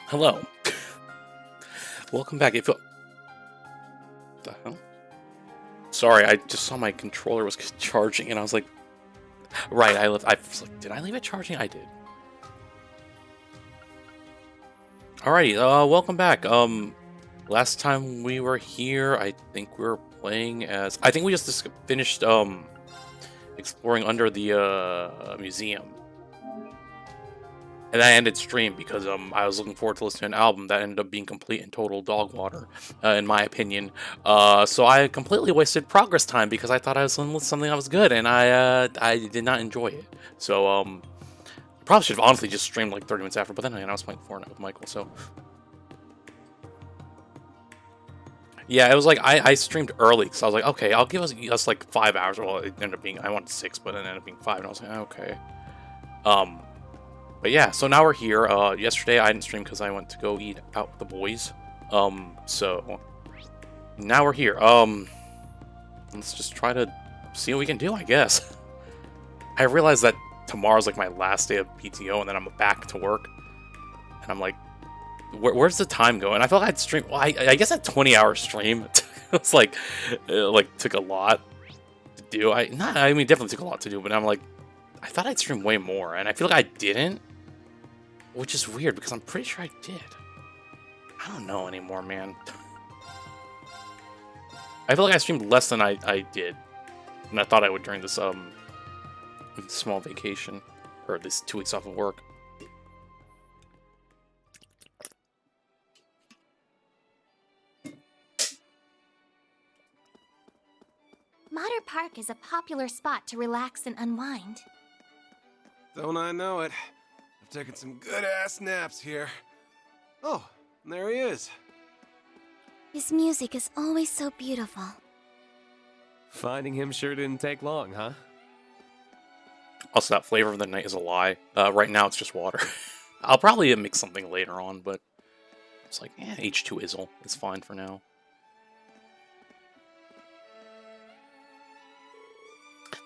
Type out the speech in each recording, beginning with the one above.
Hello. Welcome back. If the hell? Sorry, I just saw my controller was charging, and I was like, right. I was like, did I leave it charging? I did. Alrighty. Welcome back. Last time we were here, I think we were playing as. I think we just finished exploring under the museum. And I ended stream because I was looking forward to listening to an album that ended up being complete and total dog water, in my opinion. So I completely wasted progress time because I thought I was listening to something that was good, and I did not enjoy it. So probably should have honestly just streamed like 30 minutes after, but then I was playing Fortnite with Michael, so yeah, it was like I streamed early because I was like, okay, I'll give us like 5 hours. Well, it ended up being I wanted 6, but it ended up being 5, and I was like, okay. But yeah, so now we're here. Yesterday I didn't stream because I went to go eat out with the boys. So now we're here. Let's just try to see what we can do, I guess. I realized that tomorrow's like my last day of PTO, and then I'm back to work. And I'm like, where's the time going? I felt like I'd stream. Well, I guess a 20-hour stream. It's like, took a lot to do. I mean, definitely took a lot to do, but I'm like, I thought I'd stream way more, and I feel like I didn't. Which is weird, because I'm pretty sure I did. I don't know anymore, man. I feel like I streamed less than I did. And I thought I would during this, small vacation. Or this 2 weeks off of work. Motter Park is a popular spot to relax and unwind. Don't I know it? I've taken some good-ass naps here. Oh, there he is. His music is always so beautiful. Finding him sure didn't take long, huh? Also, that flavor of the night is a lie. Right now, it's just water. I'll probably mix something later on, but it's like, H2 Izzle is fine for now.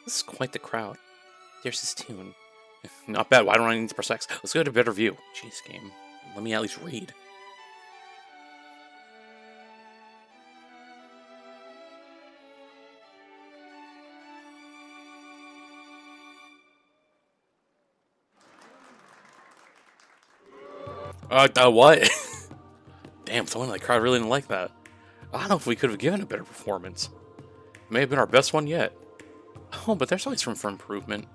This is quite the crowd. There's his tune. Not bad. Why don't I need to press X? Let's go to a better view. Jeez, game. Let me at least read. What? Damn, someone in the crowd really didn't like that. I don't know if we could have given a better performance. It may have been our best one yet. Oh, but there's always room for improvement.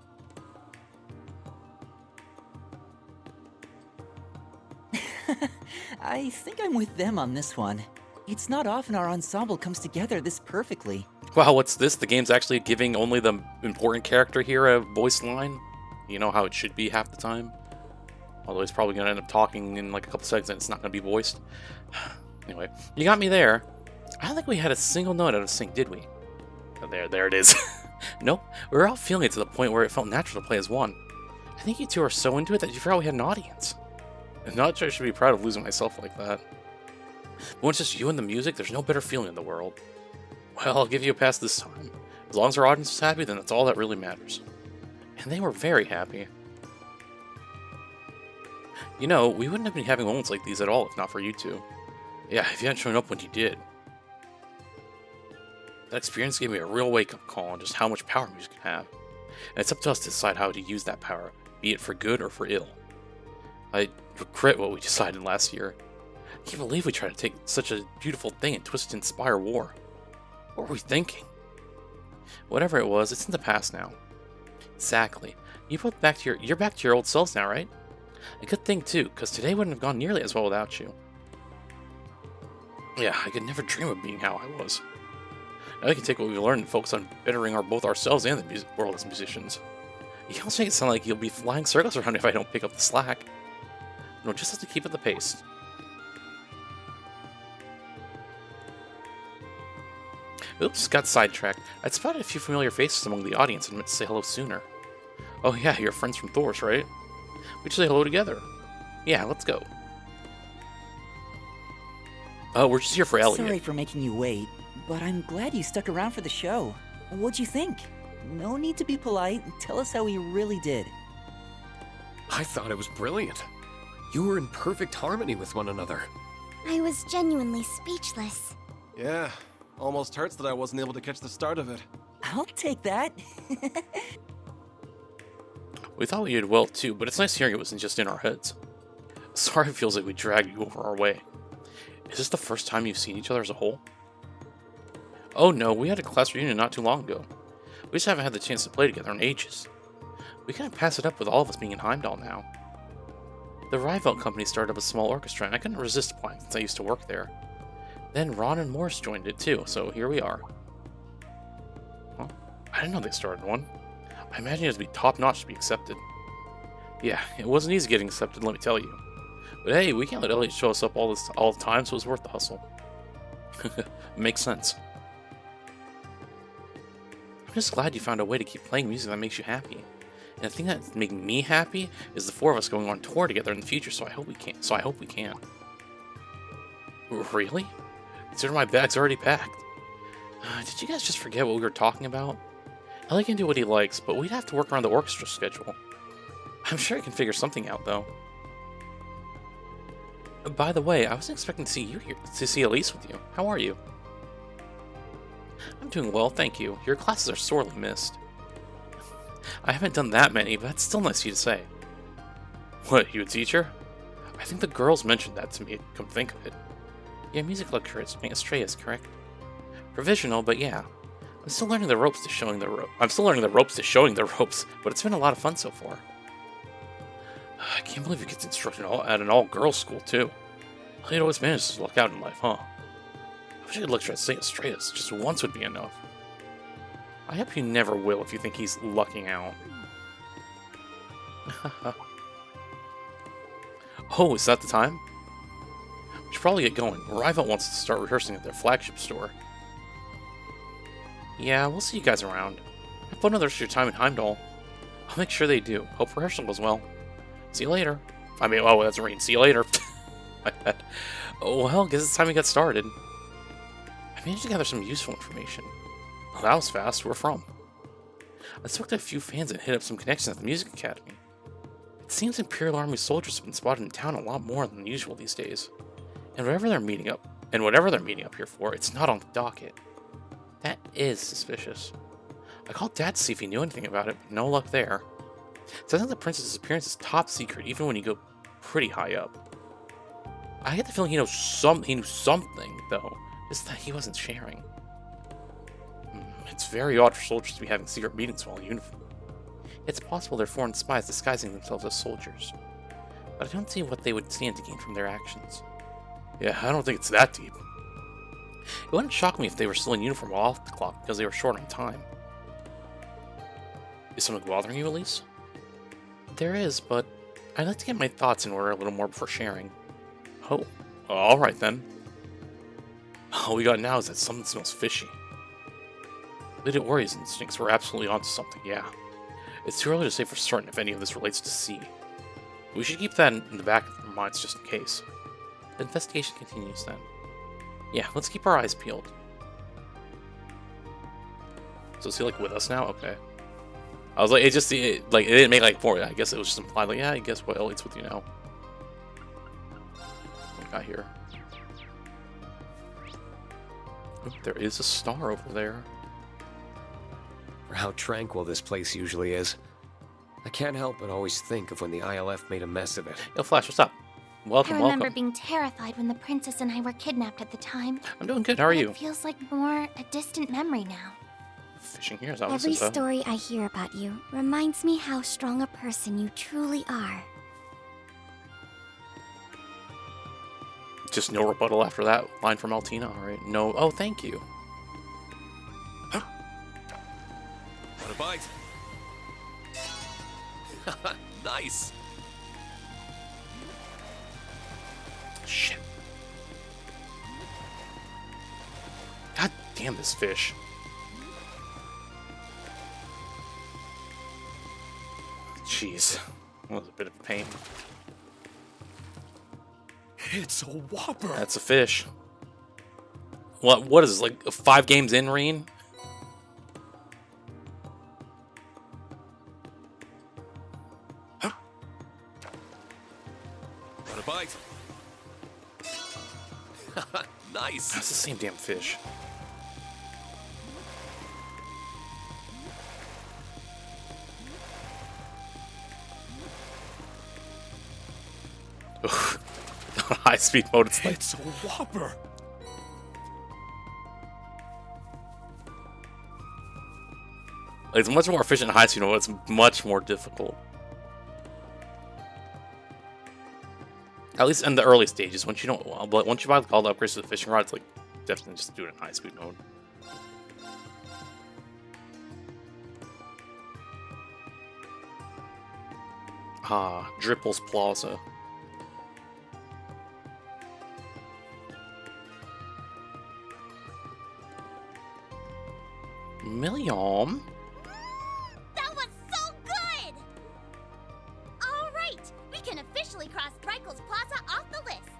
I think I'm with them on this one. It's not often our ensemble comes together this perfectly. Wow, what's this? The game's actually giving only the important character here a voice line? You know how it should be half the time? Although he's probably going to end up talking in like a couple seconds and it's not going to be voiced. Anyway, you got me there. I don't think we had a single note out of sync, did we? Oh, there it is. Nope, we were all feeling it to the point where it felt natural to play as one. I think you two are so into it that you forgot we had an audience. I'm not sure I should be proud of losing myself like that. But when it's just you and the music, there's no better feeling in the world. Well, I'll give you a pass this time. As long as our audience is happy, then that's all that really matters. And they were very happy. You know, we wouldn't have been having moments like these at all if not for you two. Yeah, if you hadn't shown up when you did. That experience gave me a real wake-up call on just how much power music can have. And it's up to us to decide how to use that power, be it for good or for ill. I regret what we decided last year. I can't believe we tried to take such a beautiful thing and twist it to inspire war. What were we thinking? Whatever it was, it's in the past now. Exactly. You're back to your old selves now, right? A good thing too, because today wouldn't have gone nearly as well without you. Yeah, I could never dream of being how I was. Now we can take what we've learned and focus on bettering both ourselves and the music world as musicians. You also make it sound like you'll be flying circles around me if I don't pick up the slack. No, just have to keep at the pace. Oops, got sidetracked. I'd spotted a few familiar faces among the audience and meant to say hello sooner. Oh yeah, you're friends from Thor's, right? We should say hello together. Yeah, let's go. Oh, we're just here for Elliot. Sorry for making you wait, but I'm glad you stuck around for the show. What'd you think? No need to be polite. Tell us how we really did. I thought it was brilliant. You were in perfect harmony with one another. I was genuinely speechless. Yeah, almost hurts that I wasn't able to catch the start of it. I'll take that. We thought we did well too, but it's nice hearing it wasn't just in our heads. Sorry it feels like we dragged you over our way. Is this the first time you've seen each other as a whole? Oh no, we had a class reunion not too long ago. We just haven't had the chance to play together in ages. We couldn't pass it up with all of us being in Heimdall now. The Reverie company started up a small orchestra, and I couldn't resist applying since I used to work there. Then Ron and Morris joined it too, so here we are. Well, I didn't know they started one. I imagine it has to be top-notch to be accepted. Yeah, it wasn't easy getting accepted, let me tell you. But hey, we can't let Elliot show us up all the time, so it's worth the hustle. Makes sense. I'm just glad you found a way to keep playing music that makes you happy. And the thing that's making me happy is the four of us going on tour together in the future, so I hope we can. Really? Consider my bag's already packed. Did you guys just forget what we were talking about? Elliot can do what he likes, but we'd have to work around the orchestra schedule. I'm sure I can figure something out, though. By the way, I wasn't expecting to see you here, to see Elise with you. How are you? I'm doing well, thank you. Your classes are sorely missed. I haven't done that many, but that's still nice of you to say. What, you a teacher? I think the girls mentioned that to me, come think of it. Yeah, music lecturer is Estrella, correct? Provisional, but yeah. I'm still learning the ropes to showing the ropes, but it's been a lot of fun so far. I can't believe you get instruction at an all-girls school, too. Elliot always manages to luck out in life, huh? I wish I could lecture at St. Estrellas. Just once would be enough. I hope you never will if you think he's lucking out. Oh, is that the time? We should probably get going. Rival wants to start rehearsing at their flagship store. Yeah, we'll see you guys around. Have fun with the rest of your time in Heimdall. I'll make sure they do. Hope rehearsal goes well. See you later. I mean, oh, that's right. See you later. Oh, well, guess it's time we got started. I managed to gather some useful information. Well, that was fast. Where from? I spoke to a few fans and hit up some connections at the Music Academy. It seems Imperial Army soldiers have been spotted in town a lot more than usual these days. And whatever they're meeting up here for, it's not on the docket. That is suspicious. I called Dad to see if he knew anything about it, but no luck there. So I think the princess's appearance is top secret, even when you go pretty high up. I get the feeling he knew something, though, just that he wasn't sharing. It's very odd for soldiers to be having secret meetings while in uniform. It's possible they're foreign spies disguising themselves as soldiers. But I don't see what they would stand to gain from their actions. Yeah, I don't think it's that deep. It wouldn't shock me if they were still in uniform while off the clock because they were short on time. Is something bothering you, Elise? There is, but I'd like to get my thoughts in order a little more before sharing. Oh, alright then. All we got now is that something smells fishy. Lydia Ori's instincts were absolutely onto something, yeah. It's too early to say for certain if any of this relates to C. We should keep that in the back of our minds just in case. The investigation continues then. Yeah, let's keep our eyes peeled. So is he like with us now? Okay. I was like, it didn't make like more. I guess it was just implied like, yeah, I guess what Elliot's with you now. What we got here? Oh, there is a star over there. For how tranquil this place usually is, I can't help but always think of when the ILF made a mess of it. Yo, Flash, what's up? Welcome, I remember welcome. being terrified when the princess and I were kidnapped at the time. I'm doing good. How are you? It feels like more a distant memory now. Fishing here is that Every story I hear about you reminds me how strong a person you truly are. Just no rebuttal after that line from Altina. All right. No. Oh, thank you. bite? Nice. Shit. God damn this fish. Jeez. That was a bit of a pain. It's a whopper. That's a fish. What is this, like 5 games in, Reen? Got a bite. Nice. That's the same damn fish. High speed mode, it's like It's a whopper. it's much more efficient in high speed mode, it's much more difficult. At least in the early stages, once you don't, well, but once you buy all the upgrades to the fishing rod, it's like definitely just do it in high speed mode. Ah, Dripple's Plaza. Million? That was so good! Alright, we can officially cross Dreikel's Plaza off the list.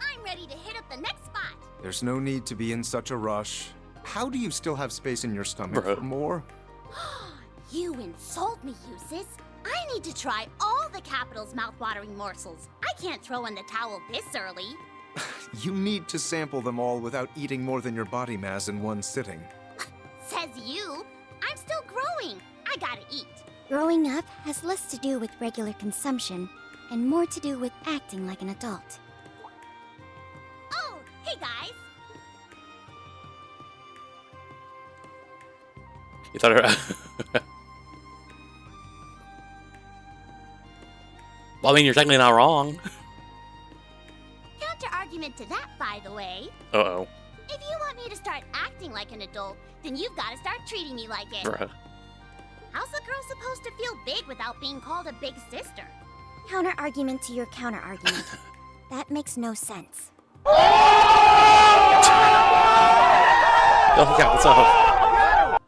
I'm ready to hit up the next spot. There's no need to be in such a rush. How do you still have space in your stomach Bruh. for more? You insult me, Eustace. I need to try all the capital's mouth-watering morsels. I can't throw in the towel this early. You need to sample them all without eating more than your body mass in one sitting. Says you. I'm still growing. I gotta eat. Growing up has less to do with regular consumption and more to do with acting like an adult. Oh, hey guys. You thought her. Well, I mean, you're technically not wrong. Counter-argument to that, by the way. Uh-oh. If you want me to start acting like an adult, then you've got to start treating me like it. Bruh. How's a girl supposed to feel big without being called a big sister? Counter-argument to your counter-argument. That makes no sense. Oh my god, what's up?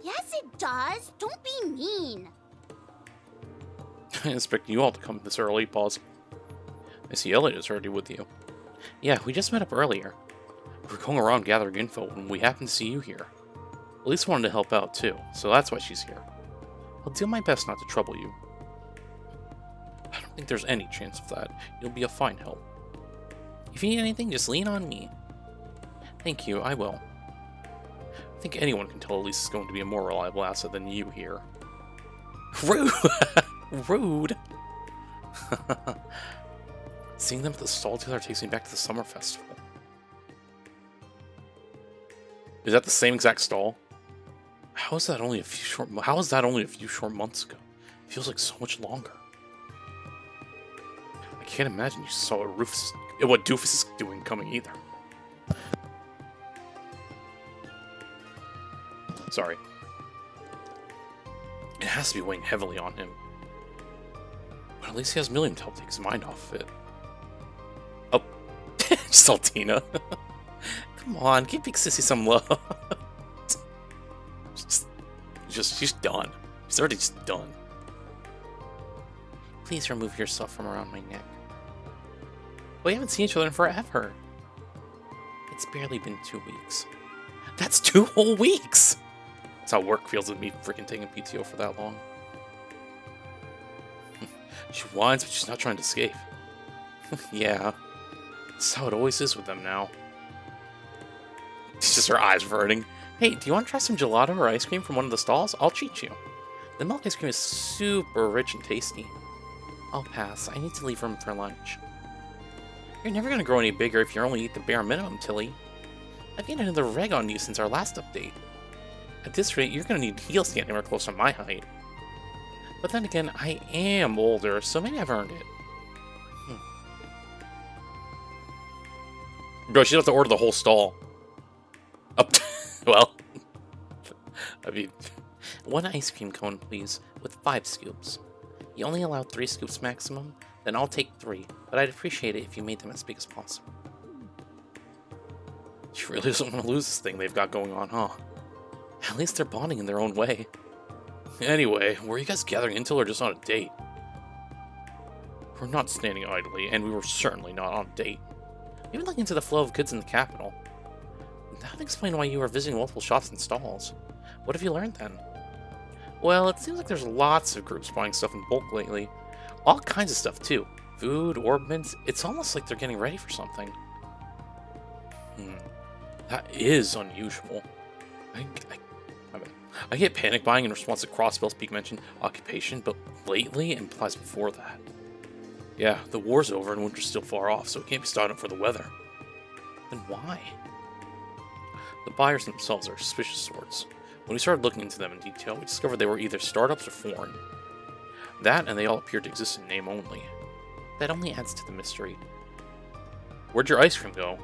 Yes, it does. Don't be mean. I expect you all to come this early. Pause. I see Elliot is already with you. Yeah, we just met up earlier. We're going around gathering info when we happened to see you here. Elise wanted to help out too, so that's why she's here. I'll do my best not to trouble you. I don't think there's any chance of that. You'll be a fine help. If you need anything, just lean on me. Thank you, I will. I think anyone can tell Elise is going to be a more reliable asset than you here. Rude! Rude! Seeing them at the stall together takes me back to the summer festival. Is that the same exact stall? How is that only a few short months ago? It feels like so much longer. I can't imagine you saw what Doofus is doing coming either. Sorry. It has to be weighing heavily on him. But at least he has Million to help take his mind off of it. Oh, Saltina. Come on, give Big Sissy some love. She's done. She's already just done. Please remove yourself from around my neck. We haven't seen each other in forever. It's barely been 2 weeks. That's 2 whole weeks! That's how work feels with me freaking taking PTO for that long. She whines, but she's not trying to escape. Yeah. That's how it always is with them now. It's just her eyes reverting. Hey, do you want to try some gelato or ice cream from one of the stalls? I'll treat you. The milk ice cream is super rich and tasty. I'll pass. I need to leave room for lunch. You're never going to grow any bigger if you only eat the bare minimum, Tilly. I've gained another reg on you since our last update. At this rate, you're going to need heels to get anywhere close to my height. But then again, I am older, so maybe I've earned it. Bro, she'd have to order the whole stall. Oh, well, I mean, 1 ice cream cone, please, with 5 scoops. You only allow 3 scoops maximum? Then I'll take 3, but I'd appreciate it if you made them as big as possible. She really doesn't want to lose this thing they've got going on, huh? At least they're bonding in their own way. Anyway, were you guys gathering intel or just on a date? We're not standing idly, and we were certainly not on a date. We've been looking into the flow of goods in the capital. That would explain why you were visiting multiple shops and stalls. What have you learned then? Well, it seems like there's lots of groups buying stuff in bulk lately. All kinds of stuff, too. Food, ornaments. It's almost like they're getting ready for something. That is unusual. I get panic buying in response to Crossbell's peak mention occupation, but lately implies before that. Yeah, the war's over and winter's still far off, so it can't be starting up for the weather. Then why? The buyers themselves are suspicious sorts. When we started looking into them in detail, we discovered they were either startups or foreign. That, and they all appear to exist in name only. That only adds to the mystery. Where'd your ice cream go?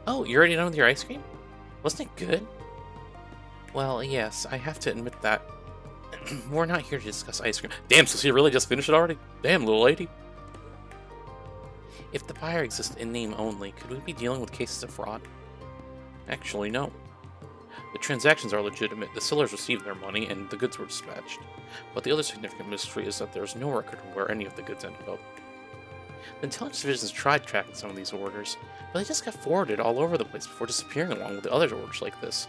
Oh, you're already done with your ice cream? Wasn't it good? Well, yes, I have to admit that we're not here to discuss ice cream. Damn, so she really just finished it already? Damn, little lady. If the buyer exists in name only, could we be dealing with cases of fraud? Actually, no. The transactions are legitimate, the sellers received their money, and the goods were dispatched. But the other significant mystery is that there is no record of where any of the goods ended up. The intelligence divisions tried tracking some of these orders, but they just got forwarded all over the place before disappearing along with the other orders like this.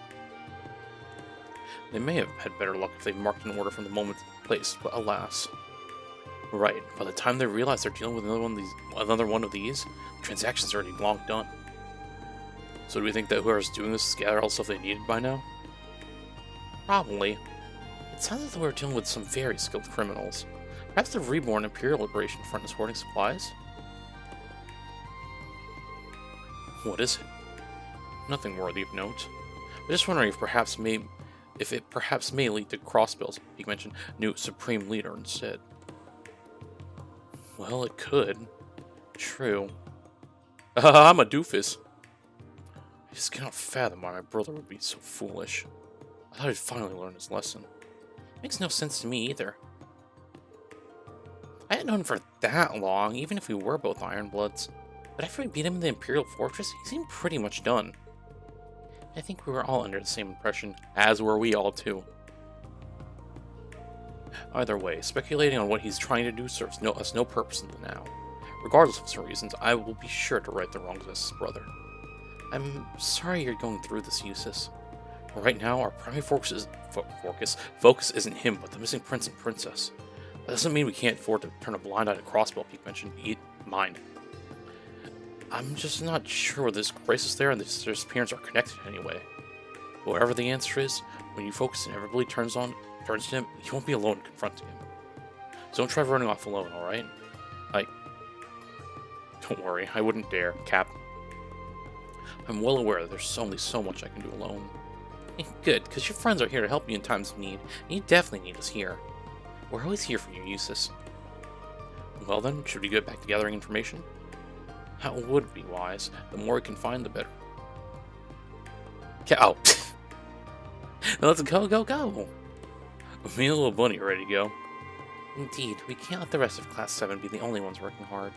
They may have had better luck if they marked an order from the moment placed, but alas. Right, by the time they realize they're dealing with another one of these, the transaction's already long done. So do we think that whoever's doing this has gathered all the stuff they needed by now? Probably. It sounds as though we're dealing with some very skilled criminals. Perhaps the reborn Imperial Liberation Front is hoarding supplies? What is it? Nothing worthy of note. I'm just wondering if it perhaps may lead to Crossbell's, you mentioned, new Supreme Leader instead. Well, it could. True. I'm a doofus. I just cannot fathom why my brother would be so foolish. I thought he'd finally learn his lesson. Makes no sense to me either. I hadn't known him for that long, even if we were both Ironbloods. But after we beat him in the Imperial Fortress, he seemed pretty much done. I think we were all under the same impression, as were we all too. Either way, speculating on what he's trying to do serves us no purpose in the now. Regardless of his reasons, I will be sure to right the wrongs of his brother. I'm sorry you're going through this, Eustace. Right now, our primary focus isn't him, but the missing prince and princess. That doesn't mean we can't afford to turn a blind eye to Crossbell, Peak mentioned. Mind. I'm just not sure whether this crisis there and this disappearance are connected in any way. Whatever the answer is, when you focus inevitably turns to him, you won't be alone confronting him. So don't try running off alone, alright? Don't worry, I wouldn't dare, Cap. I'm well aware that there's only so much I can do alone. Good, because your friends are here to help you in times of need, and you definitely need us here. We're always here for you, Eustace. Well then, should we get back to gathering information? That would be wise. The more we can find, the better. Oh! Now let's go! Me and the little bunny are ready to go. Indeed, we can't let the rest of Class 7 be the only ones working hard.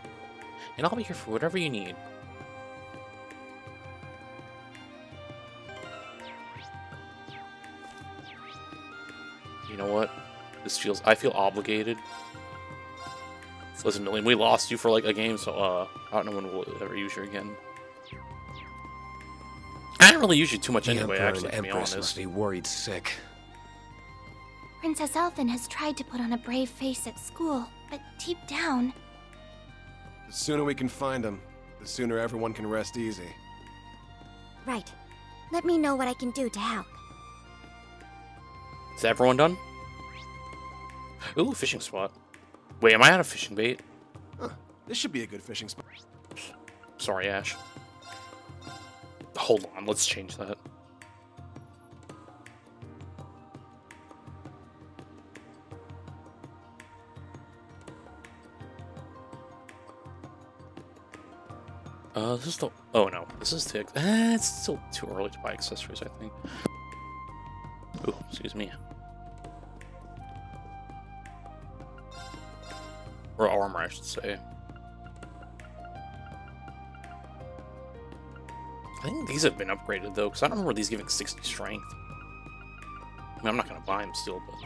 And I'll be here for whatever you need. You know what? I feel obligated. Listen, Million, we lost you for like a game, so I don't know when we'll ever use you again. I don't really use you too much anyway, actually, to be honest. Must be worried sick. Princess Elfin has tried to put on a brave face at school, but deep down... The sooner we can find them, the sooner everyone can rest easy. Right. Let me know what I can do to help. Is everyone done? Ooh, fishing spot. Wait, am I out of fishing bait? Huh, this should be a good fishing spot. Sorry, Ash. Hold on, let's change that. This is the... Oh no, this is the... it's still too early to buy accessories, I think. Ooh, excuse me. Or armor, I should say. I think these have been upgraded, though, because I don't remember these giving 60 strength. I mean, I'm not going to buy them still, but...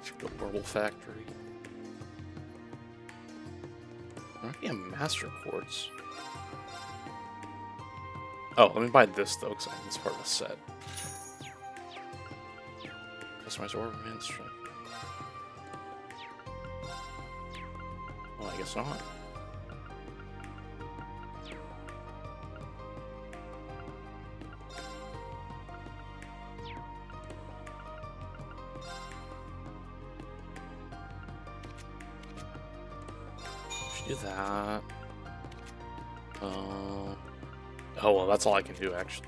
Should go Marble Factory. There might be a Master Quartz. Oh, let me buy this, though, because I think it's part of the set. Customize ornament strength. Well, I guess not. Should do that. Oh, well, that's all I can do, actually.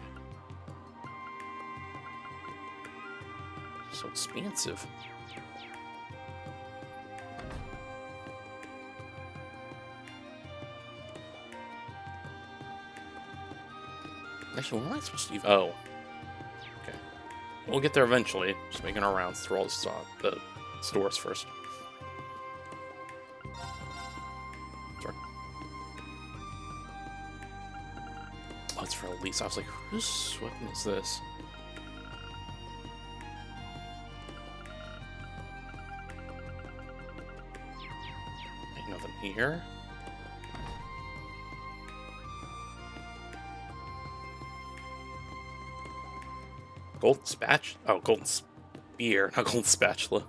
So expansive. Actually, what am I supposed to do? Oh. Okay. We'll get there eventually. Just making our rounds through all the stores first. Sorry. Oh, it's for Elise. I was like, whose weapon is this? Ain't nothing here. Golden spatula? Oh, golden spear, not golden spatula.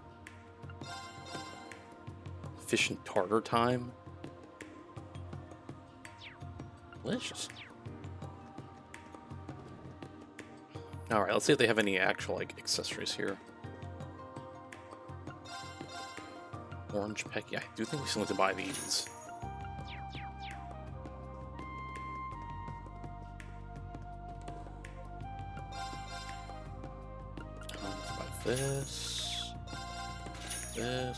Fish and tartar time. Delicious. Alright, let's see if they have any actual, like, accessories here. Orange peck. Yeah, I do think we still need to buy these. This.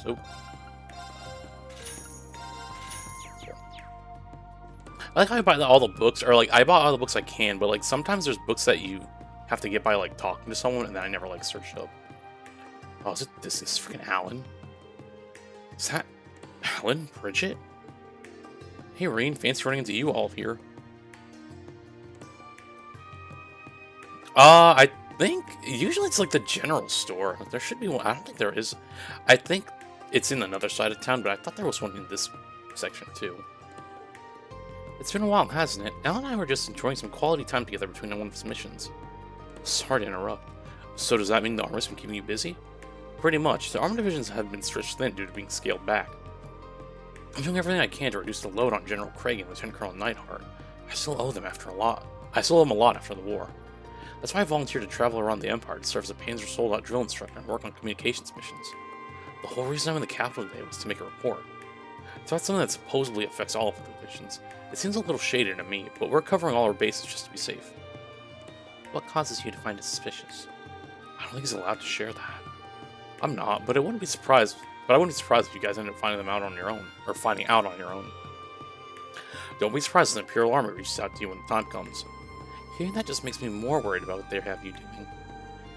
Oh. I like how I buy all the books, or like I bought all the books I can, but like sometimes there's books that you have to get by like talking to someone, and then I never like searched up. Oh, is it this? Is freaking Alan? Is that Alan? Bridget? Hey, Rain, fancy running into you all here. I think usually it's like the general store. There should be one. I don't think there is. I think it's in another side of town, but I thought there was one in this section too. It's been a while, hasn't it? Al and I were just enjoying some quality time together between one of his missions. Sorry to interrupt. So does that mean the armor's been keeping you busy? Pretty much. The armor divisions have been stretched thin due to being scaled back. I'm doing everything I can to reduce the load on General Craig and Lieutenant Colonel Neidhart. I still owe them a lot after the war. That's why I volunteered to travel around the Empire to serve as a Panzer Soldat drill instructor and work on communications missions. The whole reason I'm in the capital today was to make a report. It's about something that supposedly affects all of the divisions. It seems a little shady to me, but we're covering all our bases just to be safe. What causes you to find it suspicious? I don't think he's allowed to share that. I'm not, but I wouldn't be surprised. But I wouldn't be surprised if you guys end up finding them out on your own, or finding out on your own. Don't be surprised if the Imperial Army reaches out to you when the time comes. Hearing that just makes me more worried about what they have you doing.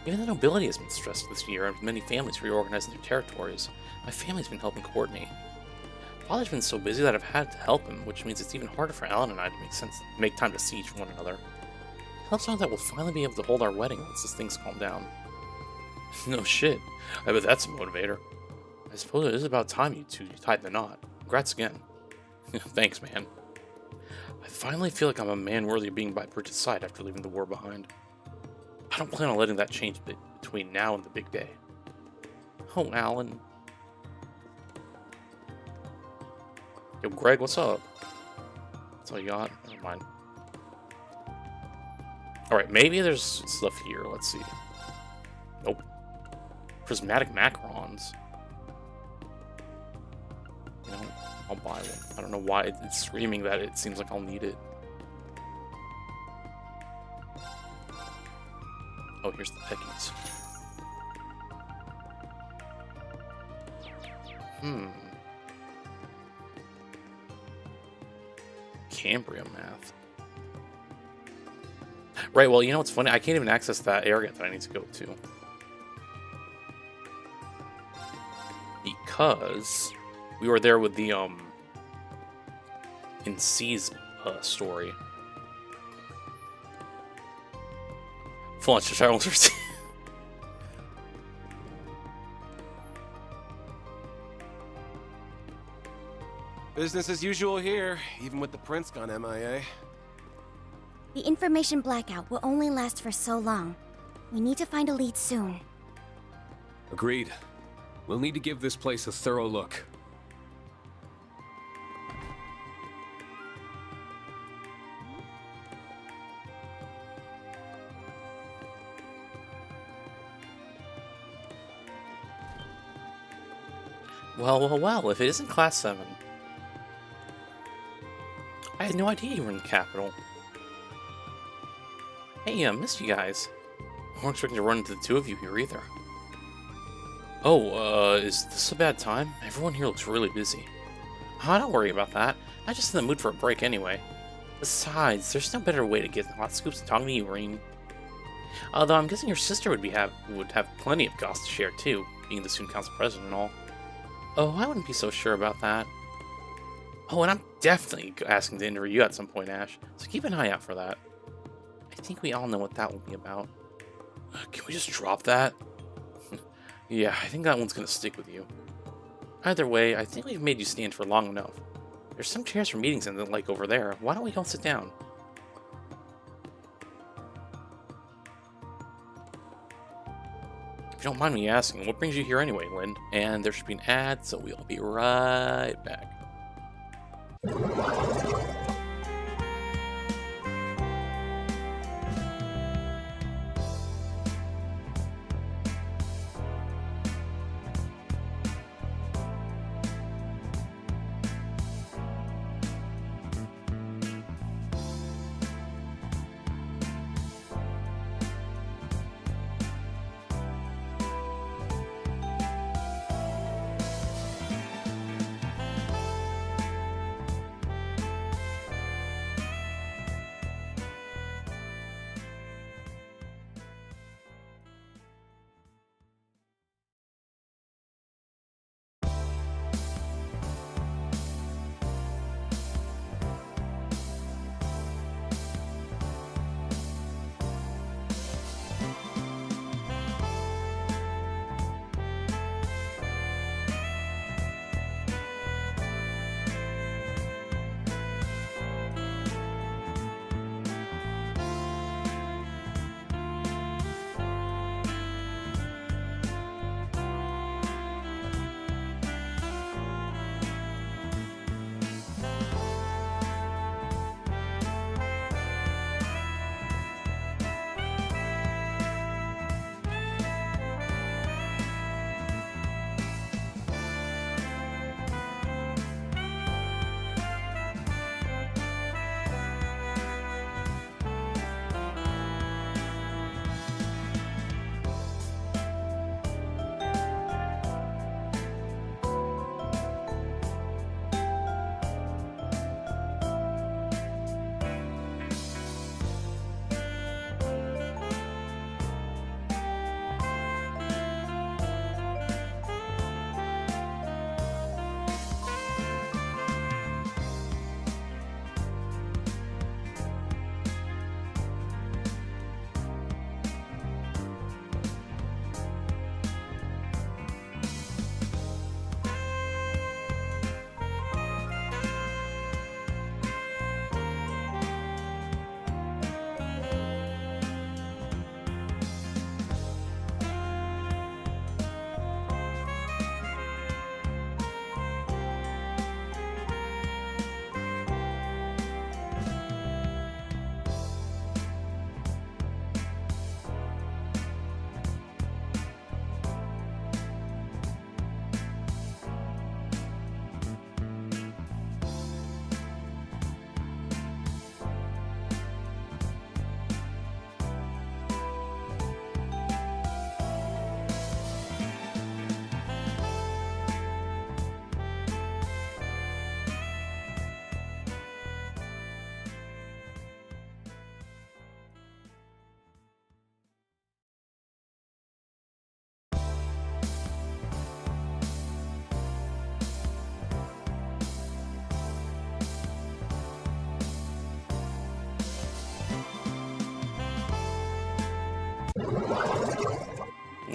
Even the nobility has been stressed this year, and many families reorganizing their territories. My family's been helping coordinate. Father's been so busy that I've had to help him, which means it's even harder for Alan and I to make time to see each one another. It helps know that we'll finally be able to hold our wedding once this thing's calmed down. No shit. I bet that's a motivator. I suppose it is about time you two tied the knot. Congrats again. Thanks, man. I finally feel like I'm a man worthy of being by Bridget's side after leaving the war behind. I don't plan on letting that change between now and the big day. Oh, Alan. Yo, Greg, what's up? That's all you got? Never mind. Alright, maybe there's stuff here. Let's see. Nope. Prismatic macarons. You know, I'll buy one. I don't know why it's screaming that it seems like I'll need it. Oh, here's the peckies. Cambrian math. Right, well, you know what's funny? I can't even access that area that I need to go to. Because we were there with the, in C's story. Full on child. Business as usual here, even with the prince gone MIA. The information blackout will only last for so long. We need to find a lead soon. Agreed. We'll need to give this place a thorough look. Well, if it isn't Class 7. I had no idea you were in the capital. Hey, missed you guys. I wasn't expecting to run into the two of you here either. Oh, is this a bad time? Everyone here looks really busy. Oh, don't worry about that. I'm just in the mood for a break anyway. Besides, there's no better way to get hot scoops than talking to you, Reen. Although I'm guessing your sister would have plenty of goss to share too, being the student council president and all. Oh, I wouldn't be so sure about that. Oh, and I'm definitely asking to interview you at some point, Ash, so keep an eye out for that. I think we all know what that will be about. Can we just drop that? Yeah, I think that one's gonna stick with you. Either way, I think we've made you stand for long enough. There's some chairs for meetings and the like over there. Why don't we go sit down? If you don't mind me asking, what brings you here anyway, Lynn? And there should be an ad, so we'll be right back.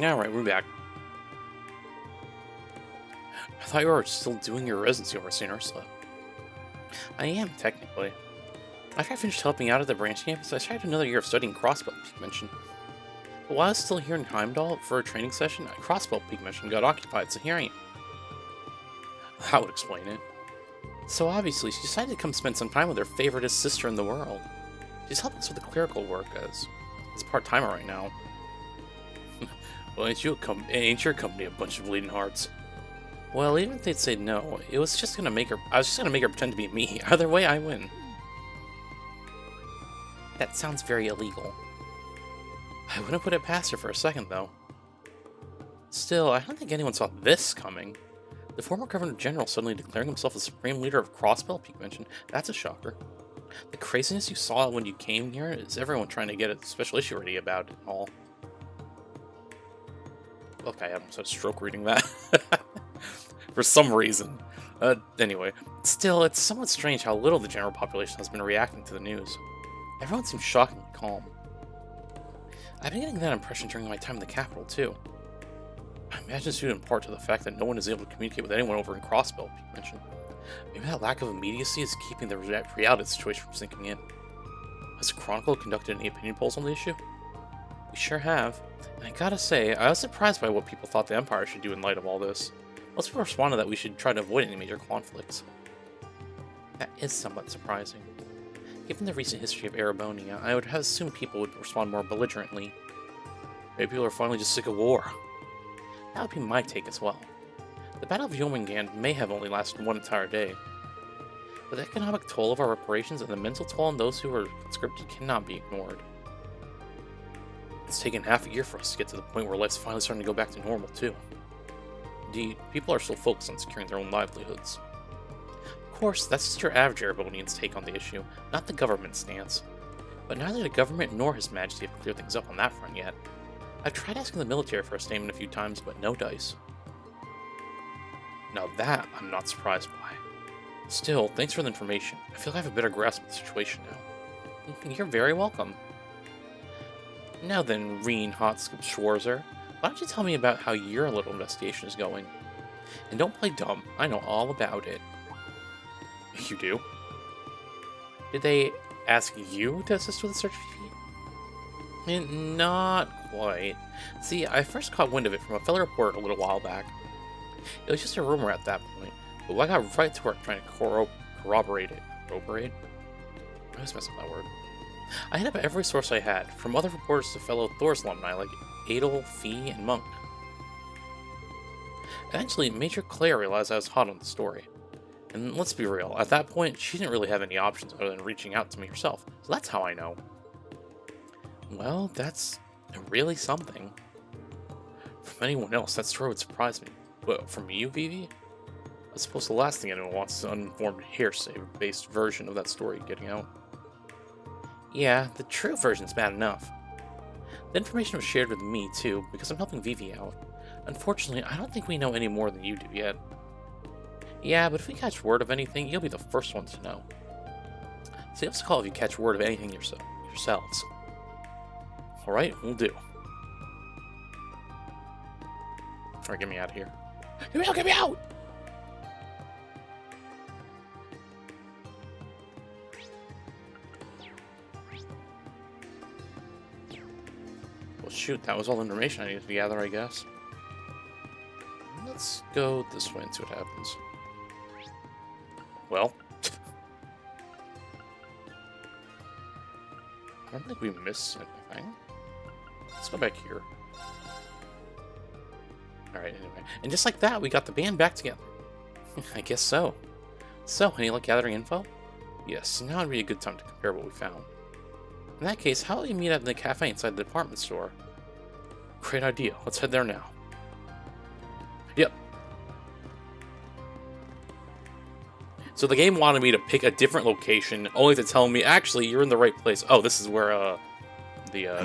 Alright, we're back. I thought you were still doing your residency over St. Ursula. I am, technically. After I finished helping out at the branch campus, I started another year of studying crossbow pigmentation. But while I was still here in Heimdall for a training session, a crossbow pigmentation got occupied, so here I am. That would explain it. So obviously, she decided to come spend some time with her favoriteest sister in the world. She's helping us with the clerical work as part-timer right now. Well, ain't your company a bunch of bleeding hearts? Well, even if they'd say no, I was just gonna make her pretend to be me. Either way, I win. That sounds very illegal. I wouldn't put it past her for a second, though. Still, I don't think anyone saw this coming. The former Governor General suddenly declaring himself the supreme leader of Crossbell Peak Mansion, that's a shocker. The craziness you saw when you came here is everyone trying to get a special issue ready about it and all. Okay, I almost had a stroke reading that. For some reason. Anyway, still, it's somewhat strange how little the general population has been reacting to the news. Everyone seems shockingly calm. I've been getting that impression during my time in the capital, too. I imagine it's due in part to the fact that no one is able to communicate with anyone over in Crossbell, you mentioned. Maybe that lack of immediacy is keeping the reality situation from sinking in. Has the Chronicle conducted any opinion polls on the issue? We sure have, and I gotta say, I was surprised by what people thought the Empire should do in light of all this. Most people responded that we should try to avoid any major conflicts. That is somewhat surprising. Given the recent history of Erebonia, I would have assumed people would respond more belligerently. Maybe people are finally just sick of war. That would be my take as well. The Battle of Yomingan may have only lasted one entire day, but the economic toll of our reparations and the mental toll on those who were conscripted cannot be ignored. It's taken half a year for us to get to the point where life's finally starting to go back to normal, too. Indeed, people are still focused on securing their own livelihoods. Of course, that's just your average Erebonian's take on the issue, not the government's stance. But neither the government nor His Majesty have cleared things up on that front yet. I've tried asking the military for a statement a few times, but no dice. Now that, I'm not surprised by. Still, thanks for the information. I feel I have a better grasp of the situation now. You're very welcome. Now then, Reinhard Schwarzer, why don't you tell me about how your little investigation is going? And don't play dumb, I know all about it. You do? Did they ask you to assist with the search, Vivi? Not quite. See, I first caught wind of it from a fellow reporter a little while back. It was just a rumor at that point, but I got right to work trying to corroborate it. Corroborate? I always mess up that word. I hit up every source I had, from other reporters to fellow Thor's alumni like Adel, Fee, and Monk. Eventually, Major Claire realized I was hot on the story. And let's be real, at that point, she didn't really have any options other than reaching out to me herself, so that's how I know. Well, that's really something. From anyone else, that story would surprise me. But from you, Vivi? I suppose the last thing anyone wants is an uninformed hearsay-based version of that story getting out. Yeah, the true version's bad enough. The information was shared with me, too, because I'm helping Vivi out. Unfortunately, I don't think we know any more than you do yet. Yeah, but if we catch word of anything, you'll be the first one to know. So give us a call if you catch word of anything yourselves. Alright, we'll do. Alright, get me out of here. Get me out! Get me out! Well, shoot, that was all the information I needed to gather, I guess. Let's go this way and see what happens. Well, I don't think we missed anything. Let's go back here. Alright, anyway. And just like that, we got the band back together. I guess so. So, any luck gathering info? Yes, now would be a good time to compare what we found. In that case, how about we meet up in the cafe inside the department store? Great idea. Let's head there now. Yep. So the game wanted me to pick a different location, only to tell me, actually, you're in the right place. Oh, this is where, Am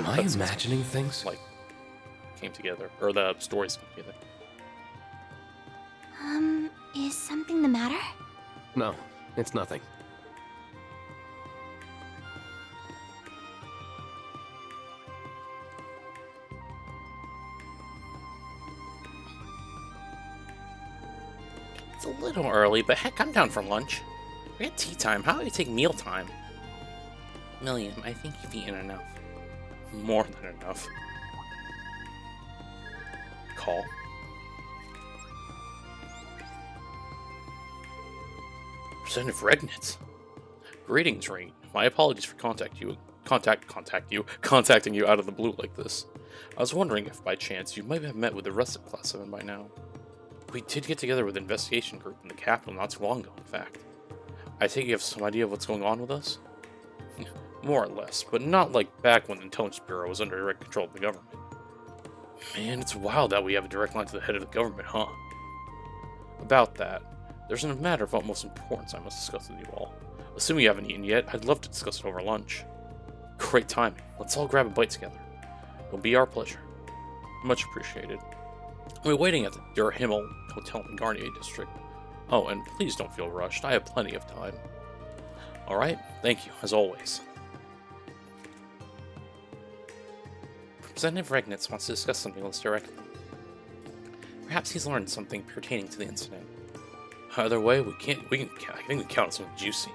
I imagining things? Like, came together. Or the stories came together. Is something the matter? No, it's nothing. It's a little early, but heck, I'm down for lunch. We're at tea time. How do we take meal time? Milliam, I think you've eaten enough. More than enough. Call. Representative Regnitz. Greetings, Rain. My apologies for contacting you out of the blue like this. I was wondering if, by chance, you might have met with the rest of Class 7 by now. We did get together with an investigation group in the capital not too long ago, in fact. I take you have some idea of what's going on with us? More or less, but not like back when the Intelligence Bureau was under direct control of the government. Man, it's wild that we have a direct line to the head of the government, huh? About that, there's a matter of utmost importance I must discuss with you all. Assuming you haven't eaten yet, I'd love to discuss it over lunch. Great timing. Let's all grab a bite together. It'll be our pleasure. Much appreciated. We're waiting at the Der Himmel Hotel in Garnier District. Oh, and please don't feel rushed. I have plenty of time. Alright, thank you, as always. Representative Regnitz wants to discuss something with us directly. Perhaps he's learned something pertaining to the incident. Either way, I think we count on something juicy.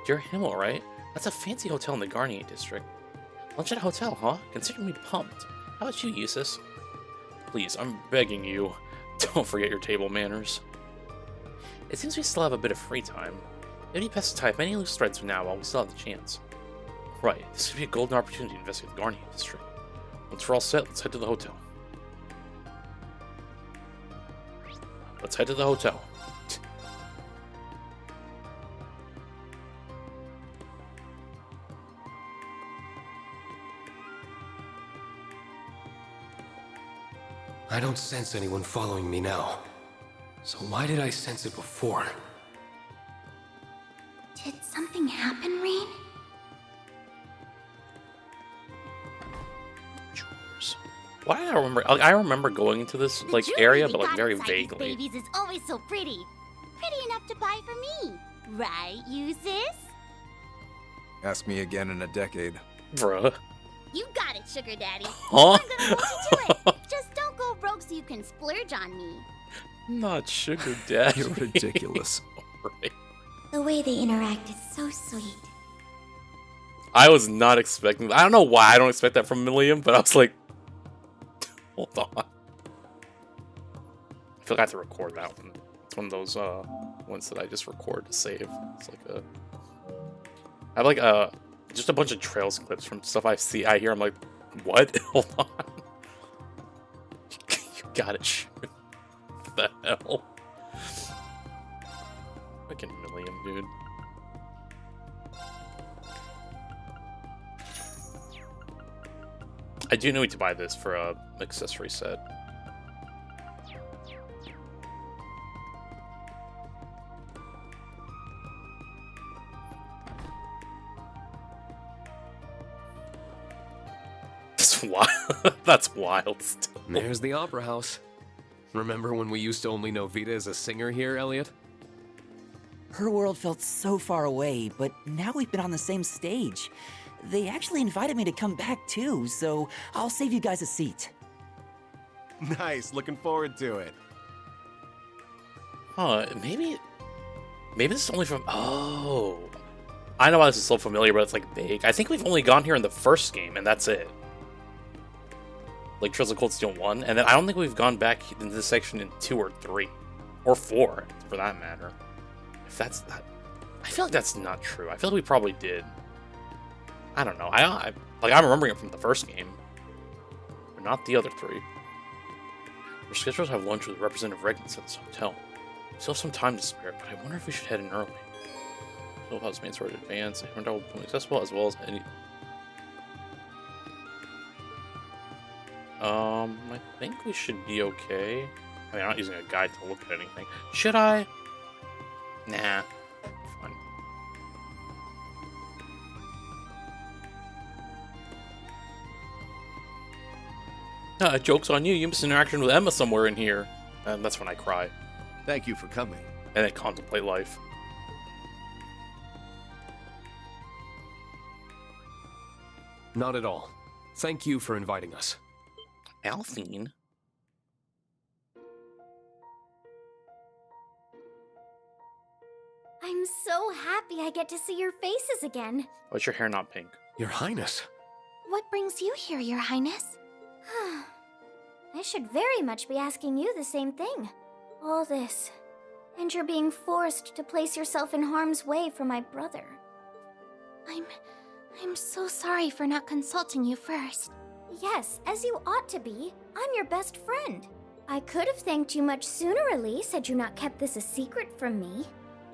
Der Himmel, right? That's a fancy hotel in the Garnier District. Lunch at a hotel, huh? Consider me pumped. How about you, Eustace? Please, I'm begging you, don't forget your table manners. It seems we still have a bit of free time. It'd be best to tie up any loose threads for now while we still have the chance. Right, this could be a golden opportunity to investigate the Garnier District. Once we're all set, let's head to the hotel. Let's head to the hotel. I don't sense anyone following me now. So why did I sense it before? Did something happen, Rain? Why do I remember? I remember going into this like area, but like very vaguely. Babies is always so pretty. Pretty enough to buy for me, right, Eustace? Ask me again in a decade. Bruh. You got it, Sugar Daddy. Huh? I'm gonna hold you to it. Just don't go broke so you can splurge on me. Not Sugar Daddy. You're ridiculous. Right. The way they interact is so sweet. I was not expecting. I don't know why I don't expect that from Milliam, but I was like, hold on. I feel like I have to record that one. It's one of those ones that I just record to save. It's like a. I have like just a bunch of trails clips from stuff I hear. I'm like, what? Hold on. You got it. Shoot. What the hell? Fucking Milliam, dude. I do need to buy this for a accessory set. That's wild. That's wild still. There's the Opera House. Remember when we used to only know Vita as a singer here, Elliot? Her world felt so far away, but now we've been on the same stage. They actually invited me to come back too, so I'll save you guys a seat. Nice, looking forward to it. Huh, maybe this is only from... Oh. I know why this is so familiar, but it's like vague. I think we've only gone here in the first game, and that's it. Like Trails of Cold Steel 1, and then I don't think we've gone back into this section in 2 or 3. Or 4, for that matter. If that's that... I feel like that's not true. I feel like we probably did. I don't know. I'm remembering it from the first game, but not the other 3. We're scheduled to have lunch with Representative Regnitz at this hotel. We still have some time to spare, but I wonder if we should head in early. Still has main sort of advance, and window will be accessible as well as any. I think we should be okay. I mean, I'm not using a guide to look at anything. Should I? Nah. Joke's on you. You missed an interaction with Emma somewhere in here. And that's when I cry. Thank you for coming. And then contemplate life. Not at all. Thank you for inviting us. Alphine? I'm so happy I get to see your faces again. Why's your hair not pink? Your Highness. What brings you here, Your Highness? I should very much be asking you the same thing. All this, and you're being forced to place yourself in harm's way for my brother. I'm so sorry for not consulting you first. Yes, as you ought to be. I'm your best friend. I could have thanked you much sooner, Elise, had you not kept this a secret from me.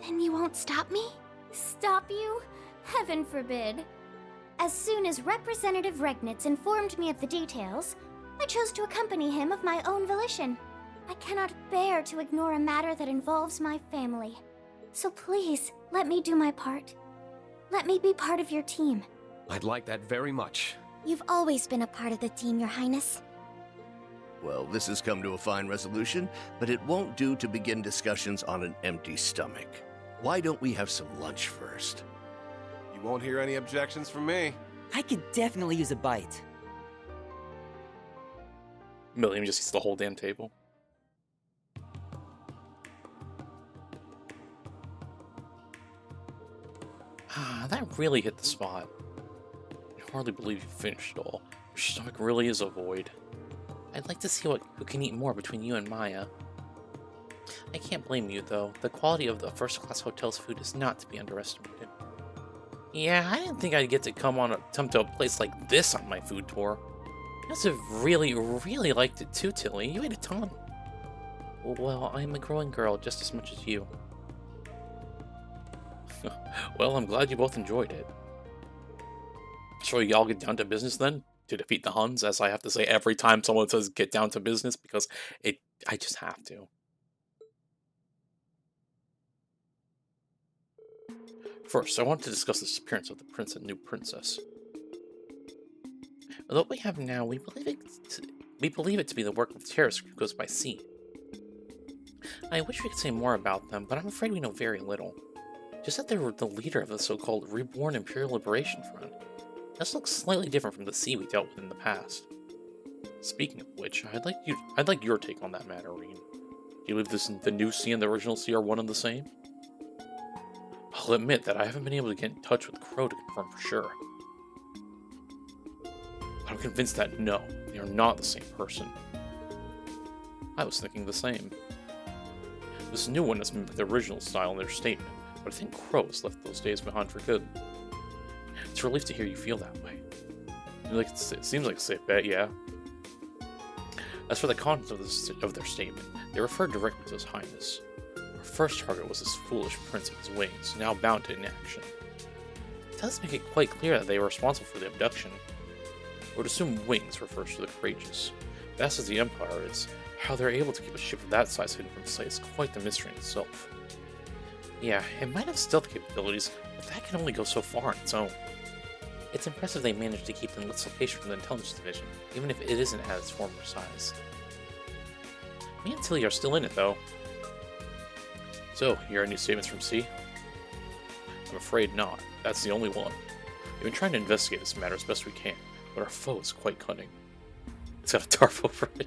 Then you won't stop me? Stop you? Heaven forbid. As soon as Representative Regnitz informed me of the details, I chose to accompany him of my own volition. I cannot bear to ignore a matter that involves my family. So please, let me do my part. Let me be part of your team. I'd like that very much. You've always been a part of the team, Your Highness. Well, this has come to a fine resolution, but it won't do to begin discussions on an empty stomach. Why don't we have some lunch first? You won't hear any objections from me. I could definitely use a bite. Milliam just eats the whole damn table. Ah, that really hit the spot. I hardly believe you finished it all. Your stomach really is a void. I'd like to see who can eat more between you and Maya. I can't blame you, though. The quality of the first-class hotel's food is not to be underestimated. Yeah, I didn't think I'd get to come to a place like this on my food tour. I must have really, really liked it too, Tilly. You ate a ton. Well, I'm a growing girl just as much as you. Well, I'm glad you both enjoyed it. Shall we all get down to business then? To defeat the Huns, as I have to say every time someone says get down to business, because I just have to. First, I want to discuss the disappearance of the prince and new princess. Although what we have now, we believe it to be the work of the terrorist group goes by sea. I wish we could say more about them, but I'm afraid we know very little. Just that they were the leader of the so-called Reborn Imperial Liberation Front. This looks slightly different from the sea we dealt with in the past. Speaking of which, I'd like your take on that matter, Reen. Do you believe the new sea and the original sea are one and the same? I'll admit that I haven't been able to get in touch with Crow to confirm for sure. But I'm convinced that no, they are not the same person. I was thinking the same. This new one has mimicked the original style in their statement, but I think Crow has left those days behind for good. It's a relief to hear you feel that way. It seems like a safe bet, yeah. As for the content of their statement, they referred directly to His Highness. Our first target was this foolish prince of his wings, now bound to inaction. It does make it quite clear that they were responsible for the abduction. I would assume wings refers to the courageous. Vast as the Empire is, how they're able to keep a ship of that size hidden from sight is quite the mystery in itself. Yeah, it might have stealth capabilities, but that can only go so far on its own. It's impressive they managed to keep the its location from the intelligence division, even if it isn't at its former size. Me and Tilly are still in it, though. So, here are new statements from C? I'm afraid not. That's the only one. We've been trying to investigate this matter as best we can, but our foe is quite cunning. It's got a tarp over it.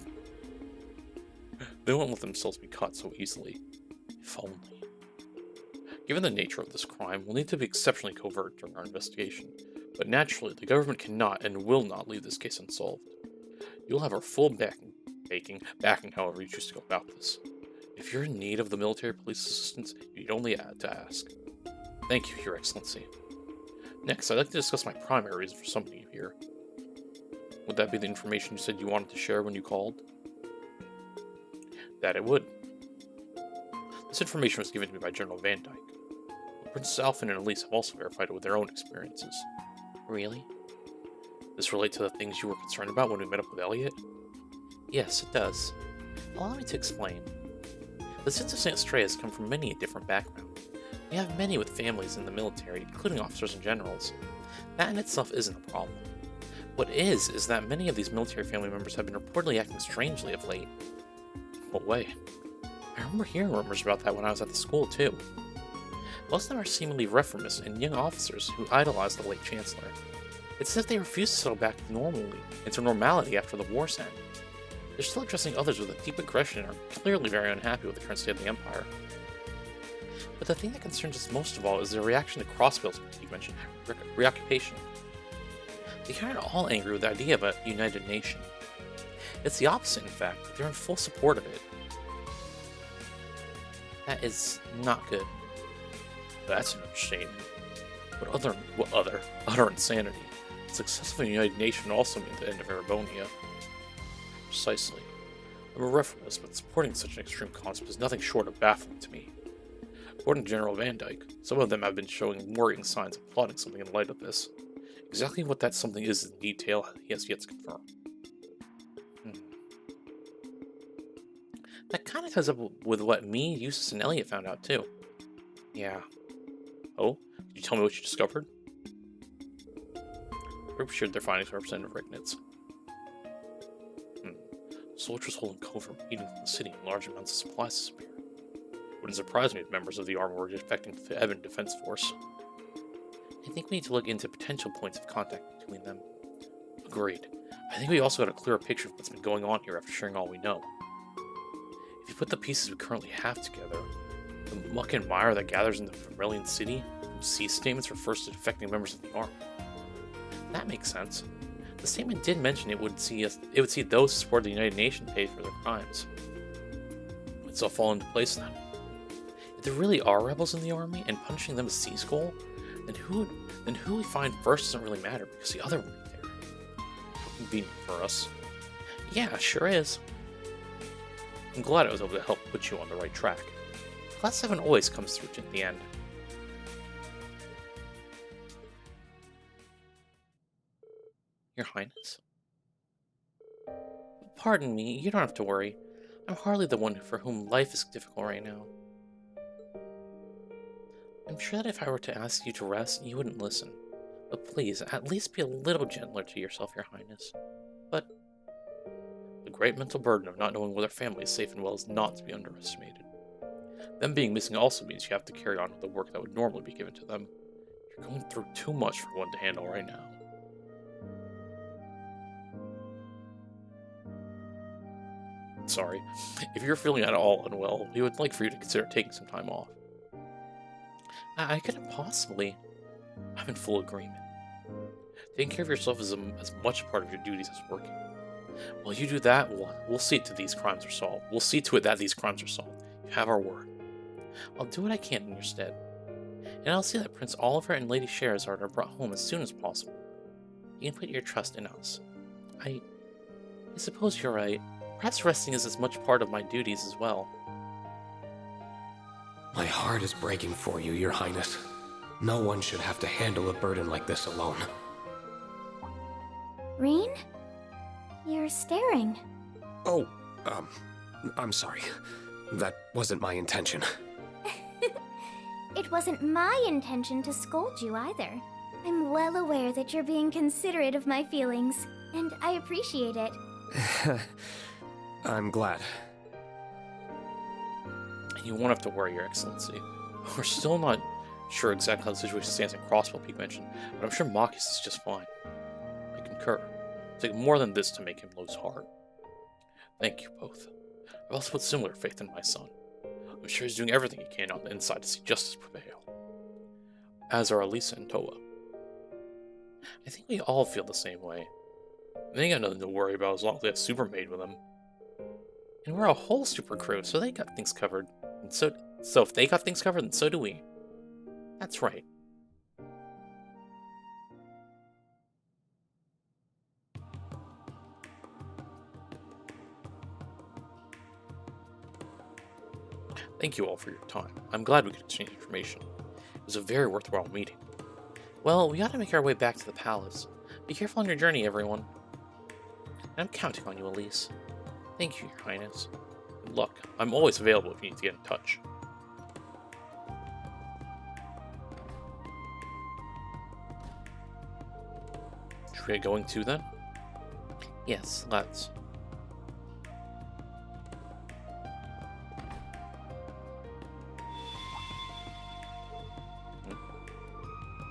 They won't let themselves be caught so easily. If only. Given the nature of this crime, we'll need to be exceptionally covert during our investigation. But naturally, the government cannot and will not leave this case unsolved. You'll have our full backing however you choose to go about this. If you're in need of the military police assistance, you need only to ask. Thank you, Your Excellency. Next, I'd like to discuss my primary reason for summoning you here. Would that be the information you said you wanted to share when you called? That it would. This information was given to me by General Van Dyke. Princess Alphen and Elise have also verified it with their own experiences. Really? This relate to the things you were concerned about when we met up with Elliot? Yes, it does. Allow me to explain. The citizen St. has come from many a different background. We have many with families in the military, including officers and generals. That in itself isn't a problem. What is that many of these military family members have been reportedly acting strangely of late. What way? I remember hearing rumors about that when I was at the school, too. Most of them are seemingly reformists and young officers who idolize the late Chancellor. It's as if they refuse to settle back into normality after the war's end. They're still addressing others with a deep aggression and are clearly very unhappy with the current state of the Empire. But the thing that concerns us most of all is their reaction to crossbills you mentioned, reoccupation. They aren't all angry with the idea of a united nation. It's the opposite, in fact. They're in full support of it. That is not good. That's an understatement. What utter insanity. The success of a united nation also means the end of Erebonia. Precisely. I'm a reference, but supporting such an extreme concept is nothing short of baffling to me. According to General Van Dyke, some of them have been showing worrying signs of plotting something in light of this. Exactly what that something is in detail, he has yet to confirm. That kind of ties up with what me, Eustace, and Elliot found out, too. Yeah. Oh? Did you tell me what you discovered? The group shared their findings with Representative Rignitz. Soldiers holding covert meetings in the city and large amounts of supplies disappeared. Wouldn't surprise me if members of the army were defecting to the Evan Defense Force. I think we need to look into potential points of contact between them. Agreed. I think we also got a clearer picture of what's been going on here after sharing all we know. If you put the pieces we currently have together, the muck and mire that gathers in the Vermilion City from cease statements refers to defecting members of the army. That makes sense. The statement did mention it would see those who support the United Nations pay for their crimes. It's all fall into place then. If there really are rebels in the army and punishing them is C's goal, then who we find first doesn't really matter because the other won't be there. Convenient for us. Yeah, sure is. I'm glad I was able to help put you on the right track. Class 7 always comes through to the end. Your Highness? Pardon me, you don't have to worry. I'm hardly the one for whom life is difficult right now. I'm sure that if I were to ask you to rest, you wouldn't listen. But please, at least be a little gentler to yourself, Your Highness. But the great mental burden of not knowing whether family is safe and well is not to be underestimated. Them being missing also means you have to carry on with the work that would normally be given to them. You're going through too much for one to handle right now. Sorry. If you're feeling at all unwell, we would like for you to consider taking some time off. I couldn't possibly. I'm in full agreement. Taking care of yourself is as much a part of your duties as working. While you do that, we'll see to these crimes are solved. We'll see to it that these crimes are solved. You have our word. I'll do what I can in your stead. And I'll see that Prince Oliver and Lady Sherazard are brought home as soon as possible. You can put your trust in us. I suppose you're right. Perhaps resting is as much part of my duties as well. My heart is breaking for you, Your Highness. No one should have to handle a burden like this alone. Rean? You're staring. Oh, I'm sorry. That wasn't my intention. It wasn't my intention to scold you either. I'm well aware that you're being considerate of my feelings, and I appreciate it. I'm glad. You won't have to worry, Your Excellency. We're still not sure exactly how the situation stands in Crossbow Peak mentioned, but I'm sure Marcus is just fine. I concur. It'll take more than this to make him lose heart. Thank you both. I've also put similar faith in my son. I'm sure he's doing everything he can on the inside to see justice prevail. As are Elisa and Toa. I think we all feel the same way. They got nothing to worry about as long as they have Supermaid with them. And we're a whole super crew, so they got things covered. And so if they got things covered, then so do we. That's right. Thank you all for your time. I'm glad we could exchange information. It was a very worthwhile meeting. Well, we ought to make our way back to the palace. Be careful on your journey, everyone. And I'm counting on you, Elise. Thank you, Your Highness. Good luck. I'm always available if you need to get in touch. Should we get going too, then? Yes, let's.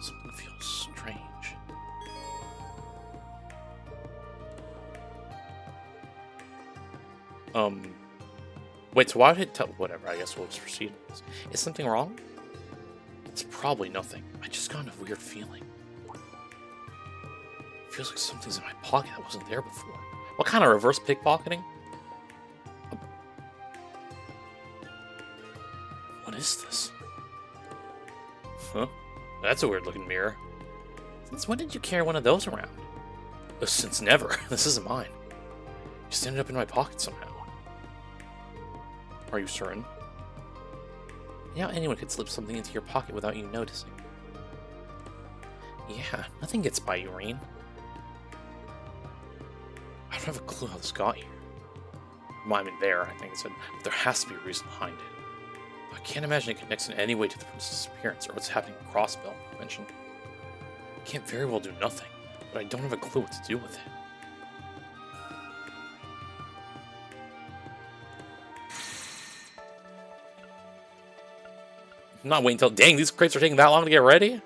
Something feels strange. Wait, so why would it tell? Whatever, I guess we'll just proceed. Is something wrong? It's probably nothing. I just got a weird feeling. Feels like something's in my pocket that wasn't there before. What kind of reverse pickpocketing? What is this? Huh? That's a weird looking mirror. Since when did you carry one of those around? Oh, since never. This isn't mine. Just ended up in my pocket somehow. Are you certain? Yeah, anyone could slip something into your pocket without you noticing. Yeah, nothing gets by you, Reen. I don't have a clue how this got here. Well, I mean, there, I think it said, but there has to be a reason behind it. I can't imagine it connects in any way to the prince's disappearance or what's happening in Crossbell mentioned. I can't very well do nothing, but I don't have a clue what to do with it. I'm not waiting until... Dang, these crates are taking that long to get ready?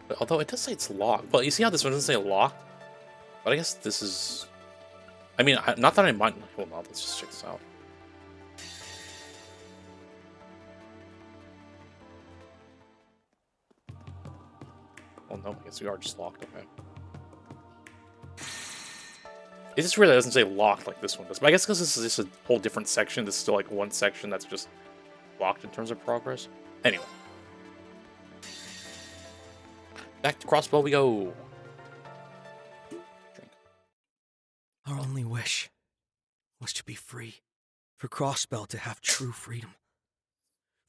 But although it does say it's locked. Well, you see how this one doesn't say locked? But I guess this is... I mean, not that I mind... Hold on, let's just check this out. Oh no, I guess we are just locked, okay. It's just weird that it doesn't say locked like this one does. But I guess because this is just a whole different section, this is still like one section that's just locked in terms of progress. Anyway. Back to Crossbell we go. Drink. Our only wish was to be free. For Crossbell to have true freedom.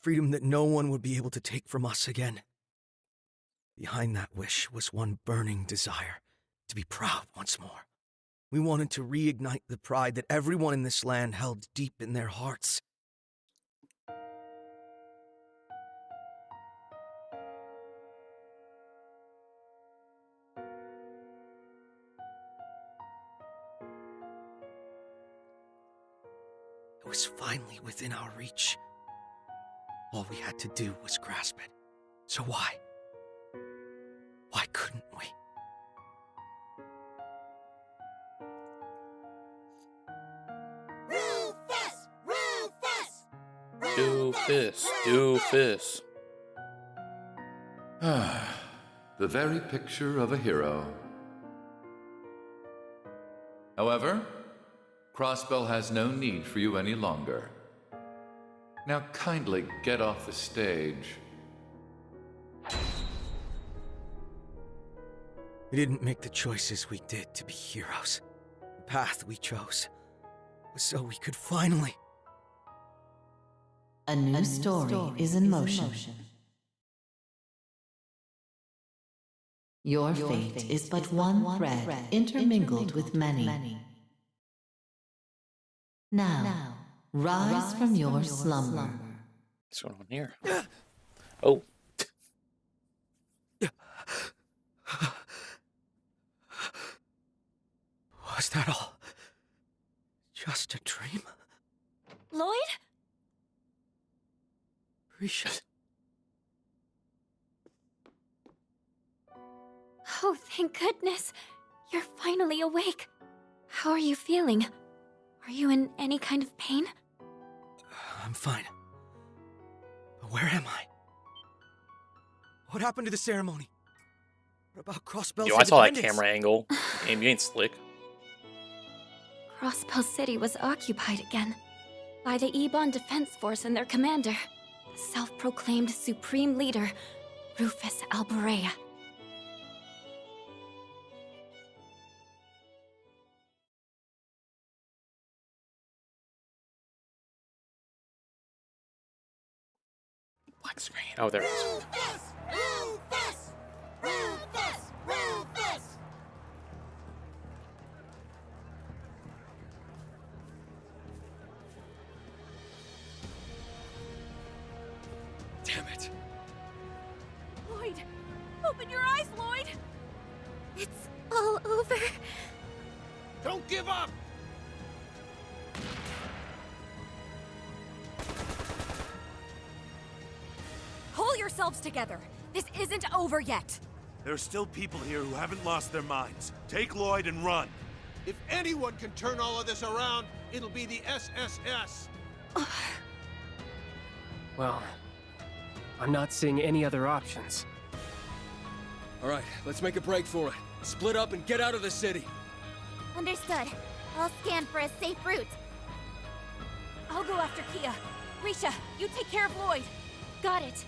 Freedom that no one would be able to take from us again. Behind that wish was one burning desire to be proud once more. We wanted to reignite the pride that everyone in this land held deep in their hearts. It was finally within our reach. All we had to do was grasp it. So why? Why couldn't we? Doofus. The very picture of a hero. However, Crossbell has no need for you any longer. Now kindly get off the stage. We didn't make the choices we did to be heroes. The path we chose was so we could finally... A new story is in motion. Your fate is but one thread intermingled with many. Now, rise from your slumber. What's going on here? Oh. Was that all just a dream? Lloyd? Risha. Oh, thank goodness. You're finally awake. How are you feeling? Are you in any kind of pain? I'm fine. But where am I? What happened to the ceremony? What about Crossbell's Yo, I saw that independence? camera angle. Game, you ain't slick. Crossbell City was occupied again by the Ebon Defense Force and their commander, the self-proclaimed supreme leader, Rufus Alborea. Black screen. Oh, there it is. Rufus! Rufus! Rufus! Rufus! Damn it. Lloyd! Open your eyes, Lloyd! It's all over. Don't give up! Pull yourselves together. This isn't over yet. There are still people here who haven't lost their minds. Take Lloyd and run. If anyone can turn all of this around, it'll be the SSS. Well, I'm not seeing any other options. All right, let's make a break for it. Split up and get out of the city. Understood. I'll scan for a safe route. I'll go after Kia. Risha, you take care of Lloyd. Got it.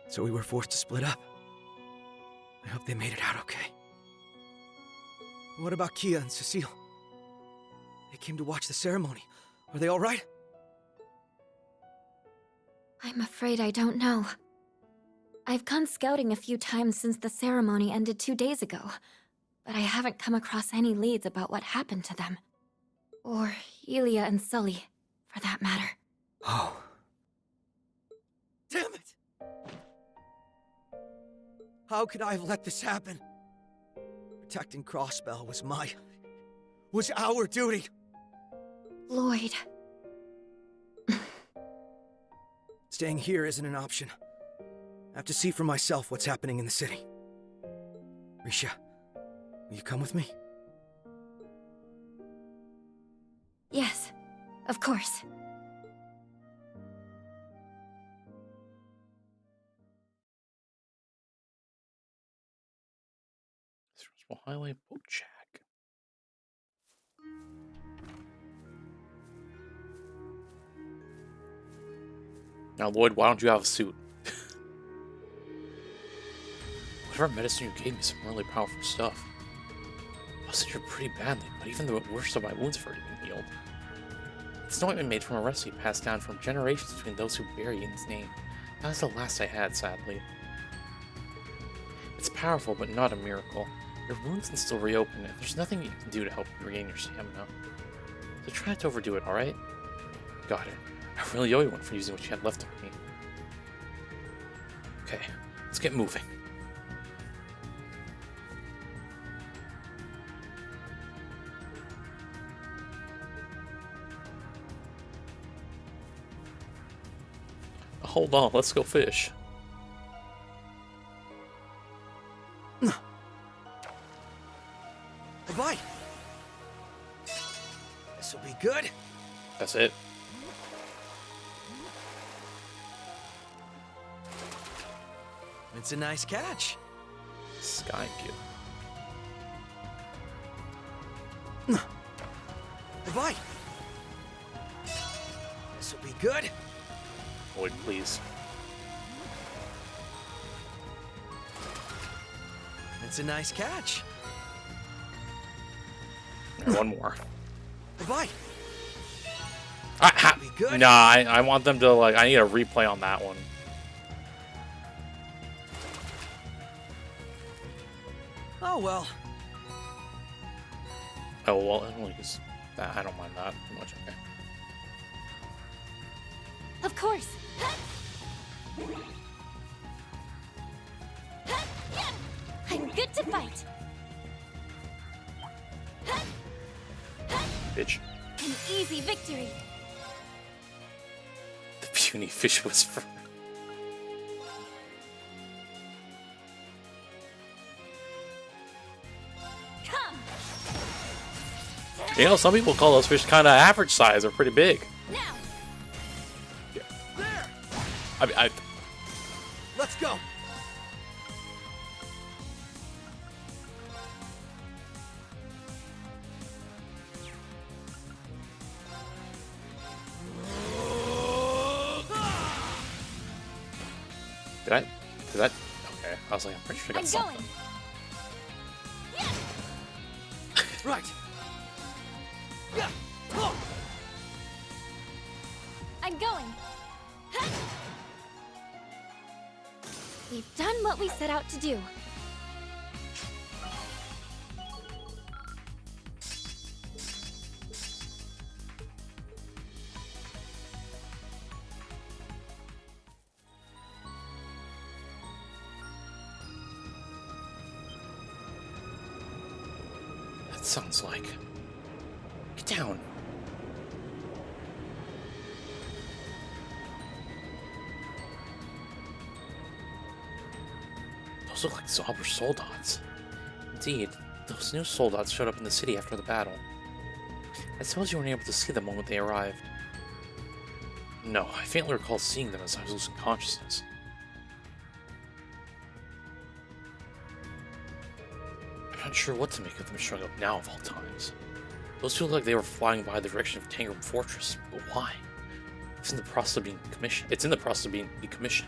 So we were forced to split up. I hope they made it out okay. What about Kia and Cecile? They came to watch the ceremony. Are they all right? I'm afraid I don't know. I've gone scouting a few times since the ceremony ended 2 days ago, but I haven't come across any leads about what happened to them. Or Elia and Sully, for that matter. Oh. Damn it! How could I have let this happen? Protecting Crossbell was our duty. Lloyd. Staying here isn't an option. I have to see for myself what's happening in the city. Risha, will you come with me? Yes, of course. Highlight book check. Now, Lloyd, why don't you have a suit? Whatever medicine you gave me, some really powerful stuff. I was injured pretty badly, but even the worst of my wounds have already been healed. It's an ointment made from a recipe passed down from generations between those who bear Yin's name. That was the last I had, sadly. It's powerful, but not a miracle. Your wounds can still reopen it. There's nothing you can do to help you regain your stamina. So try not to overdo it, alright? Got it. I really owe you one for using what you had left of me. Okay, let's get moving. Hold on, let's go fish. Bye. This'll be good. That's it. It's a nice catch. Sky Kid. Bye. This'll be good. Lloyd, please. It's a nice catch. And one more. Bye. Nah, I want them to, like, I need a replay on that one. Oh, well. Oh, well, I don't mind that too much, okay. Of course. I'm good to fight. Bitch. An easy victory. The puny fish whisperer. Come. You know, some people call those fish kind of average size or pretty big. Now. There. I Let's go. Did that? Okay, I was like, I'm pretty sure I got something. Going. Right. Yeah. Oh. I'm going. We've done what we set out to do. that sounds like. Get down. Those look like Zauber soldats. Indeed, those new soldats showed up in the city after the battle. I suppose you weren't able to see them when they arrived. No, I faintly recall seeing them as I was losing consciousness. I'm not sure what to make of them showing up now of all times. Those two look like they were flying by the direction of Tangram Fortress, but why? It's in the process of being decommissioned.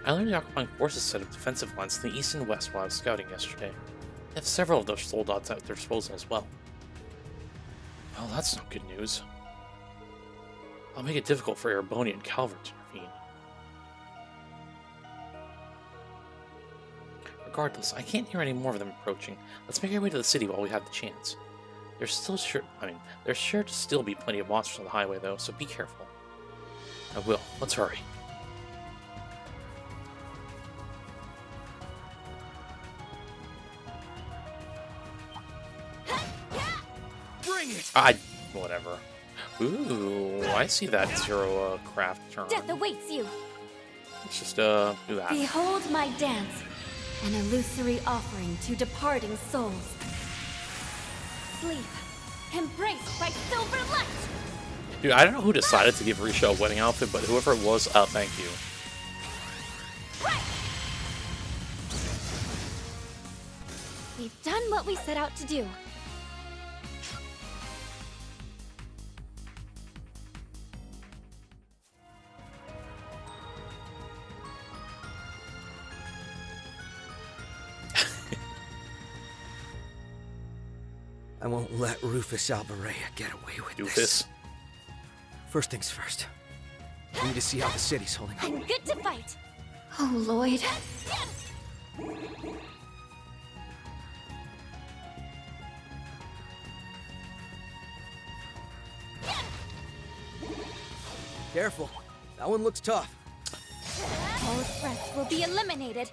I learned the occupying forces set up defensive lines to the east and west while I was scouting yesterday. They have several of those soldats at their disposal as well. Well, that's not good news. I'll make it difficult for Ereboni and Calvert to intervene. Regardless, I can't hear any more of them approaching. Let's make our way to the city while we have the chance. There's sure to still be plenty of monsters on the highway though, so be careful. I will. Let's hurry. Bring it! Whatever. Ooh, I see that zero craft turn. Death awaits you. Let's just do that. Behold my dance, an illusory offering to departing souls. Sleep, embraced by silver light. Dude, I don't know who decided to give Risha a wedding outfit, but whoever it was, thank you. Right. We've done what we set out to do. I won't let Rufus Albarea get away with this. First things first. We need to see how the city's holding up. I'm good to fight. Oh, Lloyd. Careful. That one looks tough. All threats will be eliminated.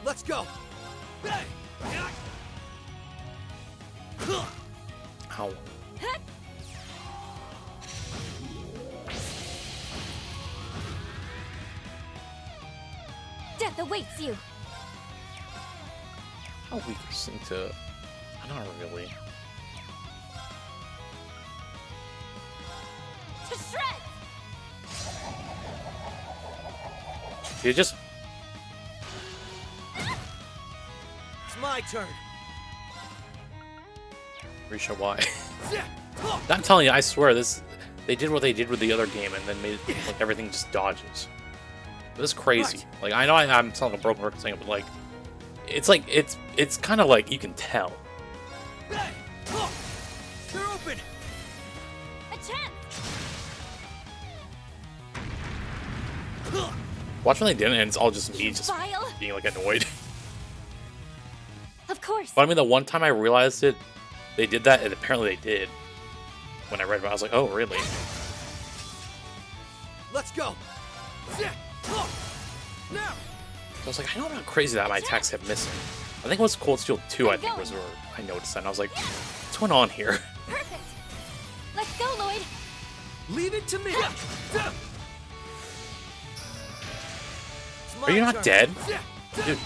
Let's go. Ow. Death awaits you. How weak is this thing to... Not really. To shreds. You just... It's my turn. Risha, why? I'm telling you, I swear, they did what they did with the other game and then made it like everything just dodges. This is crazy. Like, I know I'm telling a broken record saying it, but like, it's kind of like you can tell. They're open. A chance. Watch when they did it, and it's all just me just Vile. being like annoyed. Of course. But I mean, the one time I realized it, they did that, and apparently they did. When I read about it, I was like, oh, really? Let's go. Now. I was like, I know I'm not crazy that my attacks kept missing. I think it was Cold Steel 2, I think, was where I noticed that. And I was like, what's going on here? Perfect. Let's go, Lloyd. Leave it to me. Are you not dead? Dude, get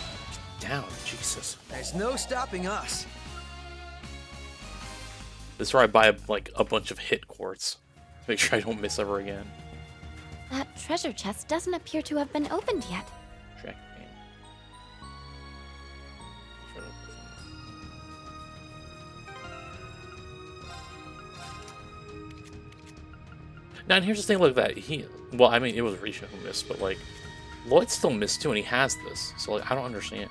down. Jesus. There's no stopping us. This is where I buy like a bunch of hit quartz to make sure I don't miss ever again. That treasure chest doesn't appear to have been opened yet. Check. Now, and here's the thing, like that. Well, I mean, it was Risha who missed, but like, Lloyd still missed too, and he has this. So like, I don't understand.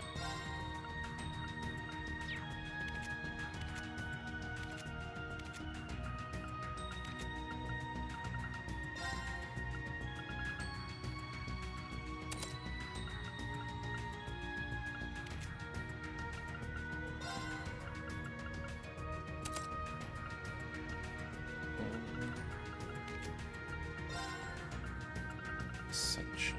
Ascension.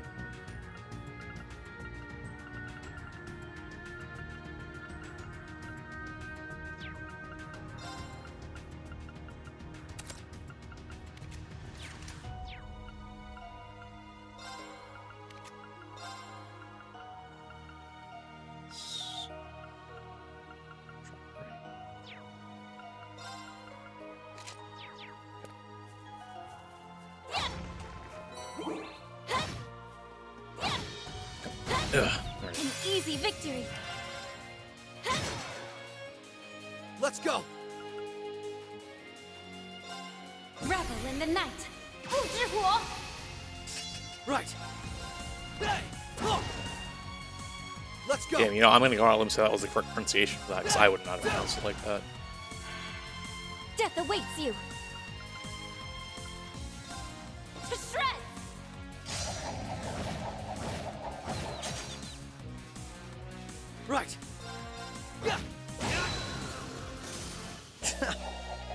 An easy victory. Let's go. Revel in the night. Right. Let's go. Damn, you know, I'm gonna go out and say that was the correct pronunciation for that, because I would not have pronounced it like that. Death awaits you. To shred. Right.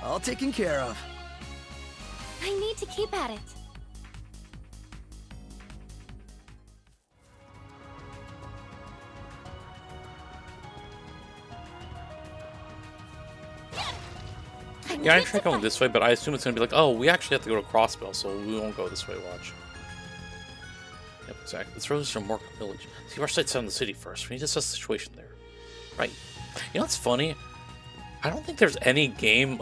All taken care of. I need to keep at it. Yeah, I tried going this way, but I assume it's gonna be like, oh, we actually have to go to Crossbell, so we won't go this way, watch. Yep, exactly. Let's roll this from Morka Village. See, our sights on the city first. We need to assess the situation there. Right. You know what's funny? I don't think there's any game,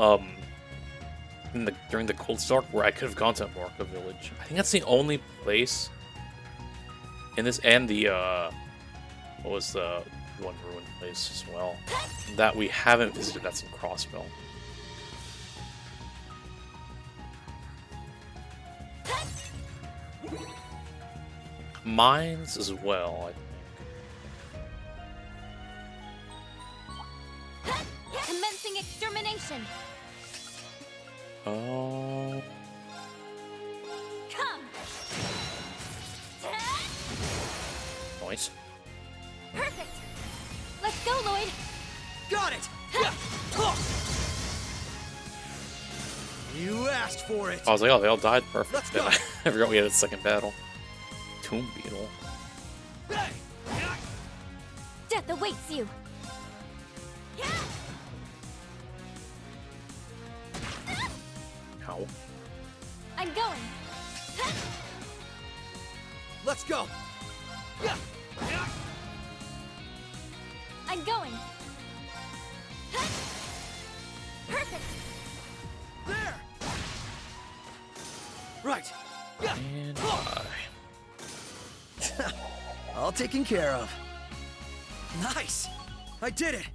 during the Cold Start where I could have gone to Morka Village. I think that's the only place in this, and the, what was the one ruined place as well, that we haven't visited that's in Crossbell. Mines as well, I think. Commencing extermination. Oh. Come. Nice. Perfect. Let's go, Lloyd. Got it. You asked for it. I was like, oh, they all died. Perfect. Then I forgot we had a second battle. Tomb Beetle. Death awaits you. How? I'm going. Let's go. I'm going. Perfect. There. Right. And bye. All taken care of. Nice. I did it.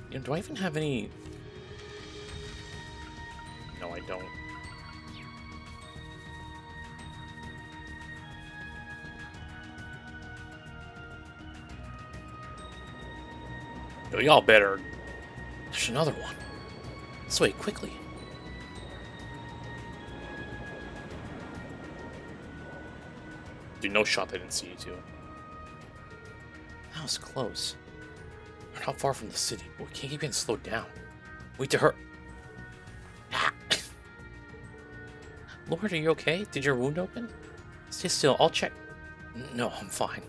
You know, do I even have any? No, I don't. Yo, y'all better. There's another one. This way, quickly. Dude, no shot they didn't see you two. That was close. We're not far from the city, but we can't keep getting slowed down. Wait to her. Ah. Lord, are you okay? Did your wound open? Stay still, I'll check. No, I'm fine.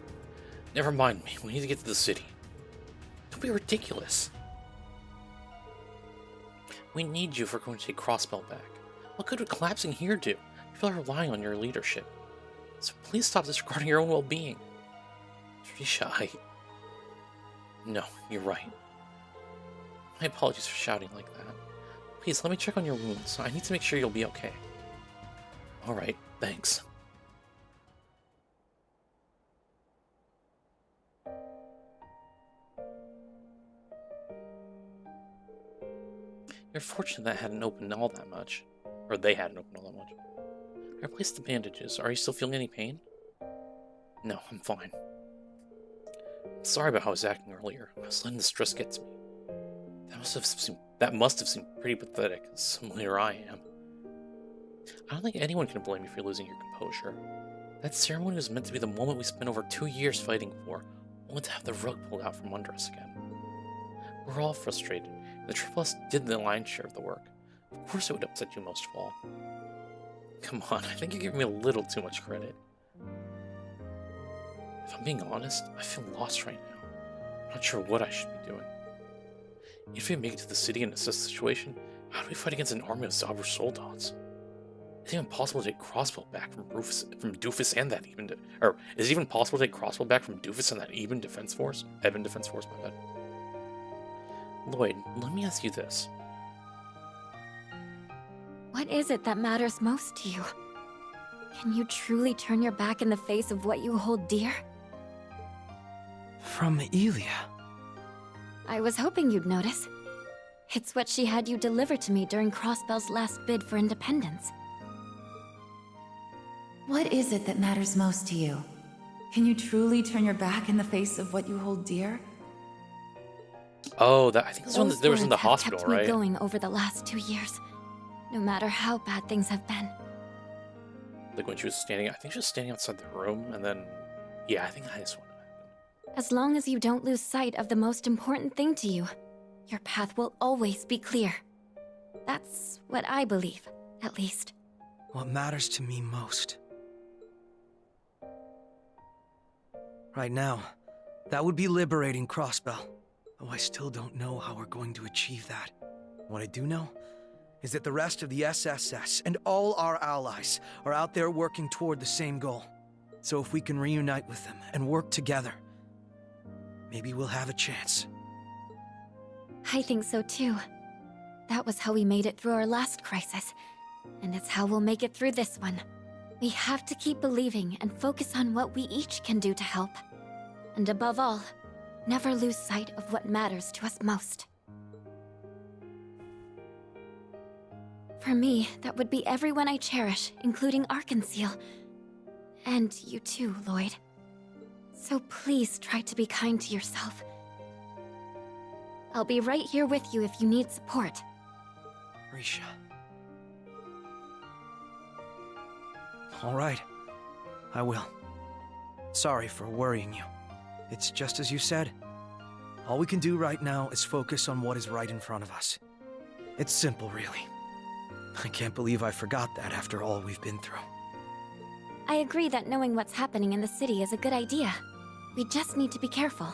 Never mind me. We need to get to the city. Don't be ridiculous. We need you if we're going to take Crossbell back. What good would collapsing here do? People are relying on your leadership. So please stop disregarding your own well-being. Trisha, No, you're right. My apologies for shouting like that. Please, let me check on your wounds. I need to make sure you'll be okay. Alright, thanks. You're fortunate that hadn't opened all that much. Or they hadn't opened all that much. I replaced the bandages. Are you still feeling any pain? No, I'm fine. Sorry about how I was acting earlier. I was letting the stress get to me. That must have seemed pretty pathetic, so here I am. I don't think anyone can blame you for losing your composure. That ceremony was meant to be the moment we spent over 2 years fighting for, only to have the rug pulled out from under us again. We're all frustrated. The Triple S did the lion's share of the work. Of course it would upset you most of all. Come on, I think you're giving me a little too much credit. If I'm being honest, I feel lost right now. I'm not sure what I should be doing. If we make it to the city and assess the situation, how do we fight against an army of Zabur soldats? Is it even possible to take Crossbow back from Doofus and that even... Or, is it even possible to take Crossbow back from Doofus and that Eben Defense Force? Eben Defense Force, my bad. Lloyd, let me ask you this. What is it that matters most to you? Can you truly turn your back in the face of what you hold dear? From Elia. I was hoping you'd notice. It's what she had you deliver to me during Crossbell's last bid for independence. What is it that matters most to you? Can you truly turn your back in the face of what you hold dear? Oh, I think this one there was in the hospital, kept me right? Going over the last 2 years, no matter how bad things have been. Like when she was standing, I think she was standing outside the room, and then, yeah, I think that is one. As long as you don't lose sight of the most important thing to you, your path will always be clear. That's what I believe, at least. What matters to me most? Right now, that would be liberating Crossbell. Though I still don't know how we're going to achieve that. What I do know is that the rest of the SSS and all our allies are out there working toward the same goal. So if we can reunite with them and work together, maybe we'll have a chance. I think so too. That was how we made it through our last crisis, and it's how we'll make it through this one. We have to keep believing and focus on what we each can do to help. And above all, never lose sight of what matters to us most. For me, that would be everyone I cherish, including Arkansas. And you too, Lloyd. So please try to be kind to yourself. I'll be right here with you if you need support. Risha. All right. I will. Sorry for worrying you. It's just as you said. All we can do right now is focus on what is right in front of us. It's simple, really. I can't believe I forgot that after all we've been through. I agree that knowing what's happening in the city is a good idea. We just need to be careful.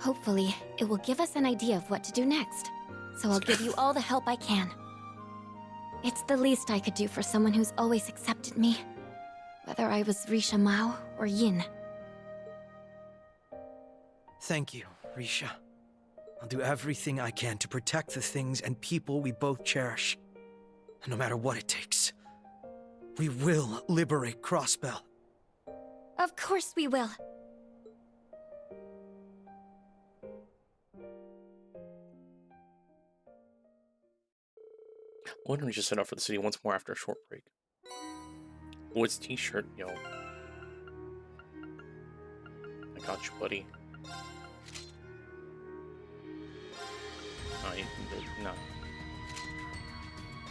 Hopefully, it will give us an idea of what to do next. So I'll give you all the help I can. It's the least I could do for someone who's always accepted me. Whether I was Risha Mao or Yin. Thank you, Risha. I'll do everything I can to protect the things and people we both cherish. And no matter what it takes, we will liberate Crossbell. Of course we will. Why don't we just set out for the city once more after a short break? Lloyd's t-shirt, yo. I got you, buddy. Oh, no.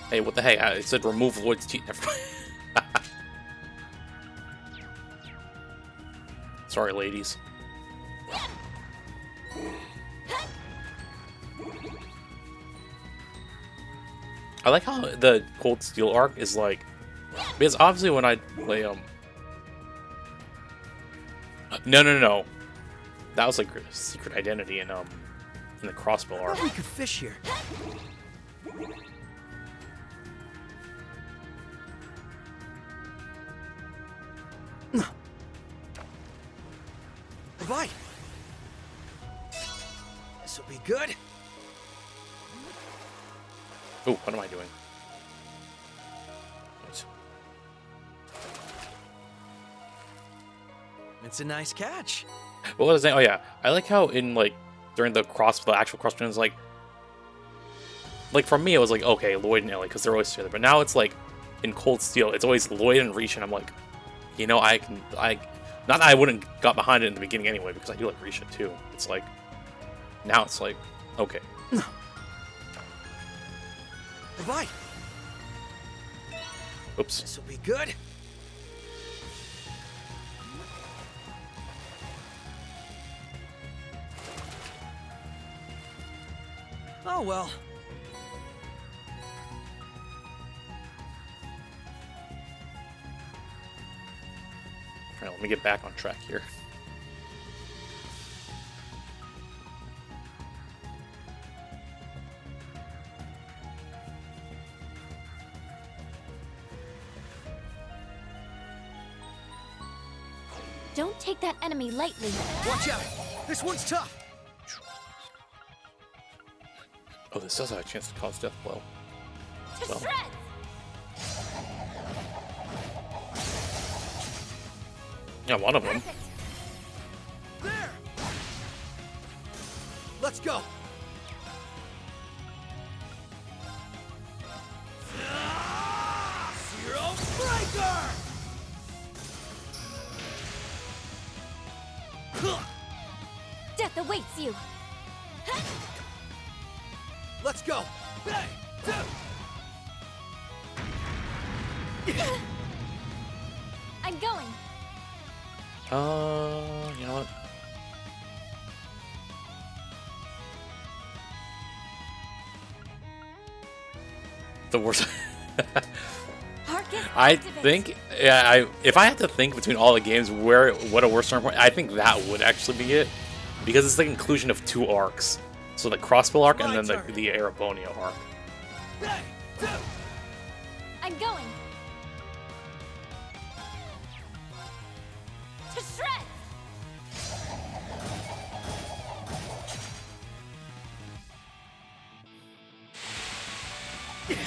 Hey, what the heck? It said remove Lloyd's t-shirt. Sorry, ladies. I like how the Cold Steel arc is like, because obviously when I play no, that was like Secret Identity in the Crossbow arc. We could fish here. Bye. This will be good. Oh, what am I doing? Nice. It's a nice catch. What was I saying? Oh yeah, I like how in like during the actual cross is like for me it was like okay, Lloyd and Ellie because they're always together, but now it's like in Cold Steel it's always Lloyd and Risha, and I'm like, you know, I not that I wouldn't got behind it in the beginning anyway because I do like Risha too. It's like now it's like okay. Bye. Oops. This will be good. Oh well. Alright, let me get back on track here. Don't take that enemy lightly. Watch out! This one's tough! Oh, this does have a chance to cause death blow. To Well. shreds! Yeah, one of them. There! Let's go! Zero Breaker! Death awaits you. Let's go! Bang! I'm going. You know what? The worst. I think, yeah, if I had to think between all the games what a worst starting point, I think that would actually be it, because it's the conclusion of 2 arcs. So the Crossbow arc and then the Arabonia arc. I'm going. To shreds!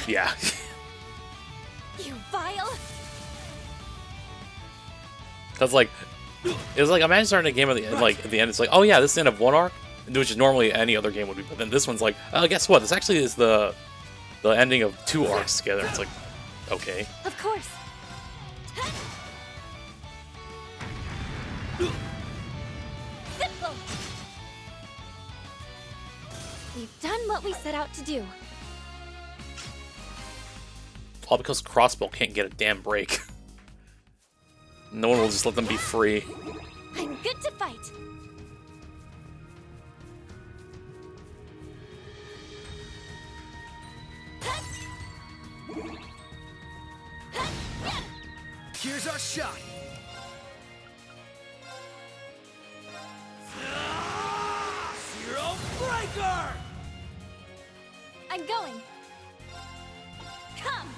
Yeah. You vile. That's like, it was like, imagine starting a game at the end, like at the end, it's like, oh yeah, this is the end of 1 arc, which is normally any other game would be, but then this one's like, oh, guess what? This actually is the ending of 2 arcs together. It's like, okay. Of course. Simple. We've done what we set out to do. All because Crossbow can't get a damn break. No one will just let them be free. I'm good to fight. Here's our shot! Zero Breaker! I'm going. Come.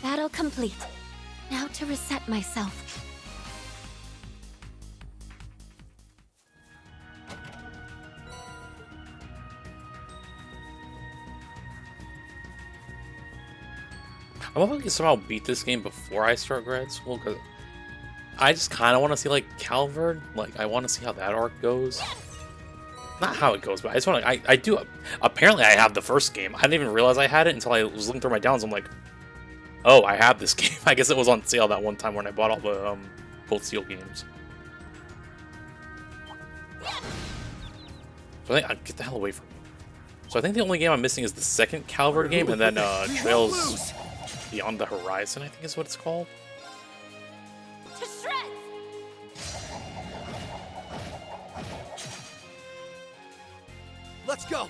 Battle complete. Now to reset myself. I'm hoping I can somehow beat this game before I start grad school, because I just kind of want to see, like, Calvard. Like, I want to see how that arc goes. Not how it goes, but I just want to... I do... Apparently, I have the first game. I didn't even realize I had it until I was looking through my downs. I'm like, oh, I have this game. I guess it was on sale that one time when I bought all the both Seal games. So I think... Get the hell away from me. So I think the only game I'm missing is the second Calvard game, and then Trails Beyond the Horizon, I think is what it's called. To shreds! Let's go!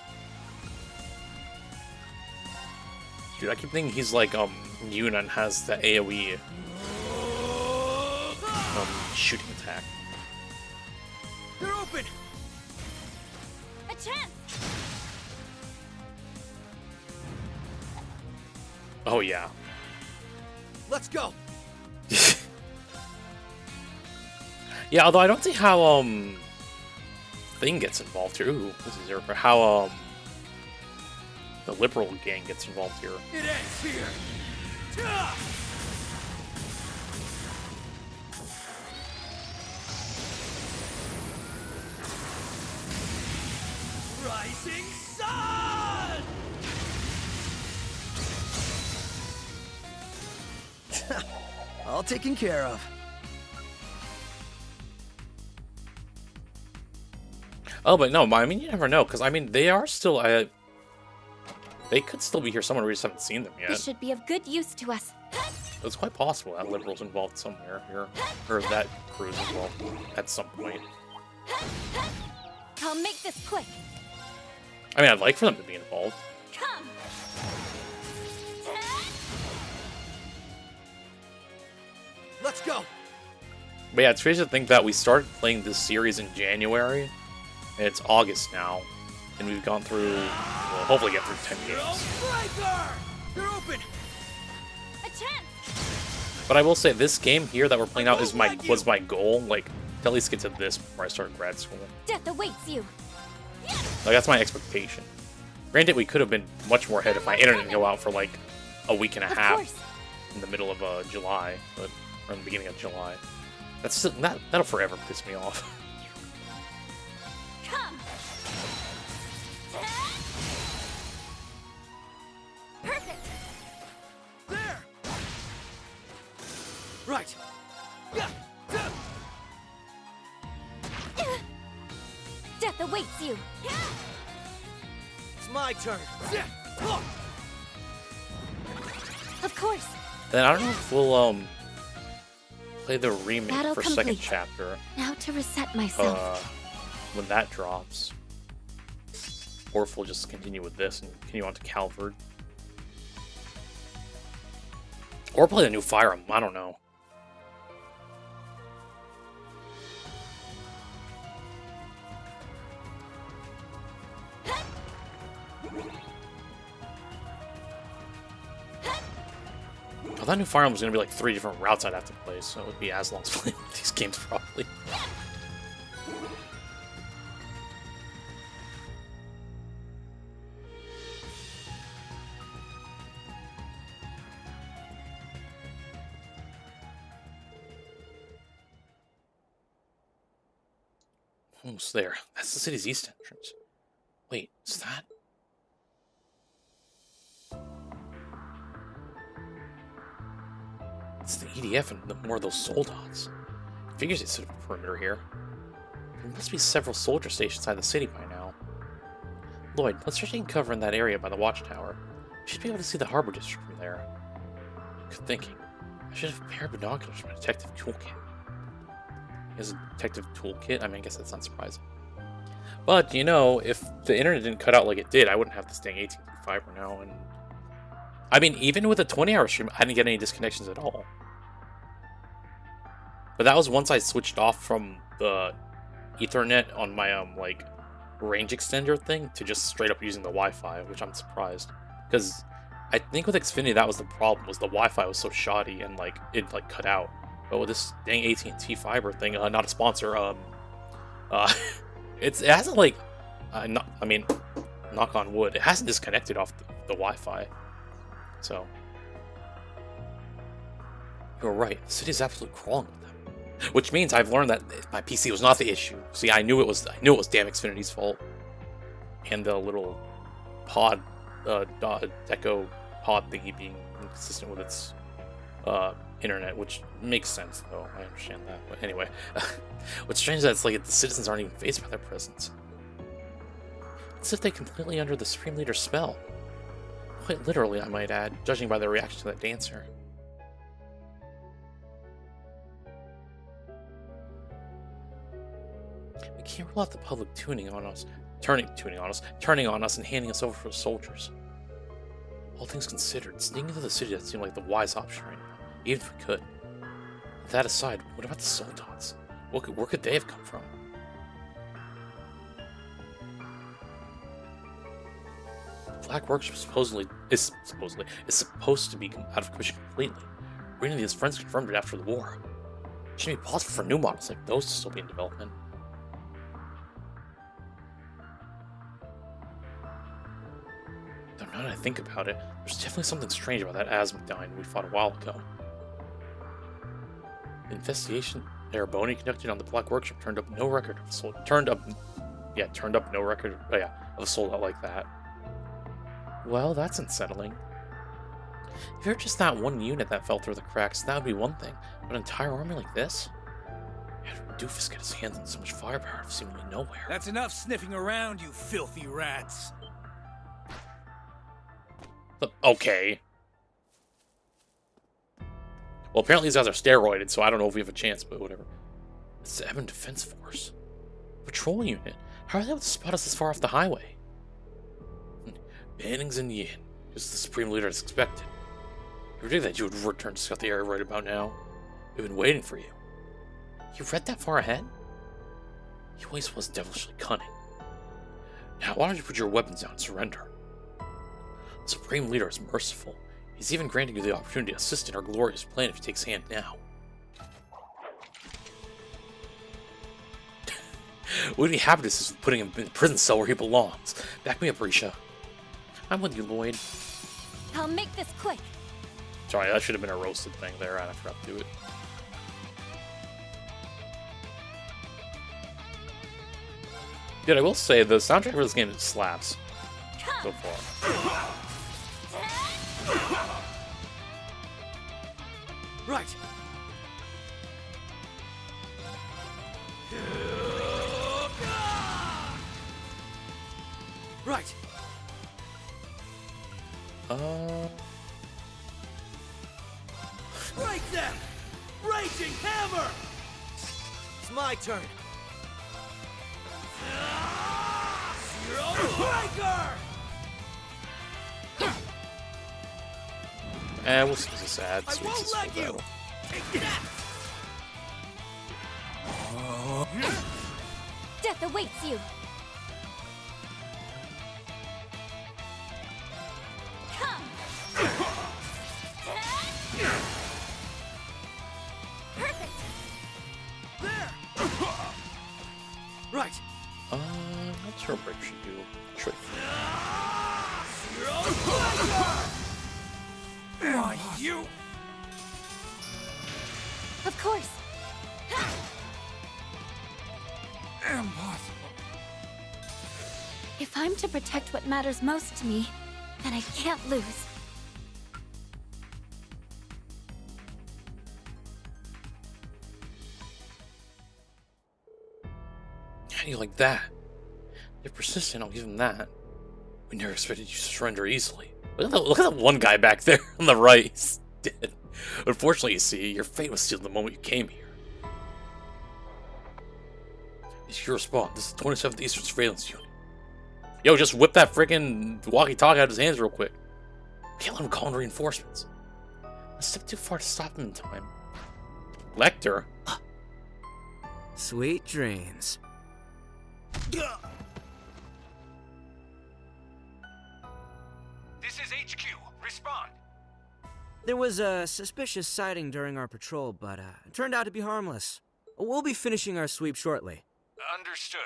Dude, I keep thinking he's like, Yunan has the AoE shooting attack. They're open! A chance! Oh, yeah. Let's go! Yeah, although I don't see how, Thing gets involved here. Ooh, this is or how, the Liberal gang gets involved here. It ends here! Rising Sun! All taken care of. Oh, but no, I mean, you never know, because, I mean, they are still, they could still be here somewhere, we just haven't seen them yet. This should be of good use to us. It's quite possible that Liberal's involved somewhere here, or that crew's involved at some point. I'll make this quick. I mean, I'd like for them to be involved. Come. Let's go. But yeah, it's crazy to think that we started playing this series in January, and it's August now, and we've gone through, well, hopefully get through 10 games. You're open. A chance. But I will say, this game here that we're playing out was my goal, like, to at least get to this before I started grad school. Death awaits you. Like, that's my expectation. Granted, we could have been much more ahead if my internet didn't go out for, like, a week and a half in the middle of July, or in the beginning of July. That's still, that'll forever piss me off. Come. Perfect. There. Right. Yeah. Death awaits you. It's my turn. Of course. Then I don't know if we'll play the remake Battle for complete. second chapter. Now to reset myself. When that drops, or if we'll just continue with this and continue on to Calvard, or play the new Fire Emblem. I don't know. I thought new Fire Emblem was going to be like 3 different routes I'd have to play, so it would be as long as playing these games probably. Almost there. That's the city's east entrance. Wait, is that? It's the EDF and more of those soldats. Figures they set up a perimeter here. There must be several soldier stations inside the city by now. Lloyd, let's try taking cover in that area by the watchtower. We should be able to see the harbor district from there. Good thinking. I should have a pair of binoculars for my detective toolkit. He has a detective toolkit? I mean, I guess that's not surprising. But, you know, if the internet didn't cut out like it did, I wouldn't have this dang 18 fiber now, and I mean, even with a 20-hour stream, I didn't get any disconnections at all. But that was once I switched off from the Ethernet on my, like, range extender thing to just straight up using the Wi-Fi, which I'm surprised. Because I think with Xfinity, that was the problem, was the Wi-Fi was so shoddy and, like, it, like, cut out. But with this dang AT&T fiber thing, not a sponsor, it hasn't, like, I mean, knock on wood, it hasn't disconnected off the Wi-Fi. So, you're right. The city's absolutely crawling with them, which means I've learned that my PC was not the issue. See, I knew it was damn Xfinity's fault, and the little pod, Deco pod thingy being inconsistent with its internet, which makes sense though. I understand that. But anyway, what's strange is that it's like the citizens aren't even faced by their presence. It's as if they're completely under the Supreme Leader's spell. Quite literally, I might add, judging by their reaction to that dancer. We can't rule out the public turning on us, and handing us over for the soldiers. All things considered, sneaking into the city doesn't seem like the wise option right now, even if we could. That aside, what about the soldats? Where could they have come from? Black Workshop is supposed to be out of commission completely. Green and his friends confirmed it after the war. It shouldn't be possible for new models like those to still be in development. Though now that I think about it, there's definitely something strange about that Asmodyne we fought a while ago. The investigation Ereboni conducted on the Black Workshop turned up no record of a soldat. Turned up no record of a soldat like that. Well, that's unsettling. If you're just that one unit that fell through the cracks, that would be one thing. But an entire army like this? How did Doofus get his hands on so much firepower from seemingly nowhere? That's enough sniffing around, you filthy rats. Okay. Well, apparently these guys are steroided, so I don't know if we have a chance, but whatever. It's the Ebon Defense Force. Patrol unit. How are they able to spot us this far off the highway? Bannings and Yin. Just the Supreme Leader as expected. You predicted that you would return to scout the area right about now. We've been waiting for you. You read that far ahead? He always was devilishly cunning. Now, why don't you put your weapons down and surrender? The Supreme Leader is merciful. He's even granting you the opportunity to assist in our glorious plan if he takes hand now. Would be happy to assist with putting him in the prison cell where he belongs. Back me up, Risha. I'm with you, Lloyd. I'll make this quick. Sorry, that should have been a roasted thing there, and I forgot to do it. Dude, I will say, the soundtrack for this game slaps so far. Right. Right. Break them! Raging hammer! It's my turn. Zero breaker! And we'll see this sad. I won't let you! Take that! Death awaits you. Come. Perfect. There. Right. Not sure what should do. Trick. Zero breaker! Why you? Of course. Impossible. If I'm to protect what matters most to me, then I can't lose. How do you like that? You're persistent, I'll give him that. We never expected you to surrender easily. Look at that one guy back there on the right. He's dead. Unfortunately, you see, your fate was sealed the moment you came here. It's your response. This is the 27th Eastern Surveillance Unit. Yo, just whip that freaking walkie-talkie out of his hands real quick. Can't let him call in reinforcements. A step too far to stop him in time. Lecter? Sweet dreams. This is HQ. Respond. There was a suspicious sighting during our patrol, but it turned out to be harmless. We'll be finishing our sweep shortly. Understood.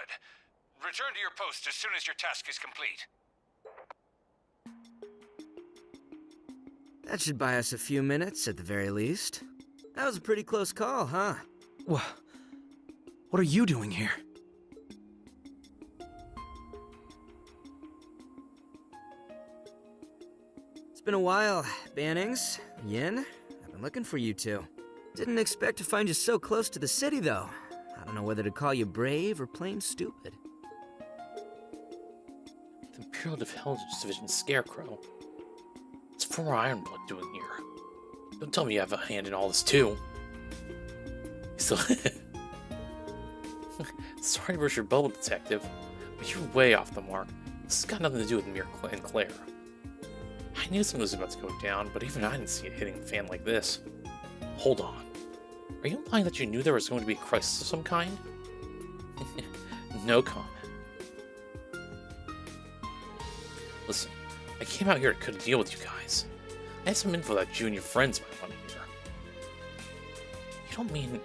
Return to your post as soon as your task is complete. That should buy us a few minutes at the very least. That was a pretty close call, huh? What are you doing here? It's been a while, Bannings. Yin, I've been looking for you two. Didn't expect to find you so close to the city, though. I don't know whether to call you brave or plain stupid. The Imperial Intelligence Division Scarecrow. What's former Ironblood doing here? Don't tell me you have a hand in all this, too. So, sorry to burst your bubble, Detective, but you're way off the mark. This has got nothing to do with me and Claire. I knew something was about to go down, but even I didn't see it hitting the fan like this. Hold on. Are you implying that you knew there was going to be a crisis of some kind? No comment. Listen, I came out here to cut a deal with you guys. I have some info that you and your friends might want to hear. You don't mean...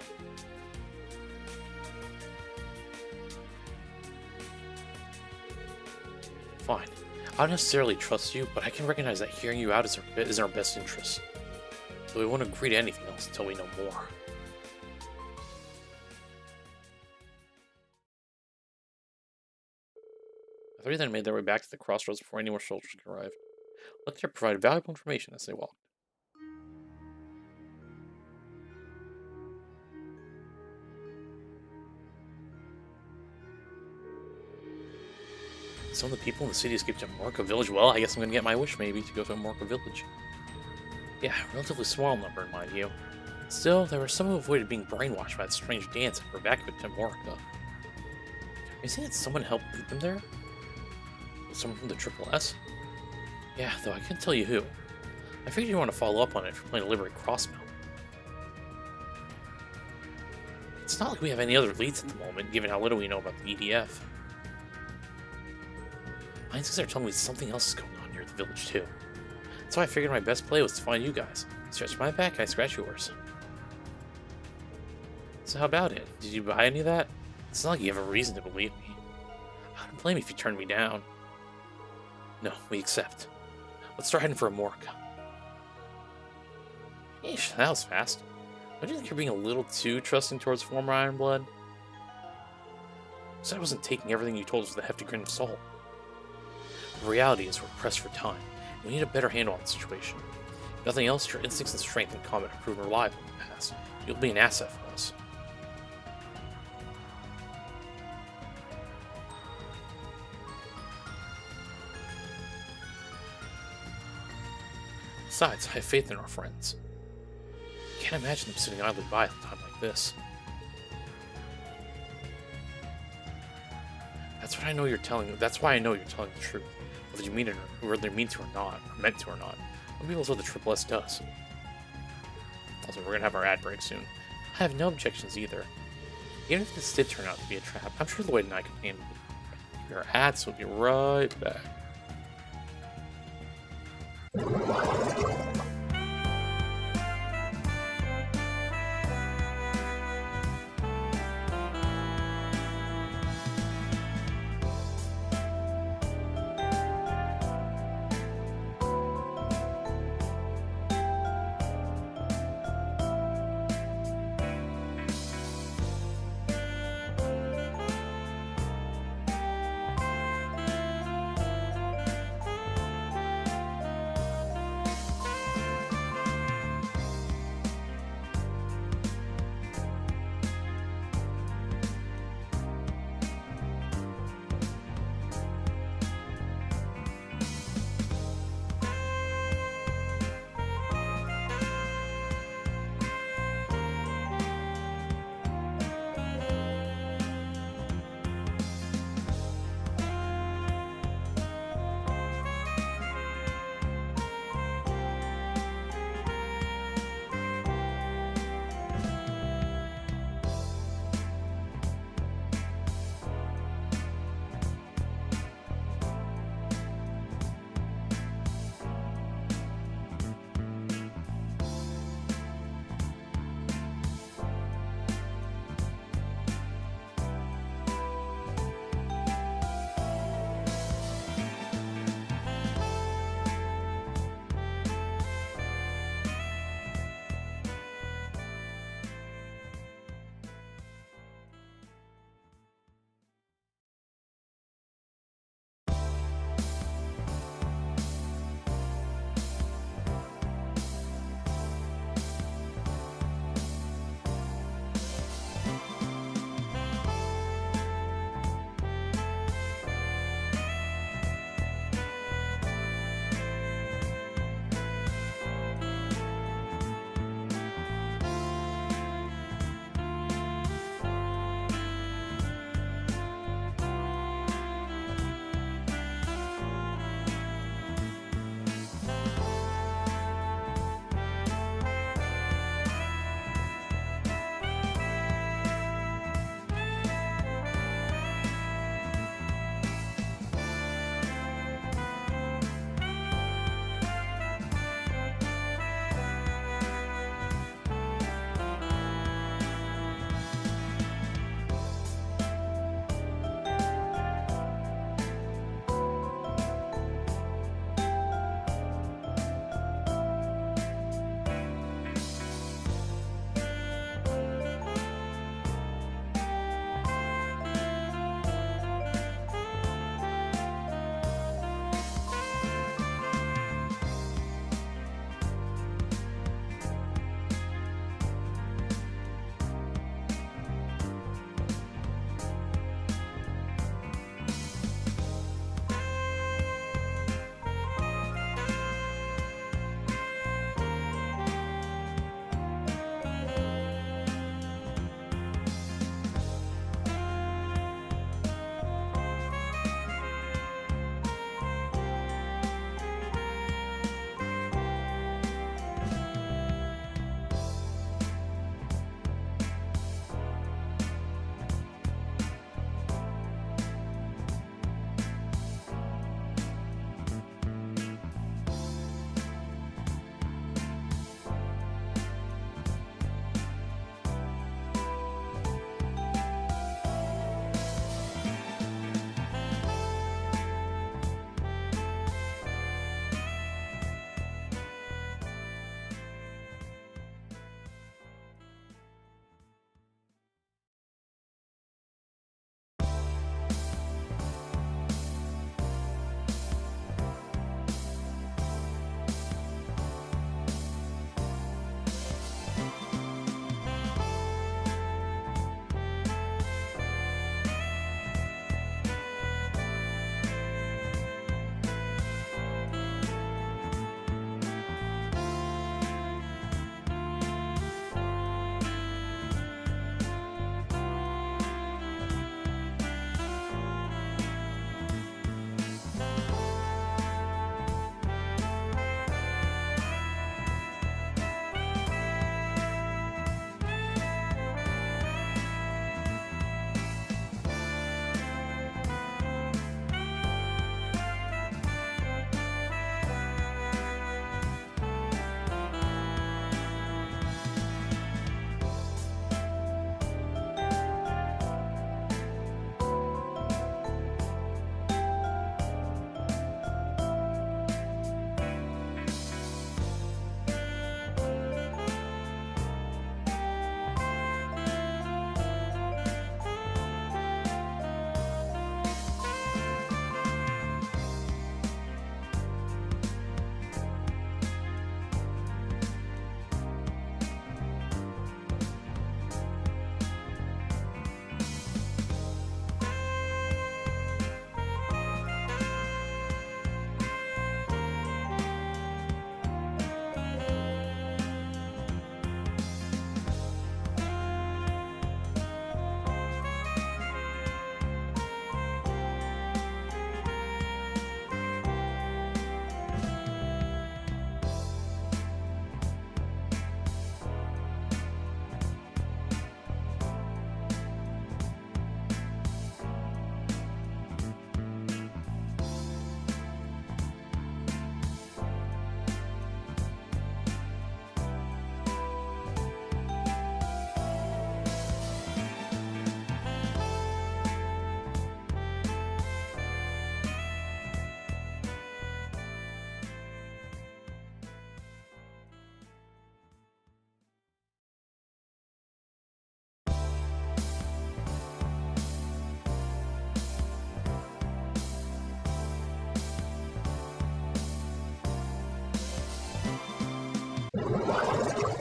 Fine. I don't necessarily trust you, but I can recognize that hearing you out is in our best interest. So we won't agree to anything else until we know more. The three then made their way back to the crossroads before any more soldiers could arrive. Lecter provided valuable information as they walked. Some of the people in the city escaped to Morka Village. Well, I guess I'm going to get my wish, maybe, to go to Morka Village. Yeah, relatively small number, mind you. Still, there were some who avoided being brainwashed by the strange dance and were evacuated to Morica. Are you saying that someone helped lead them there? Someone from the Triple S? Yeah, though I couldn't tell you who. I figured you want to follow up on it if you're playing a Liberty Crossbow. It's not like we have any other leads at the moment, given how little we know about the EDF. My instincts are telling me something else is going on near the village, too. That's why I figured my best play was to find you guys. Stretch my back, I scratch yours. So how about it? Did you buy any of that? It's not like you have a reason to believe me. I don't blame you if you turned me down. No, we accept. Let's start heading for a Morica. Eesh, that was fast. Don't you think you're being a little too trusting towards former Ironblood? I said I wasn't taking everything you told us with a hefty grain of salt. The reality is we're pressed for time. We need a better handle on the situation. If nothing else, your instincts and strength in combat have proven reliable in the past. You'll be an asset for us. Besides, I have faith in our friends. I can't imagine them sitting idly by at a time like this. That's why I know you're telling the truth. Whether you mean it or whether you mean to or not, or meant to or not. Some people know the Triple S does. Also, we're gonna have our ad break soon. I have no objections either. Even if this did turn out to be a trap, I'm sure Lloyd and I can handle it. Our ads will be right back.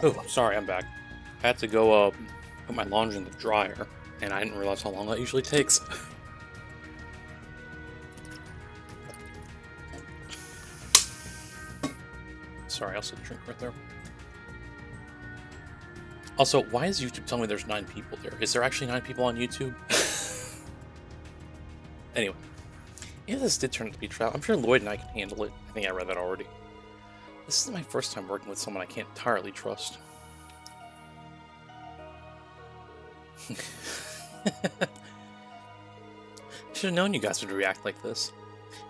Oh, sorry, I'm back. I had to go put my laundry in the dryer, and I didn't realize how long that usually takes. Sorry, I also drink right there. Also, why is YouTube telling me there's 9 people there? Is there actually 9 people on YouTube? Anyway, if this did turn out to be a trap, I'm sure Lloyd and I can handle it. I think I read that already. This is my first time working with someone I can't entirely trust. Should have known you guys would react like this.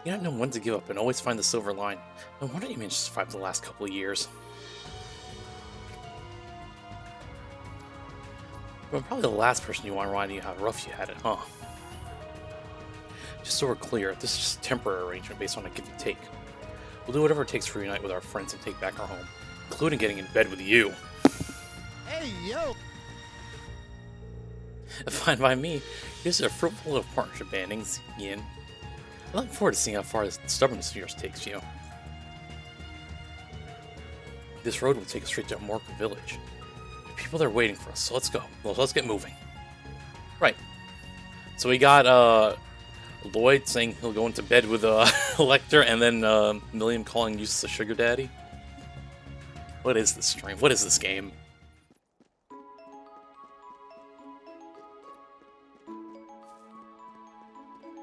You don't know when to give up and always find the silver line. No wonder you managed to survive the last couple of years. But I'm probably the last person you want reminding you how rough you had it, huh? Just so we're clear, this is just a temporary arrangement based on a give and take. We'll do whatever it takes to reunite with our friends and take back our home, including getting in bed with you. Hey, yo! Fine by me. This is a fruitful little partnership, Bannings, Yin. I look forward to seeing how far this stubbornness of yours takes you. This road will take us straight to Morka Village. The people there are waiting for us, so let's go. Well, let's get moving. Right. So we got, Lloyd saying he'll go into bed with Lecter, and then Milliam calling Eustace a sugar daddy. What is this stream? What is this game?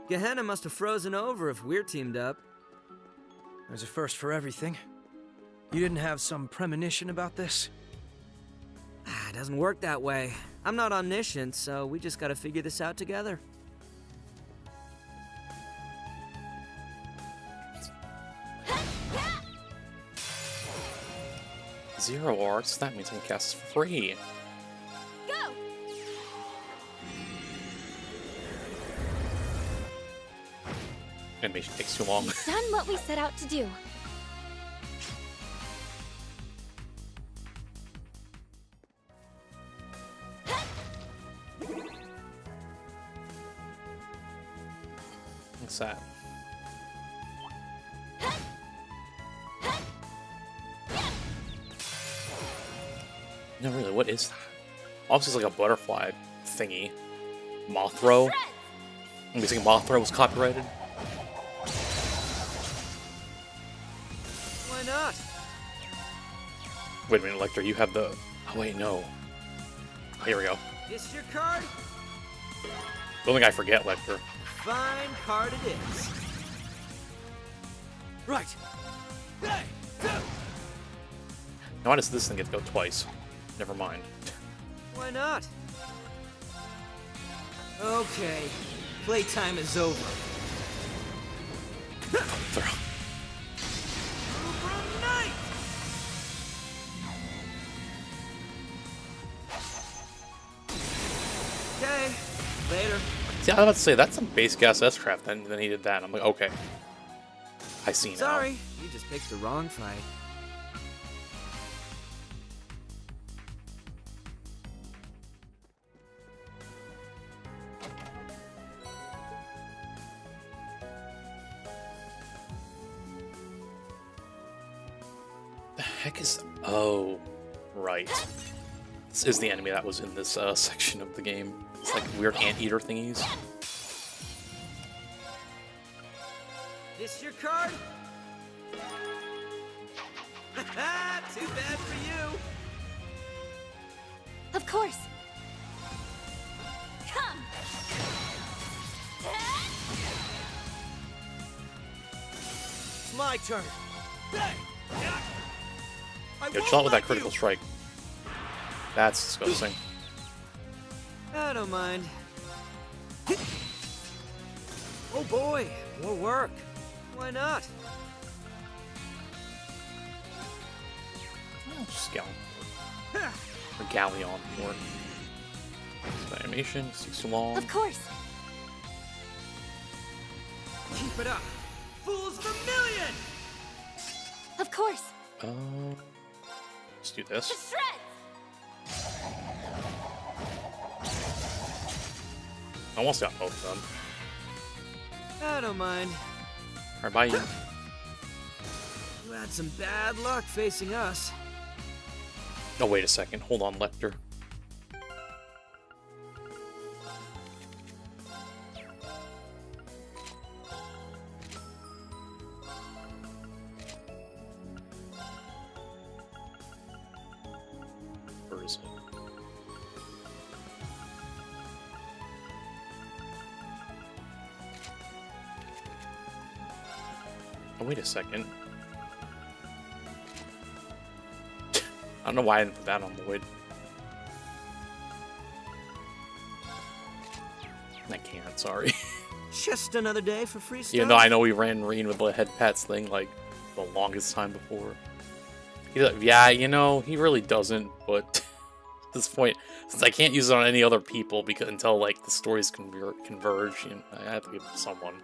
Gehenna must have frozen over if we're teamed up. There's a first for everything. You didn't have some premonition about this? It doesn't work that way. I'm not omniscient, so we just gotta figure this out together. 0 arts, that means I can cast free. Go! Animation takes too long. We've done what we set out to do. What's that? No, really, what is that? Also, it's like a butterfly thingy. Mothro? I'm guessing Mothro was copyrighted. Why not? Wait a minute, Lecter, you have the... Oh, wait, no. Oh, here we go. This your card? Don't think I forget, Lecter. Fine card it is. Right. Now, why does this thing get to go twice? Never mind. Why not? Okay, playtime is over. Okay, later. See, I was about to say, that's some base gas S-craft, then he did that. I'm like, okay. I see now. Sorry, you just picked the wrong fight. The heck is... Oh, right. This is the enemy that was in this section of the game. It's like weird anteater thingies. This your card? Too bad for you. Of course. Come. It's my turn. Yo, chill out with that critical strike. That's disgusting. I don't mind. Oh boy, more work. Why not? Oh, just Galleon. Or Galleon more. So animation, takes too long. Of course. Keep it up. Fools of a million! Of course. Let's do this. Almost got both done. I don't mind. Alright, bye. You had some bad luck facing us. Oh, wait a second. Hold on, Lecter. Where is it? Oh, wait a second. I don't know why I didn't put that on the lid. I can't, sorry. Just another day for free stuff. Even though I know we ran Reen with the head pats thing like the longest time before. He's like, yeah, you know, he really doesn't, but at this point, since I can't use it on any other people because until like the stories converge, you know, I have to give it to someone.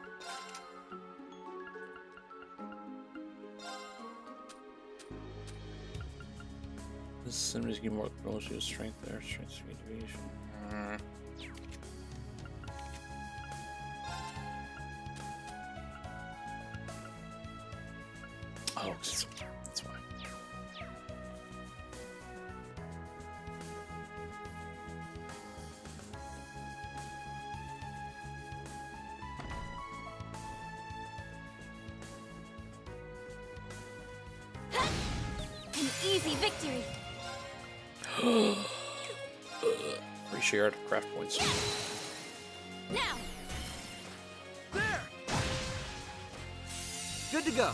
This symbols give more bonus to strength there, strength, speed, deviation. Oh, that's why. An easy victory. Reshared craft points. Now. There. Good to go.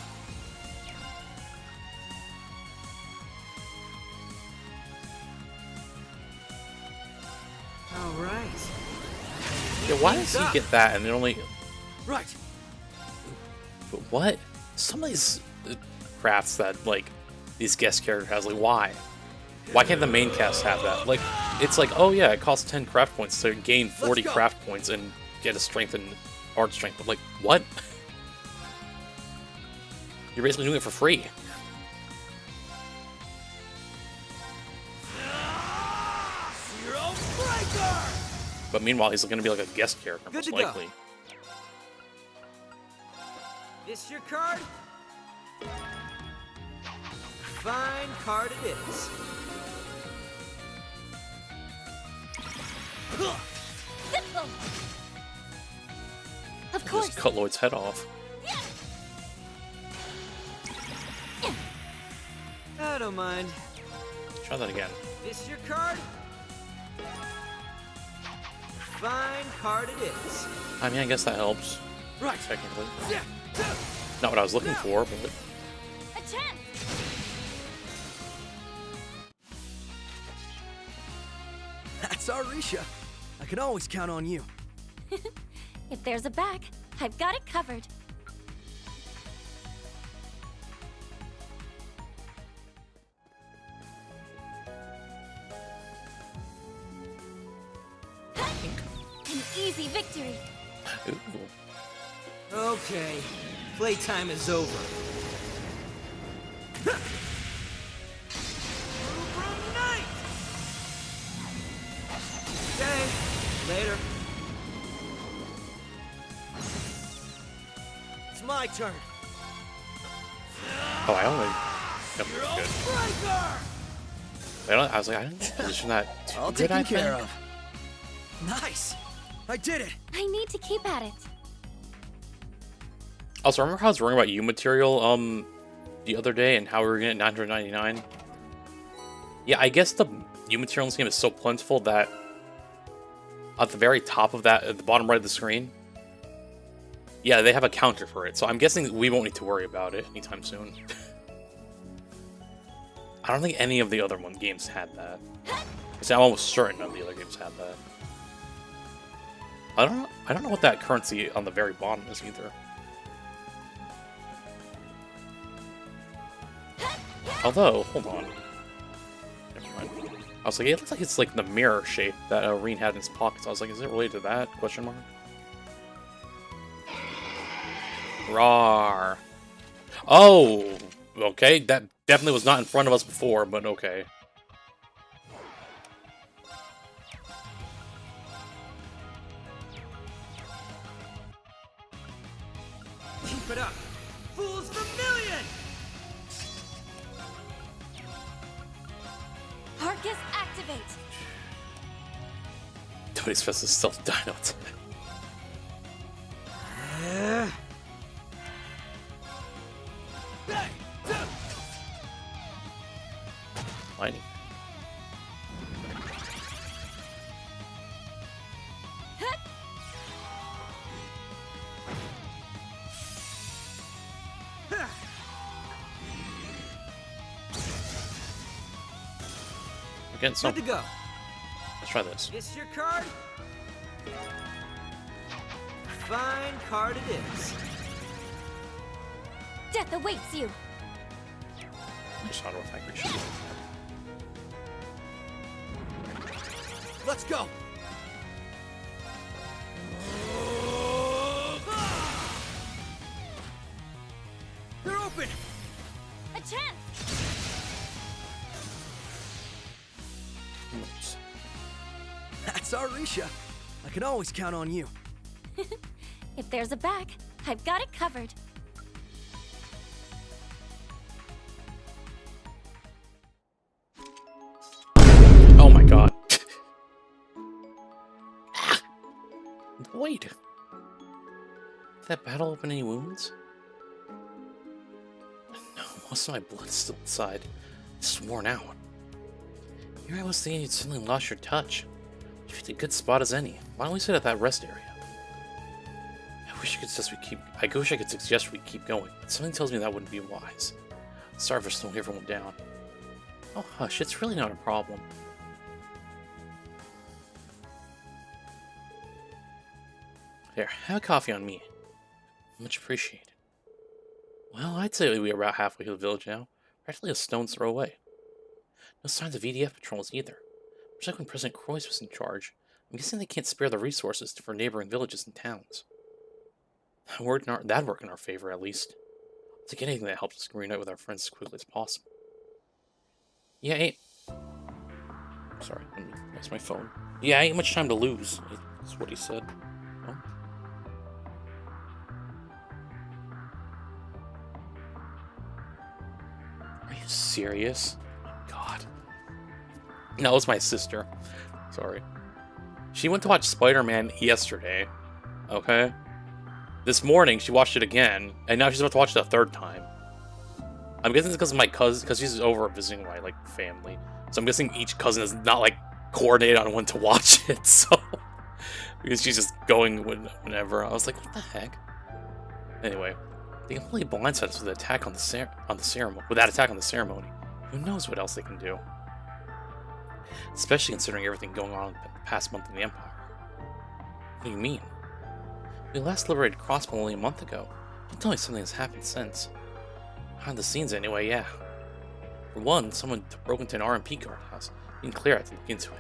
All right. Yeah, why does he get that and it only? Right. But what? Some of these crafts that like these guest characters has, like, why? Why can't the main cast have that? Like, it's like, oh yeah, it costs 10 craft points to gain 40 craft points and get a strength and art strength. But like, what? You're basically doing it for free. But meanwhile, he's going to be like a guest character, most likely. This your card? Fine card it is. Of course. Just cut Lloyd's head off. I don't mind. Try that again. This your card? Fine card it is. I mean, I guess that helps. Right. Technically. Not what I was looking for, but... A chance. That's our Risha. I can always count on you. If there's a back, I've got it covered. An easy victory. Ooh. Okay, playtime is over. Okay, later. It's my turn. Oh, I only... Yep, good. I was like, I didn't position that too All good, taken I care think. of. Nice! I did it! I need to keep at it. Also, remember how I was worrying about U material the other day and how we were getting 999? Yeah, I guess the U material in this game is so plentiful that at the very top of that, at the bottom right of the screen, yeah, they have a counter for it. So I'm guessing we won't need to worry about it anytime soon. I don't think any of the other games had that. I'm almost certain none of the other games had that. I don't know what that currency on the very bottom is either. Although, hold on. Never mind. I was like, it looks like it's like the mirror shape that Reen had in his pockets. I was like, is it related to that? Question mark. Rawr. Oh, okay. That definitely was not in front of us before, but okay. Keep it up. Fools vermilion! activate. Nobody's supposed to stealth dino attack. Lightning. We're getting some. Good to go. Let's try this. It's your card. Fine card it is. Death awaits you. Just auto attack reach. Let's go. They're open. A chance. Oops. That's our Risha. I can always count on you. If there's a back, I've got it covered. Oh my god. Wait. Did that battle open any wounds? No, most of my blood's still inside. It's worn out. Here I was thinking you'd suddenly lost your touch. You picked a good spot as any. Why don't we sit at that rest area? I wish I could suggest we keep going, but something tells me that wouldn't be wise. Sorry for slowing everyone down. Oh hush, it's really not a problem. There, have a coffee on me. Much appreciated. Well, I'd say we are about halfway to the village now. Practically a stone's throw away. No signs of EDF patrols either. Much like when President Croix was in charge. I'm guessing they can't spare the resources for neighboring villages and towns. That'd work in our favor, at least. I'll take anything that helps us reunite with our friends as quickly as possible. Yeah, sorry, that's my phone. Yeah, ain't much time to lose. That's what he said. Oh. Are you serious? Oh my god. No, it was my sister. Sorry. She went to watch Spider-Man yesterday. Okay? This morning, she watched it again, and now she's about to watch it a third time. I'm guessing it's because of my cousin, because she's over visiting my, like, family. So I'm guessing each cousin is not, like, coordinated on when to watch it, so... because she's just going whenever. I was like, what the heck? Anyway, they completely blindsided us with an attack on the ceremony. With that attack on the ceremony. Who knows what else they can do? Especially considering everything going on in the past month in the Empire. What do you mean? We last liberated Crossbow only a month ago. Don't tell me something has happened since. Behind the scenes anyway, yeah. For one, someone broke into an RMP guardhouse. Me and Claire had to look into it.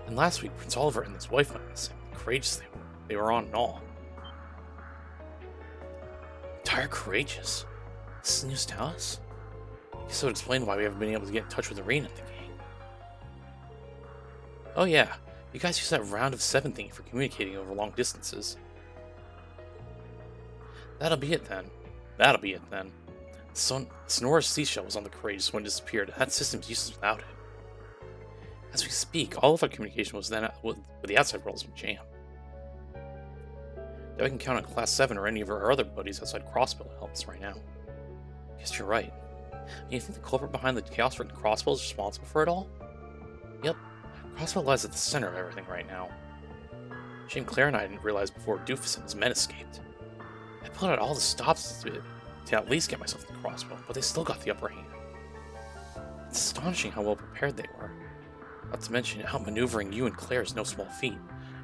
And last week, Prince Oliver and his wife went missing. Courageous they were on and all. Entire courageous? This is news to us? I guess that would explain why we haven't been able to get in touch with Arena and the gang. Oh yeah, you guys use that round of 7 thing for communicating over long distances. That'll be it then. Sonora's seashell was on the Courageous when it disappeared, and that system's useless without it. As we speak, all of our communication was then with the outside world was jammed. Though I can count on Class 7 or any of our other buddies outside Crossbow to help us right now. I guess you're right. You think the culprit behind the Chaos-Ridden Crossbow is responsible for it all? Yep. Crossbow lies at the center of everything right now. Shame Claire and I didn't realize before Doofus and his men escaped. I pulled out all the stops to at least get myself to the Crossbow, but they still got the upper hand. It's astonishing how well prepared they were. Not to mention, outmaneuvering you and Claire is no small feat.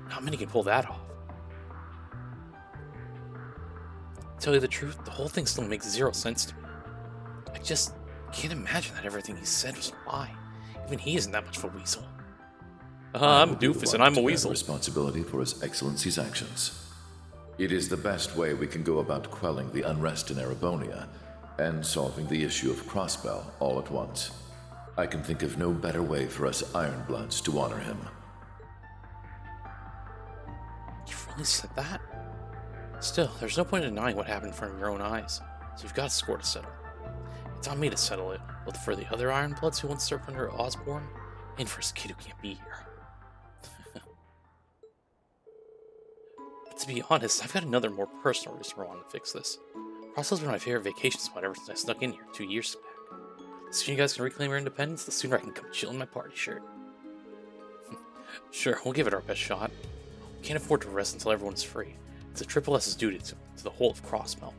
Not many can pull that off. To tell you the truth, the whole thing still makes zero sense to me. I just can't imagine that everything he said was a lie. Even he isn't that much of a weasel. I'm Doofus and I'm a weasel. Responsibility for His Excellency's actions. It is the best way we can go about quelling the unrest in Erebonia and solving the issue of Crossbell all at once. I can think of no better way for us Ironbloods to honor him. You really said that? Still, there's no point in denying what happened in front of your own eyes, so you've got a score to settle. It's on me to settle it, both for the other Ironbloods who once served under Osborne, And for his kid who can't be here. But to be honest, I've got another more personal reason I wanted to fix this. Croswell's been my favorite vacation spot ever since I snuck in here 2 years back. The sooner you guys can reclaim your independence, the sooner I can come chill in my party shirt. Sure, we'll give it our best shot. We can't afford to rest until everyone's free. It's a Triple S's duty to the whole of Crossbell.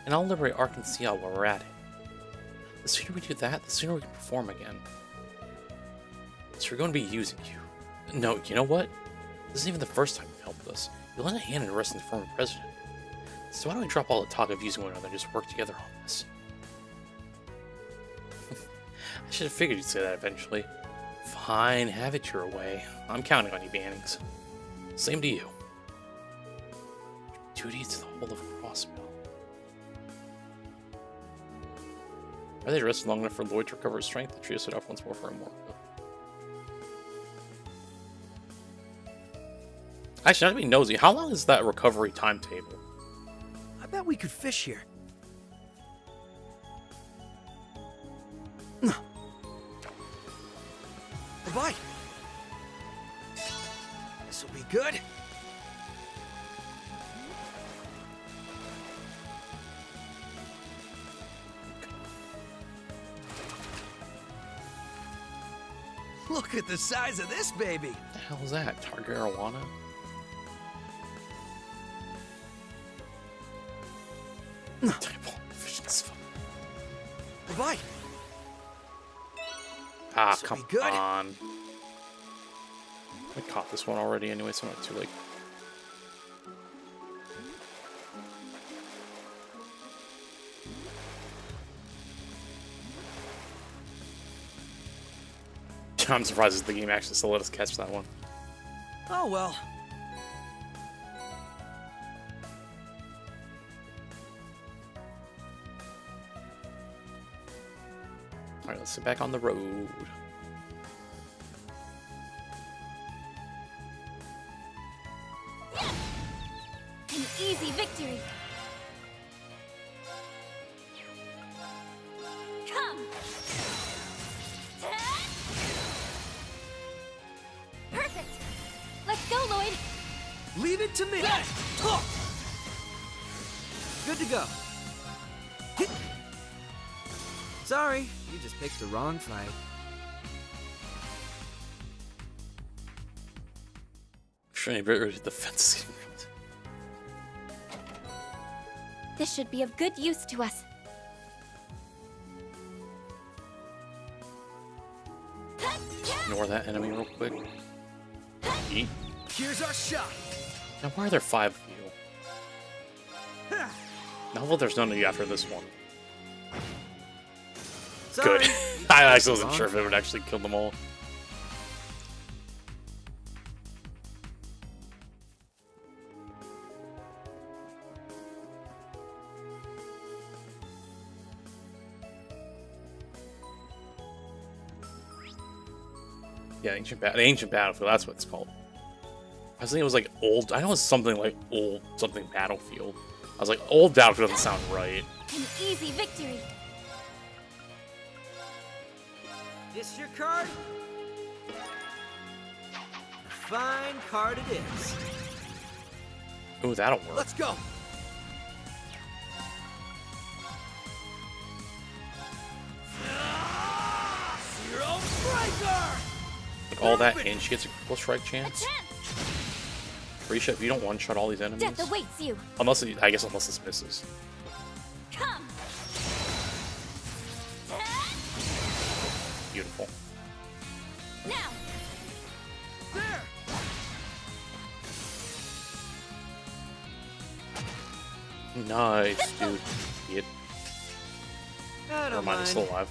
And I'll liberate Ark and Seal while we're at it. The sooner we do that, the sooner we can perform again. So we're going to be using you. No, you know what? This isn't even the first time you've helped us. You lent a hand in arresting the former president. So why don't we drop all the talk of using one another and just work together on this? I should have figured you'd say that eventually. Fine, have it your way. I'm counting on you, Bannings. Same to you. Duty to the whole of Crossbell. Are they rested long enough for Lloyd to recover his strength? The trio set off once more for a more. Actually, not to be nosy, how long is that recovery timetable? I bet we could fish here. Bye. This'll be good. Look at the size of this baby. What the hell is that? Target arowana? Bye. Ah, come on. I caught this one already anyway, so I'm not too late. I'm surprised that the game actually still let us catch that one. Oh well. Alright, let's get back on the road. An easy victory. Come. Perfect. Let's go, Lloyd. Leave it to me. Good to go. Sorry, you just picked the wrong fight. Trying to get the fence. This should be of good use to us. Ignore that enemy real quick. Eat. Here's our shot. Now, why are there 5 of you? Now, well, there's none of you after this one. Sorry. Good. I actually wasn't sure if it would actually kill them all. Yeah, ancient battlefield. That's what it's called. I was thinking it was like old. I know it's something like old something battlefield. I was like, old battlefield doesn't sound right. An easy victory. This your card? A fine card it is. Ooh, that'll work. Let's go. Zero Striker! Like all that, and she gets a critical strike chance. Risha, if you don't one-shot all these enemies, Death awaits you. Unless I guess unless this misses. Come. Beautiful. Now. There. Nice, dude. Idiot. I Never don't mind, he's still mind. alive.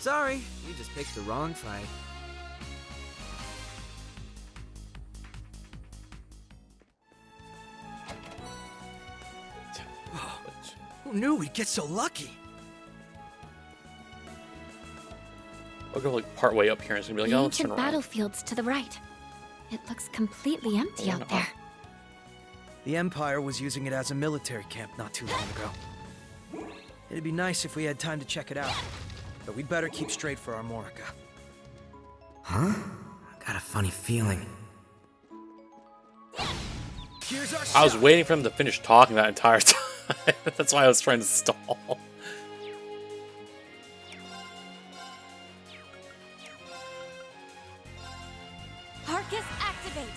Sorry, you just picked the wrong fight. Who knew we'd get so lucky? I'll go like part way up here and it's gonna be like, The oh, let's turn ancient around. battlefield's to the right. It looks completely empty out there. The Empire was using it as a military camp not too long ago. It'd be nice if we had time to check it out. But we'd better keep straight for our Morica. Huh? I got a funny feeling. I was waiting for him to finish talking that entire time. That's why I was trying to stall. Arcus, activate!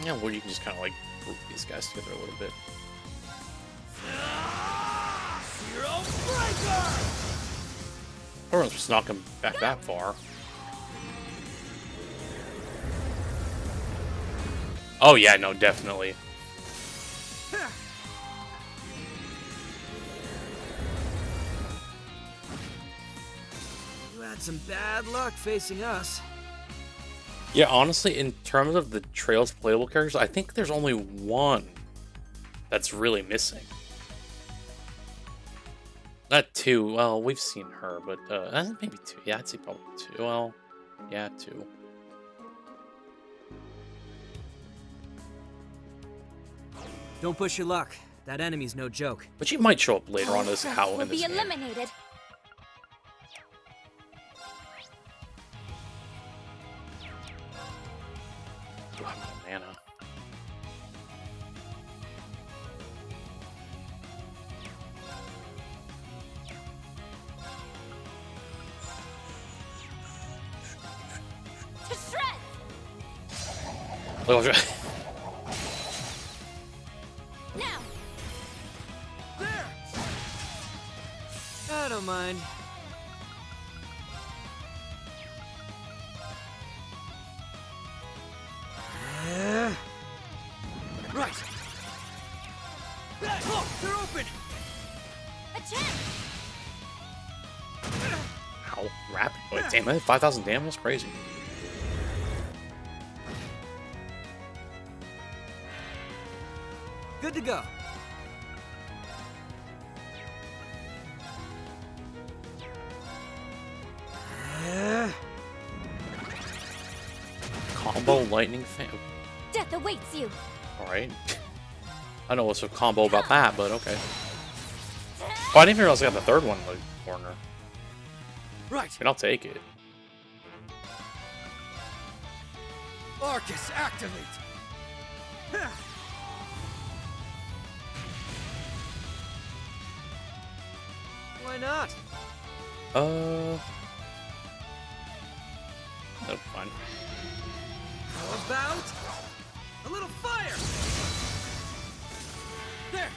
Yeah, well, you can just kind of like group these guys together a little bit. Zero Breaker! Everyone's just not come back that far. Oh yeah, no, definitely. You had some bad luck facing us. Yeah, honestly, in terms of the Trails playable characters, I think there's only one that's really missing. Not two. Well, we've seen her, but maybe two. Yeah, I'd say probably two. Well, yeah, two. Don't push your luck. That enemy's no joke. But she might show up later on as how will in this be game. eliminated. Do I have no mana? To shred! Oh, Now! I don't mind. Right. Look, they're open. Attack! How rapid? Wait, damn, that 5,000 damage was crazy. Good to go. Combo lightning fan. Death awaits you! Alright. I don't know what's a combo about that, but okay. Oh, I didn't even realize I got the third one in the corner. Right. And I'll take it. Arcus, activate. Why not? That's fine. How about a little fire? There.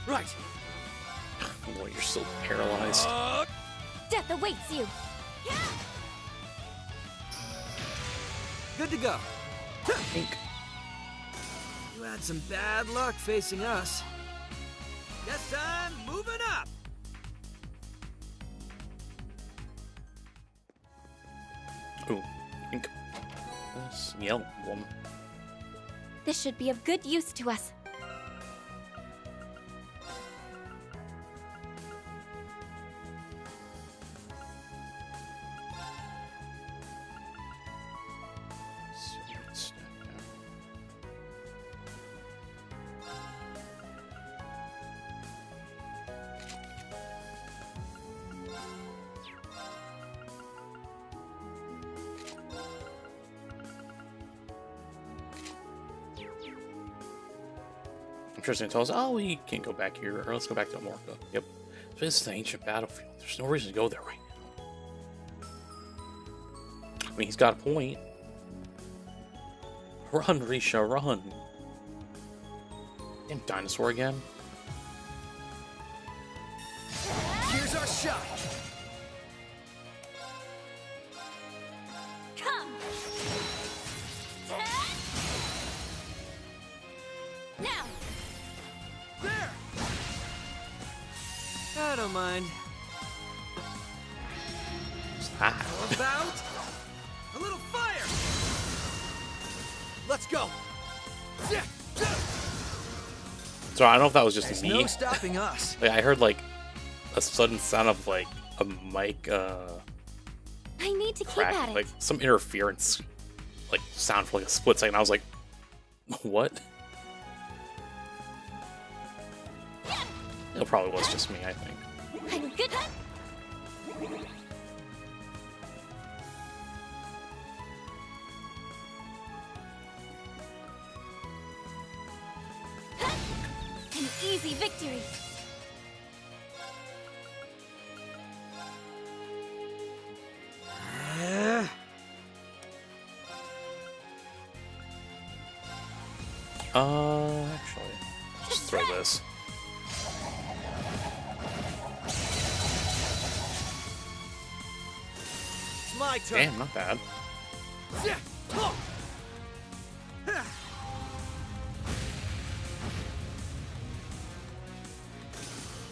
Right. Boy, you're still paralyzed. Death awaits you! Good to go. Pink. You had some bad luck facing us. Guess I'm moving up. Ooh, pink. This yellow one. This should be of good use to us. I'm sure it's gonna tell us, oh, we can't go back here, or let's go back to Amorca. Yep. So this is the ancient battlefield. There's no reason to go there right now. I mean, he's got a point. Run, Risha, run. Damn dinosaur again. Here's our shot. Come! Now! There. I don't mind. Ah. How about a little fire? Let's go. So I don't know if that was just There's me. no stopping us. Like, I heard like a sudden sound of like a mic I need to crack, keep at it. like some interference, like sound for like a split second. I was like, what? It probably was just me, I think. I'm good. An easy victory. Actually, just throw this. It's my turn. Damn, not bad.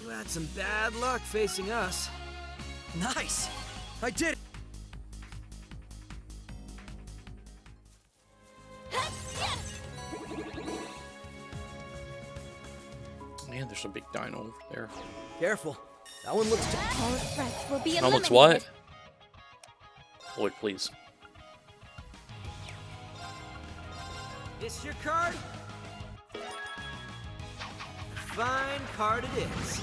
You had some bad luck facing us. Nice! I did it! Man, there's a big dino over there. Careful. That one looks... All threats will be That eliminated. looks what? Lloyd, please. This your card? Fine card it is.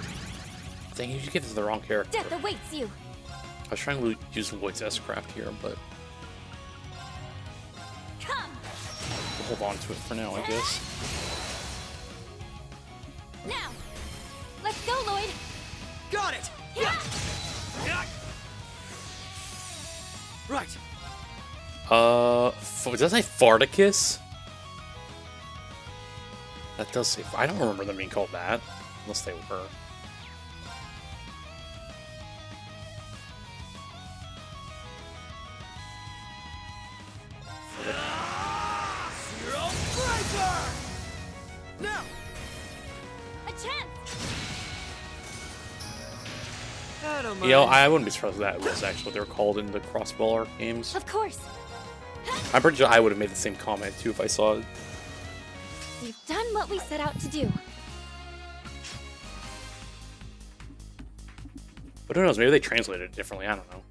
Dang, you give it to the wrong character. Death awaits you. I was trying to use Lloyd's S-Craft here, but Come. we'll hold on to it for now, I guess. Now. Let's go, Lloyd. Got it! Yeah. Right. Does that say Farticus? That does say... I don't remember them being called that. Unless they were. Zero Breaker! Now! A chance. I don't You know, mind. I wouldn't be surprised if that was actually what they were called in the Crossballer games. Of course. I'm pretty sure I would have made the same comment too if I saw it. We've done what we set out to do. But who knows, maybe they translated it differently, I don't know.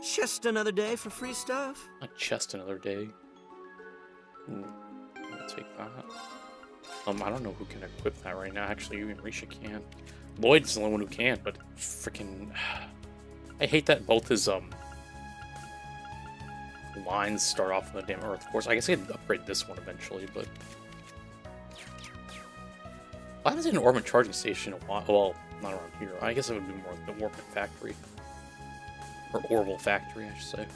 Just another day for free stuff. Not just another day. I'll take that. I don't know who can equip that right now. Actually, even Risha can. Lloyd's the only one who can, but freaking... I hate that both his lines start off on the damn Earth course. I guess I could upgrade this one eventually, but... Why was it an Orbit charging station? Well, not around here. I guess it would be more like the Orbit factory. Or Orbital factory, I should say.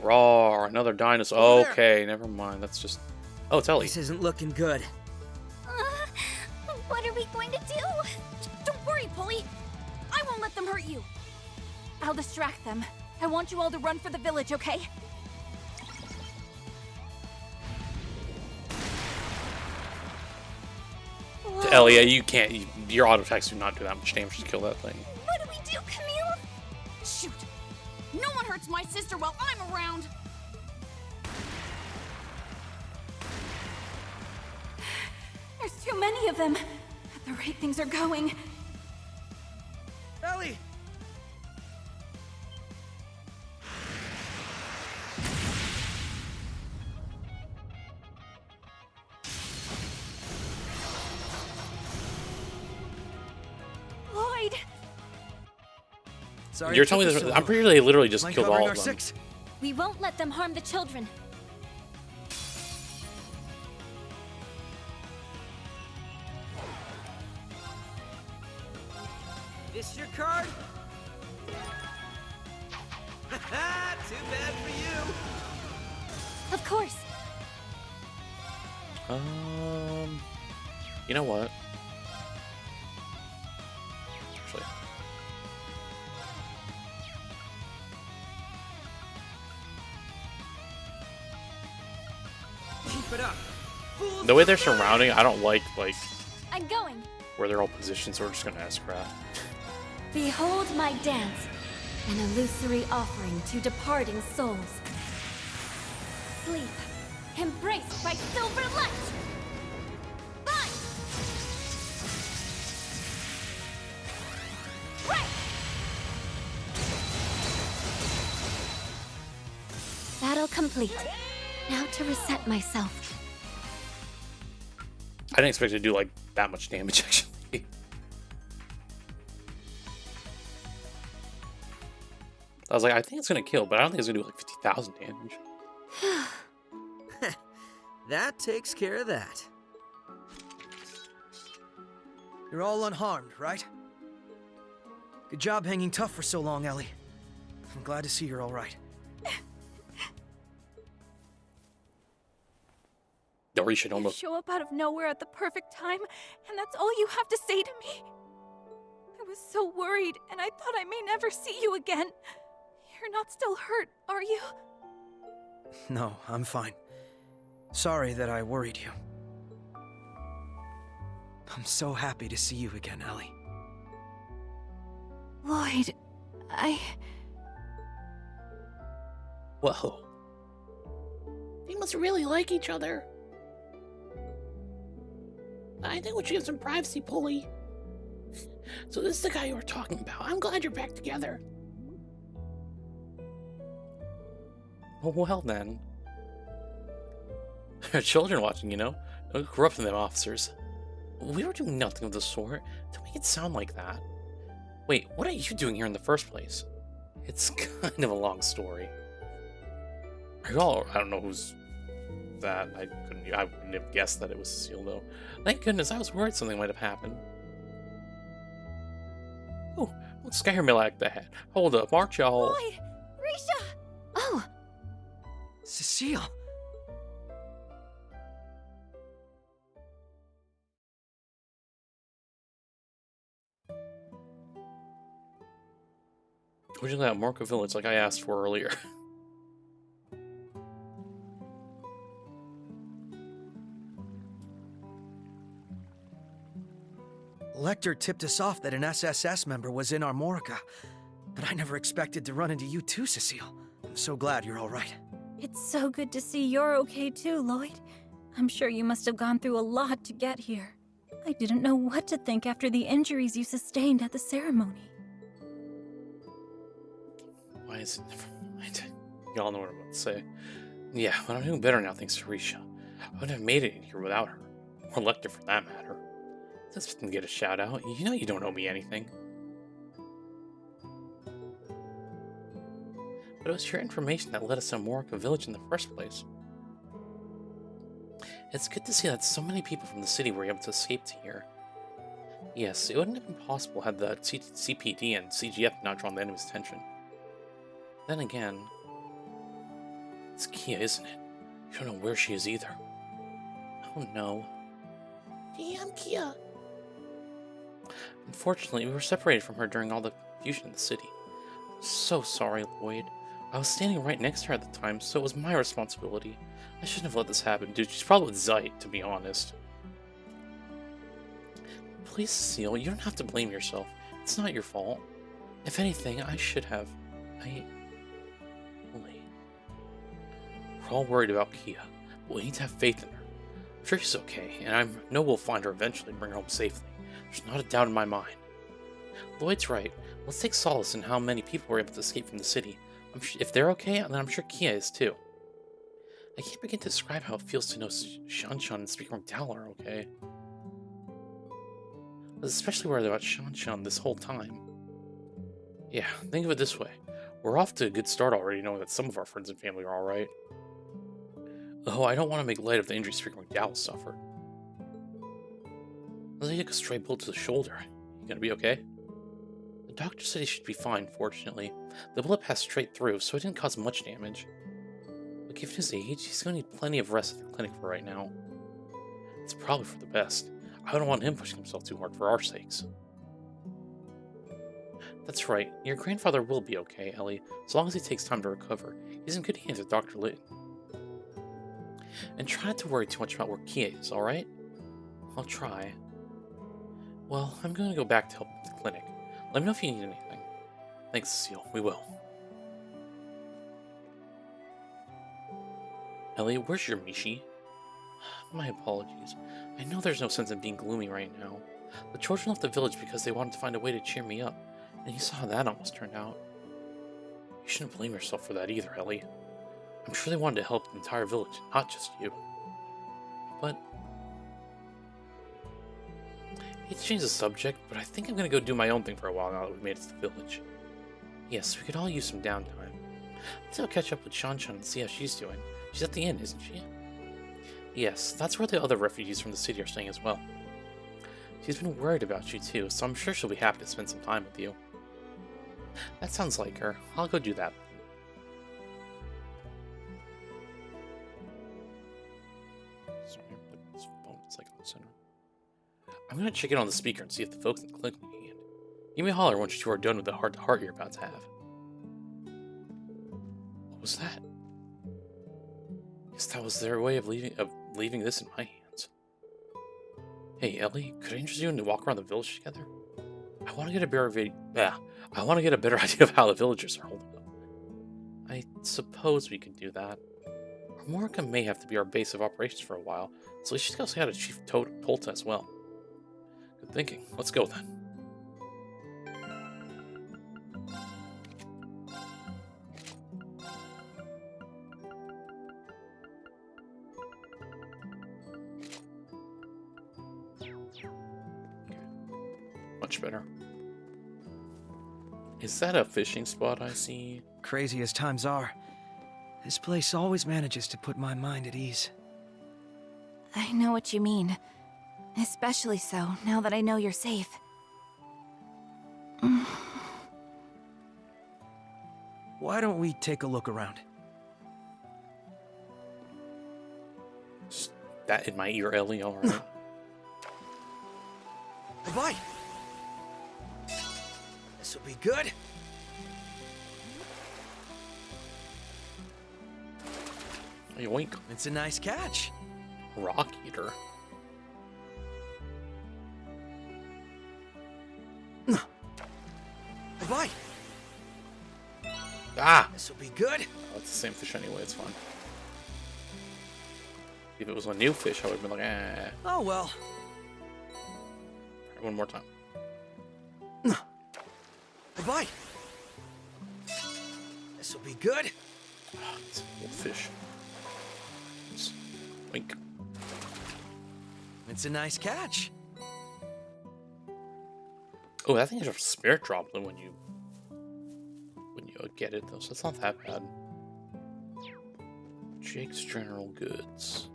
Raw, another dinosaur. Okay, never mind. That's just... Oh, it's Ellie. This isn't looking good. What are we going to do? Don't worry, Polly. I won't let them hurt you. I'll distract them. I want you all to run for the village, okay? To Ellie, you can't... your auto attacks do not do that much damage to kill that thing. What do we do, Camille? Shoot. No one hurts my sister while I'm around. There's too many of them. At the rate things are going. Ellie! Lloyd! Sorry, You're telling me this... I'm pretty sure they literally just Mind killed covering all our of them. six? We won't let them harm the children. This your card? Too bad for you. Of course. You know what? Actually... Keep it up. The way they're surrounding, I don't like I'm going. where they're all positioned, so we're just gonna S-Craft. Behold my dance, an illusory offering to departing souls. Sleep Embraced by silver light! Fight! Break! Battle complete. Now to reset myself. I didn't expect it to do like that much damage actually. I was like, I think it's gonna kill, but I don't think it's gonna do like 50,000 damage. That takes care of that. You're all unharmed, right? Good job hanging tough for so long, Ellie. I'm glad to see you're all right. Dorisha You almost. show up out of nowhere at the perfect time, and that's all you have to say to me? I was so worried, and I thought I may never see you again. You're not still hurt, are you? No, I'm fine. Sorry that I worried you. I'm so happy to see you again, Ellie. Lloyd, Whoa. They must really like each other. I think we should give some privacy, Pulley. So this is the guy you were talking about. I'm glad you're back together. Well then. Children watching, you know? Don't corrupt them, officers. We were doing nothing of the sort. Don't make it sound like that. Wait, what are you doing here in the first place? It's kind of a long story. Are you all... I don't know who's that. I wouldn't have guessed that it was Cecile, though. Thank goodness, I was worried something might have happened. Oh, don't scare me like that. Hold up, aren't y'all? Lloyd! Risha! Oh! Cecile! Would you let Marco Village like I asked for earlier? Lecter tipped us off that an SSS member was in Armorica, but I never expected to run into you too, Cecile. I'm so glad you're all right. It's so good to see you're okay too, Lloyd. I'm sure you must have gone through a lot to get here. I didn't know what to think after the injuries you sustained at the ceremony. Why is it... Y'all know what I'm about to say. Yeah, but I'm doing better now thanks to Risha. I wouldn't have made it in here without her. Or Lecter for that matter. This didn't get a shout out. You know you don't owe me anything. But it was your information that led us to Armorica Village in the first place. It's good to see that so many people from the city were able to escape to here. Yes, it wouldn't have been possible had the CPD and CGF not drawn the enemy's attention. Then again, it's Kia, isn't it? You don't know where she is either. Oh no. Damn, Kia. Unfortunately, we were separated from her during all the confusion in the city. I'm so sorry, Lloyd. I was standing right next to her at the time, so it was my responsibility. I shouldn't have let this happen, dude. She's probably with Zeit, to be honest. Please, Cecile, you don't have to blame yourself. It's not your fault. If anything, I should have. We're all worried about Kia, but we need to have faith in her. I'm sure she's okay, and I know we'll find her eventually and bring her home safely. There's not a doubt in my mind. Lloyd's right. Let's take solace in how many people were able to escape from the city. If they're okay, then I'm sure Kia is too. I can't begin to describe how it feels to know Shanshan and Speaker McDowell are okay. I was especially worried about Shanshan this whole time. Yeah, think of it this way. We're off to a good start already, knowing that some of our friends and family are alright. Though I don't want to make light of the injuries Speaker McDowell suffered. He took a stray bullet to the shoulder. You gonna be okay? The doctor said he should be fine, fortunately. The bullet passed straight through, so it didn't cause much damage. But given his age, he's gonna need plenty of rest at the clinic for right now. It's probably for the best. I don't want him pushing himself too hard for our sakes. That's right, your grandfather will be okay, Ellie, as long as he takes time to recover. He's in good hands with Dr. Litton. And try not to worry too much about where Kia is, alright? I'll try. Well, I'm going to go back to help at the clinic. Let me know if you need anything. Thanks, Cecile. We will. Ellie, where's your Mishi? My apologies. I know there's no sense in being gloomy right now. The children left the village because they wanted to find a way to cheer me up, and you saw how that almost turned out. You shouldn't blame yourself for that either, Ellie. I'm sure they wanted to help the entire village, not just you. But... I hate to change the subject, but I think I'm gonna go do my own thing for a while now that we've made it to the village. Yes, we could all use some downtime. Let's go catch up with Shanshan and see how she's doing. She's at the inn, isn't she? Yes, that's where the other refugees from the city are staying as well. She's been worried about you too, so I'm sure she'll be happy to spend some time with you. That sounds like her. I'll go do that. Sorry, this phone is like on center. I'm gonna check in on the speaker and see if the folks in the clinic need a hand. Give me a holler once you are done with the heart-to-heart you're about to have. What was that? Guess that was their way of leaving this in my hands. Hey, Ellie, could I interest you in to walk around the village together? I want to get a better idea of how the villagers are holding up. I suppose we could do that. Morika may have to be our base of operations for a while, so she's got to say hi to Chief Tolta as well. Good thinking. Let's go then. Much better. Is that a fishing spot I see? Crazy as times are, this place always manages to put my mind at ease. I know what you mean. Especially so, now that I know you're safe. Why don't we take a look around? Just that in my ear, Ellie, alright. Bye-bye! This'll be good. Yoink. It's a nice catch. Rock eater. Bye-bye. Ah! This'll be good. Oh, it's the same fish anyway, it's fine. If it was a new fish, I would have been like, eh. Oh well. Right, one more time. Bye-bye. This'll be good. Oh, it's an old fish. Wink. It's a nice catch. Oh, that thing is a spirit droplet when you get it though, so it's not that bad. Jake's General Goods.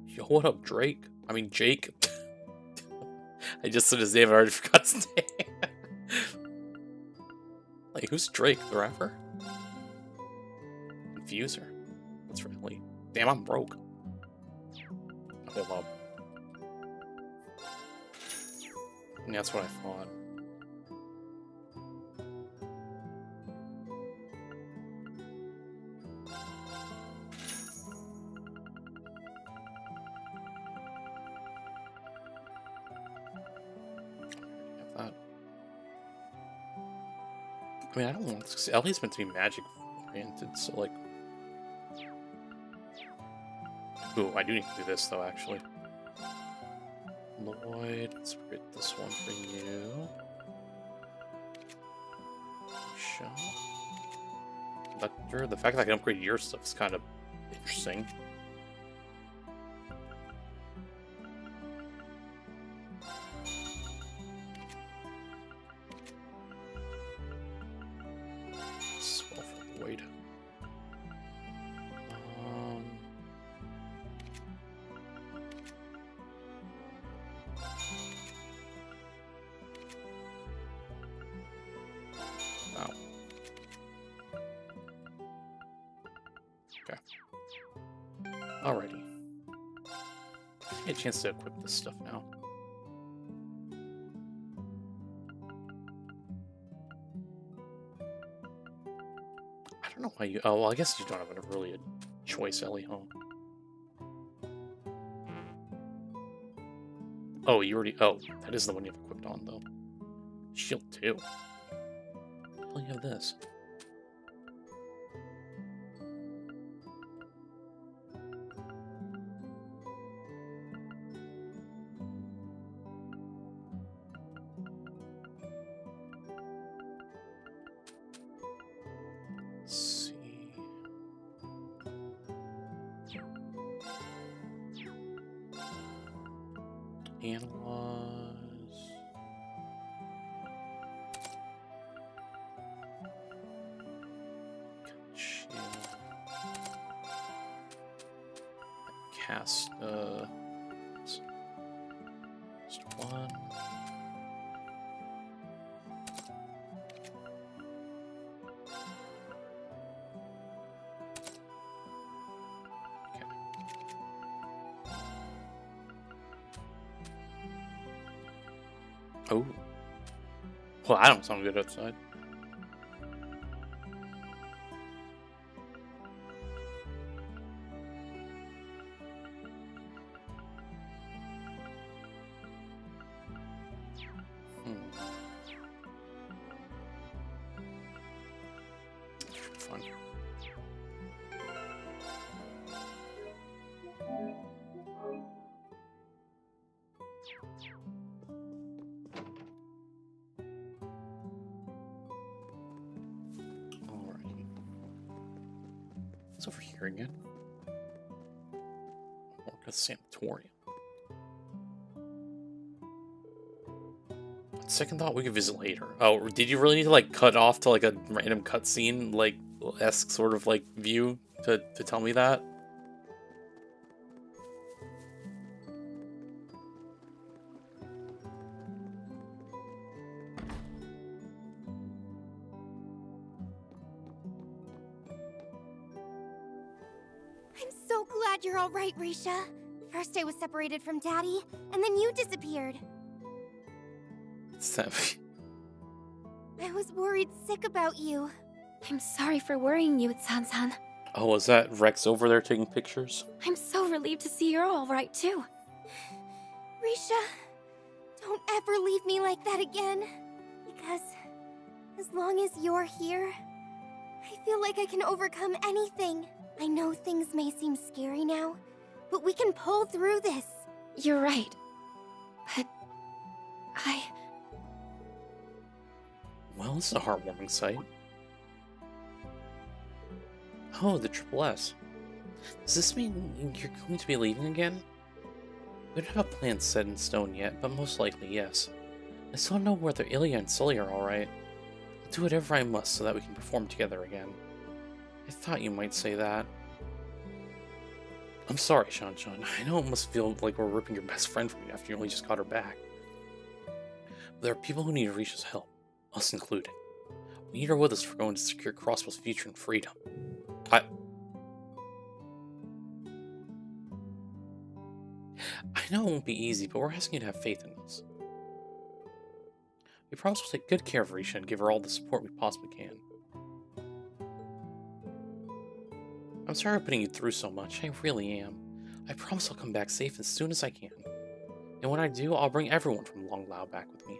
Yo, what up, Drake? I mean, Jake. I just said his name, I already forgot his name. Like, who's Drake? The rapper? Confuser. That's really. Damn, I'm broke. Hold up. And that's what I thought. I mean, I don't want this, because Ellie's meant to be magic oriented, so like... Ooh, I do need to do this though, actually. Lloyd, let's get this one for you. Show. Lecter, the fact that I can upgrade your stuff is kind of interesting. Swell for Lloyd. Wow. Okay. Alrighty. Get a chance to equip this stuff now. I don't know why you... Oh, well, I guess you don't have really a choice, Ellie, huh? Oh, you already... Oh, that is the one you have equipped on, though. Shield 2. Well, you have this. Analyze. Cast, just one. Okay. Oh. Well, I don't sound good outside. Fun. Alrighty. It's over here again. Orca Sanatorium. Second thought, we could visit later. Oh, did you really need to like cut off to like a random cutscene like esque sort of like view to tell me that? I'm so glad you're all right, Risha. First I was separated from Daddy, and then you disappeared. I was worried sick about you. I'm sorry for worrying you, San-san. Oh, was that Rex over there taking pictures? I'm so relieved to see you're all right, too. Risha, don't ever leave me like that again. Because as long as you're here, I feel like I can overcome anything. I know things may seem scary now, but we can pull through this. You're right. But Well, this is a heartwarming sight. Oh, the Triple S. Does this mean you're going to be leaving again? We don't have a plan set in stone yet, but most likely, yes. I still don't know whether Ilya and Sully are alright. I'll do whatever I must so that we can perform together again. I thought you might say that. I'm sorry, Shan-chan. I know it must feel like we're ripping your best friend from you after you only just got her back. But there are people who need Risha's help, us included. We need her with us if we're going to secure Crossbell's future and freedom. I know it won't be easy, but we're asking you to have faith in us. We promise we'll take good care of Risha and give her all the support we possibly can. I'm sorry for putting you through so much, I really am. I promise I'll come back safe as soon as I can. And when I do, I'll bring everyone from Long Lao back with me.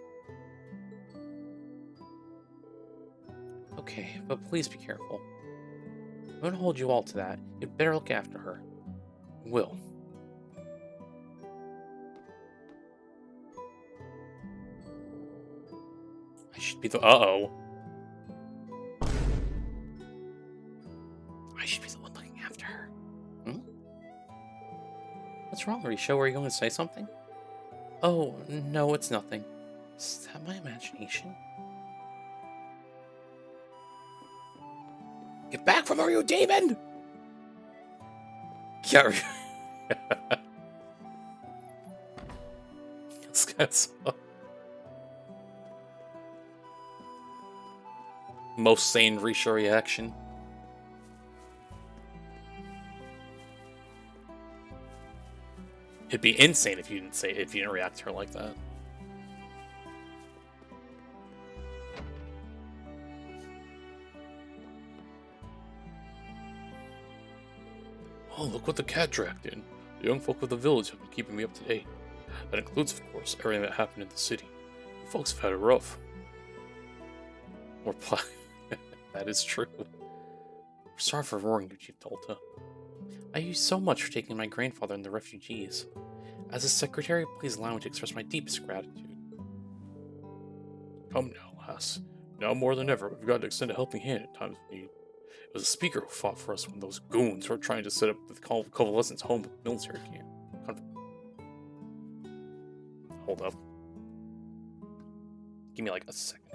Okay, but please be careful. I'm gonna hold you all to that. You'd better look after her. Will. I should be the— uh-oh. I should be the one looking after her. Hmm? What's wrong, Risha? Were you going to say something? Oh, no, it's nothing. Is that my imagination? Get back from her, you demon! Gary. This guy's most sane Risha reaction. It'd be insane if you didn't react to her like that. Oh, look what the cat dragged in. The young folk of the village have been keeping me up to date. That includes, of course, everything that happened in the city. The folks have had it rough. Or that is true. We're sorry for roaring you, Chief Dolta. I owe you so much for taking my grandfather and the refugees. As a secretary, please allow me to express my deepest gratitude. Come now, lass. Now more than ever, we've got to extend a helping hand in times of need. It was a speaker who fought for us when those goons were trying to set up the convalescence home with military camp. Hold up. Give me like a second.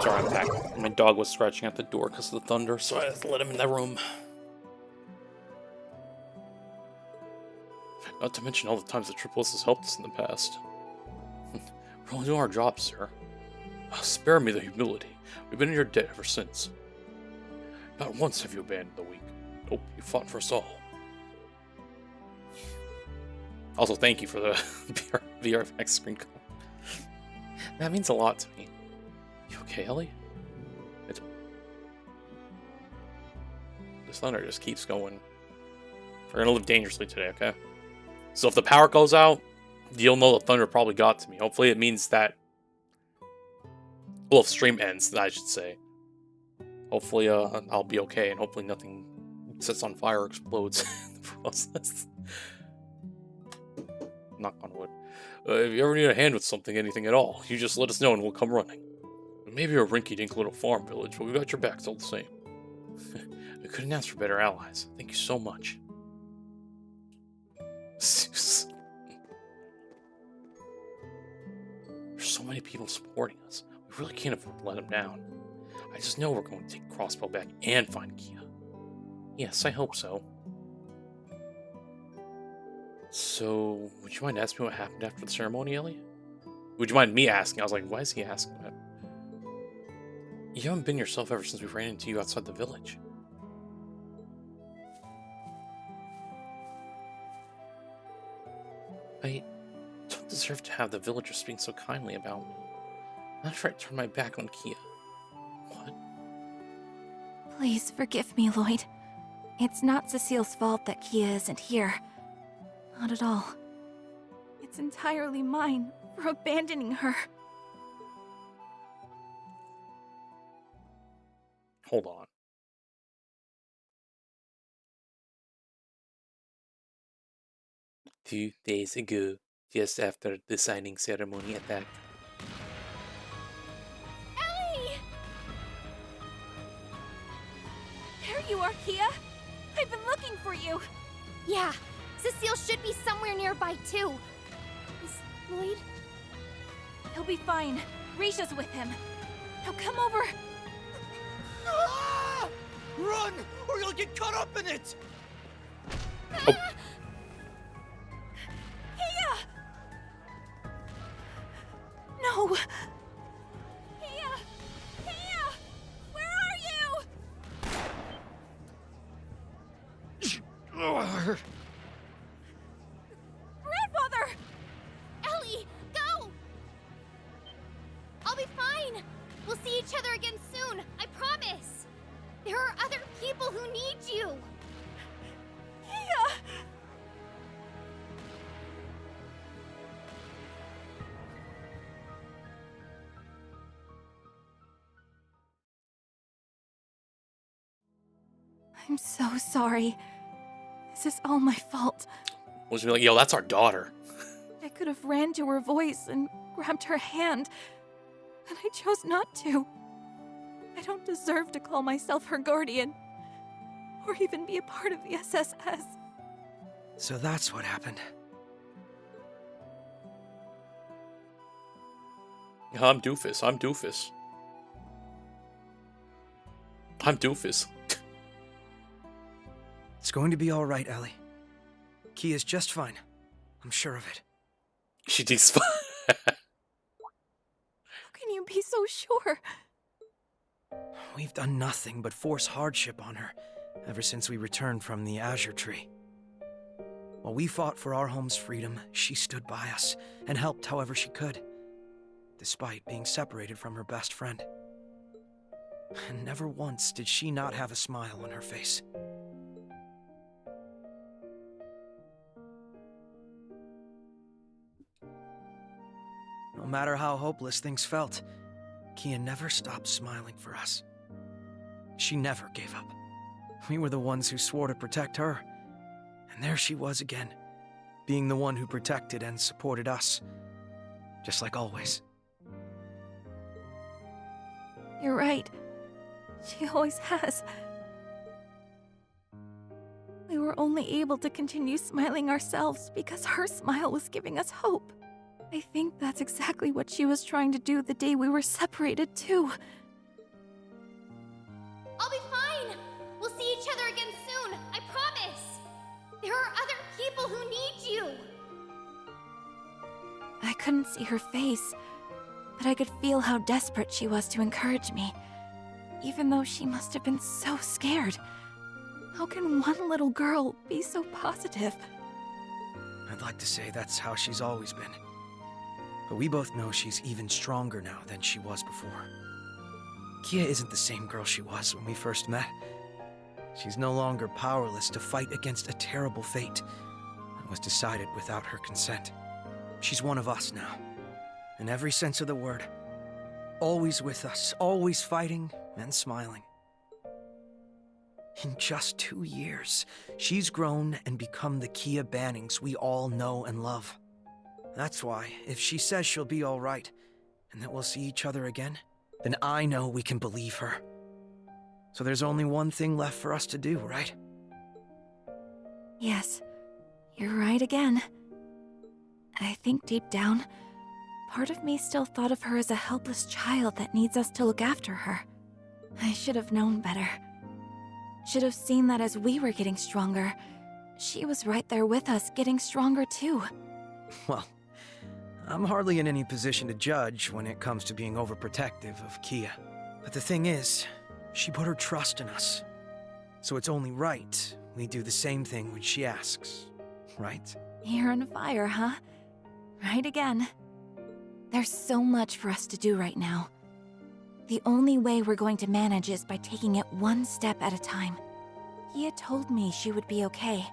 Sorry, I'm back. My dog was scratching at the door because of the thunder, so I had to let him in the room. Not to mention all the times the Triple S has helped us in the past. We're only doing our job, sir. Spare me the humility. We've been in your debt ever since. Not once have you abandoned the weak. Nope, you fought for us all. Also, thank you for the VRX screen call. That means a lot to me. You okay, Ellie? This thunder just keeps going. We're gonna live dangerously today, okay? So if the power goes out, you'll know the thunder probably got to me. Hopefully it means that... Well, if stream ends, I should say. Hopefully I'll be okay, and hopefully nothing sets on fire or explodes in the process. Knock on wood. If you ever need a hand with something, anything at all, you just let us know and we'll come running. Maybe a rinky-dink little farm village, but we got your backs all the same. We couldn't ask for better allies. Thank you so much. There's so many people supporting us. We really can't afford to let them down. I just know we're going to take Crossbow back and find Kia. Yes, I hope so. So, would you mind asking me what happened after the ceremony, Ellie? Would you mind me asking? I was like, why is he asking that? You haven't been yourself ever since we ran into you outside the village. I don't deserve to have the villagers speak so kindly about me. Not after I turned my back on Kia. What? Please forgive me, Lloyd. It's not Cecile's fault that Kia isn't here. Not at all. It's entirely mine for abandoning her. Hold on. Two days ago, just after the signing ceremony attack. Ellie! There you are, Kia! I've been looking for you! Yeah, Cecile should be somewhere nearby too. Is Lloyd? He'll be fine. Risha's with him. Now come over. Ah! Run, or you'll get caught up in it! Oh. Kia! No! Kia! Kia! Where are you? Grandfather! Ellie, go! I'll be fine. We'll see each other again soon, I promise. There are other people who need you. Kia! I'm so sorry. This is all my fault. Was like, yo, that's our daughter. I could have ran to her voice and grabbed her hand, but I chose not to. I don't deserve to call myself her guardian, or even be a part of the SSS. So that's what happened. I'm Doofus. I'm Doofus. I'm Doofus. It's going to be all right, Ellie. Kia's just fine. I'm sure of it. She thinks fine. How can you be so sure? We've done nothing but force hardship on her ever since we returned from the Azure Tree. While we fought for our home's freedom, she stood by us and helped however she could, despite being separated from her best friend. And never once did she not have a smile on her face. No matter how hopeless things felt, Kia never stopped smiling for us. She never gave up. We were the ones who swore to protect her. And there she was again, being the one who protected and supported us. Just like always. You're right. She always has. We were only able to continue smiling ourselves because her smile was giving us hope. I think that's exactly what she was trying to do the day we were separated, too. I'll be fine! We'll see each other again soon, I promise! There are other people who need you! I couldn't see her face, but I could feel how desperate she was to encourage me, even though she must have been so scared. How can one little girl be so positive? I'd like to say that's how she's always been. But we both know she's even stronger now than she was before. Kia isn't the same girl she was when we first met. She's no longer powerless to fight against a terrible fate that was decided without her consent. She's one of us now, in every sense of the word. Always with us, always fighting and smiling. In just 2 years, she's grown and become the Kia Bannings we all know and love. That's why, if she says she'll be all right, and that we'll see each other again, then I know we can believe her. So there's only one thing left for us to do, right? Yes, you're right again. I think deep down, part of me still thought of her as a helpless child that needs us to look after her. I should have known better. Should have seen that as we were getting stronger, she was right there with us, getting stronger too. Well, I'm hardly in any position to judge when it comes to being overprotective of Kia. But the thing is, she put her trust in us. So it's only right we do the same thing when she asks, right? You're on fire, huh? Right again. There's so much for us to do right now. The only way we're going to manage is by taking it one step at a time. Kia told me she would be okay,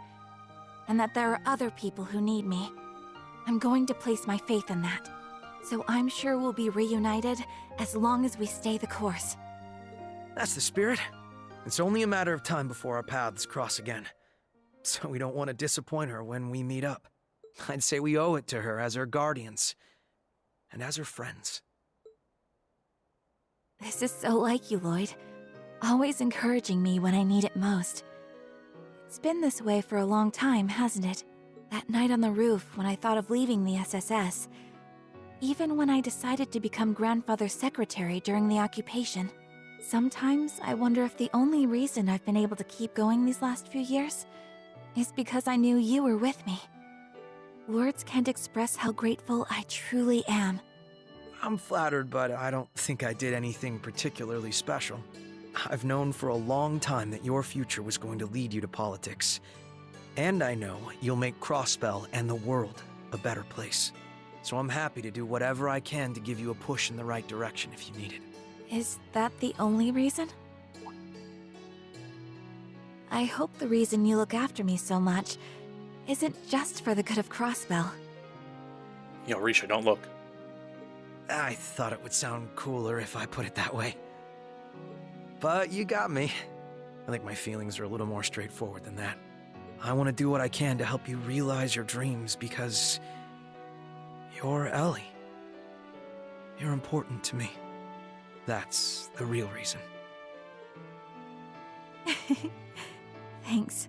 and that there are other people who need me. I'm going to place my faith in that, so I'm sure we'll be reunited as long as we stay the course. That's the spirit. It's only a matter of time before our paths cross again. So we don't want to disappoint her when we meet up. I'd say we owe it to her as her guardians, and as her friends. This is so like you, Lloyd. Always encouraging me when I need it most. It's been this way for a long time, hasn't it? That night on the roof when I thought of leaving the SSS. Even when I decided to become grandfather's secretary during the occupation. Sometimes I wonder if the only reason I've been able to keep going these last few years is because I knew you were with me. Words can't express how grateful I truly am. I'm flattered, but I don't think I did anything particularly special. I've known for a long time that your future was going to lead you to politics. And I know you'll make Crossbell and the world a better place. So I'm happy to do whatever I can to give you a push in the right direction if you need it. Is that the only reason? I hope the reason you look after me so much isn't just for the good of Crossbell. Yo, Risha, don't look. I thought it would sound cooler if I put it that way. But you got me. I think my feelings are a little more straightforward than that. I want to do what I can to help you realize your dreams because you're Ellie. You're important to me. That's the real reason. Thanks.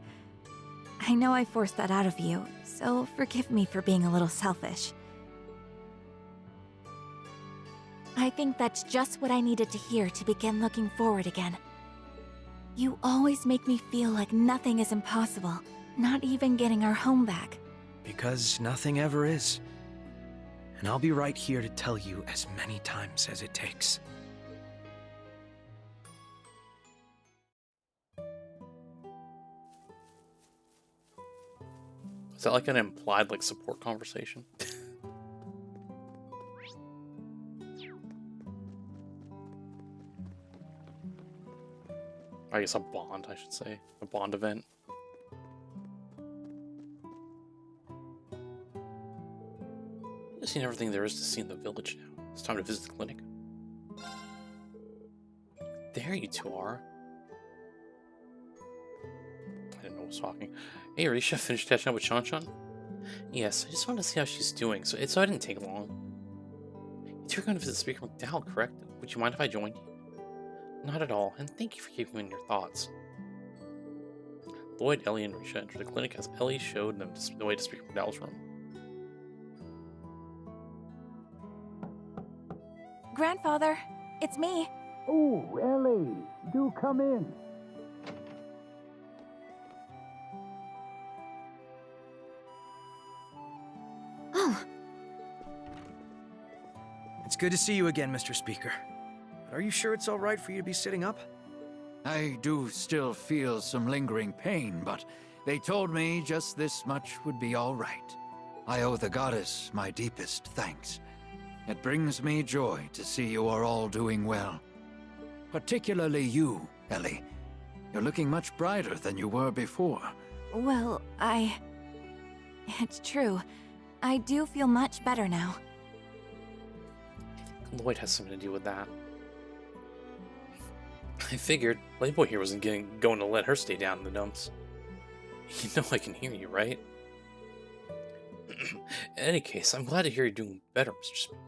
I know I forced that out of you, so forgive me for being a little selfish. I think that's just what I needed to hear to begin looking forward again. You always make me feel like nothing is impossible, not even getting our home back. Because nothing ever is. And I'll be right here to tell you as many times as it takes. Is that like an implied like support conversation? I guess a bond, I should say. A bond event. I've seen everything there is to see in the village now. It's time to visit the clinic. There you two are. I didn't know I was talking. Hey, Risha, finished catching up with Shanshan? Yes, I just wanted to see how she's doing, so it didn't take long. You two are going to visit Speaker McDowell, correct? Would you mind if I joined you? Not at all, and thank you for giving me your thoughts. Lloyd, Ellie, and Risha entered the clinic as Ellie showed them the way to Speaker McDowell's room. Grandfather, it's me. Oh, Ellie, do come in. Oh. It's good to see you again, Mr. Speaker. But are you sure it's all right for you to be sitting up? I do still feel some lingering pain, but they told me just this much would be all right. I owe the goddess my deepest thanks. It brings me joy to see you are all doing well. Particularly you, Ellie. You're looking much brighter than you were before. Well, It's true. I do feel much better now. Lloyd has something to do with that. I figured Playboy here wasn't going to let her stay down in the dumps. You know I can hear you, right? In any case, I'm glad to hear you're doing better, Mr. Speaker.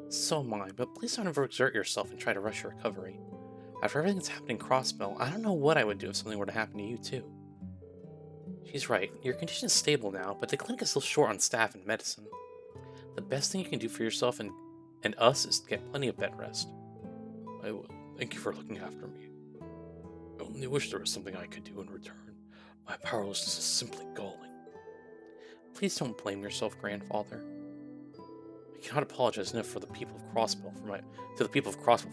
So am I, but please don't overexert yourself and try to rush your recovery. After everything that's happening in Crossbell, I don't know what I would do if something were to happen to you, too. She's right. Your condition is stable now, but the clinic is still short on staff and medicine. The best thing you can do for yourself and us is to get plenty of bed rest. I will. Thank you for looking after me. I only wish there was something I could do in return. My powerlessness is simply galling. Please don't blame yourself, Grandfather. I cannot apologize enough for the people of Crossbell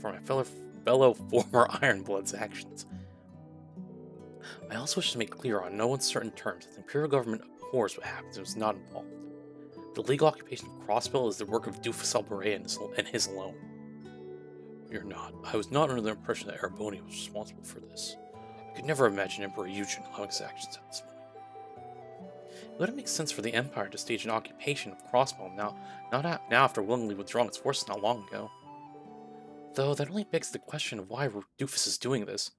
for my fellow former Ironbloods' actions. I also wish to make clear on no uncertain terms that the Imperial government abhors what happens and is not involved. The legal occupation of Crossbell is the work of Doofus Alburet and his alone. You're not. I was not under the impression that Erebonia was responsible for this. I could never imagine Emperor Eugen allowing his actions at this point. It wouldn't make sense for the Empire to stage an occupation of Crossbell now after willingly withdrawing its forces not long ago. Though that only begs the question of why Doofus is doing this.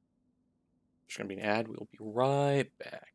There's going to be an ad. We'll be right back.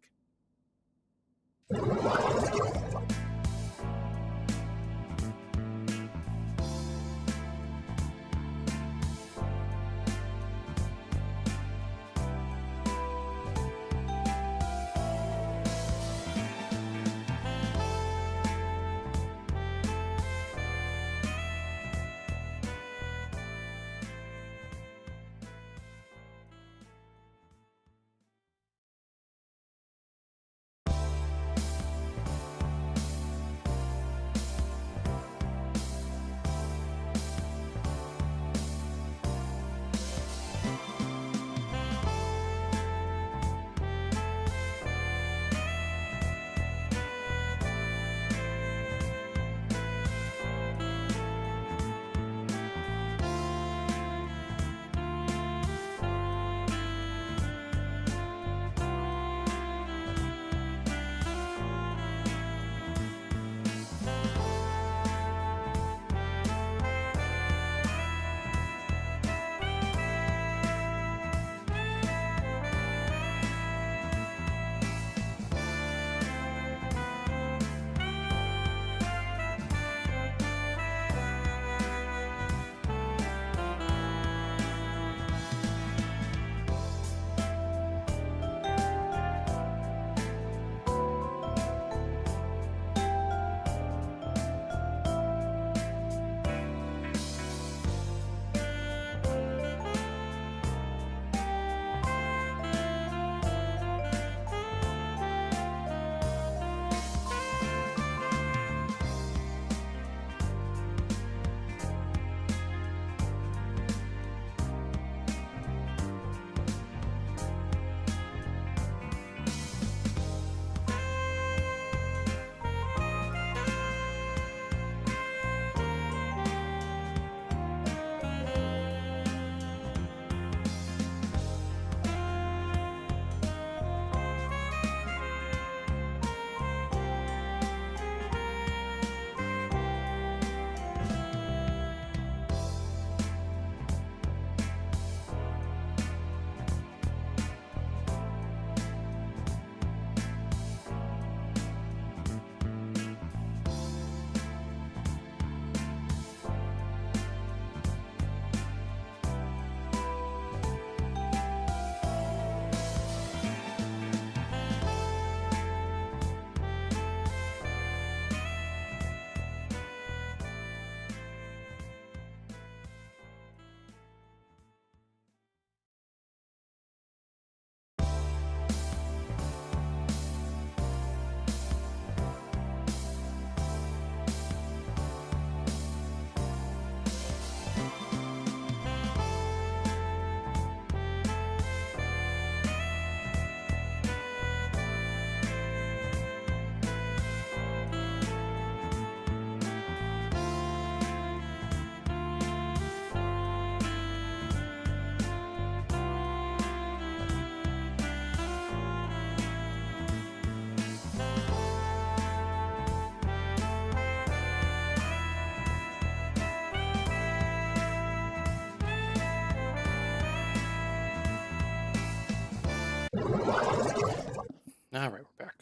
Alright, we're back.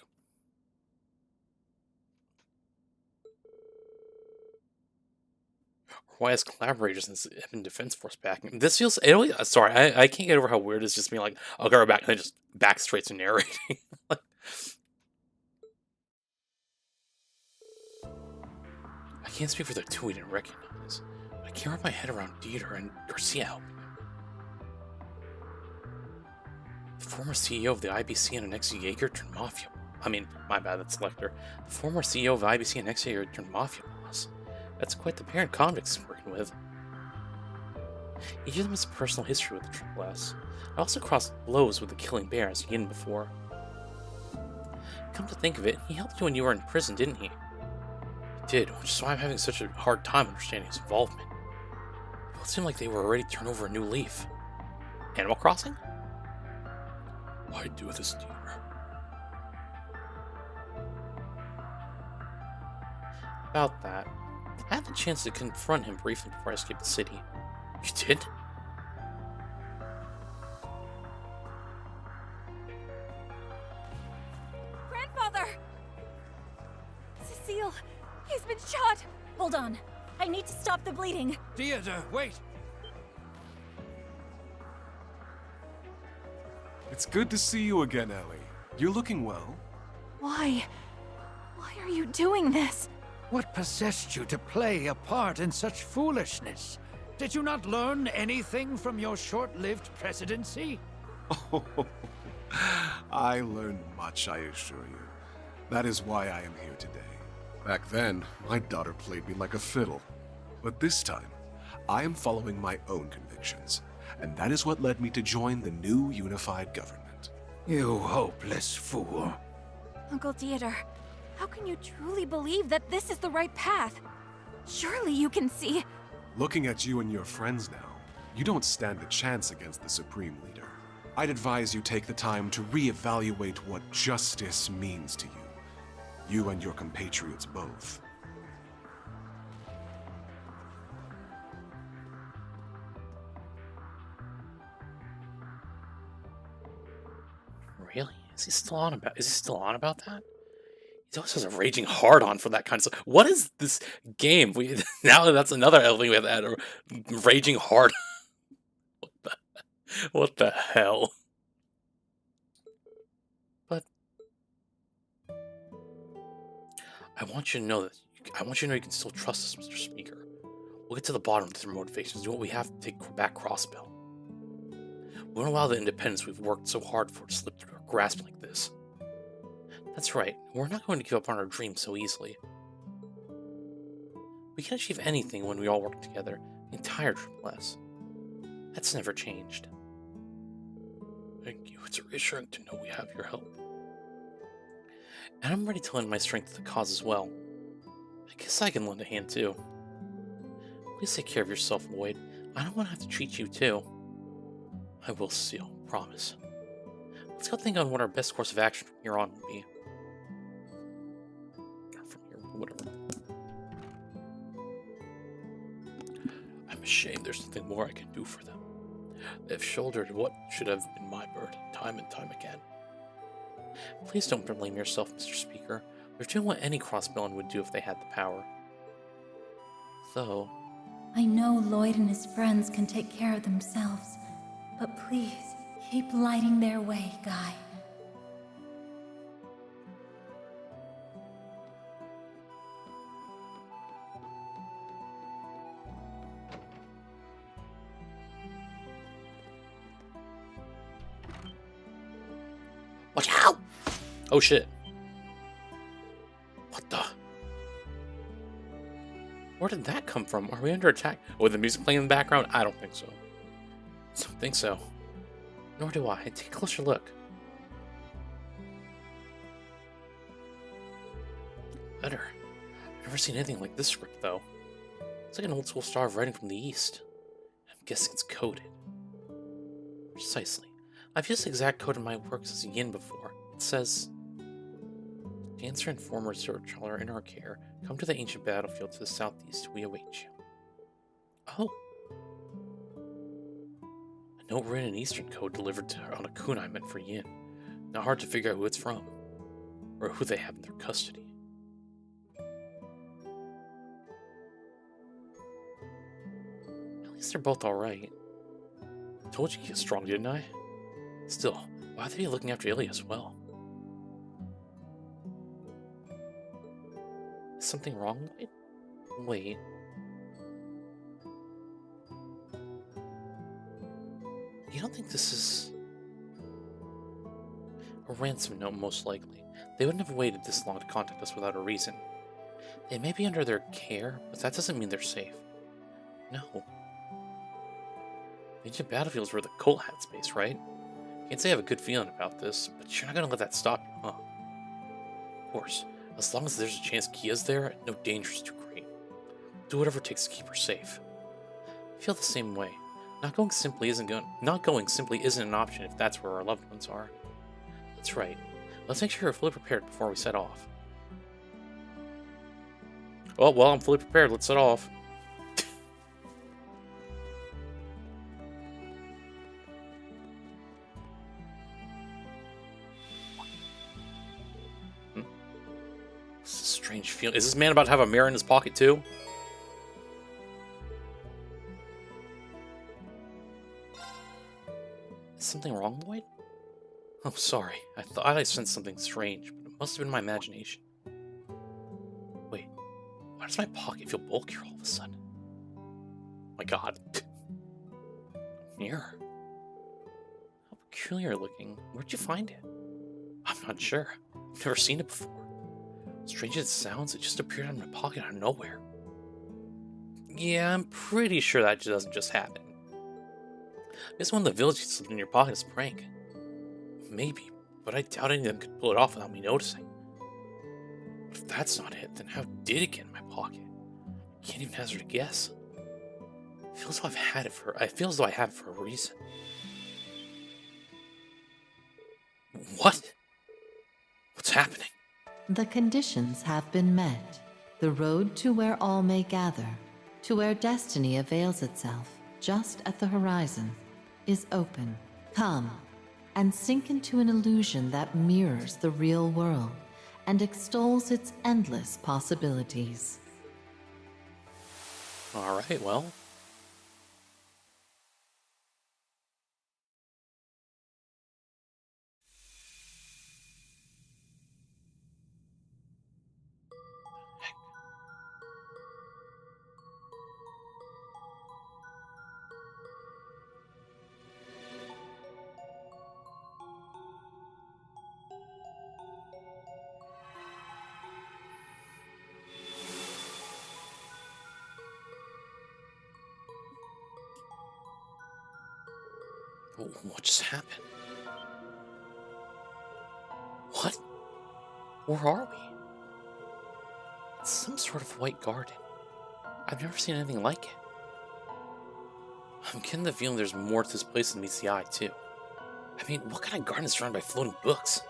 Why has collaborators in Defense Force backing? This feels... sorry, I can't get over how weird it's just being like, okay, we're back, and then just back straight to narrating. Like, I can't speak for the two we didn't recognize. I can't wrap my head around Dieter and Garcia helping him. The former CEO of the IBC and an ex-Jaeger turned mafia. I mean, my bad, that's Lecter. The former CEO of the IBC and ex-Jaeger turned mafia boss. That's quite the parent convicts he's working with. Each of them has a personal history with the Triple S. I also crossed blows with the Killing Bear as Yin before. Come to think of it, he helped you when you were in prison, didn't he? He did, which is why I'm having such a hard time understanding his involvement. It seemed like they were ready to turn over a new leaf. Animal Crossing? I do this, dear. About that, I had the chance to confront him briefly before I escaped the city. You did? Grandfather! Cecile, he's been shot! Hold on. I need to stop the bleeding. Theater, wait! It's good to see you again, Ellie. You're looking well. Why? Why are you doing this? What possessed you to play a part in such foolishness? Did you not learn anything from your short-lived presidency? Oh, I learned much, I assure you. That is why I am here today. Back then, my daughter played me like a fiddle. But this time, I am following my own convictions. And that is what led me to join the new unified government. You hopeless fool. Uncle Dieter, how can you truly believe that this is the right path? Surely you can see... Looking at you and your friends now, you don't stand a chance against the Supreme Leader. I'd advise you take the time to reevaluate what justice means to you. You and your compatriots both. Really? Is he still on about that? He always has a raging hard-on for that kind of stuff. What is this game? Now that's another thing we have to add, a raging hard. What the hell? But I want you to know that you can still trust us, Mr. Speaker. We'll get to the bottom of their motivations, do what we have to take back Crossbell. We won't allow the independence we've worked so hard for to slip through our grasp like this. That's right, we're not going to give up on our dreams so easily. We can achieve anything when we all work together, the entire Triple S. That's never changed. Thank you, it's reassuring to know we have your help. And I'm ready to lend my strength to the cause as well. I guess I can lend a hand too. Please take care of yourself, Lloyd. I don't want to have to treat you too. I will, Seal, promise. Let's go think on what our best course of action from here on will be. Or from here, whatever. I'm ashamed there's nothing more I can do for them. They've shouldered what should have been my burden time and time again. Please don't blame yourself, Mr. Speaker. They're doing what any Crossbellan would do if they had the power. Though... I know Lloyd and his friends can take care of themselves, but please, keep lighting their way, Guy. Watch out! Oh shit. What the? Where did that come from? Are we under attack? With the music playing in the background? I don't think so. I don't think so. Nor do I. Take a closer look. Better. I've never seen anything like this script, though. It's like an old school style of writing from the East. I'm guessing it's coded. Precisely. I've used the exact code in my works as Yin before. It says, Dancer and former search are in our care. Come to the ancient battlefield to the southeast. We await you. Oh. A note written in Eastern code delivered on a kunai meant for Yin. Not hard to figure out who it's from. or who they have in their custody. At least they're both alright. I told you he was strong, didn't I? Still, why are they looking after Ilya as well? Is something wrong? Wait. You don't think this is a ransom note? Most likely. They wouldn't have waited this long to contact us without a reason. They may be under their care, but that doesn't mean they're safe. No. Ancient battlefields were the cult hat space, right? Can't say I have a good feeling about this, but you're not gonna let that stop you, huh? Of course. As long as there's a chance Kia's there, no danger is too great. Do whatever it takes to keep her safe. I feel the same way. Not going simply isn't an option if that's where our loved ones are. That's right. Let's make sure we're fully prepared before we set off. Oh, well, I'm fully prepared. Let's set off. This is a strange feeling. Is this man about to have a mirror in his pocket, too? Is something wrong, Lloyd? Oh, sorry. I thought I sensed something strange, but it must have been my imagination. Wait, why does my pocket feel bulkier all of a sudden? My god. Mirror. How peculiar looking. Where'd you find it? I'm not sure. I've never seen it before. Strange as it sounds, it just appeared in my pocket out of nowhere. Yeah, I'm pretty sure that doesn't just happen. I guess one of the villagers slipped in your pocket as a prank. Maybe, but I doubt any of them could pull it off without me noticing. But if that's not it, then how did it get in my pocket? I can't even hazard a guess. I feel as though I have it for a reason. What? What's happening? The conditions have been met. The road to where all may gather, to where destiny avails itself, just at the horizon, is open. Come, and sink into an illusion that mirrors the real world and extols its endless possibilities. Alright, well. What just happened? What? Where are we? It's some sort of white garden. I've never seen anything like it. I'm getting the feeling there's more to this place than meets the eye, too. I mean, what kind of garden is surrounded by floating books?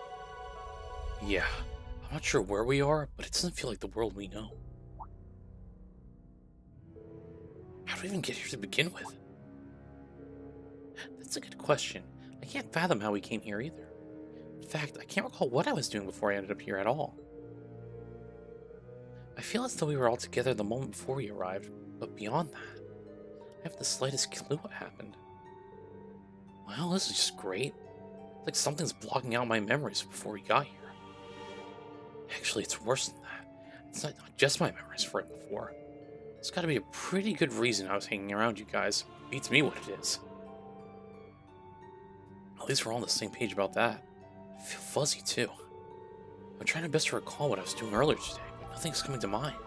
Yeah, I'm not sure where we are, but it doesn't feel like the world we know. How do we even get here to begin with? That's a good question. I can't fathom how we came here either. In fact, I can't recall what I was doing before I ended up here at all. I feel as though we were all together the moment before we arrived, but beyond that, I have the slightest clue what happened. Well, this is just great. It's like something's blocking out my memories before we got here. Actually, it's worse than that. It's not just my memories for it before. It's gotta be a pretty good reason I was hanging around you guys. Beats me what it is. At least we're all on the same page about that. I feel fuzzy, too. I'm trying my best to recall what I was doing earlier today, but nothing's coming to mind.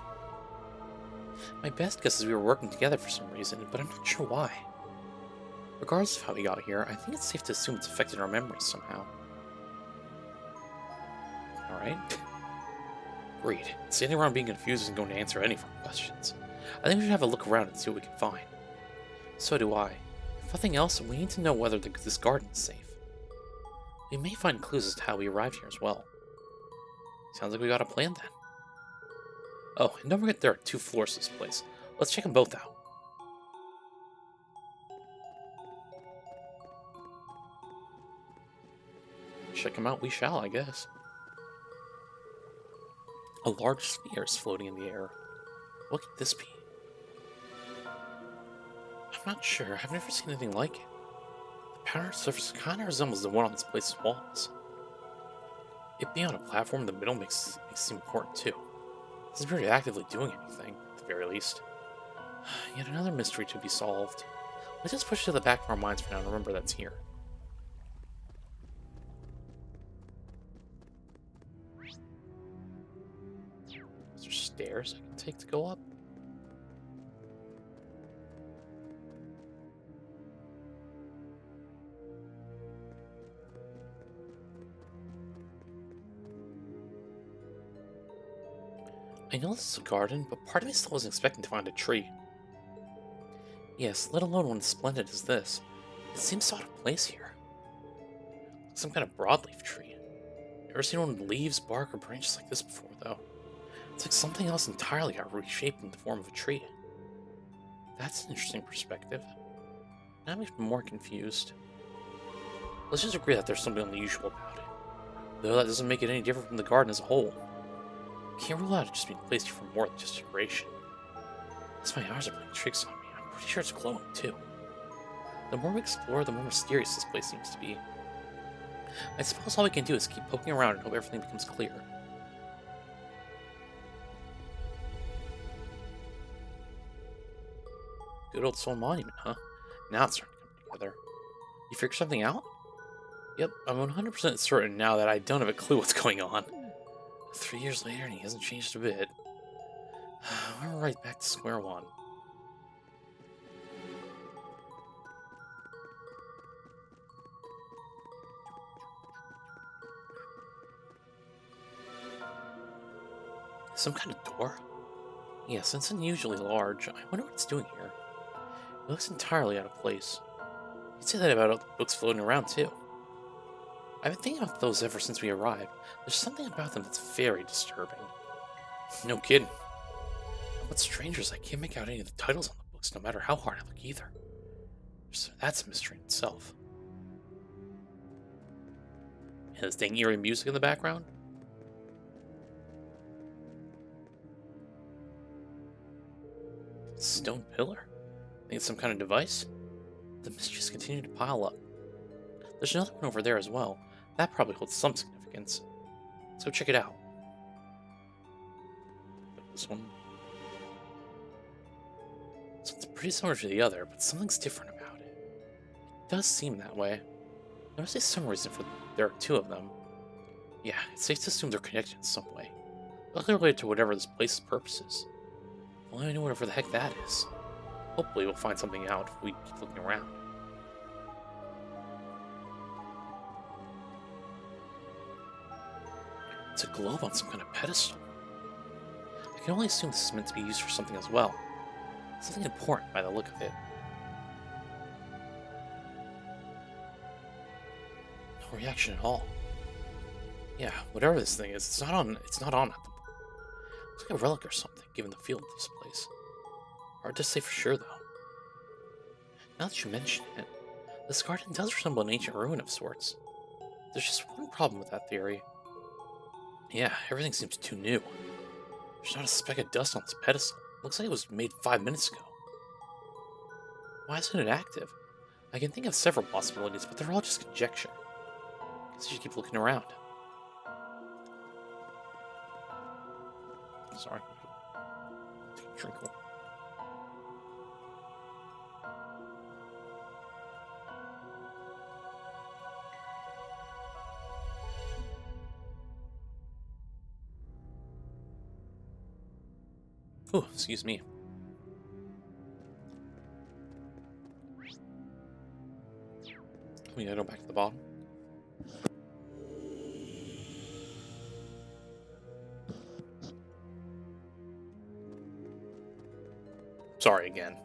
My best guess is we were working together for some reason, but I'm not sure why. Regardless of how we got here, I think it's safe to assume it's affected our memories somehow. Alright. Agreed. Standing around being confused isn't going to answer any of our questions. I think we should have a look around and see what we can find. So do I. If nothing else, we need to know whether this garden is safe. We may find clues as to how we arrived here as well. Sounds like we got a plan then. Oh, and don't forget there are 2 floors to this place. Let's check them both out. Check them out we shall, I guess. A large sphere is floating in the air. What could this be? I'm not sure. I've never seen anything like it. The pattern surface kind of resembles the one on this place's walls. It being on a platform in the middle makes it seem important too. It doesn't appear to be actively doing anything, at the very least. Yet another mystery to be solved. Let's just push it to the back of our minds for now and remember that's here. Is there stairs I can take to go up? I know this is a garden, but part of me still wasn't expecting to find a tree. Yes, let alone one as splendid as this. It seems so out of place here. Some kind of broadleaf tree. Never seen one with leaves, bark, or branches like this before, though. It's like something else entirely got reshaped in the form of a tree. That's an interesting perspective. Now I'm even more confused. Let's just agree that there's something unusual about it. Though that doesn't make it any different from the garden as a whole. Can't rule out it just being placed here for more than just decoration. Unless my eyes are playing tricks on me, I'm pretty sure it's glowing too. The more we explore, the more mysterious this place seems to be. I suppose all we can do is keep poking around and hope everything becomes clear. Good old Soul Monument, huh? Now it's starting to come together. You figured something out? Yep, I'm 100% certain now that I don't have a clue what's going on. 3 years later and he hasn't changed a bit. We're right back to square one. Some kind of door? Yes, it's unusually large. I wonder what it's doing here. It looks entirely out of place. You'd say that about all the books floating around, too. I've been thinking about those ever since we arrived. There's something about them that's very disturbing. No kidding. What's strange is I can't make out any of the titles on the books, no matter how hard I look either. So that's a mystery in itself. And this dang eerie music in the background? Stone pillar? Think it's some kind of device? The mysteries continue to pile up. There's another one over there as well. That probably holds some significance. Let's go check it out. This one. This one's pretty similar to the other, but something's different about it. It does seem that way. There must be some reason for there are two of them. Yeah, it's safe to assume they're connected in some way. Likely related to whatever this place's purpose is. If only I knew whatever the heck that is. Hopefully we'll find something out if we keep looking around. It's a globe on some kind of pedestal. I can only assume this is meant to be used for something as well. Something important by the look of it. No reaction at all. Yeah, whatever this thing is, it's not on at the moment. Looks like a relic or something, given the feel of this place. Hard to say for sure, though. Now that you mention it, this garden does resemble an ancient ruin of sorts. There's just one problem with that theory. Yeah, everything seems too new. There's not a speck of dust on this pedestal. Looks like it was made 5 minutes ago. Why isn't it active? I can think of several possibilities, but they're all just conjecture. Guess you should keep looking around. Sorry. Take a drink. Oh, excuse me. We gotta go back to the bottom. Sorry again.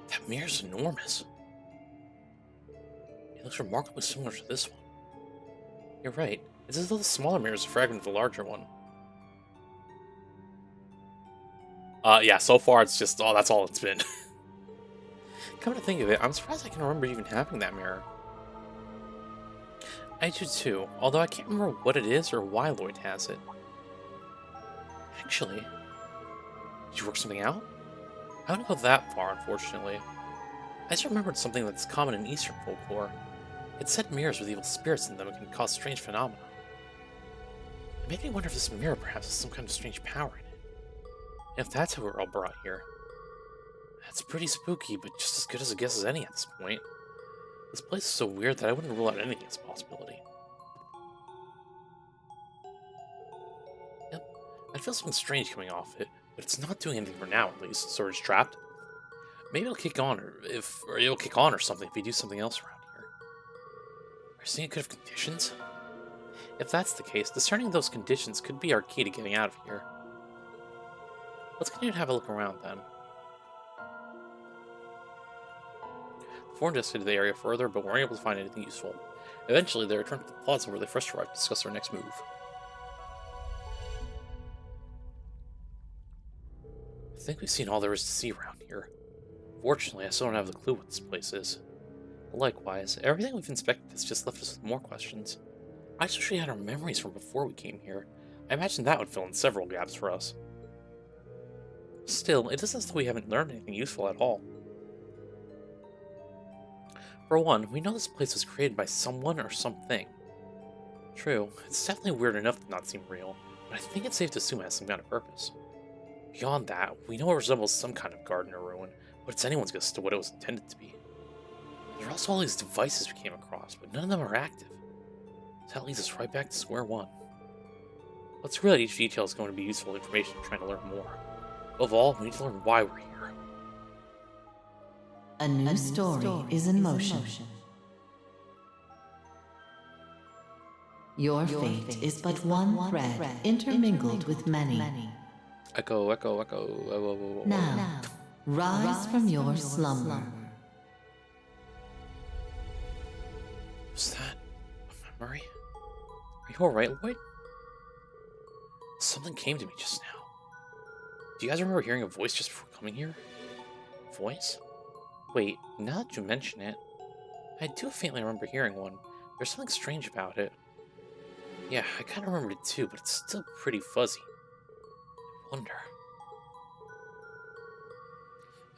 That mirror's enormous. It looks remarkably similar to this one. You're right. It's as though the smaller mirror is a fragment of the larger one. Yeah, so far it's just, oh, that's all it's been. Come to think of it, I'm surprised I can remember even having that mirror. I do too, although I can't remember what it is or why Lloyd has it. Actually, did you work something out? I don't go that far, unfortunately. I just remembered something that's common in Eastern folklore. It said mirrors with evil spirits in them can cause strange phenomena. It made me wonder if this mirror perhaps has some kind of strange power in it. And if that's how we're all brought here. That's pretty spooky, but just as good as a guess as any at this point. This place is so weird that I wouldn't rule out anything as a possibility. Yep, I feel something strange coming off it, but it's not doing anything for now, at least. Storage trapped. Maybe it'll kick on, or it'll kick on or something if we do something else around here. Are you seeing a good of conditions? If that's the case, discerning those conditions could be our key to getting out of here. Let's continue to have a look around then. The four investigated the area further, but weren't able to find anything useful. Eventually, they returned to the plaza where they first arrived to discuss their next move. I think we've seen all there is to see around here. Fortunately, I still don't have a clue what this place is. Likewise, everything we've inspected has just left us with more questions. I just wish we had our memories from before we came here. I imagine that would fill in several gaps for us. Still, it isn't as though we haven't learned anything useful at all. For one, we know this place was created by someone or something. True, it's definitely weird enough to not seem real, but I think it's safe to assume it has some kind of purpose. Beyond that, we know it resembles some kind of garden or ruin, but it's anyone's guess as to what it was intended to be. There are also all these devices we came across, but none of them are active. So that leads us right back to square one. Let's realize each detail is going to be useful information trying to learn more. Above all, we need to learn why we're here. A new story is in motion. Your fate is but one thread intermingled with many. Echo, echo, echo. Now, rise from your slumber. Was that a memory? Are you alright, Lloyd? Something came to me just now. Do you guys remember hearing a voice just before coming here? Voice? Wait, now that you mention it, I do faintly remember hearing one. There's something strange about it. Yeah, I kind of remembered it too, but it's still pretty fuzzy. I wonder.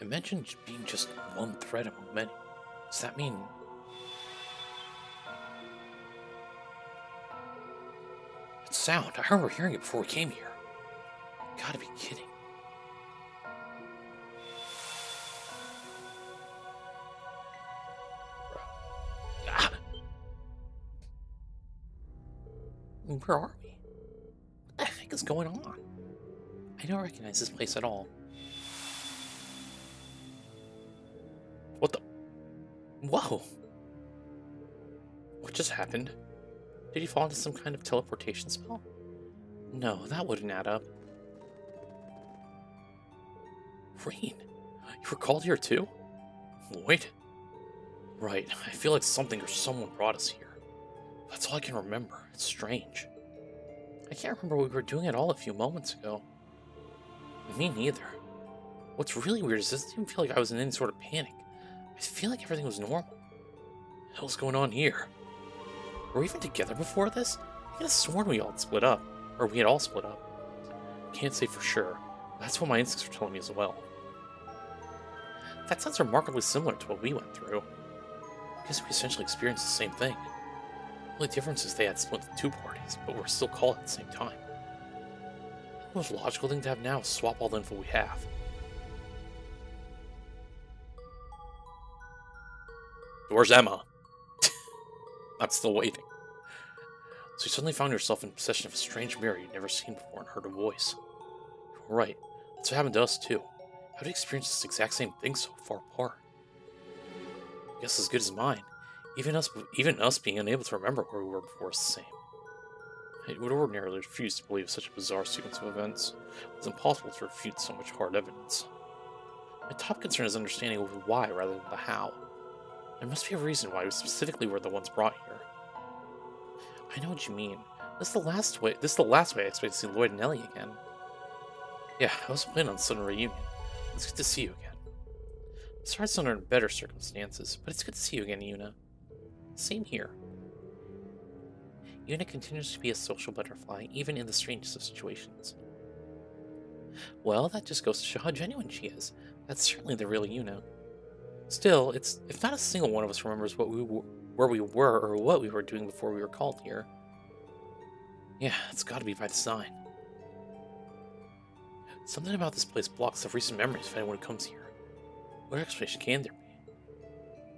It mentioned being just one thread among many. Does that mean... That sound, I remember hearing it before we came here. You gotta be kidding. Where are we? What the heck is going on? I don't recognize this place at all. What the? Whoa! What just happened? Did you fall into some kind of teleportation spell? No, that wouldn't add up. Rain, you were called here too? Lloyd? Right, I feel like something or someone brought us here. That's all I can remember. It's strange. I can't remember what we were doing at all a few moments ago. Me neither. What's really weird is this doesn't even feel like I was in any sort of panic. I feel like everything was normal. What the hell's going on here? Were we even together before this? I could have sworn we all split up. Or we had all split up. Can't say for sure. That's what my instincts were telling me as well. That sounds remarkably similar to what we went through. I guess we essentially experienced the same thing. The only difference is they had split into two parties, but we're still called at the same time. The most logical thing to have now is swap all the info we have. Where's Emma? I'm still waiting. So you suddenly found yourself in possession of a strange mirror you'd never seen before and heard a voice. You were right. That's what happened to us too. How did you experience this exact same thing so far apart? I guess as good as mine. Even us being unable to remember where we were before is the same. I would ordinarily refuse to believe such a bizarre sequence of events. It was impossible to refute so much hard evidence. My top concern is understanding the why rather than the how. There must be a reason why we specifically were the ones brought here. I know what you mean. This is the last way I expect to see Lloyd and Ellie again. Yeah, I was planning on a sudden reunion. It's good to see you again. Sorry it's under better circumstances, but it's good to see you again, Yuna. Same here. Yuna continues to be a social butterfly, even in the strangest of situations. Well, that just goes to show how genuine she is. That's certainly the real Yuna. Still, if not a single one of us remembers where we were or what we were doing before we were called here. Yeah, it's gotta be by design. Something about this place blocks the recent memories of anyone who comes here. What explanation can there be?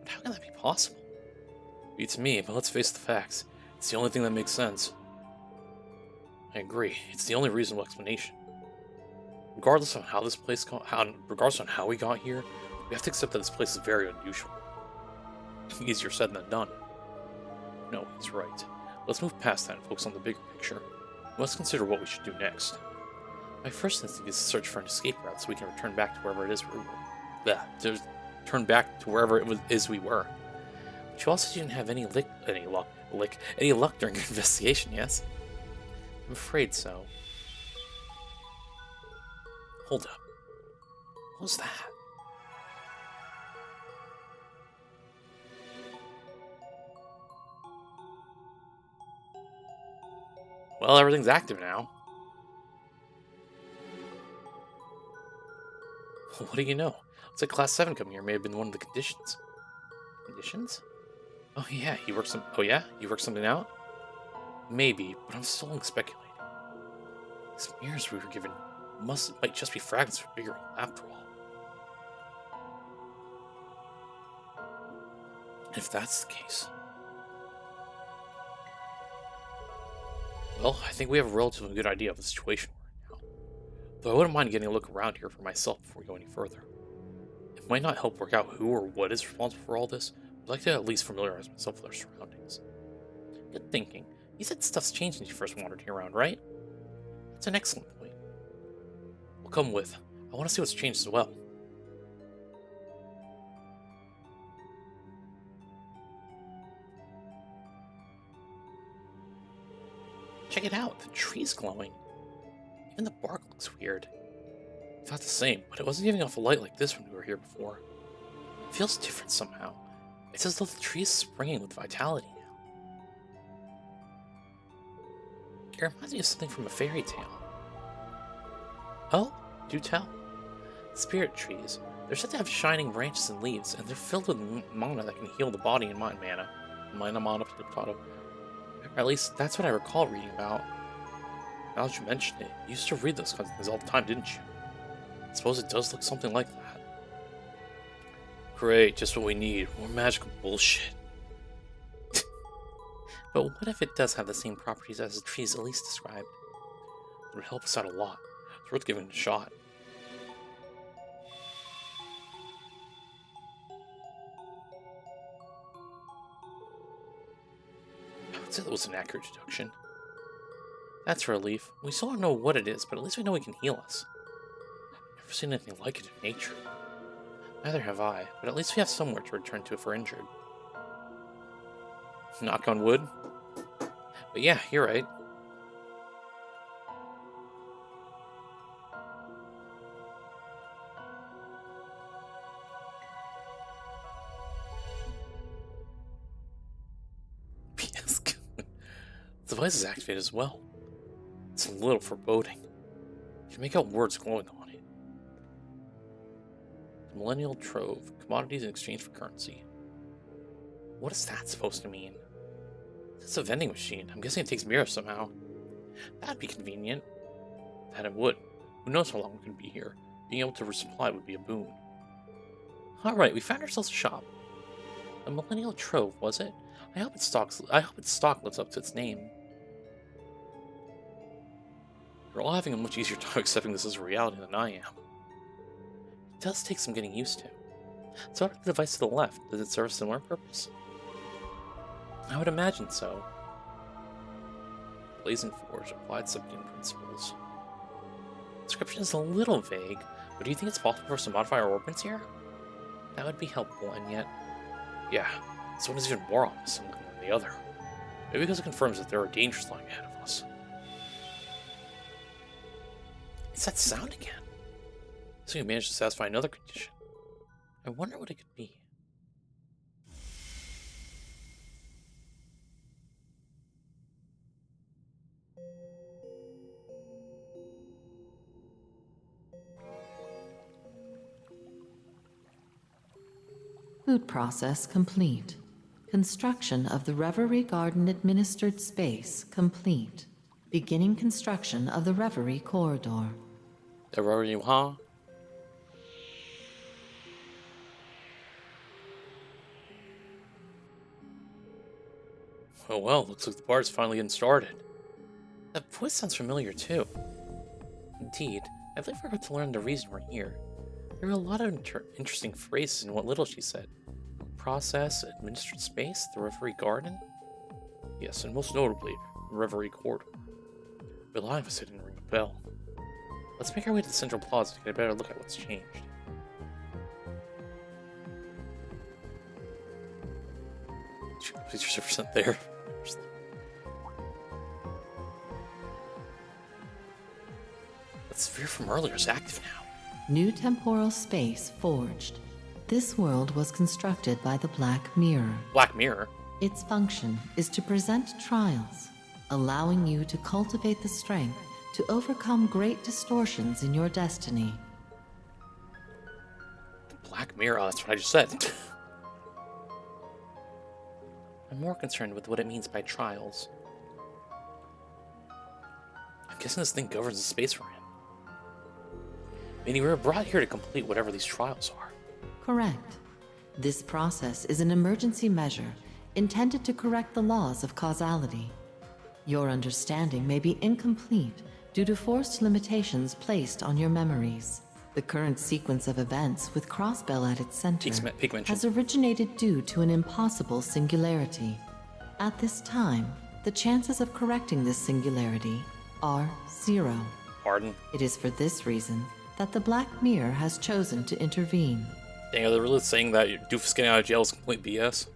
But how can that be possible? Beats me, but let's face the facts. It's the only thing that makes sense. I agree. It's the only reasonable explanation. Regardless on how this place regardless on how we got here, we have to accept that this place is very unusual. Easier said than done. No, he's right. Let's move past that and focus on the bigger picture. We must consider what we should do next. My first instinct is to search for an escape route so we can return back to wherever it is we were. But you also didn't have any luck during your investigation, yes? I'm afraid so. Hold up. What was that? Well, everything's active now. What do you know? Looks like Class 7 coming here may have been one of the conditions. Conditions? Oh yeah, you worked something out? Maybe, but I'm still speculating. These mirrors we were given might just be fragments of a bigger whole after all. If that's the case... Well, I think we have a relatively good idea of the situation we're in now. Though I wouldn't mind getting a look around here for myself before we go any further. It might not help work out who or what is responsible for all this, but I'd like to at least familiarize myself with our surroundings. Good thinking. You said stuff's changed since you first wandered here around, right? That's an excellent point. Well, come with. I want to see what's changed as well. Check it out, the tree's glowing. Even the bark looks weird. It's not the same, but it wasn't giving off a light like this when we were here before. It feels different somehow. It's as though the tree is springing with vitality now. It reminds me of something from a fairy tale. Oh, do tell. Spirit trees. They're said to have shining branches and leaves, and they're filled with mana that can heal the body and mind mana. Mana, potato. Or at least, that's what I recall reading about. Now that you mention it, you used to read those kinds of things all the time, didn't you? I suppose it does look something like that. Great, just what we need. More magical bullshit. But what if it does have the same properties as the trees Elise described? It would help us out a lot. It's worth giving it a shot. I would say that was an accurate deduction. That's a relief. We still don't know what it is, but at least we know it can heal us. I've never seen anything like it in nature. Neither have I, but at least we have somewhere to return to if we're injured. Knock on wood. But yeah, you're right. Yes. The device is activated as well. It's a little foreboding. You can make out words glowing on it. The Millennial Trove. Commodities in exchange for currency. What is that supposed to mean? It's a vending machine. I'm guessing it takes mirrors somehow. That'd be convenient. That it would. Who knows how long we could be here. Being able to resupply would be a boon. Alright, we found ourselves a shop. The Millennial Trove, was it? I hope its stock lives up to its name. We're all having a much easier time accepting this as a reality than I am. It does take some getting used to. So what about the device to the left? Does it serve a similar purpose? I would imagine so. Blazing Forge, applied subduing principles. The description is a little vague, but do you think it's possible for us to modify our orbits here? That would be helpful, and yet... Yeah, this one is even more obvious than the other. Maybe because it confirms that there are dangers lying ahead of us. It's that sound again. So you managed to satisfy another condition. I wonder what it could be. Food process complete. Construction of the Reverie Garden administered space complete. Beginning construction of the Reverie corridor. The Reverie, huh? Oh well, looks like the bar's finally getting started. That voice sounds familiar too. Indeed, I believe we're about to learn the reason we're here. There were a lot of interesting phrases in what little she said. Process, administered space, the Reverie Garden? Yes, and most notably, Reverie Corridor. But a lot of us didn't ring a bell. Let's make our way to the Central Plaza to get a better look at what's changed. Please, 0% there. That sphere from earlier is active now. New temporal space forged. This world was constructed by the Black Mirror. Black Mirror? Its function is to present trials, allowing you to cultivate the strength to overcome great distortions in your destiny. The Black Mirror? Oh, that's what I just said. I'm more concerned with what it means by trials. I'm guessing this thing governs the space we're in. Meaning we were brought here to complete whatever these trials are. Correct. This process is an emergency measure intended to correct the laws of causality. Your understanding may be incomplete due to forced limitations placed on your memories. The current sequence of events with Crossbell at its center has originated due to an impossible singularity. At this time, the chances of correcting this singularity are 0. Pardon? It is for this reason that the Black Mirror has chosen to intervene. Dang, are they really saying that Doofus getting out of jail is complete BS?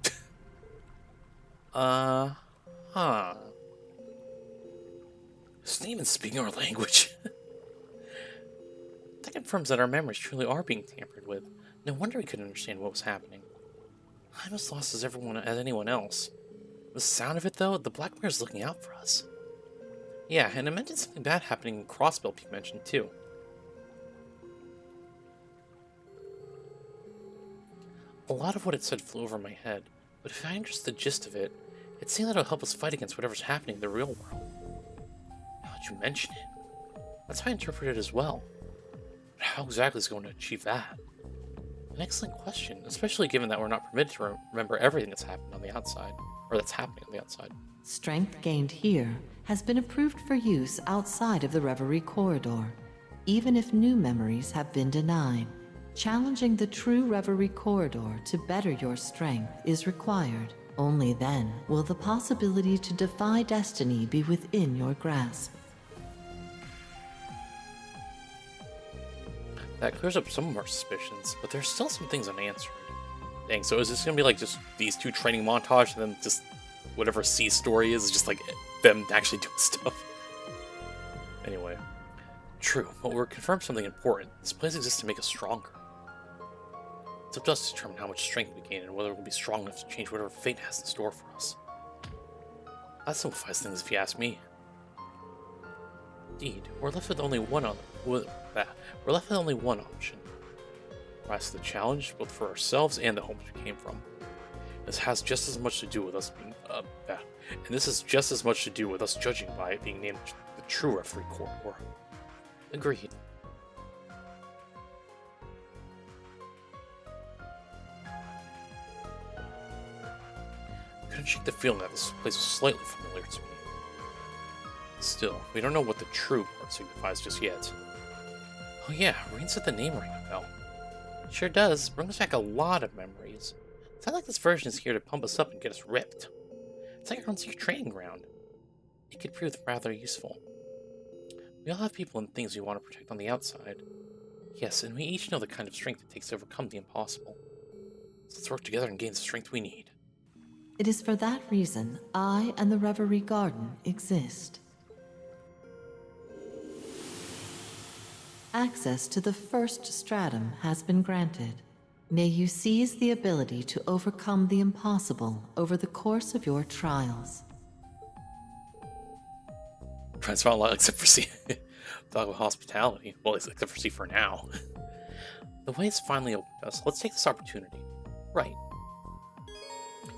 Huh. Isn't even speaking our language. That confirms that our memories truly are being tampered with. No wonder we couldn't understand what was happening. I'm as lost as anyone else. The sound of it, though, the Black Mirror's looking out for us. Yeah, and it mentioned something bad happening in Crossbell Peak mentioned, too. A lot of what it said flew over my head, but if I understood the gist of it, it's saying that it'll help us fight against whatever's happening in the real world. Now that you mention it, that's how I interpret it as well. But how exactly is it going to achieve that? An excellent question, especially given that we're not permitted to remember everything that's happened on the outside, or that's happening on the outside. Strength gained here has been approved for use outside of the Reverie corridor, even if new memories have been denied. Challenging the true Reverie corridor to better your strength is required. Only then will the possibility to defy destiny be within your grasp. That clears up some of our suspicions, but there's still some things unanswered. Dang, so is this going to be like just these two training montage and then just whatever C's story is just like them actually doing stuff? Anyway, true, but we're confirmed something important. This place exists to make us stronger. It's up to us to determine how much strength we gain and whether we'll be strong enough to change whatever fate has in store for us. That simplifies things if you ask me. Indeed, we're left with only one option. Rise to the challenge, both for ourselves and the homes we came from. This has just as much to do with us being and this is just as much to do with us judging by it being named the true Reverie corridor. Agreed. I couldn't shake the feeling that this place was slightly familiar to me. Still, we don't know what the true part signifies just yet. Oh yeah, Rain said the name rang a bell. Sure does. Brings back a lot of memories. It's not like this version is here to pump us up and get us ripped. It's like our own secret training ground. It could prove rather useful. We all have people and things we want to protect on the outside. Yes, and we each know the kind of strength it takes to overcome the impossible. So let's work together and gain the strength we need. It is for that reason I and the Reverie Garden exist. Access to the first stratum has been granted. May you seize the ability to overcome the impossible over the course of your trials. Trying to spell a lot except for C. Talk about hospitality. Well, except for C for now. The way is finally open to us. Let's take this opportunity. Right.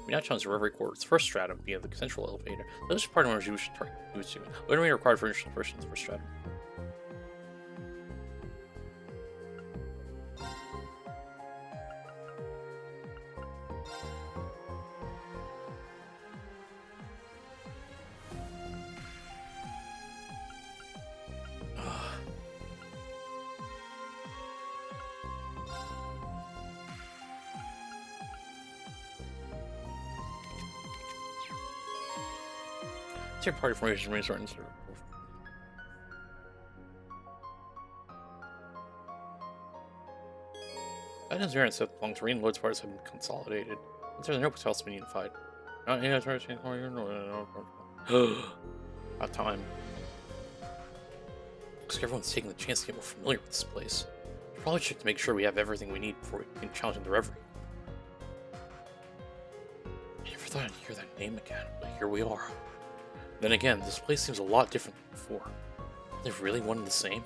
We now challenge the Reverie Quarters first stratum via the central elevator. Those are part of our Jewish target. What do we require for initial persons first stratum? Your party formation resources. Items here and set belong to Marine Lord's parties have been consolidated. Once there's no hotels been unified. Not any other about time. Looks like everyone's taking the chance to get more familiar with this place. We probably should make sure we have everything we need before we can challenge the Reverie. I never thought I'd hear that name again, but here we are. Then again, this place seems a lot different than before. Are they really one and the same?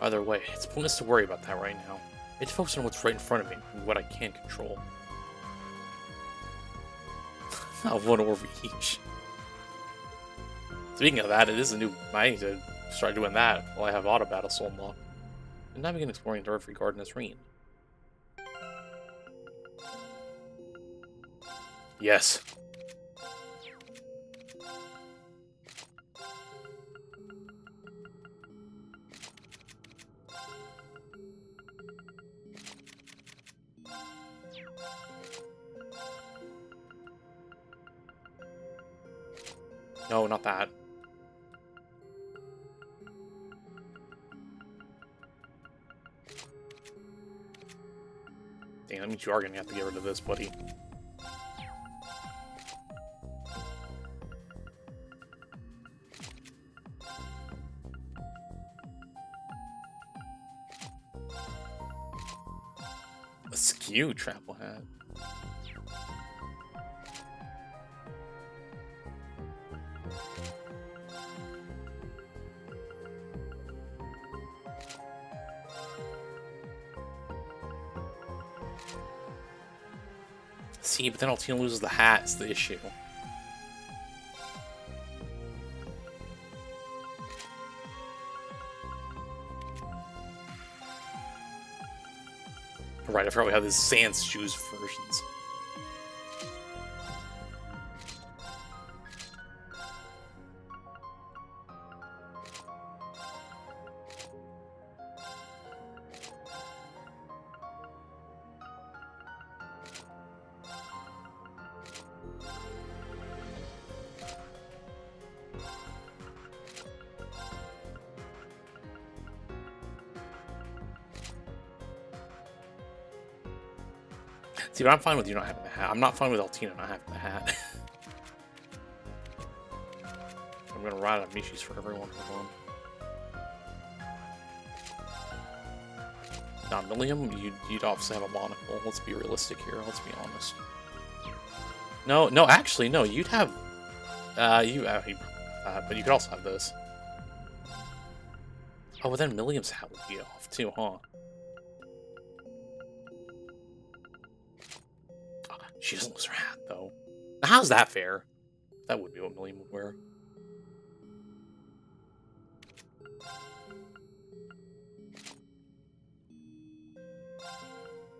Either way, it's pointless to worry about that right now. I need to focus on what's right in front of me and what I can control. Not one over each. Speaking of that, it is a new... I need to start doing that while I have Auto Battle Soul unlocked. And now begin exploring the Reverie Garden as Reen. Yes. No, not that. Dang, that means you are going to have to get rid of this, buddy. A skew trample hat. See, but then Altina loses the hat is the issue. Right, I forgot we have these Sans shoes versions. See, but I'm fine with you not having the hat. I'm not fine with Altina not having the hat. I'm gonna ride on Mishi's for everyone. Hold on. Now, Milliam, you'd obviously have a monocle. Let's be realistic here. Let's be honest. No, actually, no. You'd have, but you could also have this. Oh, well then Milliam's hat would be off too, huh? She doesn't lose her hat, though. Now, how's that fair? That would be what Milliam would wear.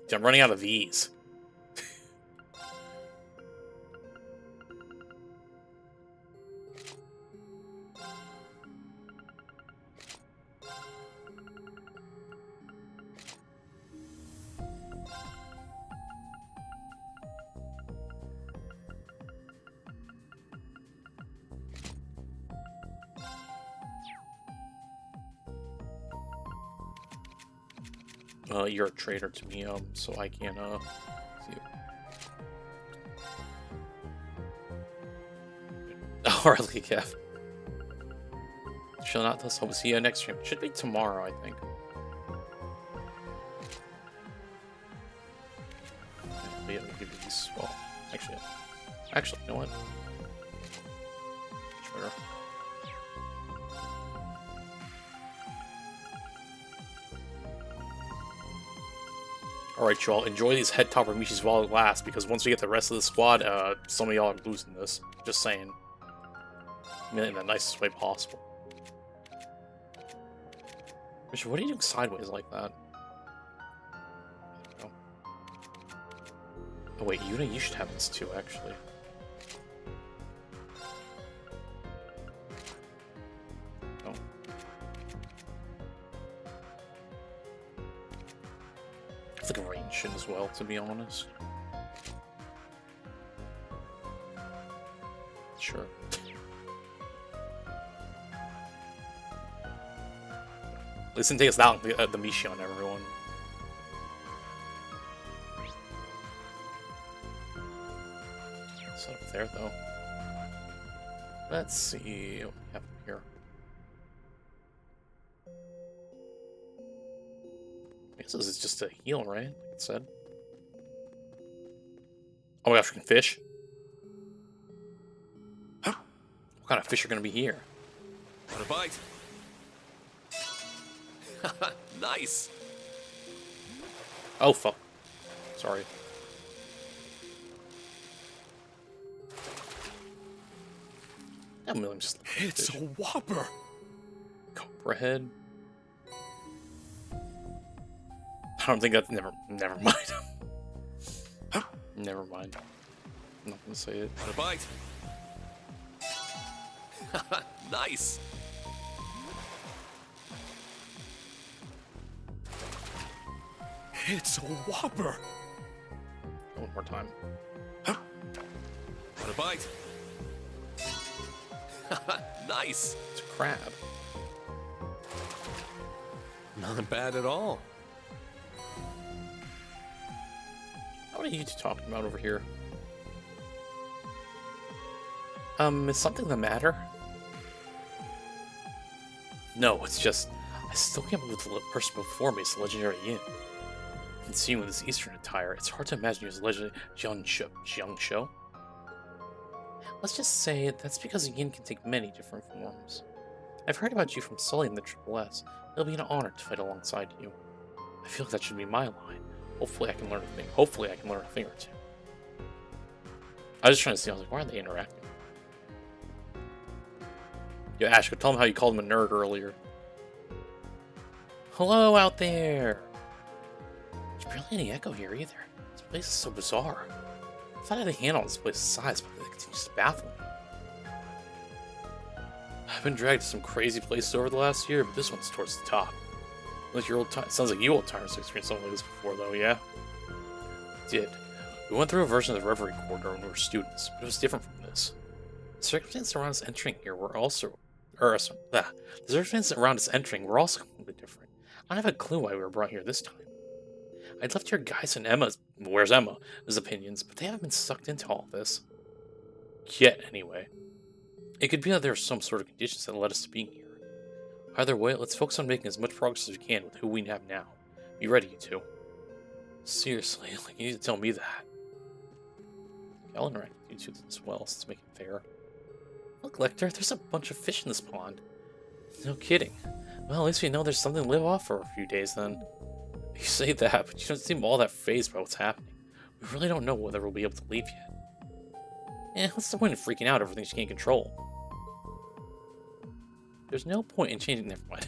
Dude, I'm running out of these. You're a traitor to me, so I can't, see you. Oh, really, Kev? Shall not tell us. Hope to see you next stream. Should be tomorrow, I think. Yeah, we'll give you these. Well, actually, you know what? Sure. Alright, y'all, enjoy these head topper Mishis while it lasts, because once we get the rest of the squad, some of y'all are losing this. Just saying. I mean, in the nicest way possible. Misha, what are you doing sideways like that? Oh, oh wait, Yuna, you should have this too, actually. No. I think range should as well, to be honest. Sure. Listen, take us down the Mishi on everyone. Set up there, though. Let's see what we have here. I guess this is just a heal, right? Like it said. Oh my gosh, we can fish? What kind of fish are gonna be here? Want a bite? Nice. Oh fuck. Sorry. I'm just. It's a whopper. Cobra head. I don't think that's never mind. Never mind. I'm not gonna say it. Want a bite? Nice. It's a whopper. One more time. Want a bite? Nice. It's a crab. Not bad at all. What are you two talking about over here? Is something the matter? No, it's just I still can't believe the person before me is the legendary Yin. And seeing with his Eastern attire, it's hard to imagine he was the legendary Jiang Shou. Let's just say that's because Yin can take many different forms. I've heard about you from Sully in the Triple S. It'll be an honor to fight alongside you. I feel like that should be my line. Hopefully I can learn a thing. Hopefully I can learn a thing or two. I was just trying to see, I was like, why are they interacting? Yo, Ash, go tell him how you called him a nerd earlier. Hello out there! There's barely any echo here either. This place is so bizarre. I thought I had a handle on this place's size, but it continues to baffle me. I've been dragged to some crazy places over the last year, but this one's towards the top. Like your old time, sounds like you old timers experienced something like this before, though, yeah? Did. We went through a version of the Reverie corridor when we were students, but it was different from this. The circumstances around us entering here were also... the circumstances around us entering were also completely different. I don't have a clue why we were brought here this time. I'd left your guys and Emma's... Where's Emma? His opinions, but they haven't been sucked into all this. Yet, anyway. It could be that there are some sort of conditions that led us to being here. Either way, let's focus on making as much progress as we can with who we have now. Be ready, you two. Seriously, like, you need to tell me that. I'll interact with you two as well, since to make it fair. Look, Lecter, there's a bunch of fish in this pond. No kidding. Well, at least we know there's something to live off for a few days, then. You say that, but you don't seem all that fazed by what's happening. We really don't know whether we'll be able to leave yet. What's the point of freaking out over things you can't control? There's no point in changing their mind.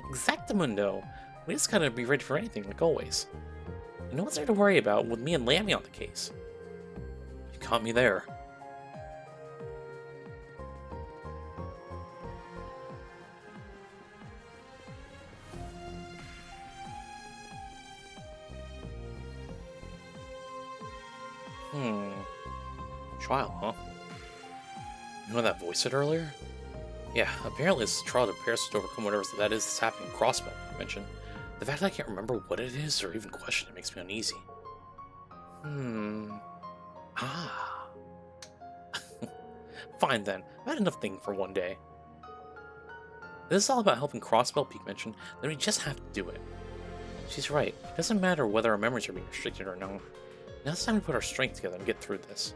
Exactamundo. We just gotta be ready for anything, like always. You know what's there to worry about with me and Lammy on the case? You caught me there. Trial, huh? You know that voice said earlier? Yeah, apparently it's a trial to prepare us to overcome whatever that is that's happening in Crossbell, you mentioned. The fact that I can't remember what it is or even question it makes me uneasy. Ah. Fine then, I've had enough thinking for one day. This is all about helping Crossbell, Peak mentioned, then we just have to do it. She's right, it doesn't matter whether our memories are being restricted or not. Now it's time to put our strength together and get through this.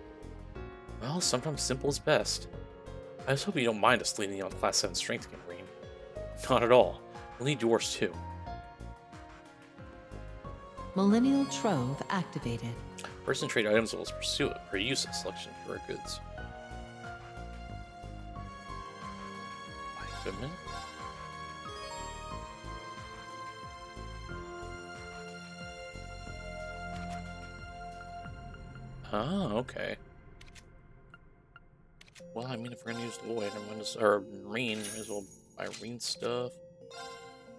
Well, sometimes simple is best. I just hope you don't mind us leaning on Class 7 strength again, Rean. Not at all. We'll need yours too. Millennial Trove activated. Person trade items will pursue it for use of selection of rare goods. My equipment. Oh, okay. Well, I mean, if we're gonna use Lloyd, I'm gonna, or Rean, might as well buy Rean stuff,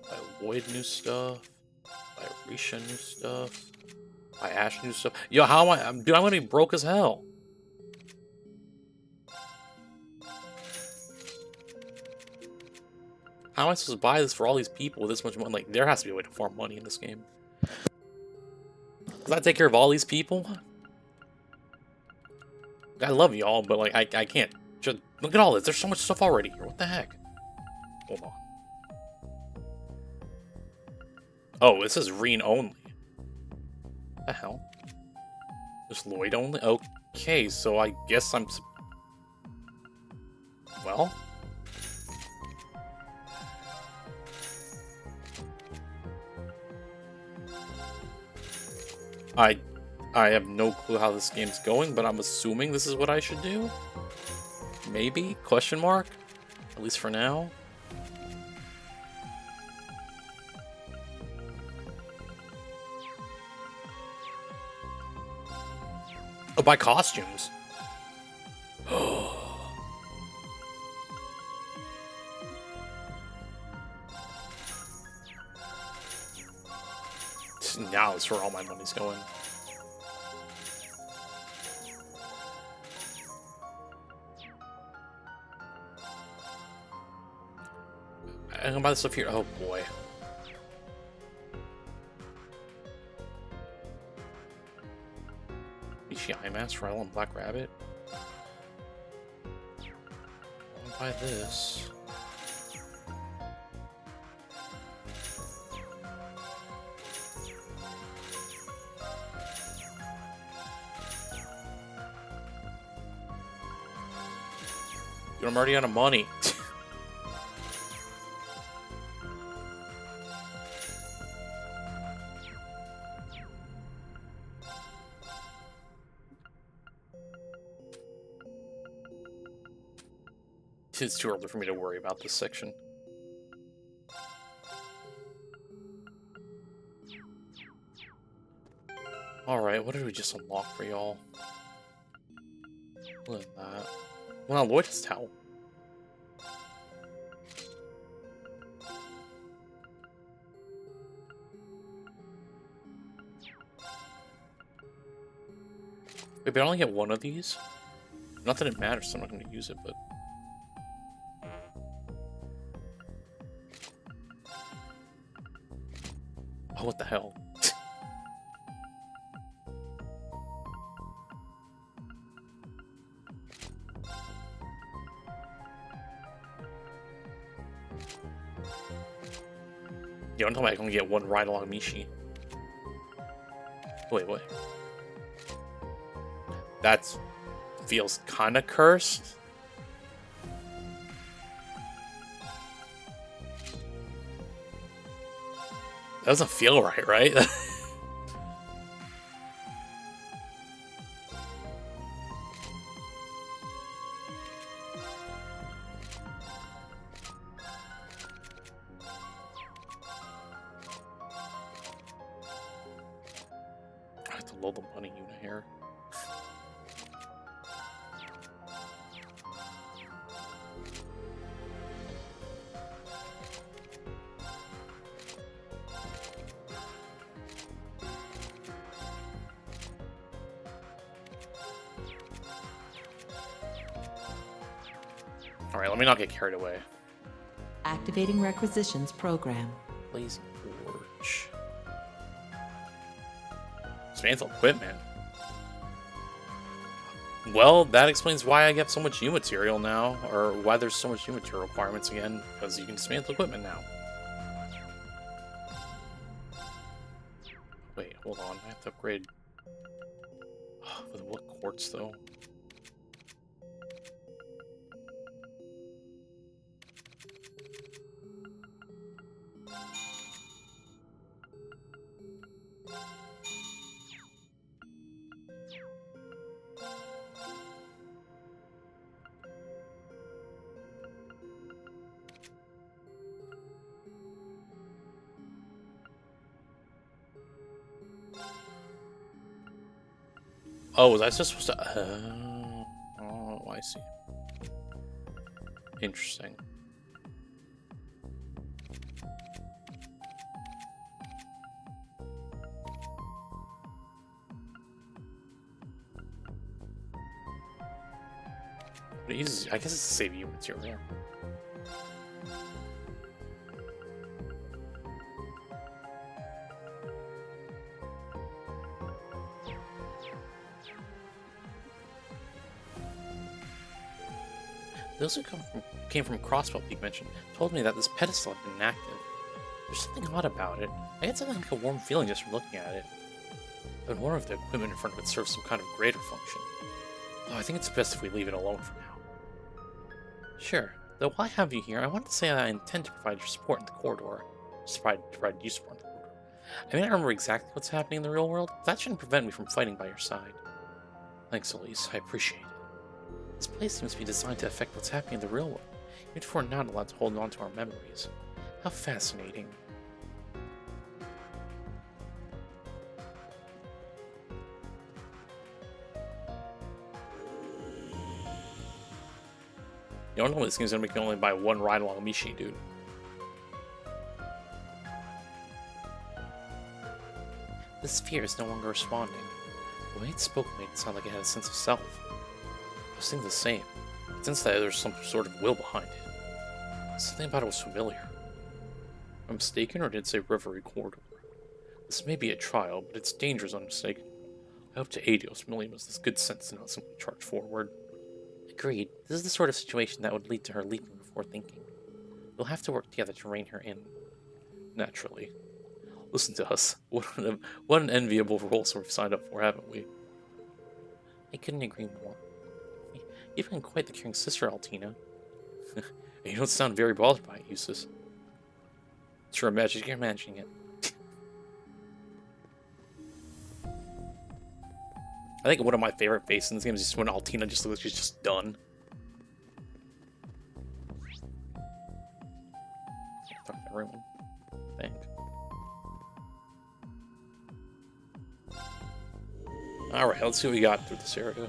buy Lloyd new stuff, buy Risha new stuff, buy Ash new stuff. Yo, how am I? Dude, I'm gonna be broke as hell. How am I supposed to buy this for all these people with this much money? Like, there has to be a way to farm money in this game. Does that take care of all these people? I love y'all, but like, I can't. Just look at all this. There's so much stuff already here. What the heck? Hold on. Oh, this is Rean only. What the hell? Just Lloyd only? Okay, so I guess I'm... Well? I have no clue how this game's going, but I'm assuming this is what I should do? Maybe? Question mark? At least for now. Oh, buy costumes. Now is where all my money's going. I can buy this stuff here. Oh boy. Ishi Eye Mask, Ryle, and Black Rabbit. I'll buy this. Dude, I'm already out of money. It's too early for me to worry about this section. Alright, what did we just unlock for y'all? Look at that. Well, now Lloyd's towel. Wait, but I only get one of these? Not that it matters, so I'm not going to use it, but... Oh, what the hell? You don't tell me I can only get one ride along Mishi. Wait, what? That feels kind of cursed. That doesn't feel right, right? I have to load the money unit here. Alright, let me not get carried away. Activating requisitions program. Blazing Forge. Dismantle equipment. Well, that explains why I get so much new material now, or why there's so much new material requirements again, because you can dismantle equipment now. Wait, hold on, I have to upgrade With what quartz, though? Oh, was I just supposed to... oh, I see. Interesting. But I guess it's the same you material. Those who came from Crossbell Peak mentioned told me that this pedestal had been inactive. There's something odd about it. I had something like a warm feeling just from looking at it. I've been wondering if the equipment in front of it serves some kind of greater function. Though I think it's best if we leave it alone for now. Sure. Though while I have you here, I want to say that I intend to provide your support in the corridor. Just provide you support in the corridor. I may not remember exactly what's happening in the real world, but that shouldn't prevent me from fighting by your side. Thanks, Elise. I appreciate it. This place seems to be designed to affect what's happening in the real world, even if we're not allowed to hold on to our memories. How fascinating. You don't know this game's gonna make me only buy one ride along Mishi, dude. The sphere is no longer responding. The way it spoke made it sound like it had a sense of self. I was thinking the same. Since that there's some sort of will behind it. Something about it was familiar. Am I mistaken, or did it say Reverie Corridor? This may be a trial, but it's dangerous unmistaken. I hope to aid Millium has this good sense to not simply charge forward. Agreed. This is the sort of situation that would lead to her leaping before thinking. We'll have to work together to rein her in. Naturally. Listen to us. What an enviable role we've signed up for, haven't we? I couldn't agree more. You've been quite the caring sister, Altina. You don't sound very bothered by it, Eustace. Sure, you're imagining it. I think one of my favorite faces in this game is just when Altina just looks like she's just done. Talk to everyone, I think. Alright, let's see what we got through this area.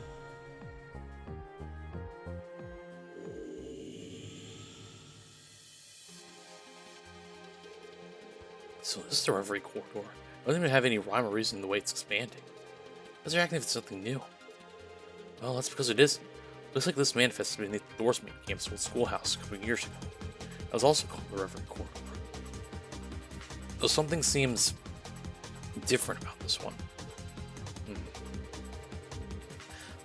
So this is the Reverie Corridor. I don't even have any rhyme or reason the way it's expanding. How's there acting if it's something new? Well, that's because it isn't. Looks like this manifested beneath the doors making Gamesville Schoolhouse a couple of years ago. That was also called the Reverie Corridor. Though something seems different about this one.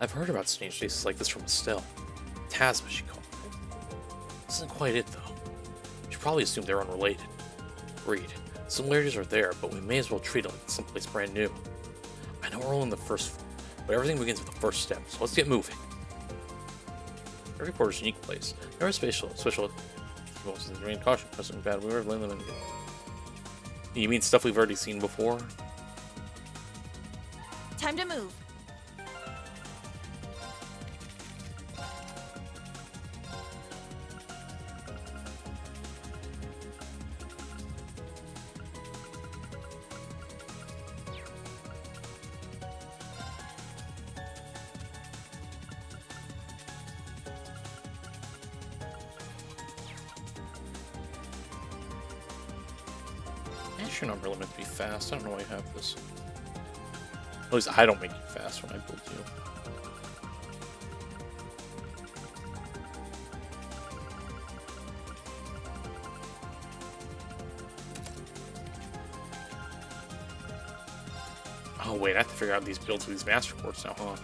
I've heard about strange faces like this from Estelle. Tasma, she called it. This isn't quite it, though. You should probably assume they're unrelated. Agreed. Similarities are there, but we may as well treat it like someplace brand new. I know we're only in the first floor, but everything begins with the first step, so let's get moving. Every quarter's a unique place. There are special moments in the rain caution, something bad. We were letting them in. You mean stuff we've already seen before? Time to move. You're not really meant to be fast. I don't know why you have this. At least I don't make you fast when I build you. Oh wait, I have to figure out these builds for these master quartz now, huh?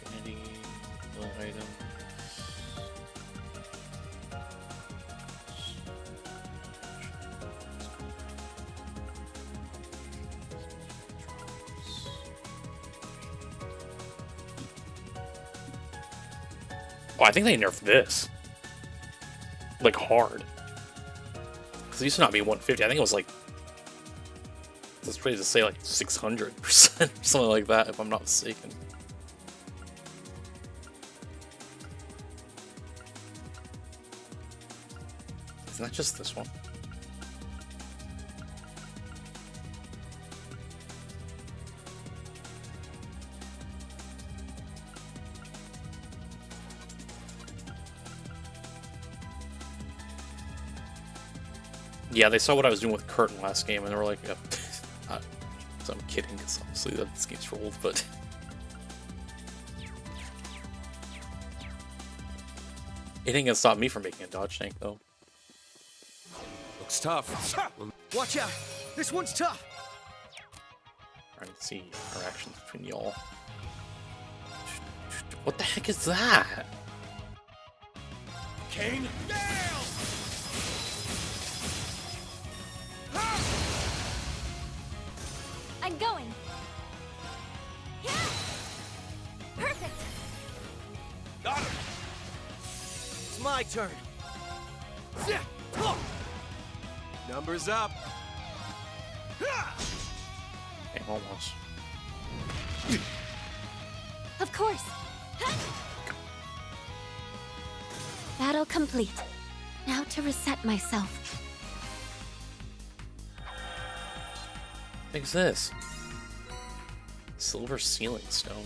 Infinity, item. Oh, I think they nerfed this. Like, hard. Because it used to not be 150. I think it was like... It's ready to say like 600% or something like that, if I'm not mistaken. It's not just this one. Yeah, they saw what I was doing with Curtin last game, and they were like, yep. So I'm kidding, because obviously this game's for old, but... It ain't gonna stop me from making a dodge tank, though. Looks tough. Watch out! This one's tough! Trying to see interactions between y'all. What the heck is that? Kane, nail! I'm going. Yeah. Perfect. Got him. It's my turn. Numbers up. Okay, almost. Of course. Battle complete. Now to reset myself. What is this? Silver sealing stone.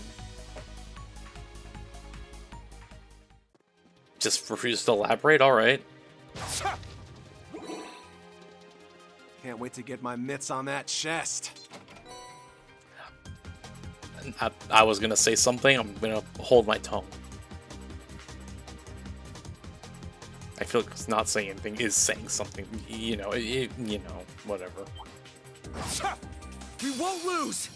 Just refuse to elaborate? Alright. Can't wait to get my mitts on that chest. I was gonna say something, I'm gonna hold my tongue. I feel like it's not saying anything is saying something, you know, you know, whatever. We won't lose!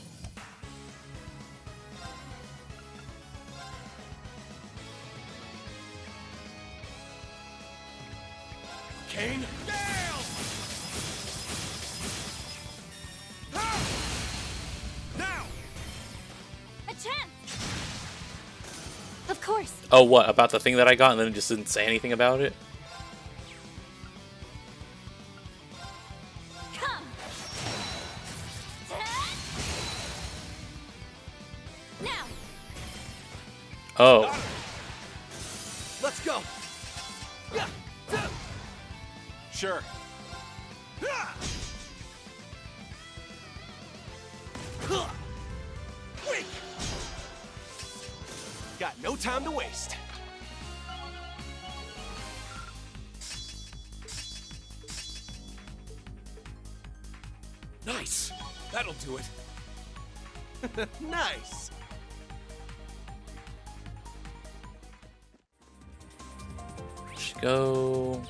Kane, nail! Now! A chance. Of course. Oh, what? About the thing that I got and then it just didn't say anything about it? Come. Now. Oh. Let's go! Sure. Weak! Got no time to waste. Nice. That'll do it. Nice. Should go.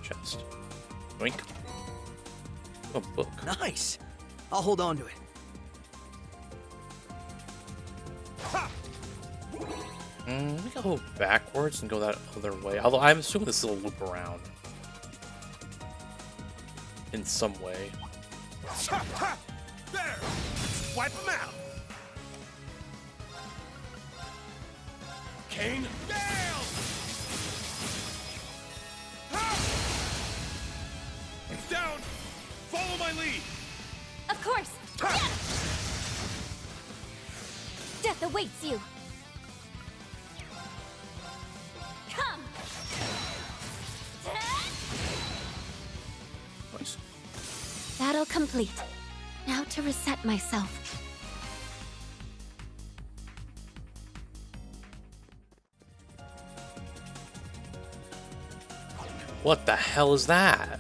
Chest. Wink. A book. Nice! I'll hold on to it. Let me go backwards and go that other way. Although I'm assuming this is a loop around. In some way. There! Wipe him out! Kane, nail! He's down! Follow my lead! Of course. Death awaits you. Come. Nice. Battle complete. Now to reset myself. What the hell is that?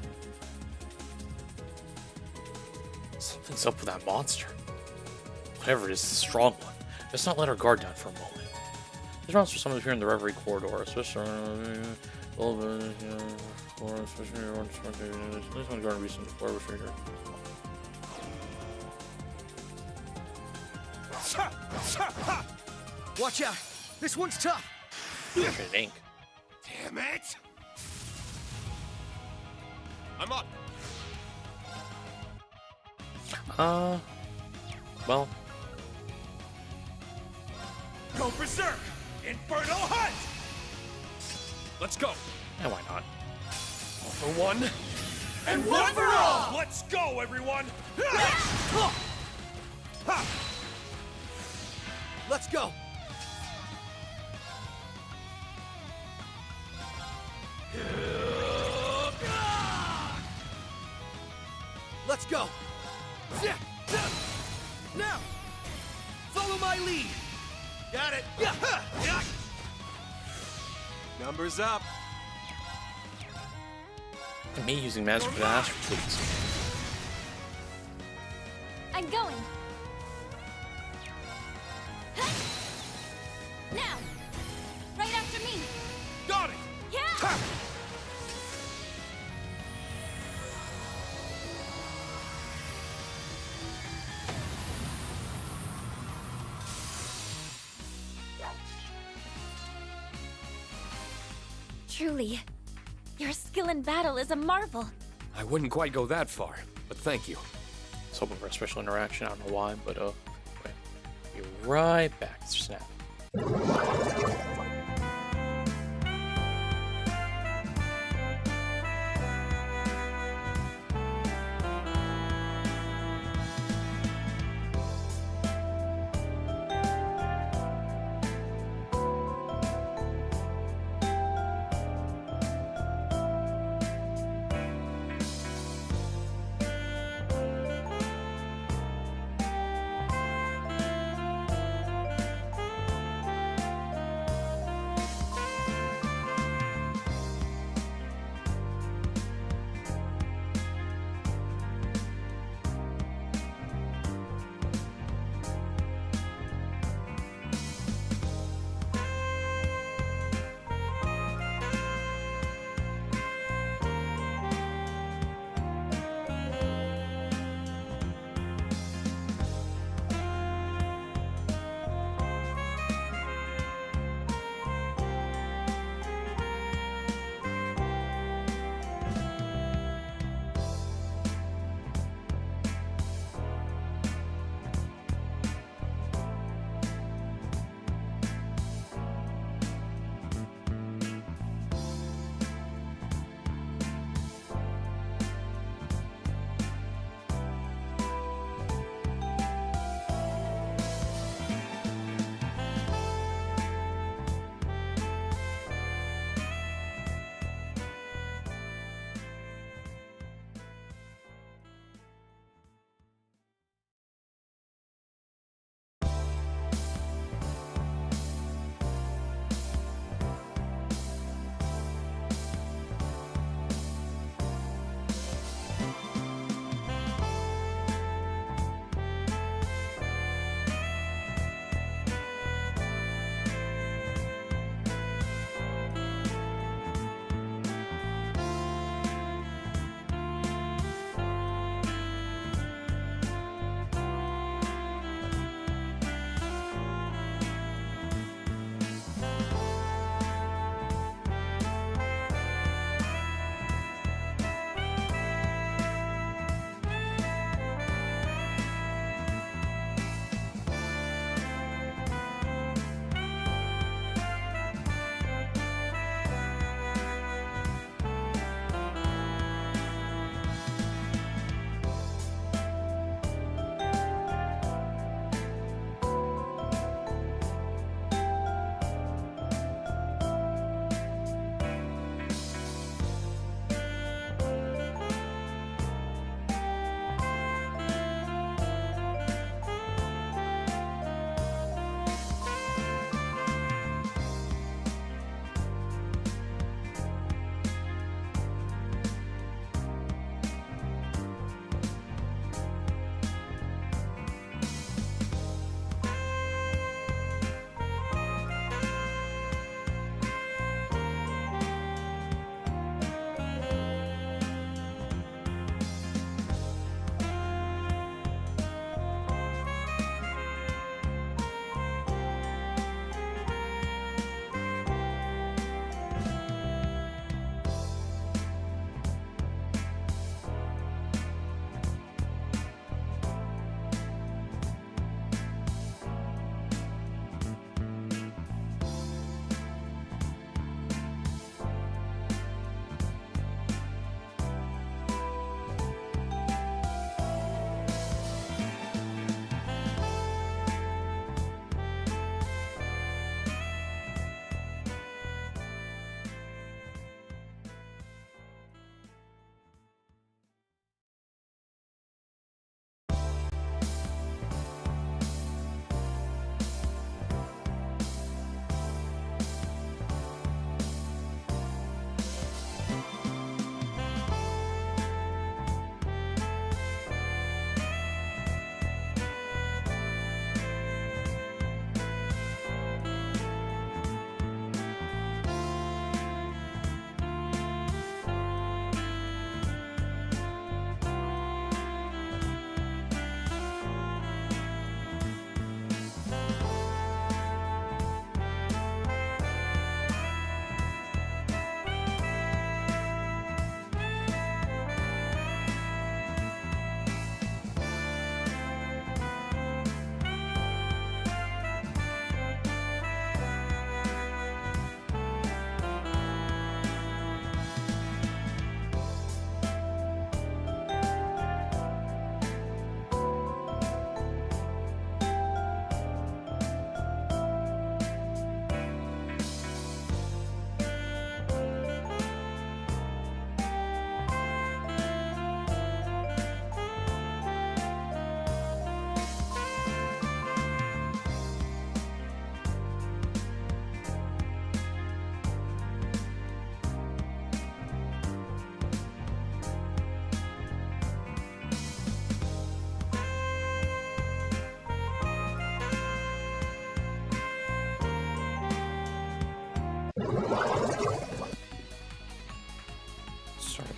Something's up with that monster. Whatever it is, the strong one. Let's not let our guard down for a moment. These monsters sometimes appear in the Reverie corridor, especially this one's going to be some floor trigger. Watch out! This one's tough! Shit, ink. Damn it! I'm up. Well. Go berserk! Infernal Hunt! Let's go! Yeah, why not? All for one. And one for all! Let's go, everyone! Let's go! Let's go! Now! Follow my lead! Got it! Numbers up! Me using magic for the Astro, please. I'm going. Now! Right after me! Got it! Yeah! Truly, your skill in battle is a marvel. I wouldn't quite go that far, but thank you. I was hoping for a special interaction. I don't know why, but wait. Be right back. Snap.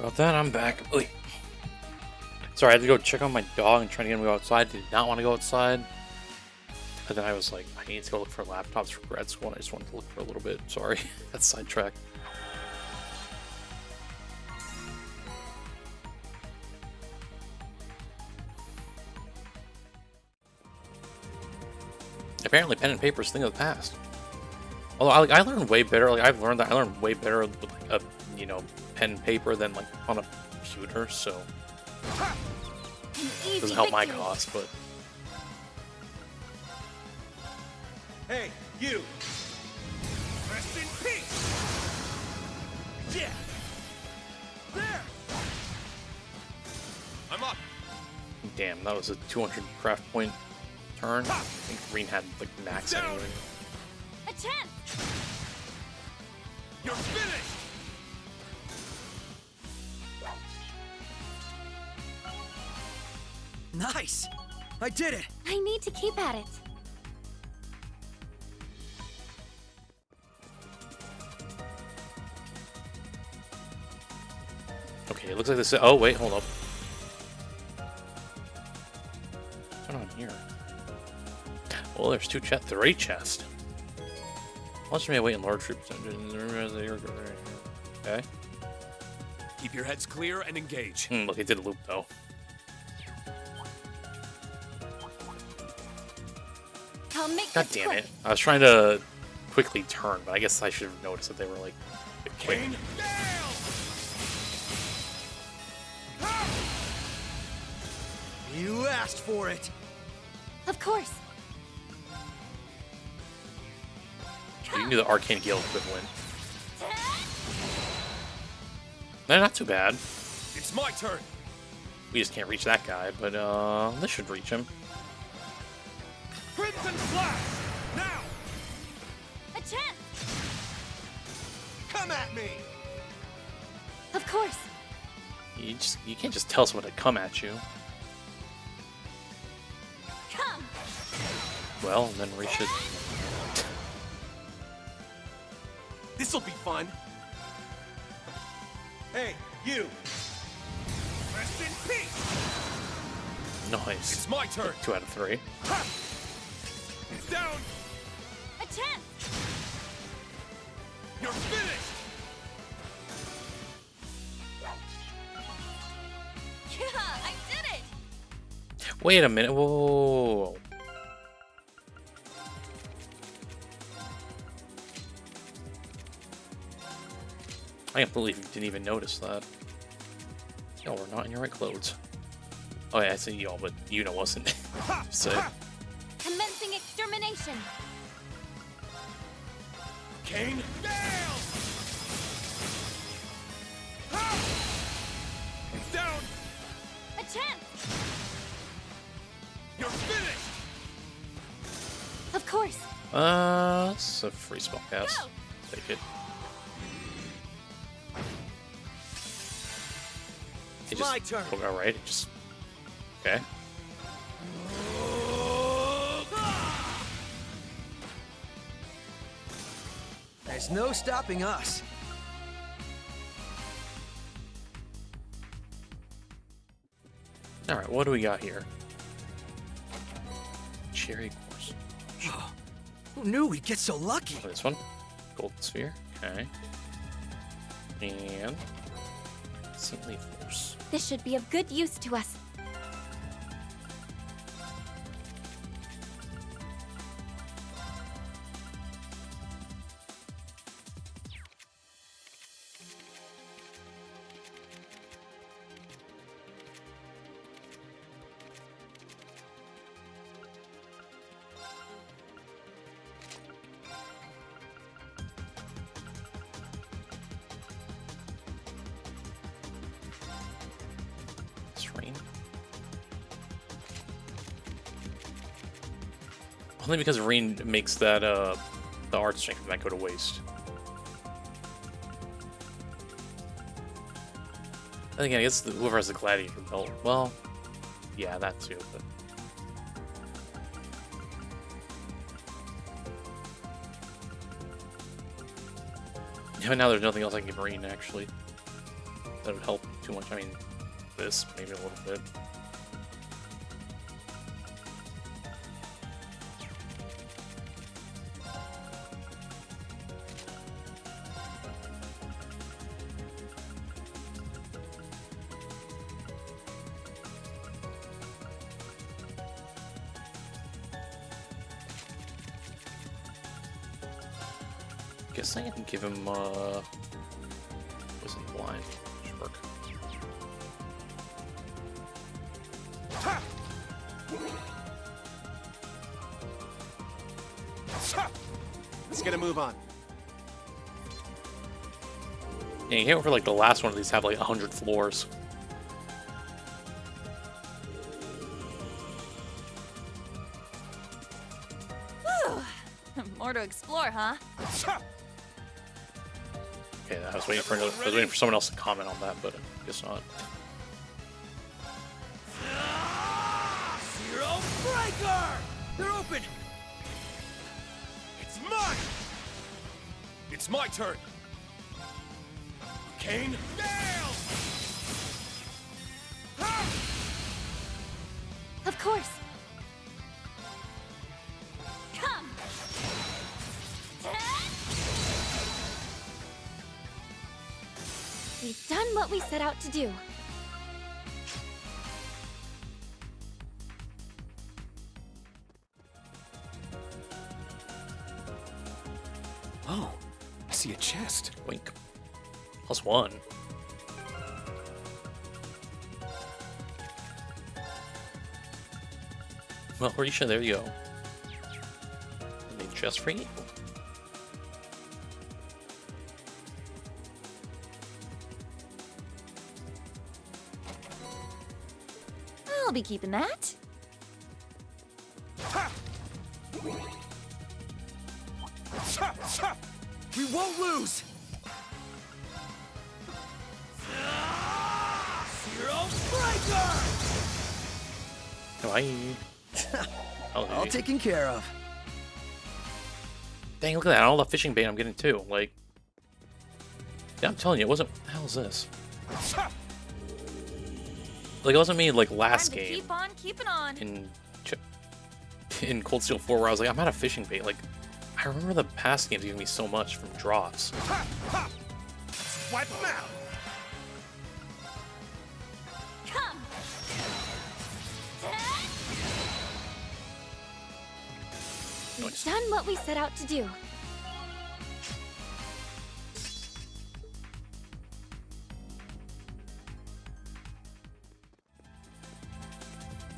About that, I'm back. Oy. Sorry, I had to go check on my dog and try to get him to go outside. Did not want to go outside. And then I was like, I need to go look for laptops for grad school, and I just wanted to look for a little bit. Sorry, that's sidetracked. Apparently, pen and paper is a thing of the past. Although I learned way better. Like I've learned that I learned way better with like a pen and paper than like on a computer. So it doesn't help my cause, but. Hey, you! Rest in peace! Yeah! There! I'm up! Damn, that was a 200 craft point turn. I think Green had like max anyway. A chance! You're finished! Nice! I did it! I need to keep at it. Okay, it looks like this. Oh wait, hold up. What's going on here? Well, there's three chests. Watch me wait in large troops. Okay. Keep your heads clear and engage. Look, it did a loop though. I'll make God this damn quick. it! I was trying to quickly turn, but I guess I should have noticed that they were like a bit quick. You asked for it! Of course. You can do the Arcane Gale equivalent. They're not too bad. It's my turn. We just can't reach that guy, but this should reach him. Crimson Flash! Now! A chance! Come at me! Of course. You can't just tell someone to come at you. Come! Well, then we should. This'll be fun. Hey, you! Rest in peace! Nice. It's my turn. 2 out of 3. Ha! It's down! A chance! You're finished! Yeah, I did it! Wait a minute. Whoa, whoa, whoa, whoa. I can't believe you didn't even notice that. Y'all were not in your right clothes. Oh yeah, I see y'all, but Yuna wasn't. So. Commencing extermination. Kane, down! It's down! A chance! You're finished! Of course. It's a free spell cast. Go. Take it. It My just, turn. Oh, alright, just. Okay. There's no stopping us. Alright, what do we got here? Cherry course. Who knew we'd get so lucky? Oh, this one. Golden sphere. Okay. And. Saintly force. This should be of good use to us. Only because rain makes that the art strength of that go to waste. I think I guess whoever has the gladiator belt. Well, yeah, that too. But yeah, but now there's nothing else I can give rain actually. That would help. too much. I mean, this maybe a little bit. Guess I can give him, wasn't blind. Should work. Let's get a move on. Yeah, you can't wait for like the last one of these have like 100 floors. More to explore, huh? Okay, I was waiting for someone else to comment on that, but I guess not. Zero Breaker! They're open! It's mine! It's my turn! Kane, down! Of course. Come! We've done what we set out to do. Oh, I see a chest. Wink. +1. Well, Risha, there you go. Made chest for you. I'll be keeping that. We won't lose! Zero Breaker! Kawaii. All taken care of. Dang, look at that. All the fishing bait I'm getting too. Like, yeah, I'm telling you, it wasn't. What the hell is this? Like, it wasn't me like last Time to game keep on keeping on. in Cold Steel 4 where I was like, I'm out of fishing bait. Like, I remember the past games giving me so much from drops. Wipe them out! Come! We've done what we set out to do.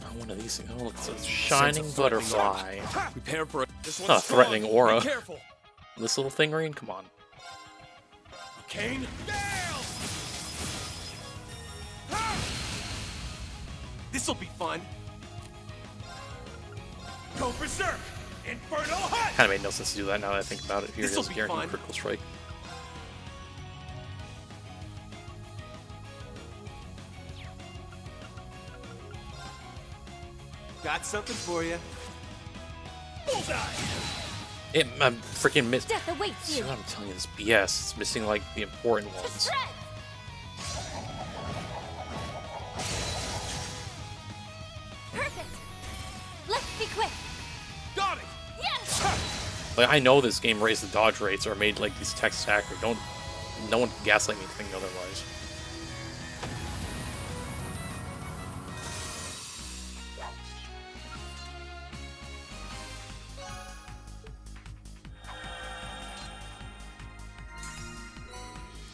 Oh, one of these things. Oh, look, it says shining butterfly. Prepare for it. This Not one's a threatening strong. aura. Be careful. This little thing, Reen? Come on. Kane, down! This'll be fun. Go berserk! Inferno Hut! Kind of made no sense to do that now that I think about it. Here it This'll is, be guaranteed fun. critical strike. Got something for you. Bullseye! I'm freaking missed. Death awaits See you. what I'm telling you? This BS. It's missing like the important ones. Perfect. Let's be quick. Got it! Yes. Like, I know this game raised the dodge rates or made like these attacks accurate. No one can gaslight me thinking otherwise.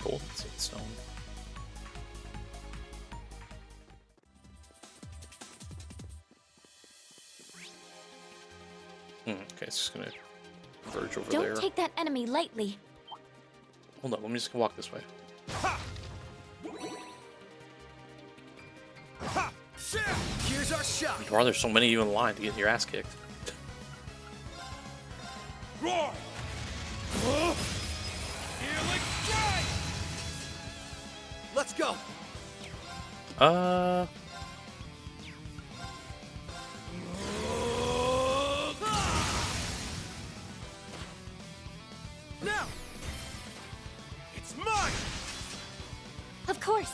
Gold stone. Okay, it's just gonna verge over there. Don't take that enemy lightly. Hold on, let me just walk this way. Here's our shot! Why are there so many of you in line to get your ass kicked? Roar! Healing strike! Let's go! Now! It's mine! Of course.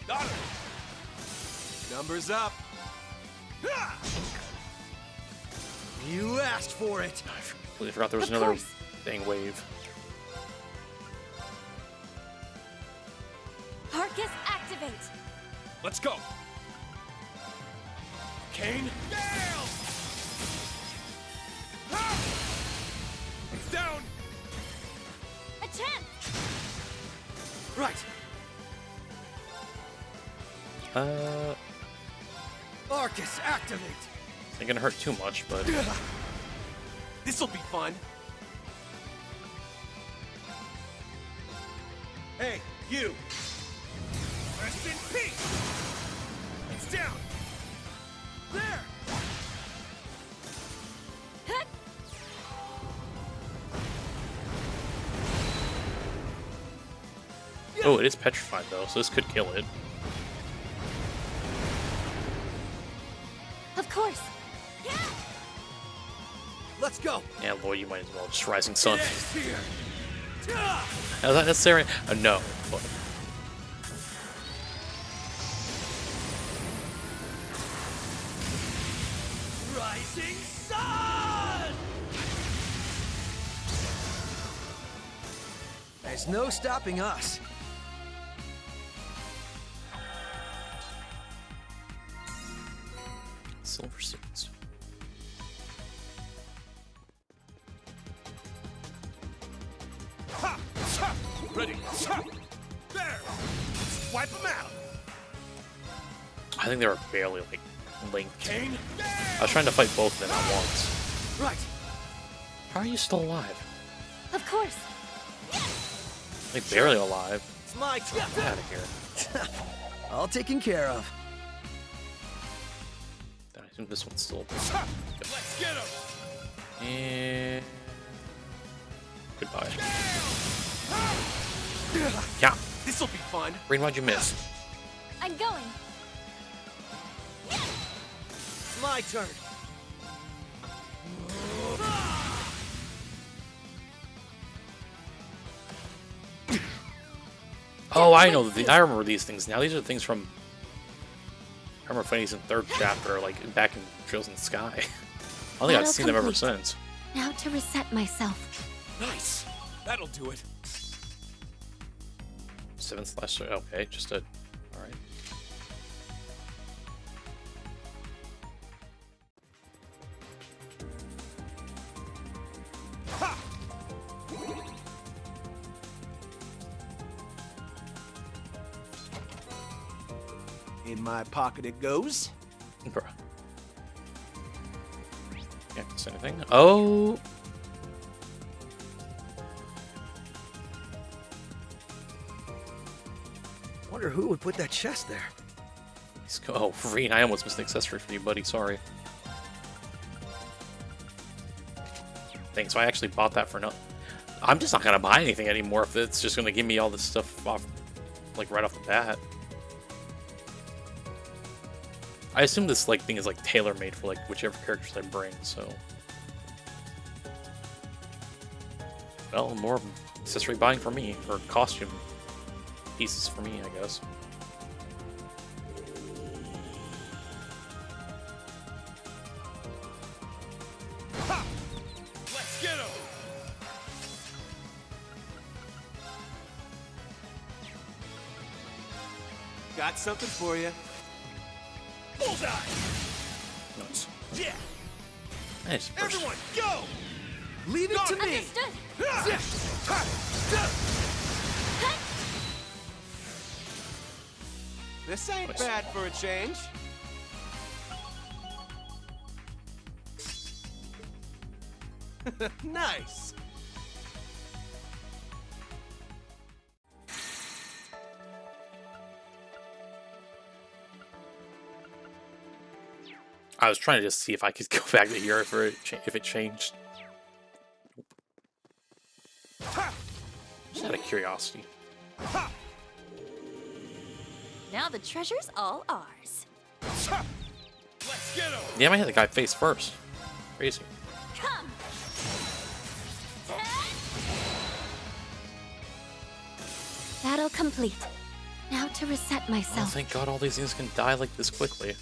Got her. Numbers up. You asked for it. I completely forgot there was another dang wave. Arcus, activate. Let's go. Kane, Down. down. A chance. Right. Arcus, activate. Ain't gonna hurt too much, but This'll be fun. Hey, you. Rest in peace. It's down. There. oh, it is petrified though, so this could kill it. Of course. Let's go. Yeah, Lloyd, you might as well just Rising Sun. Here. Is that necessary? No. But Rising Sun. There's no stopping us. Silver Suits. Ha! Ha! Ready. Ha! There. Wipe them out. I think they were barely like linked. Kane, I was trying to fight both of them at once. Right. How are you still alive? Of course. Like barely alive. It's my turn. Get out of here. All taken care of. I assume this one's still. let's get him. And goodbye. Yeah. This'll be fun. Rain, why'd you miss? I'm going. It's my turn. Oh, I know. I remember these things now. These are things from. I remember fighting these in 3rd chapter, like back in Trails in the Sky. I don't think I've seen them ever since. Now to reset myself. Nice. That'll do it. 7/3. Okay, just a. All right. Ha! In my pocket it goes. Bruh. Can't miss anything. Oh. Wonder who would put that chest there. Let's go. Oh, Reverie, I almost missed an accessory for you, buddy. Sorry. Thanks. So I actually bought that for nothing. I'm just not gonna buy anything anymore if it's just gonna give me all this stuff off, like right off the bat. I assume this like thing is like tailor-made for like whichever characters I bring. So, well, more accessory buying for me, or costume pieces for me, I guess. Ha! Let's get him. Got something for you. Bullseye. Nice. Yeah. Nice. Everyone, go. Leave it to me. This ain't bad for a change. Nice. I was trying to just see if I could go back to here if it changed. Just out of curiosity. Now the treasure's all ours. Let's get him. Damn, I had the guy face first. Crazy. Come. Battle complete. Now to reset Oh, myself. thank God all these things can die like this quickly.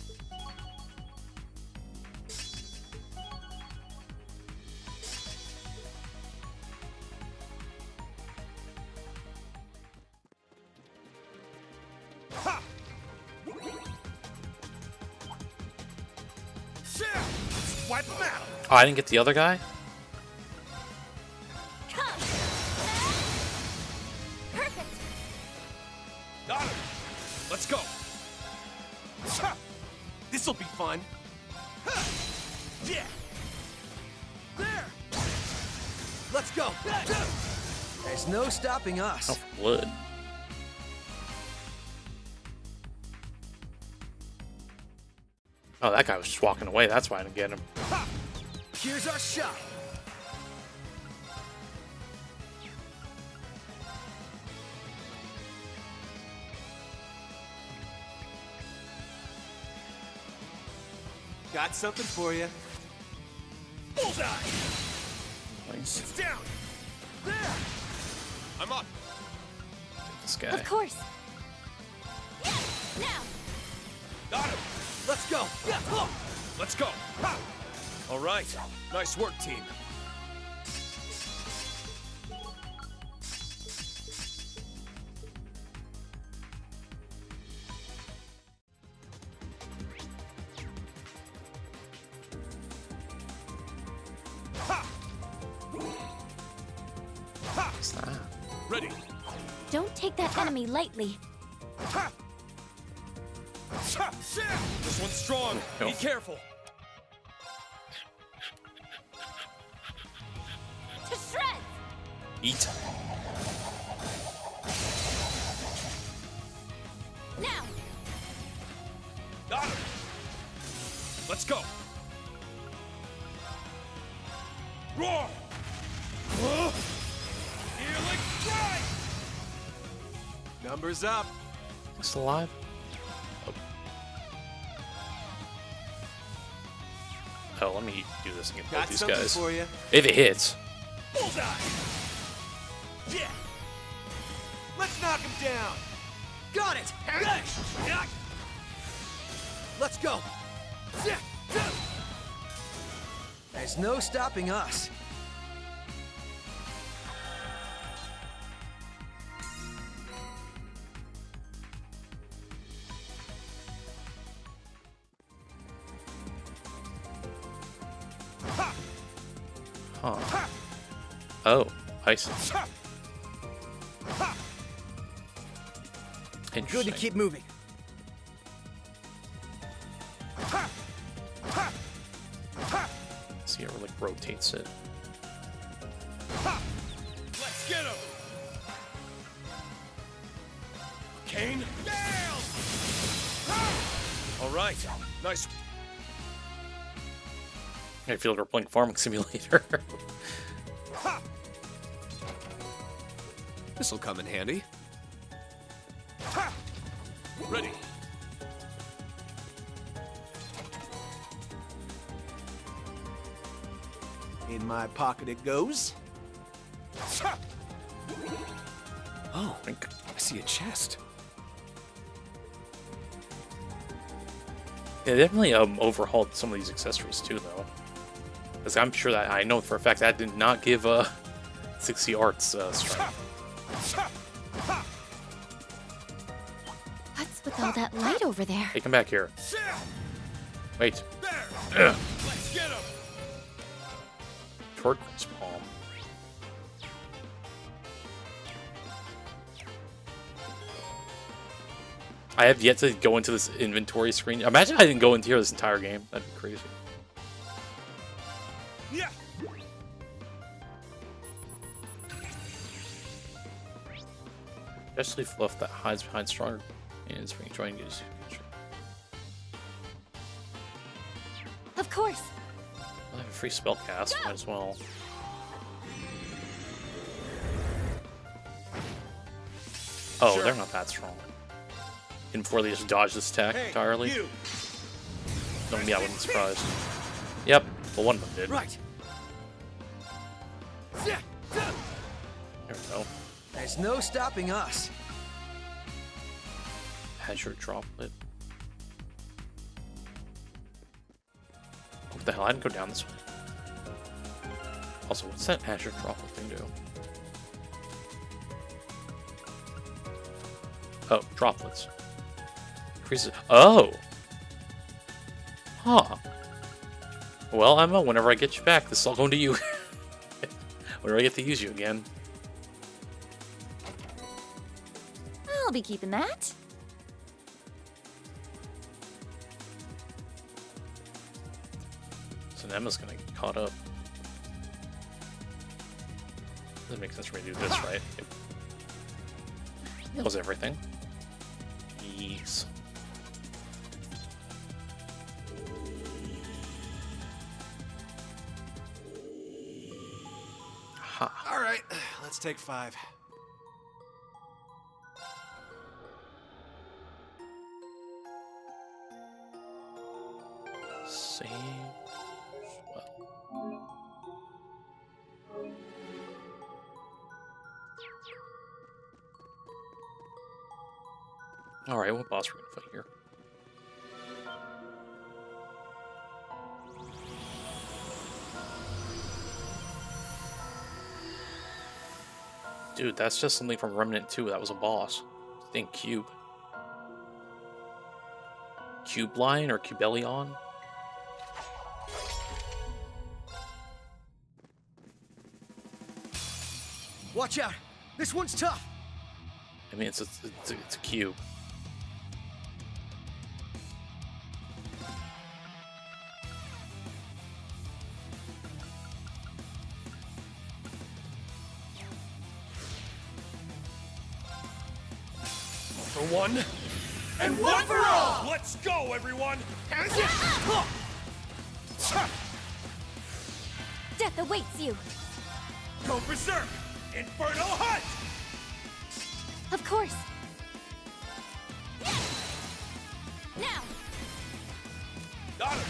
Wipe them out. Oh, I didn't get the other guy? Perfect. Got him. Let's go. This'll be fun. Yeah. There. Let's go. There's no stopping us. Oh, for blood. Oh, that guy was just walking away. That's why I didn't get him. Here's our shot. Got something for you. Bullseye. Nice. It's down. There. I'm up. This guy. Of course. Now. Got him. Let's go. Yeah. Let's go. Ha. All right. Nice work, team. Ready. Don't take that enemy lightly. This one's strong. Be careful. To shreds. Eat. Now. Got him. Let's go. Roar. Healing strike. Numbers up. Still alive? Oh, let me do this and get both these guys. For you. If it hits. Bullseye. Yeah. Let's knock him down. Got it. Let's go. There's no stopping us. Huh. Oh, ice. Good Interesting. to keep moving. See how it like rotates it. Let's get him. Kane. Nailed. All right. Nice. I feel like we're playing Farming Simulator. This'll come in handy. Ready. In my pocket it goes. Oh, I see a chest. They definitely overhauled some of these accessories too, though. Because I'm sure that I know for a fact that did not give 60 arts strength. What's with all that light over there? Hey, come back here. Wait. There. Let's get him. Turquoise palm. I have yet to go into this inventory screen. Imagine I didn't go into here this entire game. That'd be crazy. Yeah. Especially fluff that hides behind stronger and spring trying to use. Of course. I have a free spell cast, might as well. Oh, Sure. they're not that strong. And before they just dodge this attack entirely. You. No, yeah, I wouldn't be surprised. Yep, well, one of them did. Right. There we go. There's no stopping us. Azure droplet. What the hell? I didn't go down this way. Also, what's that Azure droplet thing do? Oh, droplets. Increases. Oh! Huh. Well, Emma, whenever I get you back, this is all going to you. Whenever I get to use you again. I'll be keeping that. So Emma's gonna get caught up. Doesn't make sense for me to do this, right? That was everything. Jeez. All right, let's take 5. Save. Well. All right, what boss are we gonna fight here? Dude, that's just something from Remnant 2. That was a boss. Think Cube. Cube Line or Cubelion? Watch out! This one's tough! I mean, it's a cube. For one, and one for all! Let's go, everyone! Death awaits you! Go berserk! Inferno Hunt! Of course! Now! Got him!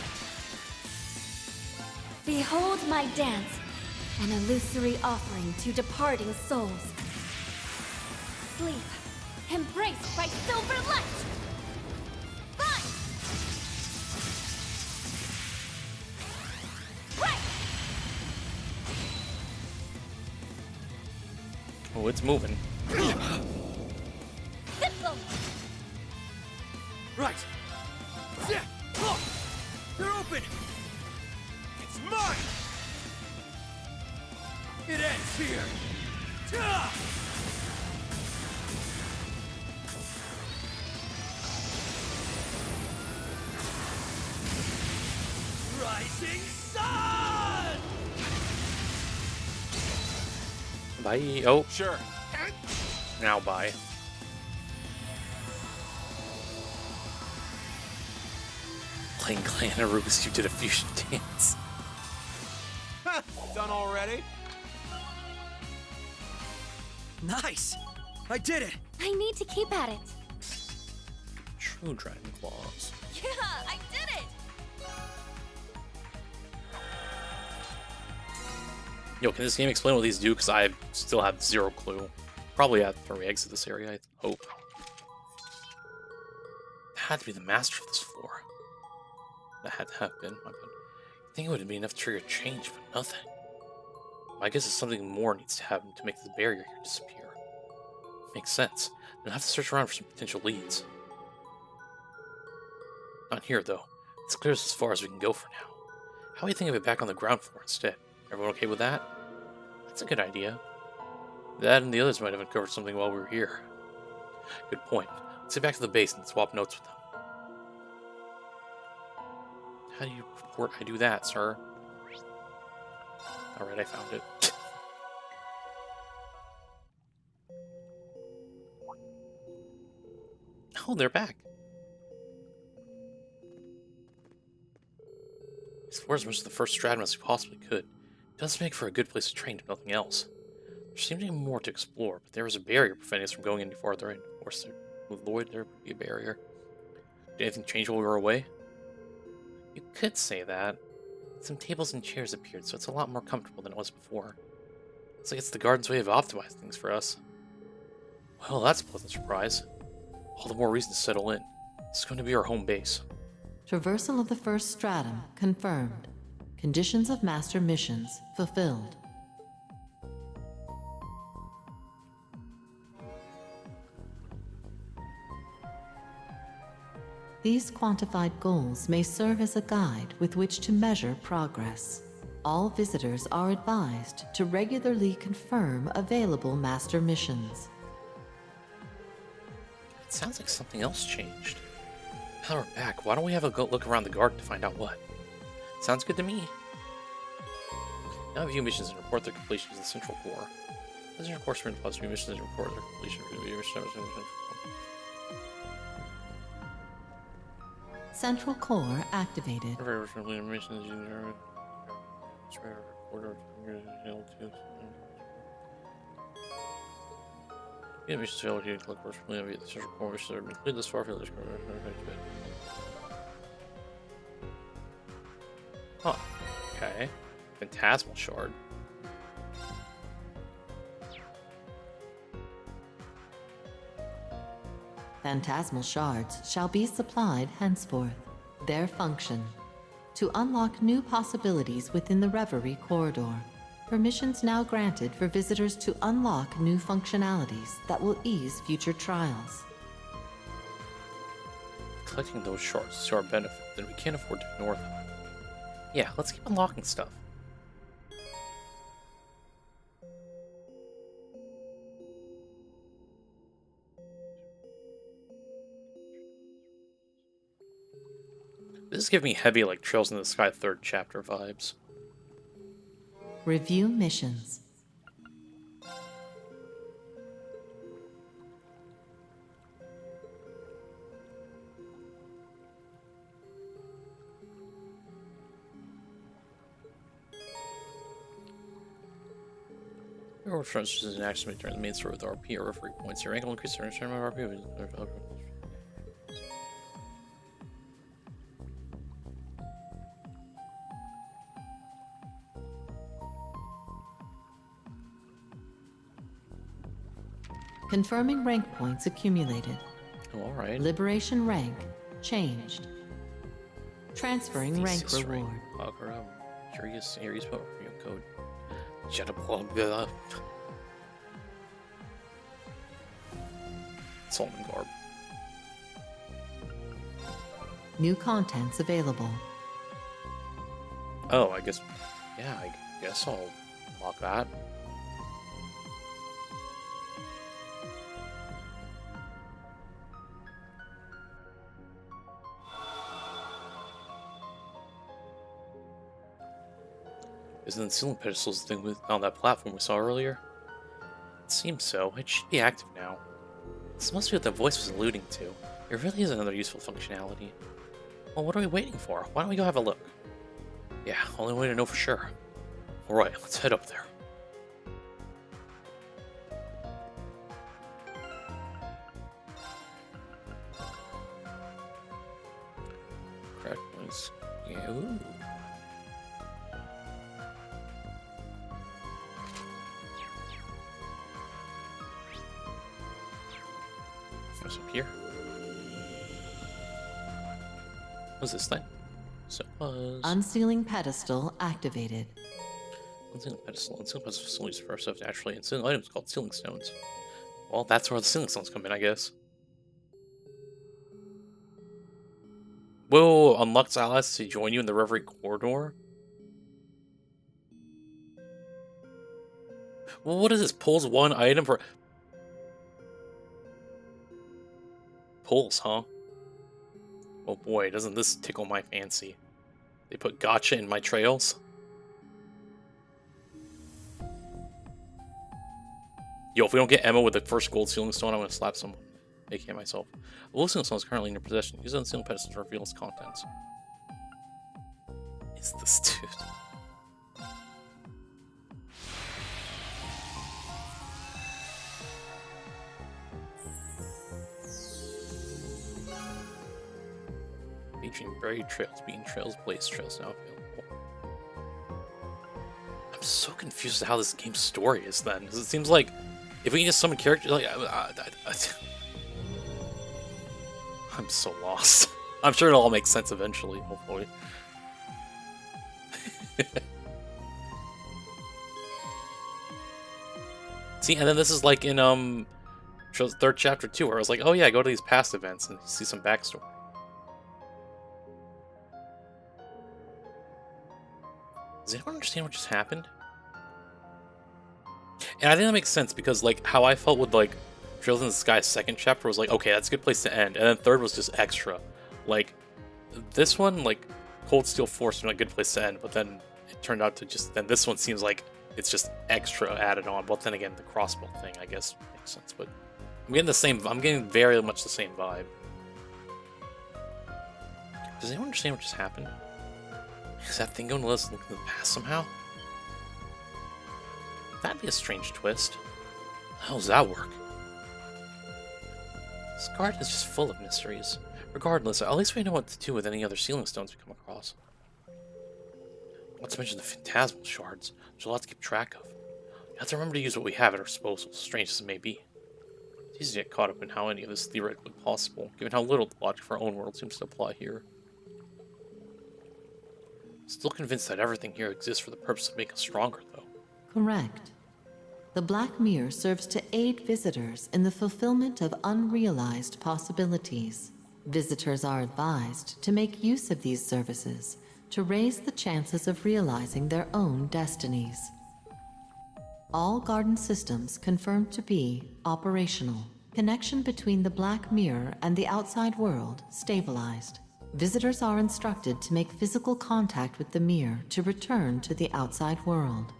Behold my dance, an illusory offering to departing souls. Sleep, embraced by silver light! Fine! Right! Oh, it's moving. Ziplo! Right. They're open. It's mine! It ends here. Rising sun! Bye. Oh. Sure. Now bye. Playing Clanmates, you did a fusion dance. Done already? Nice! I did it! I need to keep at it. True Dragon Claws. Yeah, I did it! Yo, can this game explain what these do? Because I still have zero clue. Probably after we exit this area, I hope. It had to be the master of this floor. That had to have been. My bad. I think it would be enough to trigger change, but nothing. I guess it's something more needs to happen to make the barrier here disappear. Makes sense. Then I have to search around for some potential leads. Not here, though. It's clear as far as we can go for now. How do you think of it back on the ground floor instead? Everyone okay with that? That's a good idea. That and the others might have uncovered something while we were here. Good point. Let's get back to the base and swap notes with them. How do you purport I do that, sir? Alright, I found it. Oh, they're back. Explore as much of the first stratum as we possibly could. It does make for a good place to train, if nothing else. There seemed to be more to explore, but there was a barrier preventing us from going any farther in. Of course, with Lloyd, there would be a barrier. Did anything change while we were away? You could say that. Some tables and chairs appeared, so it's a lot more comfortable than it was before. Looks like it's the garden's way of optimizing things for us. Well, that's a pleasant surprise. All the more reason to settle in. It's going to be our home base. Traversal of the first stratum confirmed. Conditions of master missions fulfilled. These quantified goals may serve as a guide with which to measure progress. All visitors are advised to regularly confirm available master missions. It sounds like something else changed. Now we're back. Why don't we have a look around the garden to find out what? Sounds good to me. Now view missions and report their completion to the central core. Visitor course for plus view missions and report their completion to the Central core activated. Yeah, missions failed here. Look course from the central core. Missions have been completed this far. Huh. Okay. Phantasmal shard. Phantasmal shards shall be supplied henceforth. Their function: to unlock new possibilities within the Reverie corridor. Permissions now granted for visitors to unlock new functionalities that will ease future trials. Collecting those shards is to our benefit, then we can't afford to ignore them. Yeah, let's keep unlocking stuff. This is giving me heavy, like, Trails in the Sky 3rd chapter vibes. Review missions. Your trust is an action during the main story with RP or referee points. Your rank will increase your term of RP. Confirming rank points accumulated. Oh, alright. Liberation rank changed. Transferring rank Thesis reward. Curious Aries program code. Jetapog. Solomon Garb. New contents available. Oh, I guess. Yeah, I guess I'll lock that. Isn't the ceiling pedestals the thing on that platform we saw earlier? It seems so. It should be active now. This must be what the voice was alluding to. It really is another useful functionality. Well, what are we waiting for? Why don't we go have a look? Yeah, only way to know for sure. Alright, let's head up there. Correct ones. Yeah, ooh. What's up here? What's this thing? So Unsealing pedestal activated. Unsealing pedestal. Unsealing pedestal facilities for ourselves naturally. Unsealing items called sealing stones. Well, that's where the sealing stones come in, I guess. Whoa! Unlocks allies to join you in the Reverie corridor. Well, what is this? Pulls one item for. Pulls, huh? Oh boy, doesn't this tickle my fancy. They put gotcha in my trails. Yo, if we don't get Emma with the first gold sealing stone, I'm gonna slap someone. aka myself. The gold sealing stone is currently in your possession. Use it on the sealing pedestal to reveal its contents. Is this dude? Featuring buried trails, being trails, blaze trails now available. I'm so confused as how this game's story is then, because it seems like if we can just summon characters, like I'm so lost. I'm sure it'll all make sense eventually, hopefully. See, and then this is like in third chapter 2, where I was like, oh yeah, go to these past events and see some backstory. Does anyone understand what just happened? And I think that makes sense because, like, how I felt with, like, Trails in the Sky's second chapter was like, okay, that's a good place to end. And then third was just extra. Like, this one, like, Cold Steel Force was a good place to end, but then it turned out to just, then this one seems like it's just extra added on. But then again, the crossbow thing, I guess, makes sense. But I'm getting very much the same vibe. Does anyone understand what just happened? Is that thing going to let us look in the past somehow? That'd be a strange twist. How does that work? This garden is just full of mysteries. Regardless, at least we know what to do with any other sealing stones we come across. Not to mention the phantasmal shards. There's a lot to keep track of. You have to remember to use what we have at our disposal, strange as it may be. It's easy to get caught up in how any of this is theoretically possible, given how little the logic for our own world seems to apply here. Still convinced that everything here exists for the purpose of making us stronger, though. Correct. The Black Mirror serves to aid visitors in the fulfillment of unrealized possibilities. Visitors are advised to make use of these services to raise the chances of realizing their own destinies. All garden systems confirmed to be operational. Connection between the Black Mirror and the outside world stabilized. Visitors are instructed to make physical contact with the mirror to return to the outside world.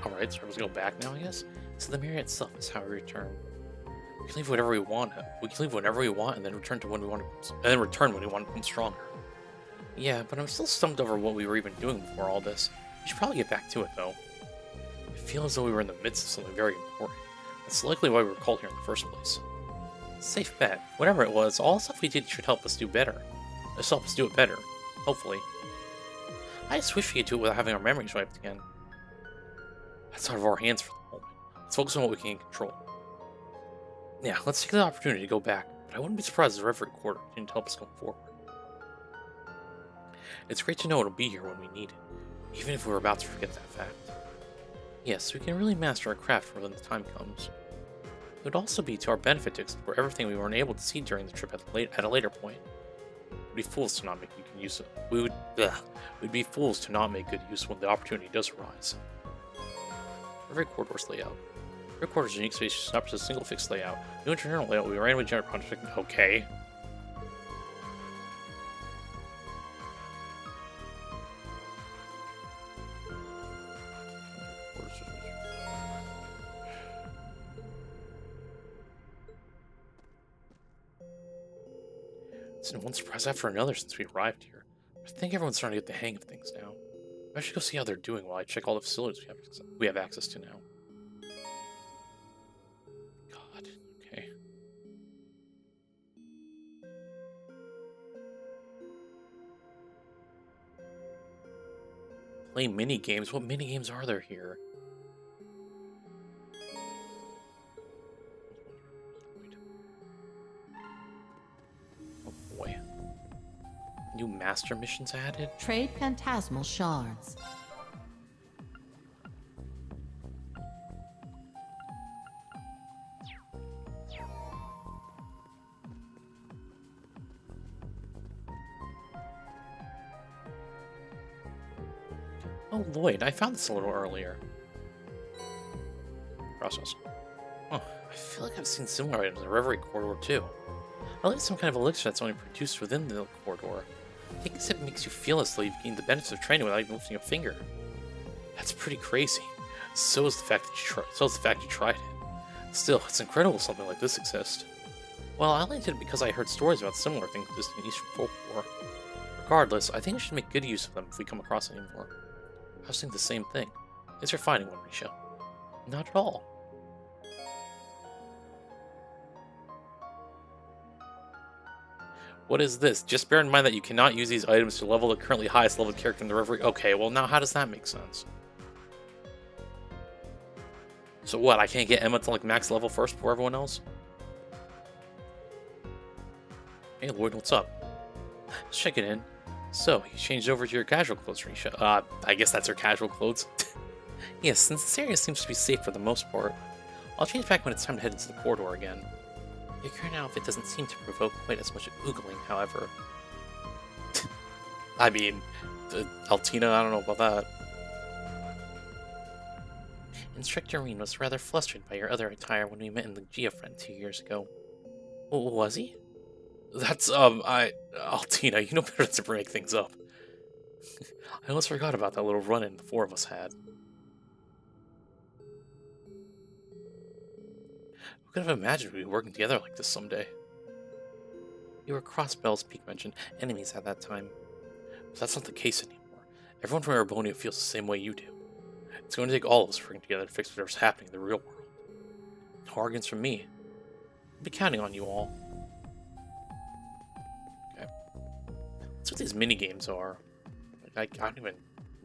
Alright, so we're going to go back now, I guess? So the mirror itself is how we return. We can leave whatever we want. We can leave whenever we want and then return to when we want to, and then return when we want to become stronger. Yeah, but I'm still stumped over what we were even doing before all this. We should probably get back to it, though. I feel as though we were in the midst of something very important. That's likely why we were called here in the first place. Safe bet. Whatever it was, all the stuff we did should help us do better. Let's help us do it better. Hopefully. I just wish we could do it without having our memories wiped again. That's out of our hands for the moment. Let's focus on what we can control. Yeah, let's take the opportunity to go back, but I wouldn't be surprised if Reverie Quarter didn't help us going forward. It's great to know it'll be here when we need it, even if we're about to forget that fact. Yes, we can really master our craft for when the time comes. It would also be to our benefit to explore everything we weren't able to see during the trip at a later point. We'd be fools to not make good use of We'd be fools to not make good use when the opportunity does arise. Reverie Corridor's layout. Reverie Corridor's unique space is not just a single fixed layout. New internal layout will be randomly generated project. Okay. It's been one surprise after another since we arrived here. I think everyone's starting to get the hang of things now. I should go see how they're doing while I check all the facilities we have access to now. God, okay. Play mini games? What mini games are there here? New master missions added? Trade phantasmal shards. Oh, Lloyd, I found this a little earlier. Process. Oh, I feel like I've seen similar items in the Reverie Corridor too. I like some kind of elixir that's only produced within the corridor. I think it makes you feel as though you've gained the benefits of training without even lifting a finger. That's pretty crazy. So is the fact that you tried it. Still, it's incredible something like this exists. Well, I only did it because I heard stories about similar things existing in Eastern folklore. Regardless, I think we should make good use of them if we come across any more. I was thinking the same thing. Thanks for finding one, Risha. Not at all. What is this? Just bear in mind that you cannot use these items to level the currently highest level character in the Reverie. Okay, well now how does that make sense? So what, I can't get Emma to like max level first before everyone else? Hey Lloyd, what's up? Just checking in. So, you changed over to your casual clothes, Risha. I guess that's her casual clothes. Yes, since this area seems to be safe for the most part, I'll change back when it's time to head into the corridor again. Your current outfit doesn't seem to provoke quite as much oogling, however. I mean, Altina, I don't know about that. Instructor Reen was rather flustered by your other attire when we met in the Geofriend 2 years ago. Was he? That's, Altina, you know better than to break things up. I almost forgot about that little run-in the four of us had. Who could have imagined we'd be working together like this someday? You were Crossbell's Peak mentioned enemies at that time. But that's not the case anymore. Everyone from Erebonia feels the same way you do. It's going to take all of us working together to fix whatever's happening in the real world. No arguments from me. I'll be counting on you all. Okay. That's what these mini-games are. Like, I don't even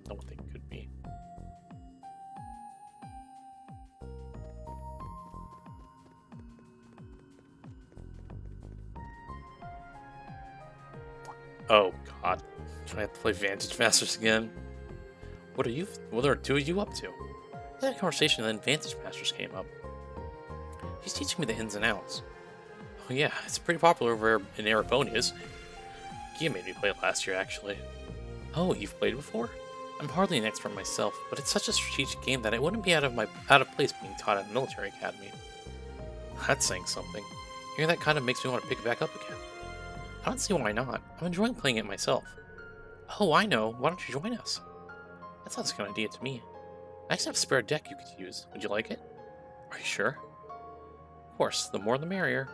know what they could be. Oh god. Do I have to play Vantage Masters again? What are two of you up to? I had a conversation and then Vantage Masters came up. She's teaching me the ins and outs. Oh yeah, it's pretty popular over in Erebonia, isn't it? Gia made me play it last year, actually. Oh, you've played before? I'm hardly an expert myself, but it's such a strategic game that it wouldn't be out of place being taught at a military academy. That's saying something. Hearing that kind of makes me want to pick it back up again. I don't see why not. I'm enjoying playing it myself. Oh, I know. Why don't you join us? That sounds like an idea to me. I actually have a spare deck you could use. Would you like it? Are you sure? Of course, the more the merrier.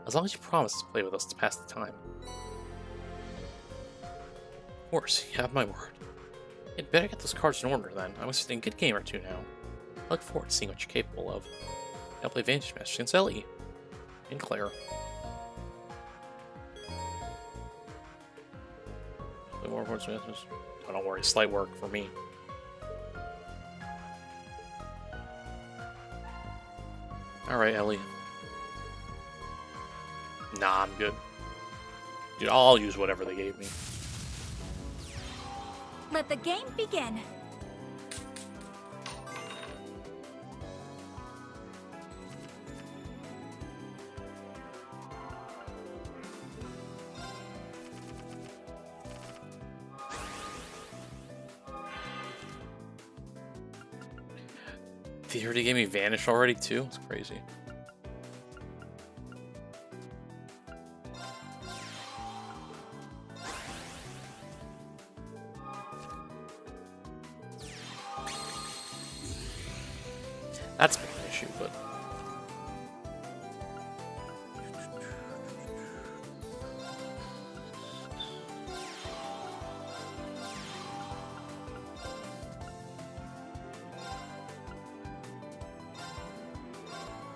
As long as you promise to play with us to pass the time. Of course, you have my word. You'd better get those cards in order then. I was in a good game or two now. I look forward to seeing what you're capable of. I'll play Vantage Masters against Ellie. And Claire. Play more Vantage Masters. Oh, don't worry, slight work for me. Alright, Ellie. Nah, I'm good. Dude, I'll use whatever they gave me. Let the game begin. They already gave me Vanish already, too? It's crazy. That's been an issue, but...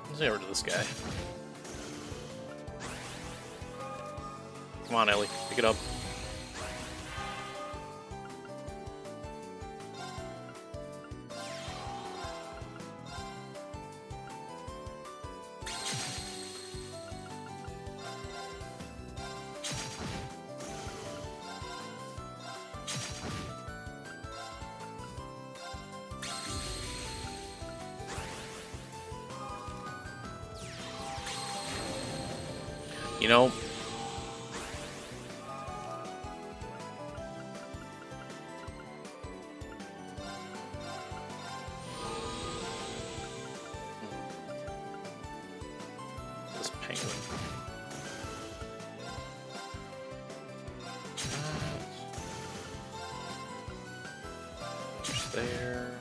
Let's get rid of this guy. Come on, Ellie. Pick it up. You know, this penguin. Just there.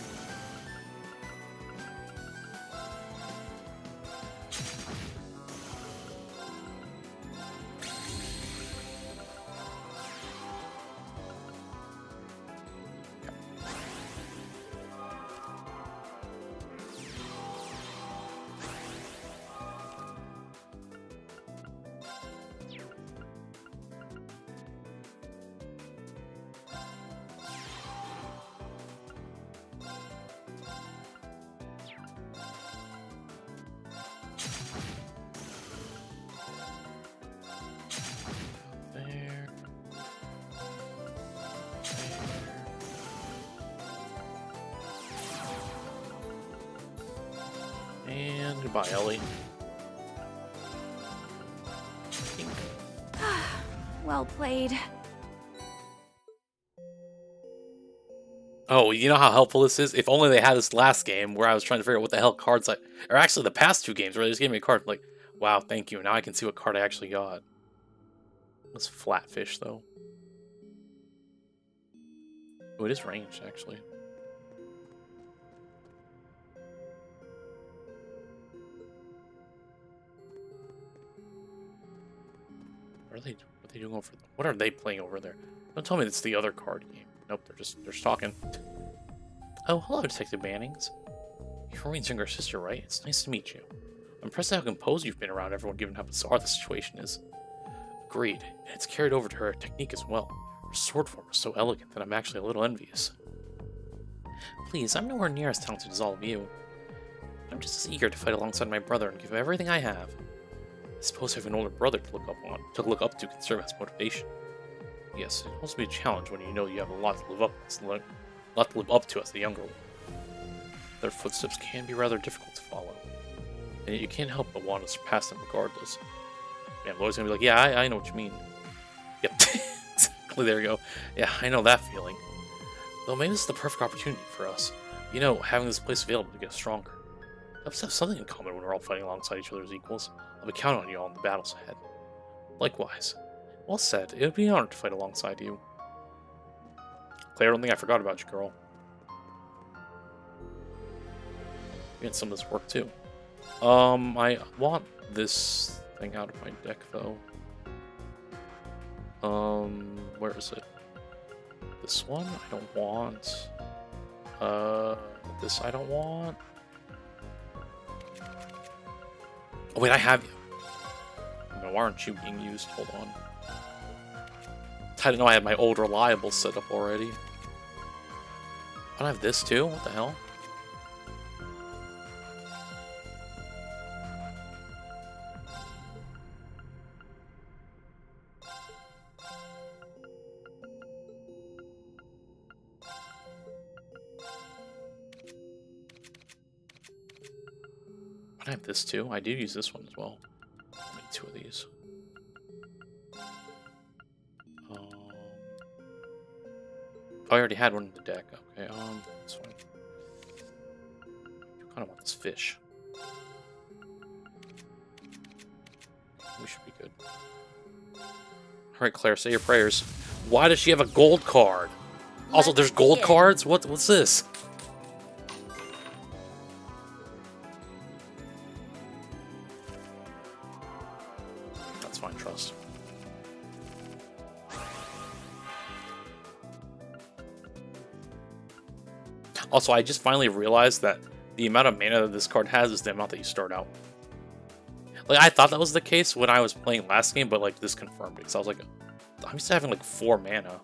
Goodbye, Ellie. Well played. Oh, you know how helpful this is? If only they had this last game where I was trying to figure out what the hell cards or actually the past 2 games where they just gave me a card. Like, wow, thank you. Now I can see what card I actually got. It's flatfish, though. Oh, it is ranged, actually. What are they doing over there? What are they playing over there? Don't tell me it's the other card game. Nope, they're just talking. Oh, hello, Detective Bannings. You're Rowan's younger sister, right? It's nice to meet you. I'm impressed at how composed you've been around everyone given how bizarre the situation is. Agreed, and it's carried over to her technique as well. Her sword form is so elegant that I'm actually a little envious. Please, I'm nowhere near as talented as all of you. I'm just as eager to fight alongside my brother and give him everything I have. I suppose I have an older brother to look up to can serve as motivation. Yes, it can also be a challenge when you know you have a lot to live up to as the younger one. Their footsteps can be rather difficult to follow, and yet you can't help but want to surpass them regardless. Man, I'm always gonna be like, yeah, I know what you mean. Yep, exactly, there you go. Yeah, I know that feeling. Though maybe this is the perfect opportunity for us. You know, having this place available to get us stronger. Let's have something in common when we're all fighting alongside each other as equals. I'll be counting on you all in the battles ahead. Likewise. Well said. It would be an honor to fight alongside you. Claire, I don't think I forgot about you, girl. We had some of this work, too. I want this thing out of my deck, though. Where is it? This one I don't want. This I don't want. Oh, wait, I have you. No, why aren't you being used? Hold on. I didn't know I had my old reliable set up already. I have this too? What the hell? I have this too. I do use this one as well. I need 2 of these. Oh, I already had one in the deck. Okay, this one. I kind of want this fish. We should be good. Alright, Claire, say your prayers. Why does she have a gold card? Also, there's gold cards? What's this? That's fine, trust. Also, I just finally realized that the amount of mana that this card has is the amount that you start out. Like, I thought that was the case when I was playing last game, but, like, this confirmed it. Because I was like, I'm used to having, like, 4 mana.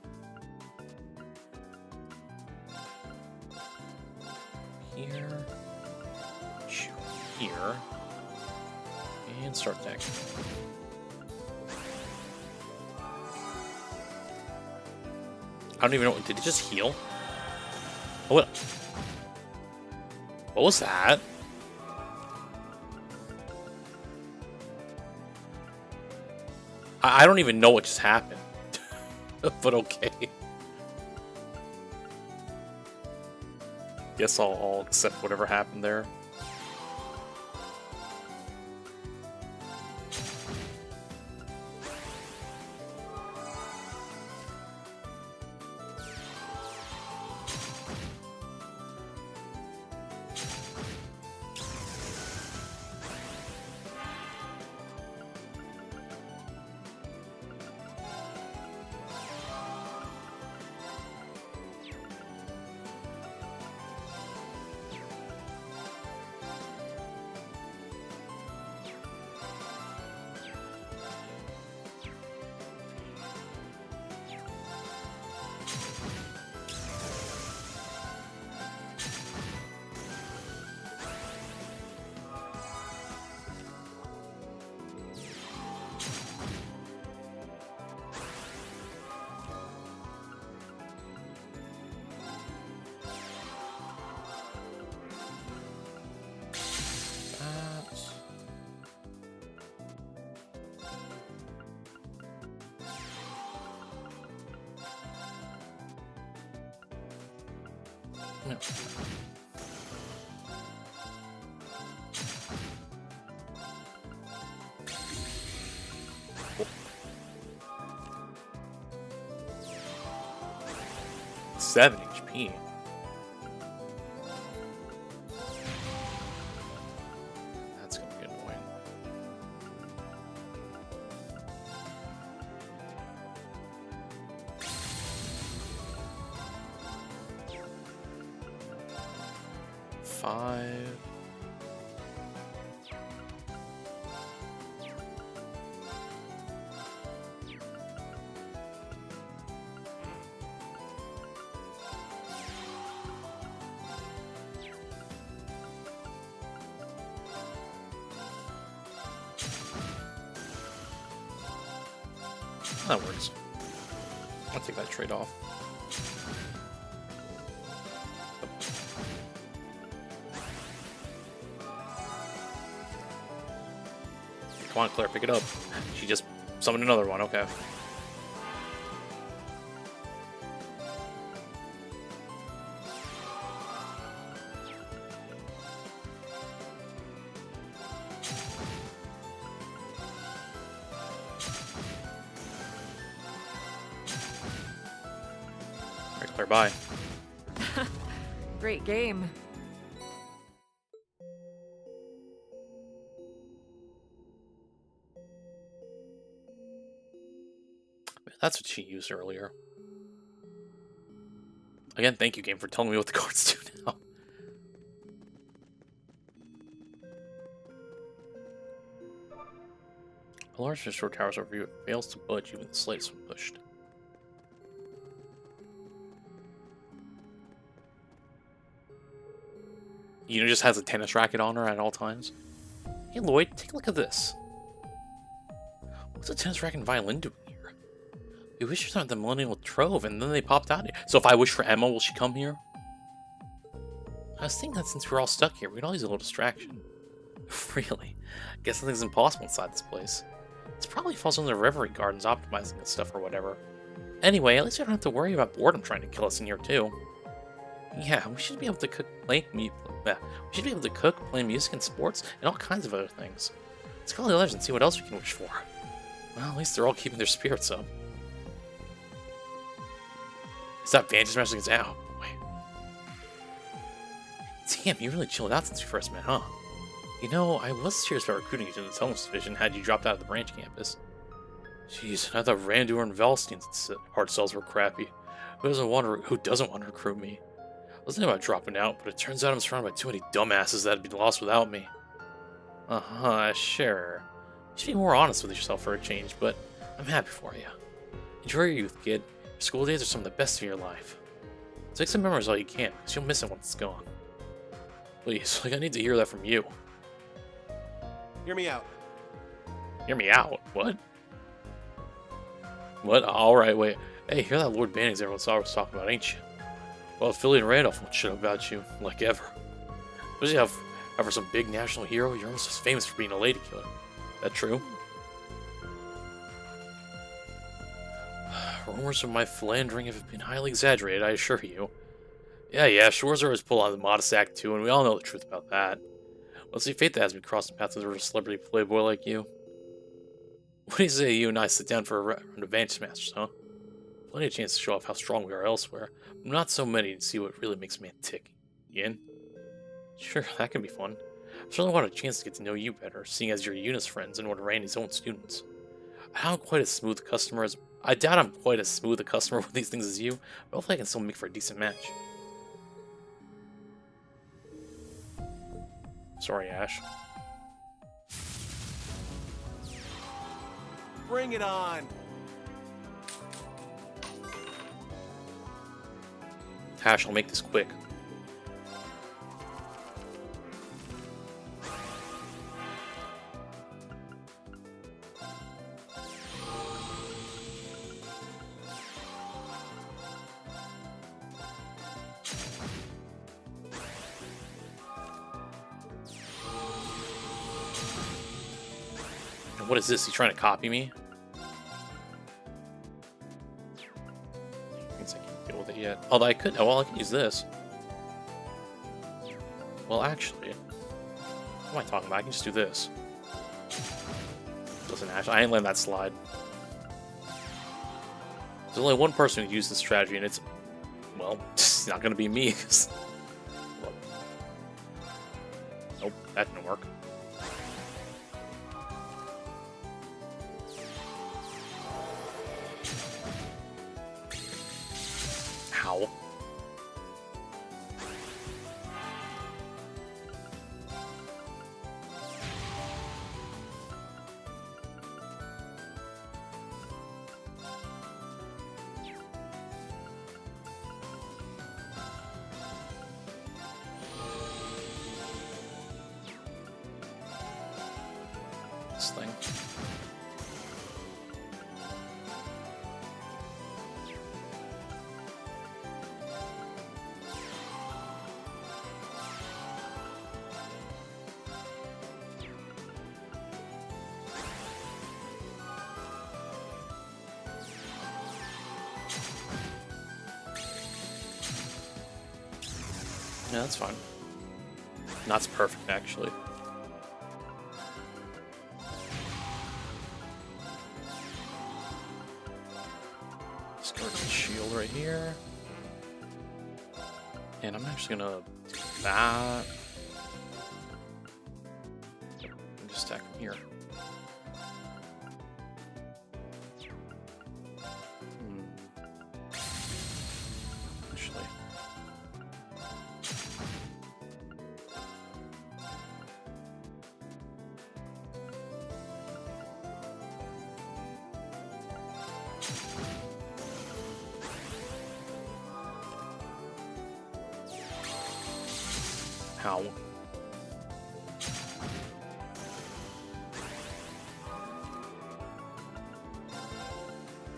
Here. Here. And start deck. I don't even know. Did it just heal? Oh, what was that? I don't even know what just happened. But okay. Guess I'll accept whatever happened there. No. Oh. 7 HP. That's gonna be annoying. Five. That works. I'll take that trade off. Come on, Claire, pick it up. She just summoned another one, okay. Alright, Claire, bye. Great game. That's what she used earlier. Again, thank you, game, for telling me what the cards do now. A large short towers over you. It fails to budge even the slightest when pushed. You know, just has a tennis racket on her at all times. Hey, Lloyd, take a look at this. What's a tennis racket and violin doing here? We wish for the Millennial Trove, and then they popped out here. So if I wish for Emma, will she come here? I was thinking that since we're all stuck here, we could all use a little distraction. Really? I guess nothing's impossible inside this place. This probably falls under the Reverie Gardens optimizing this stuff or whatever. Anyway, at least we don't have to worry about boredom trying to kill us in here too. Yeah, we should be able to cook, play music and sports and all kinds of other things. Let's call the others and see what else we can wish for. Well, at least they're all keeping their spirits up. Is that Vantage Master against Ow? Wait. Damn, you really chilled out since we first met, huh? You know, I was serious about recruiting you to the Tunnels Division had you dropped out of the branch campus. Jeez, I thought Randur and Valstein's hard cells were crappy. Who doesn't want to recruit me? I was thinking about dropping out, but it turns out I'm surrounded by too many dumbasses that'd be lost without me. Uh-huh, sure. You should be more honest with yourself for a change, but I'm happy for you. Enjoy your youth, kid. Your school days are some of the best of your life. Take some memories while you can, because you'll miss it once it's gone. Please, I need to hear that from you. Hear me out. Hear me out? What? What? Alright, wait. Hey, you're that Lord Bannings everyone's always talking about, ain't you? Well, Philly and Randolph won't shut up about you, like ever. Especially ever some big national hero, you're almost as famous for being a lady killer. That true? Rumors of my philandering have been highly exaggerated, I assure you. Yeah, Shores always pull out the modest act too, and we all know the truth about that. Let's see fate that has me cross the path of a celebrity playboy like you. What do you say you and I sit down for a round of Vantage Masters, huh? Plenty of chance to show off how strong we are elsewhere, but not so many to see what really makes a man tick. You in? Sure, that can be fun. I certainly want a chance to get to know you better, seeing as you're Eunice's friends and one of Randy's own students. I doubt I'm quite as smooth a customer with these things as you, but hopefully I can still make for a decent match. Sorry, Ash. Bring it on! Ash, I'll make this quick. What is this? He's trying to copy me? I can't deal with it yet. Although I could. Well, I can use this. Well, actually, what am I talking about? I can just do this. Doesn't actually. I ain't letting that slide. There's only one person who used this strategy, and it's, well, it's not gonna be me. Nope, that didn't work. Ow. This thing. Yeah, that's fine. That's perfect, actually. Start the shield right here. And I'm actually gonna do that. And just attack from here. Actually. How?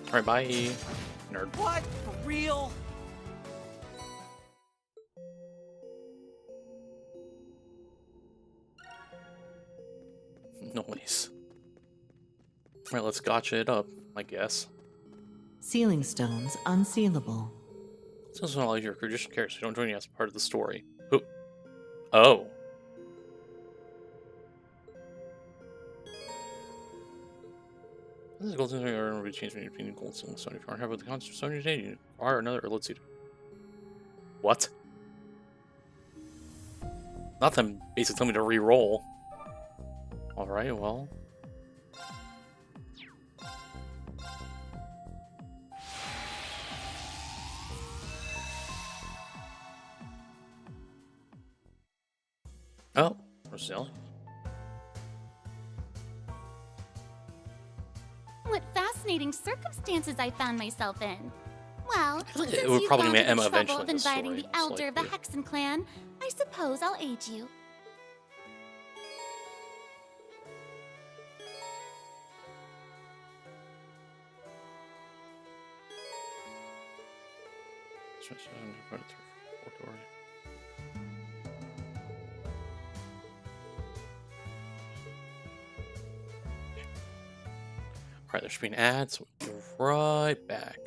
Alright, bye, nerd. What? For real? Noise. Alright, let's gotcha it up, I guess. Sealing stones unsealable. This doesn't allow your traditional characters who don't join you as part of the story. Who? Oh. This is golden or be changed between gold and stone. If you aren't happy with the concept of stone today, you are another, or let's see. What? Not them basically telling me to re-roll. Alright, well. Oh, Roselli. What fascinating circumstances I found myself in. Well, Like since it would you've probably gone meet to the Emma trouble eventually of in the inviting story, the most elder of the likely. Hexen clan, I suppose I'll aid you. Alright, there should be an ad, so we'll be right back.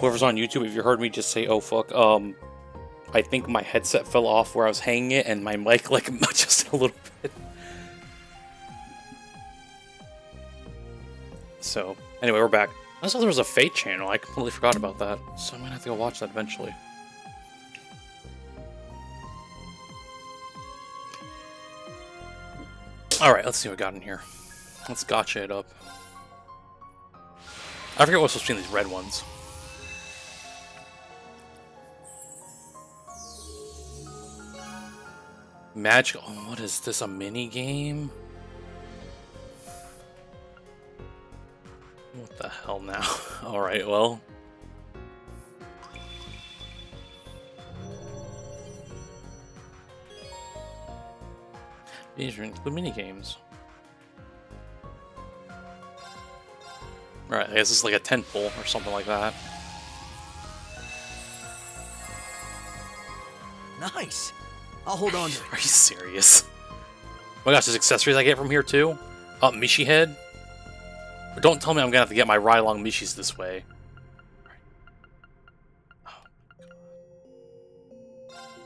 whoever's on YouTube, if you heard me just say, oh fuck, I think my headset fell off where I was hanging it, and my mic, like, just a little bit. So, anyway, we're back. I saw there was a Fate channel. I completely forgot about that. So I'm gonna have to go watch that eventually. Alright, let's see what we got in here. Let's gotcha it up. I forget what's supposed to be in these red ones. Magic. Oh, what is this? A mini game? What the hell now? Alright, well. These are the mini games. Alright, I guess it's like a 10 pull or something like that. Nice. I'll hold on to it. Are you serious? Oh my gosh, there's accessories I get from here too? Oh, Mishi head? But don't tell me I'm gonna have to get my ride along Mishis this way.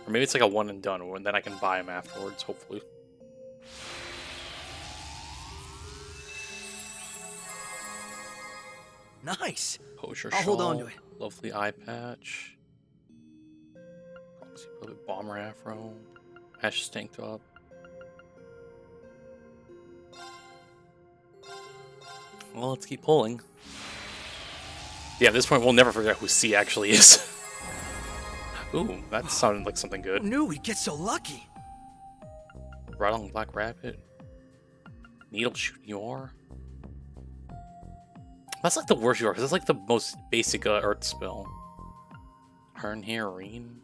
Or maybe it's like a one and done, and then I can buy them afterwards, hopefully. Nice. Poacher I'll hold on to it. Lovely eye patch. Bomber afro. Ash tank top. Well, let's keep pulling. Yeah, at this point, we'll never forget who C actually is. Ooh, that sounded like something good. Who knew we'd get so lucky? Right on Black Rabbit. Needle shoot you are. That's like the worst you are, because that's like the most basic Earth spell. Iron hair, Reen.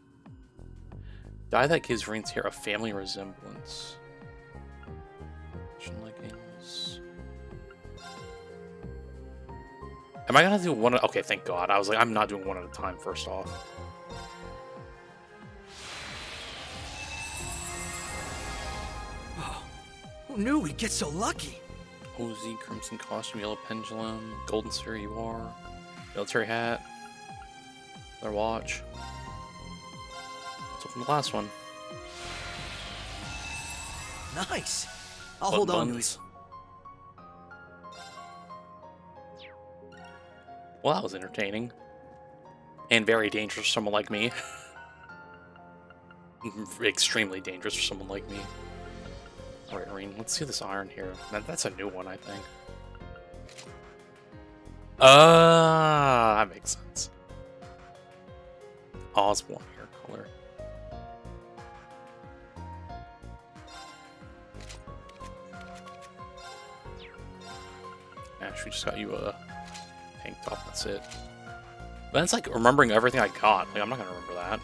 Dye that gives Reen's hair a family resemblance. Leggings. Am I gonna do one? Okay, thank God. I was like, I'm not doing one at a time. First off. Oh, who knew we'd get so lucky? Ozy, crimson costume, yellow pendulum, golden sphere you are, military hat, their watch. Let's open the last one. Nice. I'll hold on to it. Well, that was entertaining. And very dangerous for someone like me. Extremely dangerous for someone like me. Alright, Reen, let's see this iron here. That's a new one, I think. That makes sense. Osborne hair color. Ash, we just got you a tank top, that's it. But it's like remembering everything I got. Like, I'm not gonna remember that.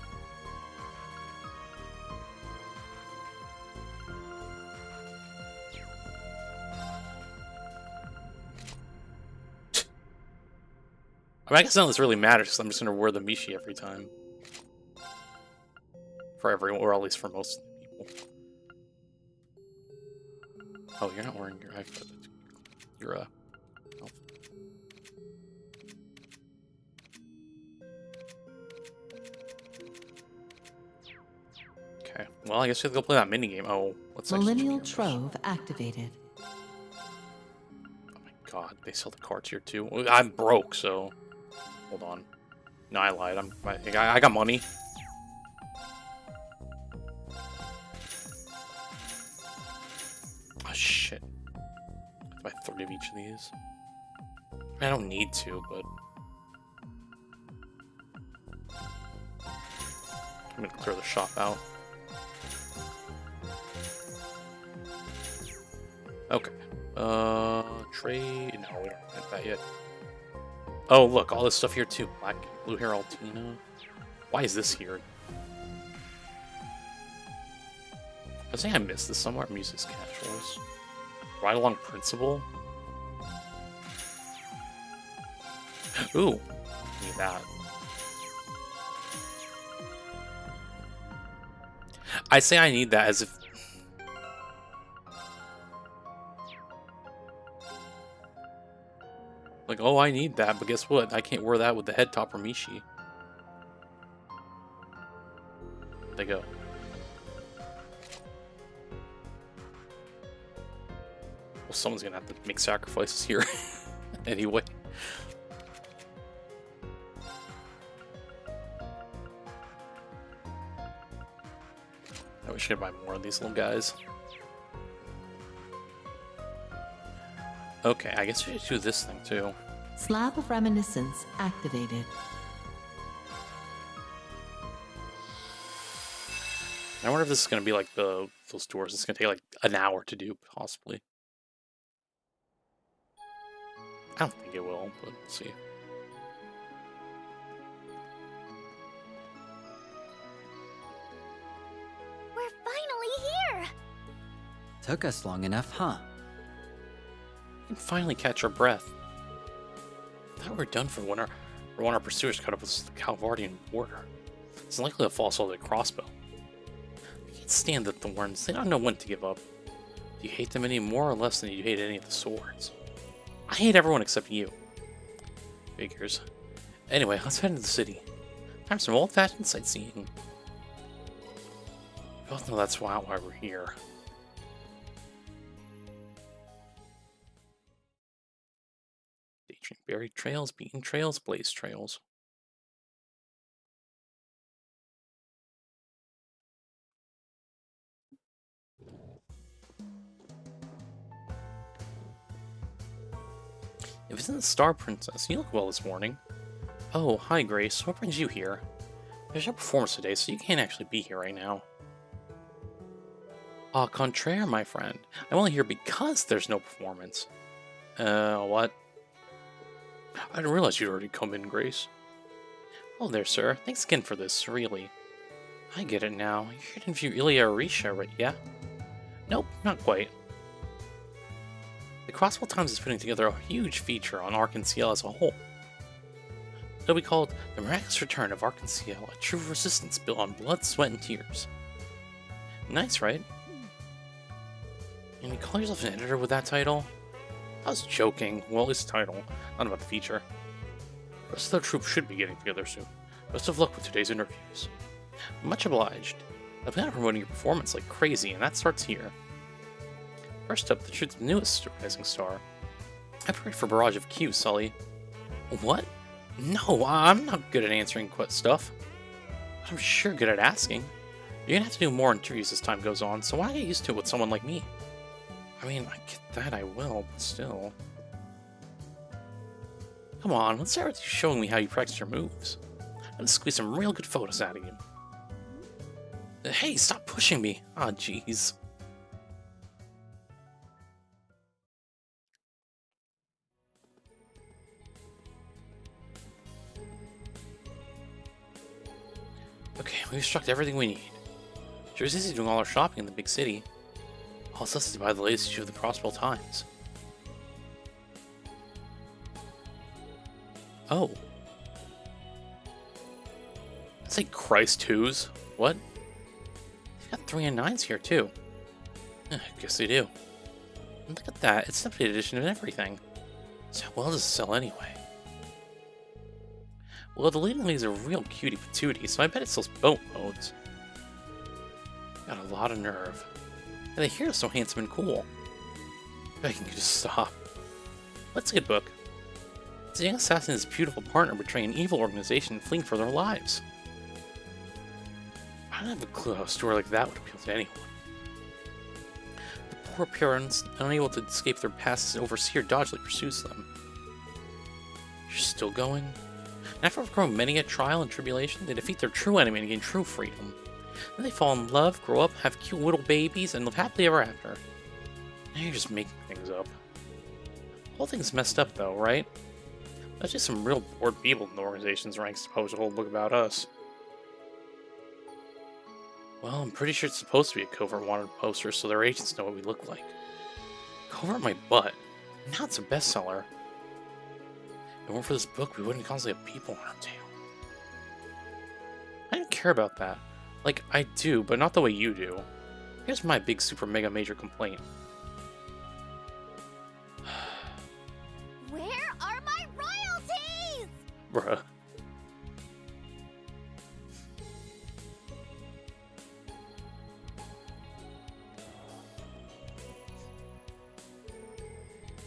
I mean, I guess none of this really matters because I'm just gonna wear the Mishi every time. For everyone, or at least for most people. Oh, you're not wearing your iPhone. You're a... Okay, well, I guess we have to go play that minigame. Oh, let's Millennial Trove activated. Oh my god, they sell the cards here too. I'm broke, so... Hold on. No, I lied. I got money. Oh, shit. I buy 3 of each of these. I don't need to, but... I'm gonna clear the shop out. Okay. Trade... No, we don't get that yet. Oh, look, all this stuff here too. Black, blue hair Altina. Why is this here? I think I missed this somewhere. Music's casuals. Ride along principle. Ooh, need that. I say I need that as if. Like, oh, I need that, but guess what? I can't wear that with the head topper Mishi. They go. Well, someone's gonna have to make sacrifices here. Anyway. I wish I could buy more of these little guys. Okay, I guess we should do this thing too. Slab of Reminiscence activated. I wonder if this is going to be like those doors. It's going to take like an hour to do, possibly. I don't think it will, but we'll see. We're finally here! Took us long enough, huh? We can finally catch our breath. I thought we were done for when our pursuers caught up with the Calvardian border. It's likely to fall solid at crossbow. I can't stand the thorns. They don't know when to give up. Do you hate them any more or less than you hate any of the swords? I hate everyone except you. Figures. Anyway, let's head into the city. Time for some old-fashioned sightseeing. We both know that's why we're here. Daydream buried trails, beaten trails, blazed trails. If it's the Star Princess, you look well this morning. Oh, hi Grace, what brings you here? There's no performance today, so you can't actually be here right now. Au contraire, my friend. I'm only here because there's no performance. What? I didn't realize you'd already come in, Grace. Oh there, sir. Thanks again for this, really. I get it now. You're here to interview Ilya Orisha, right, yeah? Nope, not quite. The Crossbow Times is putting together a huge feature on Arkansas as a whole. It'll be called The Miraculous Return of Arkansas, a true resistance built on blood, sweat, and tears. Nice, right? And you call yourself an editor with that title? I was joking. Well, it's the title, not about the feature. The rest of the troop should be getting together soon. Best of luck with today's interviews. Much obliged. I plan on promoting your performance like crazy, and that starts here. First up, the troop's newest rising star. I prayed for a barrage of cues, Sully. What? No, I'm not good at answering stuff. But I'm sure good at asking. You're gonna have to do more interviews as time goes on, so why not get used to it with someone like me? I mean, I get that, I will, but still. Come on, let's start with you showing me how you practice your moves. I'm gonna squeeze some real good photos out of you. Hey, stop pushing me! Aw, jeez. Okay, we've struck everything we need. Sure is easy doing all our shopping in the big city. All it's us to buy the latest issue of the Crossbow Times. Oh. That's like Christ 2s. What? They've got 3 and 9s here too. I guess they do. And look at that, it's an updated edition of everything. So how well does it sell anyway? Well, the leading ladies are real cutie patootie, so I bet it sells boat modes. Got a lot of nerve. And they hear so handsome and cool. Begging you to stop. Let's get a book. It's a young assassin and his beautiful partner betraying an evil organization and fleeing for their lives. I don't have a clue how a story like that would appeal to anyone. The poor parents, unable to escape their past, as overseer dodgily pursues them. You're still going? And after overcoming many a trial and tribulation, they defeat their true enemy and gain true freedom. Then they fall in love, grow up, have cute little babies, and live happily ever after. Now you're just making things up. The whole thing's messed up though, right? There's just some real bored people in the organization's ranks to post a whole book about us. Well, I'm pretty sure it's supposed to be a covert wanted poster so their agents know what we look like. Covert my butt. Now it's a bestseller. If it weren't for this book, we wouldn't constantly have people on our tail. I don't care about that. Like, I do, but not the way you do. Here's my big super mega major complaint. Where are my Bruh.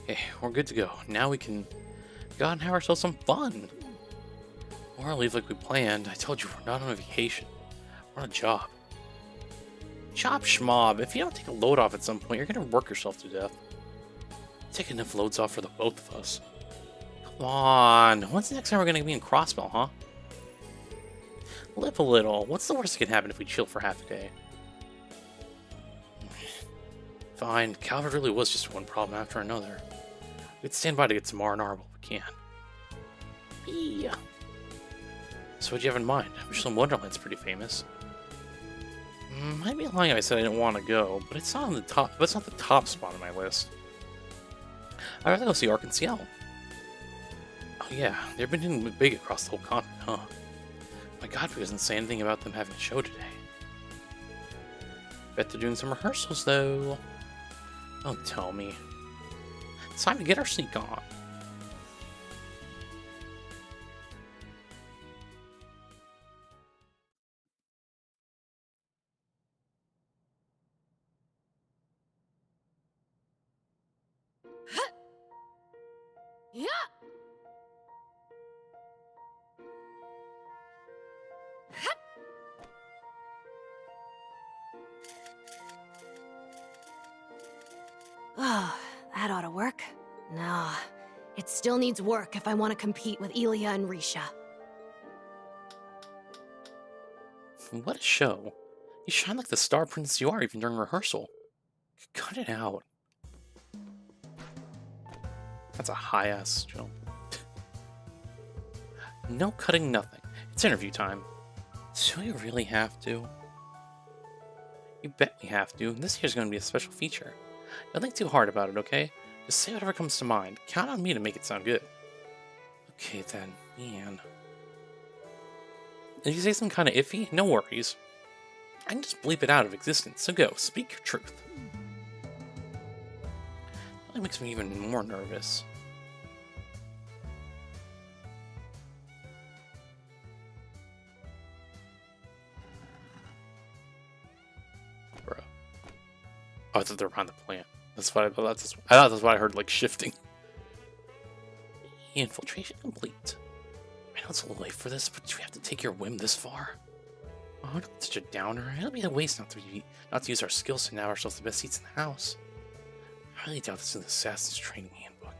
Okay, we're good to go. Now we can go out and have ourselves some fun. Or leave like we planned. I told you we're not on a vacation. We're on a job. Chop schmob. If you don't take a load off at some point, you're gonna work yourself to death. Take enough loads off for the both of us. Come on. When's the next time we're gonna be in Crossbell, huh? Live a little. What's the worst that can happen if we chill for half a day? Fine. Calvert really was just one problem after another. We'd stand by to get some R&R, but we can't. Yeah. So what'd you have in mind? Wishland Wonderland's pretty famous. I'd be lying if I said I didn't want to go, but it's not on the top. But it's not the top spot on my list. I'd rather go see Arkansas. Oh yeah, they've been doing big across the whole continent, huh? My Godfrey doesn't say anything about them having a show today. Bet they're doing some rehearsals though. Don't tell me. It's time to get our sneak on. Yeah. Oh, that ought to work. No, it still needs work if I want to compete with Elia and Risha. What a show. You shine like the star princess you are even during rehearsal. Cut it out. That's a high-ass jump. No cutting nothing. It's interview time. Do we really have to? You bet we have to. This here's going to be a special feature. Don't think too hard about it, okay? Just say whatever comes to mind. Count on me to make it sound good. Okay then, man. If you say something kind of iffy, no worries. I can just bleep it out of existence, so go, speak your truth. That makes me even more nervous. Bro. Oh, I thought they were behind the plant. That's what I thought. I thought that's what I heard, like shifting. Infiltration complete. I know it's a little late for this, but do we have to take your whim this far? Oh, not such a downer. It'll be a waste not to use our skills to nab ourselves the best seats in the house. I really doubt this is in the Assassin's Training Handbook.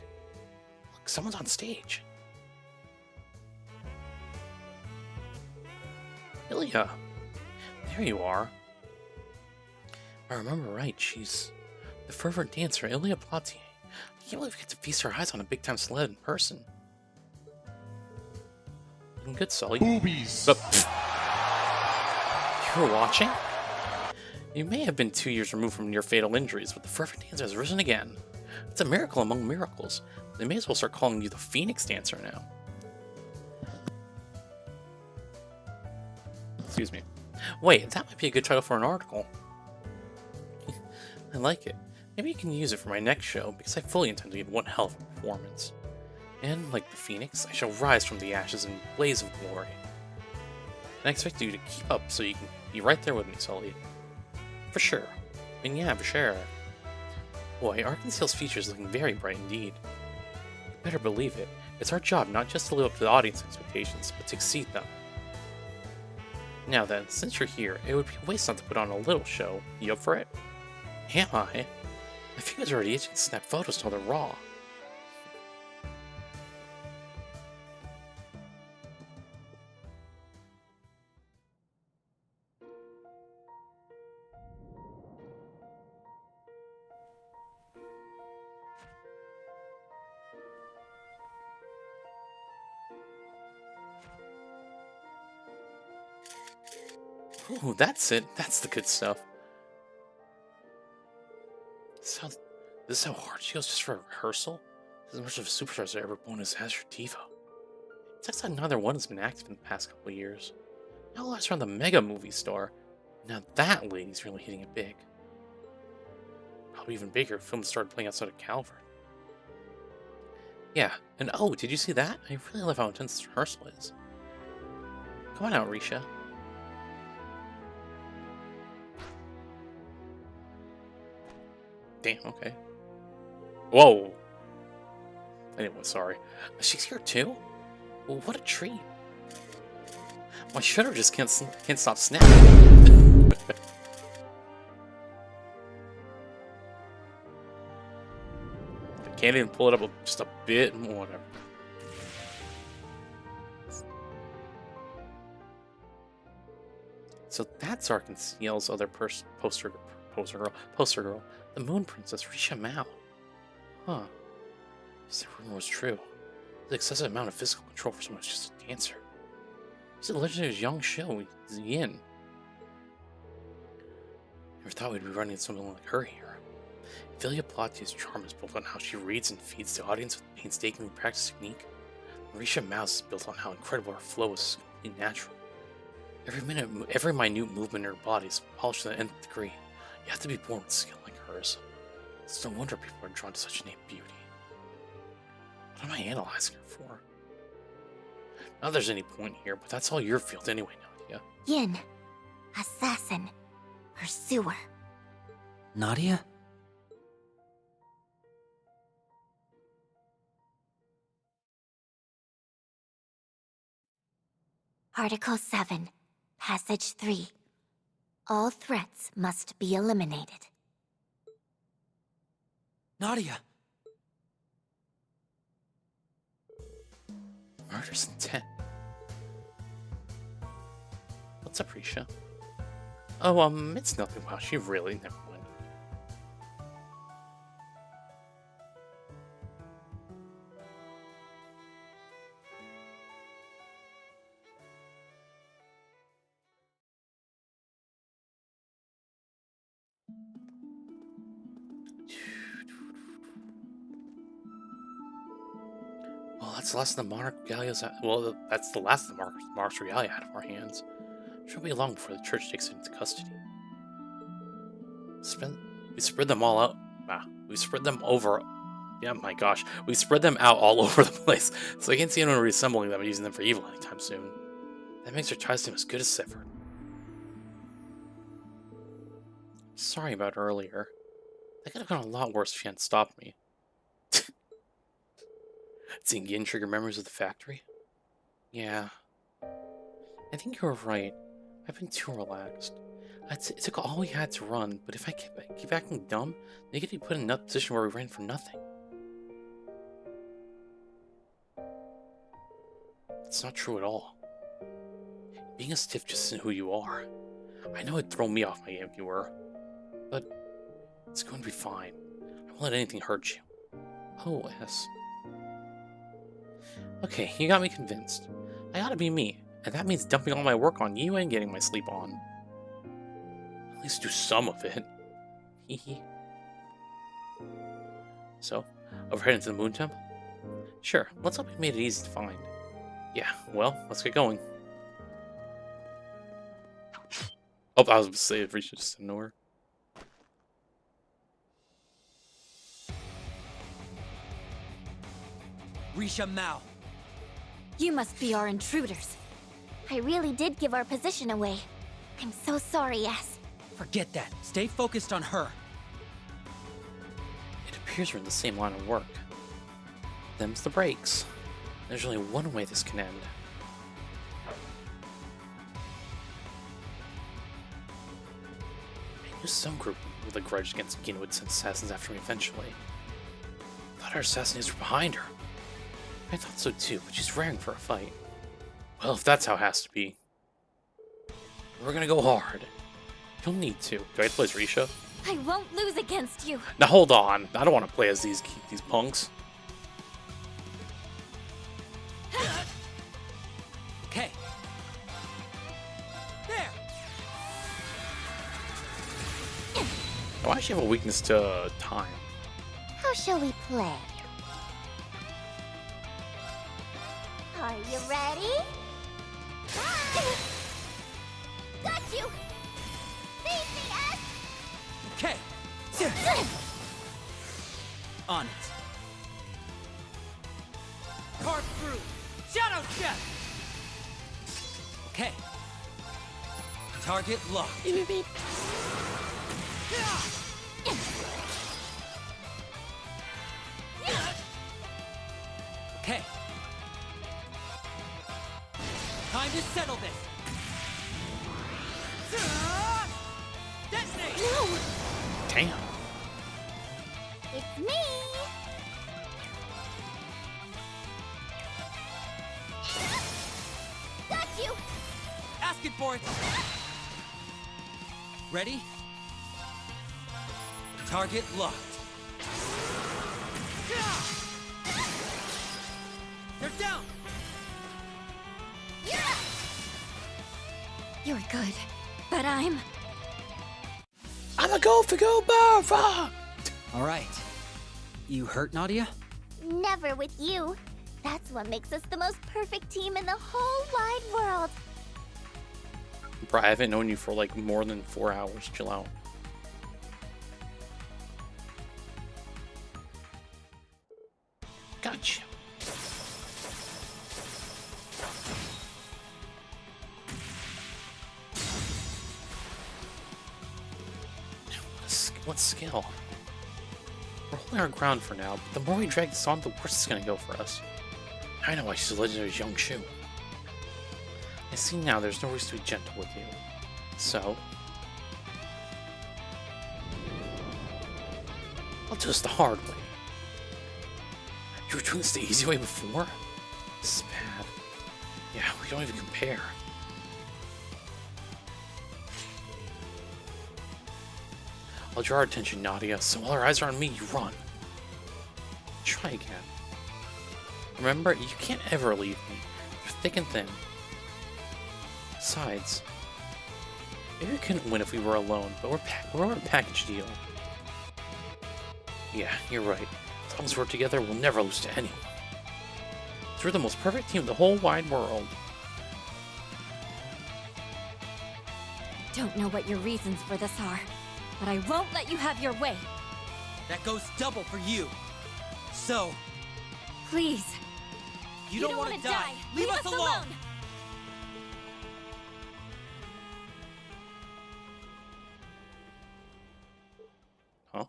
Look, someone's on stage. Ilya! There you are. If I remember right, she's the fervent dancer, Ilya Platier. I can't believe we get to feast our eyes on a big-time celeb in person. Looking good, Sully. Boobies! You were watching? You may have been 2 years removed from near-fatal injuries, but the fervent dancer has risen again. It's a miracle among miracles. They may as well start calling you the Phoenix Dancer now. Excuse me. Wait, that might be a good title for an article. I like it. Maybe you can use it for my next show, because I fully intend to give one hell of a performance. And, like the Phoenix, I shall rise from the ashes in a blaze of glory. And I expect you to keep up so you can be right there with me, Sully. For sure. And yeah, for sure. Boy, Arkansas's future is looking very bright indeed. You better believe it. It's our job not just to live up to the audience expectations, but to exceed them. Now then, since you're here, it would be a waste not to put on a little show. You up for it? Am I? My fingers are already itching to snap photos till they're raw. Ooh, that's it. That's the good stuff. This is how hard she goes just for a rehearsal? This is as much of a superstar as I ever born as Azure Diva. It's like that neither one has been active in the past couple of years. Now last around the mega movie star. Now that lady's really hitting it big. Probably even bigger if films started playing outside of Calvert. Yeah, and oh, did you see that? I really love how intense this rehearsal is. Come on out, Risha. Damn, okay. Whoa. Anyway, sorry. She's here too? Well, what a treat. My shutter just can't stop snapping. I can't even pull it up just a bit more. Whatever. So that's Arkanciel's other poster girl, the Moon Princess, Risha Mao. Huh. If the rumor was true, the excessive amount of physical control for someone who's just a dancer. He's a legendary young show, Yin. Never thought we'd be running into something like her here. Velia Platia's charm is built on how she reads and feeds the audience with painstakingly practiced technique. Risha Mao's is built on how incredible her flow is completely natural. Every minute movement in her body is polished to the nth degree. You have to be born with skill like hers. It's no wonder people are drawn to such innate beauty. What am I analyzing her for? Not that there's any point here, but that's all your field anyway, Nadia. Yin. Assassin. Pursuer. Nadia? Article 7. Passage 3. All threats must be eliminated. Nadia! Murder's intent. What's up, Risha? Oh, it's nothing. Wow, she really never mind. Well, that's the last of the Monarch Regalia's. Well, that's the last of the Monarch's Regalia out of our hands. It shouldn't be long before the church takes it into custody. We spread them all out. We spread them over. Yeah, my gosh. We spread them out all over the place, so I can't see anyone reassembling them and using them for evil anytime soon. That makes our ties seem as good as severed. Sorry about earlier. That could have gone a lot worse if you hadn't stopped me. Seeing Yin trigger memories of the factory? Yeah. I think you were right. I've been too relaxed. It took all we had to run, but if I keep acting dumb, they could be put in a position where we ran for nothing. It's not true at all. Being a stiff just isn't who you are. I know it'd throw me off my game if you were. But it's going to be fine. I won't let anything hurt you. Oh, yes. Okay, you got me convinced. I gotta be me, and that means dumping all my work on you and getting my sleep on. At least do some of it. Hehe. So, over heading to the Moon Temple? Sure, let's hope we made it easy to find. Yeah, well, let's get going. Oh, I was about to say if we should just ignore. Risha Mao. You must be our intruders. I really did give our position away. I'm so sorry, yes. Forget that. Stay focused on her. It appears we're in the same line of work. Them's the breaks. There's only one way this can end. I knew some group with a grudge against Gin would send assassins after me eventually. I thought our assassins were behind her. I thought so too, but she's raring for a fight. Well, if that's how it has to be. We're gonna go hard. You'll need to. Do I have to play as Risha? I won't lose against you. Now hold on. I don't want to play as these punks. Okay. There. Oh, I actually have a weakness to time. How shall we play? Are you ready? Got you! CCS! Okay. On it. carve through. Shadow step. Okay. Target locked. Beep, beep, beep. Okay. Time to settle this. Detonate! No! Damn. It's me! Got you! Asking for it. Ready? Target locked. They're down! You're good, but I'm a go for go bar fuck. All right. You hurt Nadia? Never with you. That's what makes us the most perfect team in the whole wide world. Bro, I haven't known you for like more than 4 hours. Chill out. Gotcha. What skill? We're holding our ground for now, but the more we drag this on, the worse it's gonna go for us. I know why she's a legendary young shoe. I see now there's no reason to be gentle with you. So, I'll do this the hard way. You were doing this the easy way before? This is bad. Yeah, we don't even compare. I'll draw our attention, Nadia, so while our eyes are on me, you run. Try again. Remember, you can't ever leave me. You're thick and thin. Besides, maybe we couldn't win if we were alone, but we're a package deal. Yeah, you're right. As long as we're together, we'll never lose to anyone. We're the most perfect team in the whole wide world. Don't know what your reasons for this are, but I won't let you have your way. That goes double for you. So, please. You don't want to die. Leave us alone. Huh?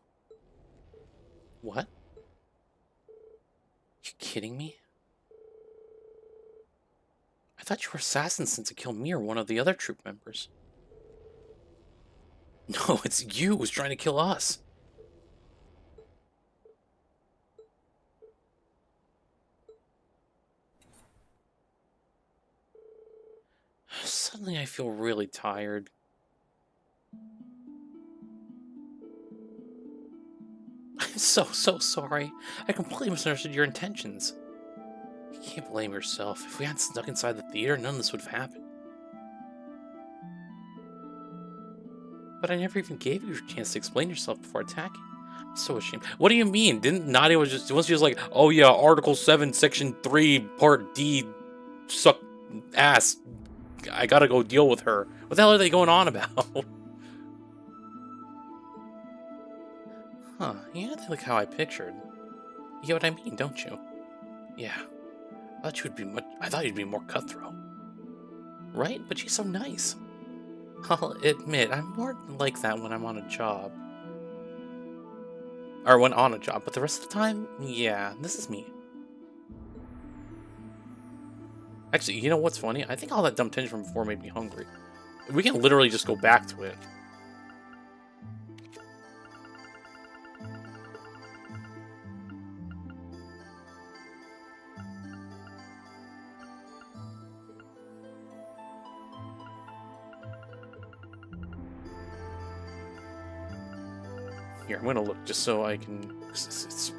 What? You kidding me? I thought you were assassins sent to kill me or one of the other troop members. No, it's you who's trying to kill us. Suddenly I feel really tired. I'm so sorry. I completely misunderstood your intentions. You can't blame yourself. If we hadn't snuck inside the theater, none of this would have happened. But I never even gave you a chance to explain yourself before attacking. I'm so ashamed. What do you mean? Didn't Nadia was just once she was like, oh yeah, Article 7, Section 3, Part D, suck ass. I gotta go deal with her. What the hell are they going on about? Huh, you know, like how I pictured. You get what I mean, don't you? Yeah. I thought you'd be more cutthroat. Right? But she's so nice. I'll admit, I'm more like that when I'm on a job. Or when on a job, but the rest of the time, yeah, this is me. Actually, you know what's funny? I think all that dumb tension from before made me hungry. We can literally just go back to it. Here, I'm gonna look just so I can... It's...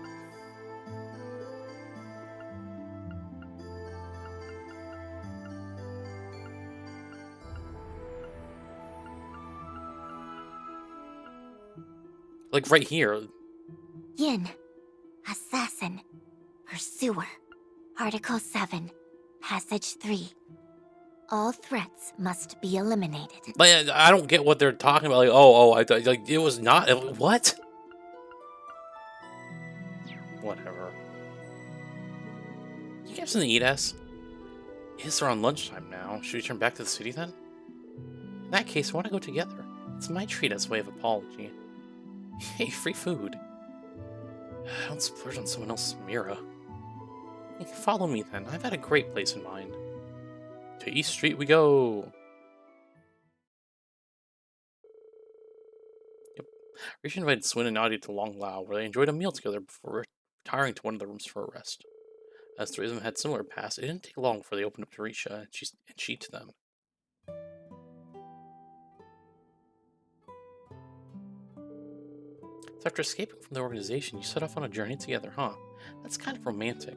like right here. Yin. Assassin. Pursuer. Article 7. Passage 3. All threats must be eliminated. But I don't get what they're talking about. Like, I thought like it was not. What? You you have something to eat, S? It's around lunchtime now. Should we turn back to the city then? In that case, why don't we go together? It's my treat as a way of apology. Hey, free food. Don't splurge on someone else's Mira. Follow me then. I've had a great place in mind. To East Street we go. Yep. Risha invited Swin and Nadia to Long Lao, where they enjoyed a meal together before retiring to one of the rooms for a rest. As three of them had similar pasts, it didn't take long before they opened up to Risha, and she to them. So after escaping from the organization, you set off on a journey together, huh? That's kind of romantic.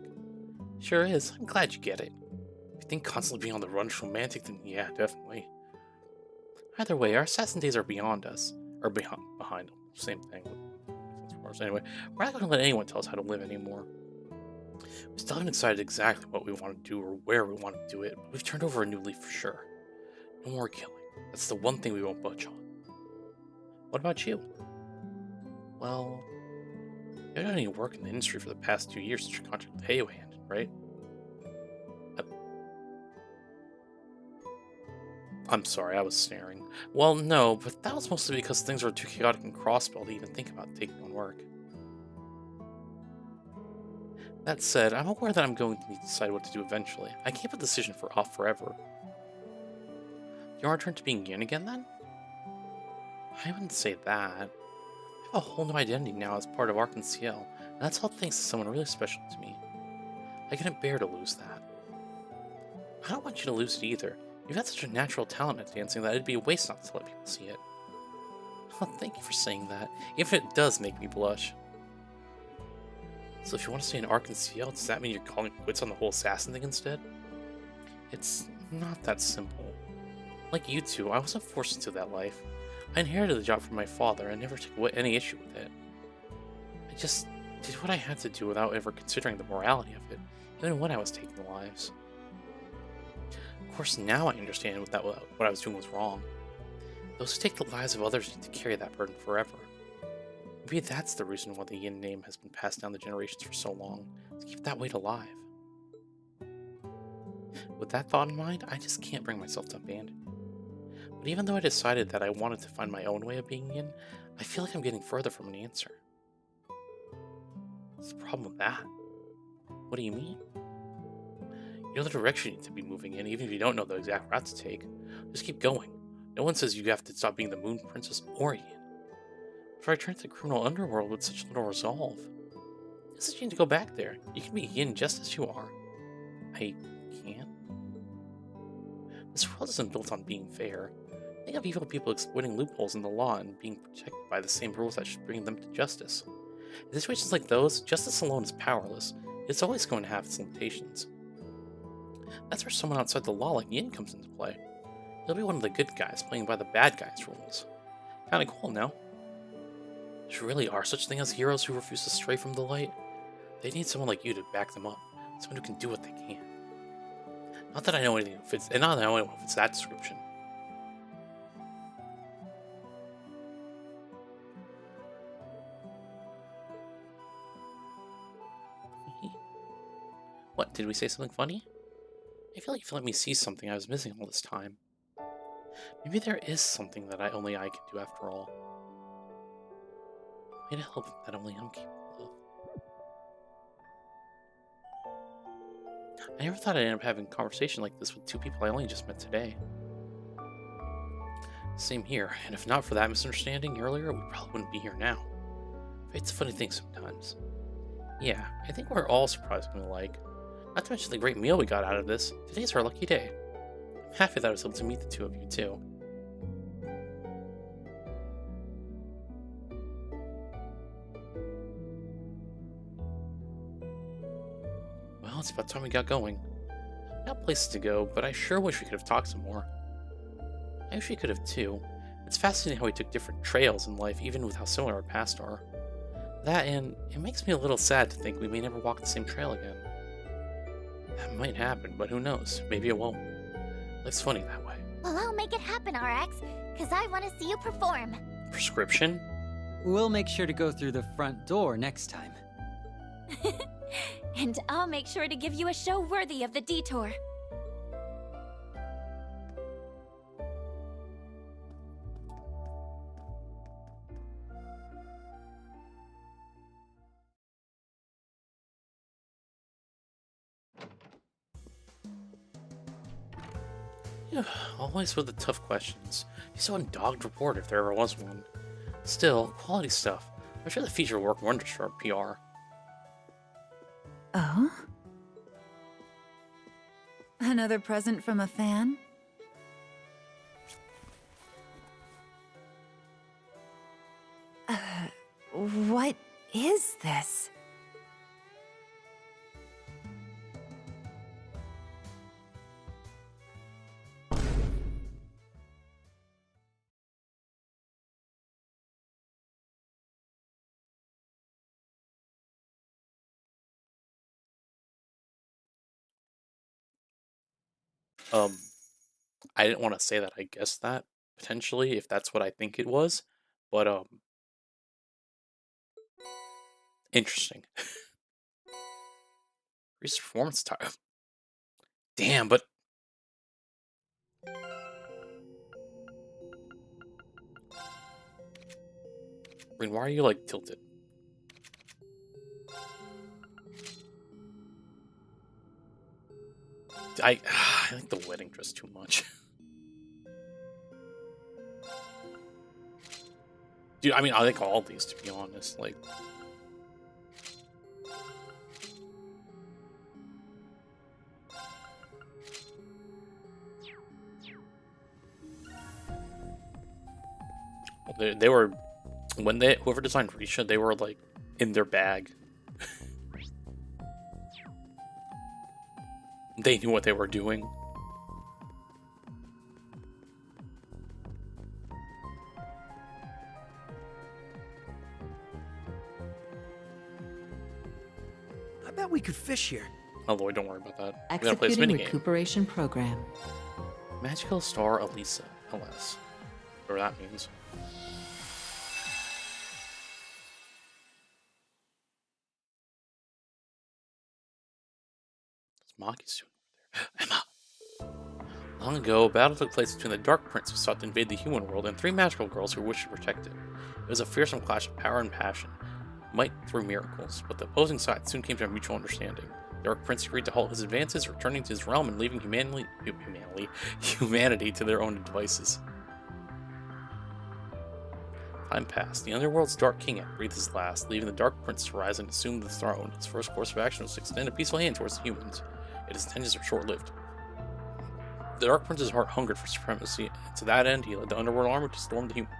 Sure is. I'm glad you get it. If you think constantly being on the run is romantic, then yeah, definitely. Either way, our assassin days are beyond us. Or behind them. Same thing. Anyway, we're not going to let anyone tell us how to live anymore. We still haven't decided exactly what we want to do or where we want to do it, but we've turned over a new leaf for sure. No more killing. That's the one thing we won't budge on. What about you? Well, you haven't done any work in the industry for the past 2 years since your contract with Heyo ended, right? I'm sorry, I was staring. Well, no, but that was mostly because things were too chaotic in Crossbell to even think about taking on work. That said, I'm aware that I'm going to need to decide what to do eventually. I can't put the decision off forever. Do you want to return to being Yin again, then? I wouldn't say that. I have a whole new identity now as part of Arc and CL, and that's all thanks to someone really special to me. I couldn't bear to lose that. I don't want you to lose it either. You've got such a natural talent at dancing that it'd be a waste not to let people see it. Oh, thank you for saying that, even if it does make me blush. So if you want to stay in Arc and CL, does that mean you're calling quits on the whole assassin thing instead? It's not that simple. Like you two, I wasn't forced into that life. I inherited the job from my father and never took any issue with it. I just did what I had to do without ever considering the morality of it, even when I was taking lives. Of course, now I understand what I was doing was wrong. Those who take the lives of others need to carry that burden forever. Maybe that's the reason why the Yin name has been passed down the generations for so long, to keep that weight alive. With that thought in mind, I just can't bring myself to abandon it. But even though I decided that I wanted to find my own way of being Yin, I feel like I'm getting further from an answer. What's the problem with that? What do you mean? You know the direction you need to be moving in, even if you don't know the exact route to take. Just keep going. No one says you have to stop being the Moon Princess or Yin. But I return to the criminal underworld with such little resolve. It doesn't mean to go back there. You can be Yin just as you are. I can't. This world isn't built on being fair. Think of evil people exploiting loopholes in the law and being protected by the same rules that should bring them to justice. In situations like those, justice alone is powerless. It's always going to have its limitations. That's where someone outside the law like Yin comes into play. You'll be one of the good guys playing by the bad guys' rules. Kinda cool, no? There really are such things as heroes who refuse to stray from the light. They need someone like you to back them up. Someone who can do what they can. Not that I know anything fits, and not that I know anyone fits that description. What, did we say something funny? I feel like you let me see something I was missing all this time. Maybe there is something that only I can do after all. A way to help that only I'm capable of. I never thought I'd end up having a conversation like this with two people I only just met today. Same here, and if not for that misunderstanding earlier, we probably wouldn't be here now. Fate's a funny thing sometimes. Yeah, I think we're all surprisingly alike. Not to mention the great meal we got out of this. Today's our lucky day. I'm happy that I was able to meet the two of you, too. Well, it's about time we got going. Got places to go, but I sure wish we could have talked some more. I wish we could have, too. It's fascinating how we took different trails in life, even with how similar our pasts are. That, and it makes me a little sad to think we may never walk the same trail again. That might happen, but who knows? Maybe it won't. Life's funny that way. Well, I'll make it happen, RX, because I want to see you perform. We'll make sure to go through the front door next time. And I'll make sure to give you a show worthy of the detour. Yeah, always with the tough questions. He's so undogged report if there ever was one. Still, quality stuff. I'm sure the feature will work wonders for our PR. Oh? Another present from a fan? What is this? I didn't want to say that I guessed that, potentially, if that's what I think it was, but, interesting. Increased performance time. Damn, but... I mean, why are you, like, tilted? I like the wedding dress too much. Dude, I mean, I like all these, to be honest, like... They were... When whoever designed Risha, they were, like, in their bag. They knew what they were doing. I bet we could fish here. Oh, Lloyd, don't worry about that. We gotta play this Executing minigame. recuperation program. Magical Star Elisa, LS. Whatever that means. What's Maki's doing over there? Emma! Long ago, a battle took place between the Dark Prince who sought to invade the human world and 3 magical girls who wished to protect it. It was a fearsome clash of power and passion, might through miracles, but the opposing sides soon came to a mutual understanding. The Dark Prince agreed to halt his advances, returning to his realm and leaving humanity to their own devices. Time passed. The Underworld's Dark King had breathed his last, leaving the Dark Prince to rise and assume the throne. His first course of action was to extend a peaceful hand towards the humans, yet his intentions were short-lived. The Dark Prince's heart hungered for supremacy, and to that end he led the Underworld army to storm the human.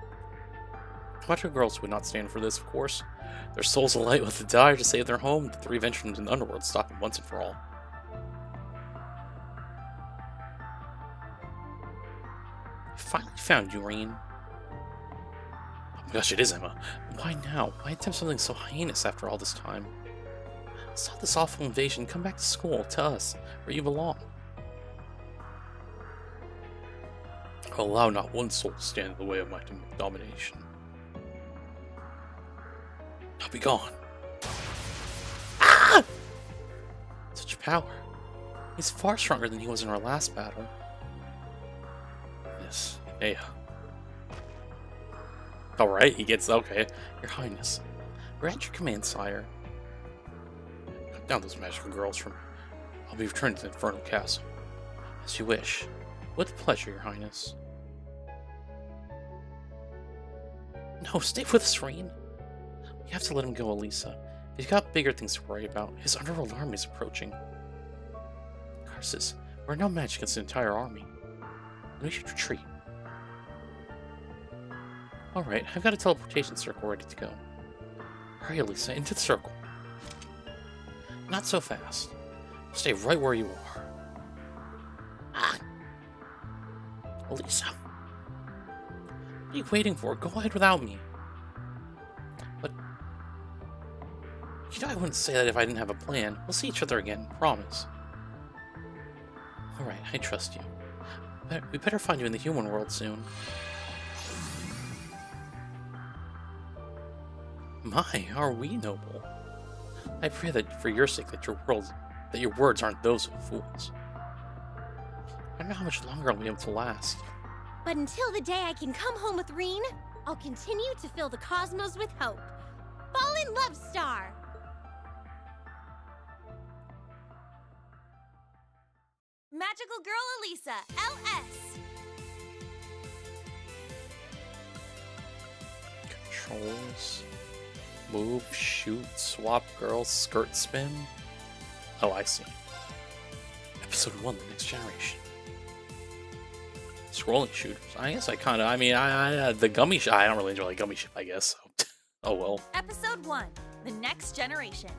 Magical girls would not stand for this, of course. Their souls alight with the desire to save their home, the 3 ventured into the Underworld, stopping once and for all. I finally found you, Reen. Oh my gosh, it is Emma. Why now? Why attempt something so heinous after all this time? Stop this awful invasion, come back to school, to us, where you belong. I'll allow not one soul to stand in the way of my domination. Now be gone. Ah! Such power. He's far stronger than he was in our last battle. Yes, Ea. Alright, he gets okay. Your Highness, we're at your command, sire. Cut down those magical girls from me. I'll be returning to the Infernal Castle. As you wish. With pleasure, Your Highness. No, stay with us, Reen. We have to let him go, Elisa. He's got bigger things to worry about. His underworld army is approaching. Curses. We're no match against the entire army. We should retreat. Alright, I've got a teleportation circle ready to go. Hurry, Elisa, into the circle. Not so fast. Stay right where you are. Ah! Elisa. What are you waiting for? Go ahead without me. But... You know I wouldn't say that if I didn't have a plan. We'll see each other again, promise. Alright, I trust you. We better find you in the human world soon. My, are we noble? I pray that for your sake that your words aren't those of fools. I don't know how much longer I'll be able to last. But until the day I can come home with Reen, I'll continue to fill the cosmos with hope. Fallen Love Star! Magical Girl Elisa, LS! Controls. Move, shoot, swap girl, skirt spin. Oh, I see. Episode 1, The Next Generation. Scrolling shooters. I guess I kind of, the gummy ship, I don't really enjoy the gummy ship, I guess. So. Oh well. Episode 1, The Next Generation.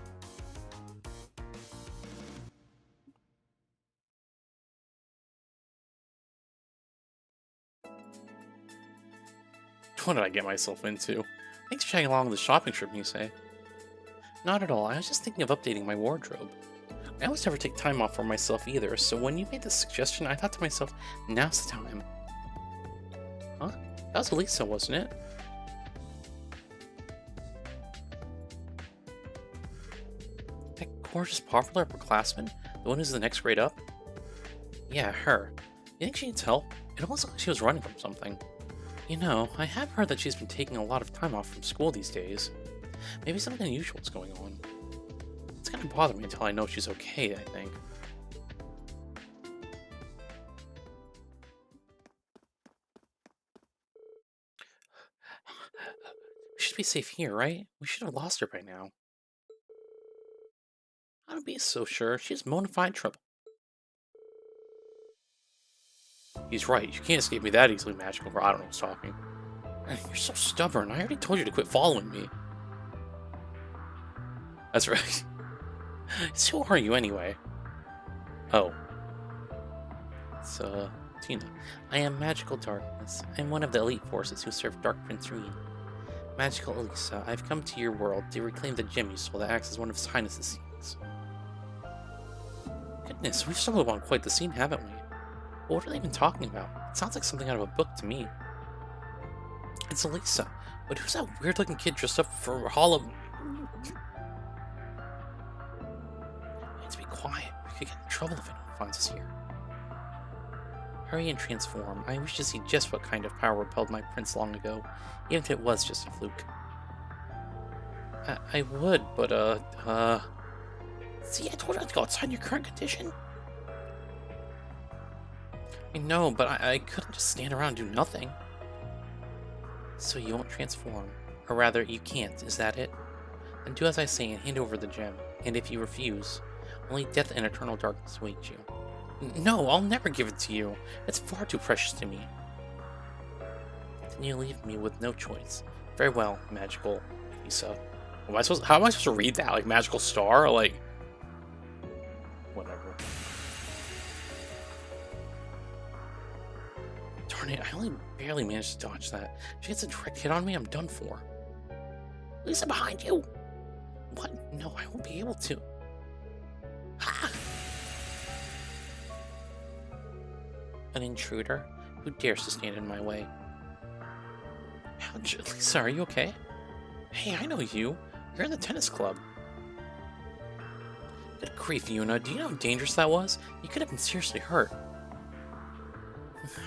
What did I get myself into? Thanks for tagging along with the shopping trip, you say? Not at all. I was just thinking of updating my wardrobe. I always never take time off for myself either, so when you made this suggestion, I thought to myself, now's the time. Huh? That was Elisa, wasn't it? That gorgeous, popular upperclassman? The one who's the next grade up? Yeah, her. You think she needs help? It almost looked like she was running from something. You know, I have heard that she's been taking a lot of time off from school these days. Maybe something unusual is going on. It's gonna bother me until I know she's okay, I think. We should be safe here, right? We should have lost her by now. I don't be so sure. She's bona fide trouble. He's right. You can't escape me that easily, Magical Girl. I don't know what's talking. You're so stubborn. I already told you to quit following me. That's right. So who are you anyway? Oh. It's, Tina. I am Magical Darkness. I'm one of the elite forces who serve Dark Prince Reed. Magical Elisa, I've come to your world to reclaim the gem you stole that acts as one of His Highness's scenes. Goodness, we've stumbled upon quite the scene, haven't we? What are they even talking about? It sounds like something out of a book to me. It's Elisa, but who's that weird-looking kid dressed up for Halloween? We need to be quiet. We could get in trouble if anyone finds us here. Hurry and transform. I wish to see just what kind of power repelled my prince long ago, even if it was just a fluke. I would, but, See, I told you not to go outside in your current condition. I know, but I couldn't just stand around and do nothing. So you won't transform. Or rather, you can't, is that it? Then do as I say and hand over the gem. And if you refuse, only death and eternal darkness await you. No, I'll never give it to you. It's far too precious to me. Then you leave me with no choice. Very well, Magical Lisa. How am I supposed to read that? Like, Magical Star? Or like... Whatever. Darn it, I only barely managed to dodge that. If she gets a direct hit on me, I'm done for. Lisa, behind you! What? No, I won't be able to. Ha! An intruder? Who dares to stand in my way? Lisa, are you okay? Hey, I know you. You're in the tennis club. Good grief, Yuna. Do you know how dangerous that was? You could have been seriously hurt.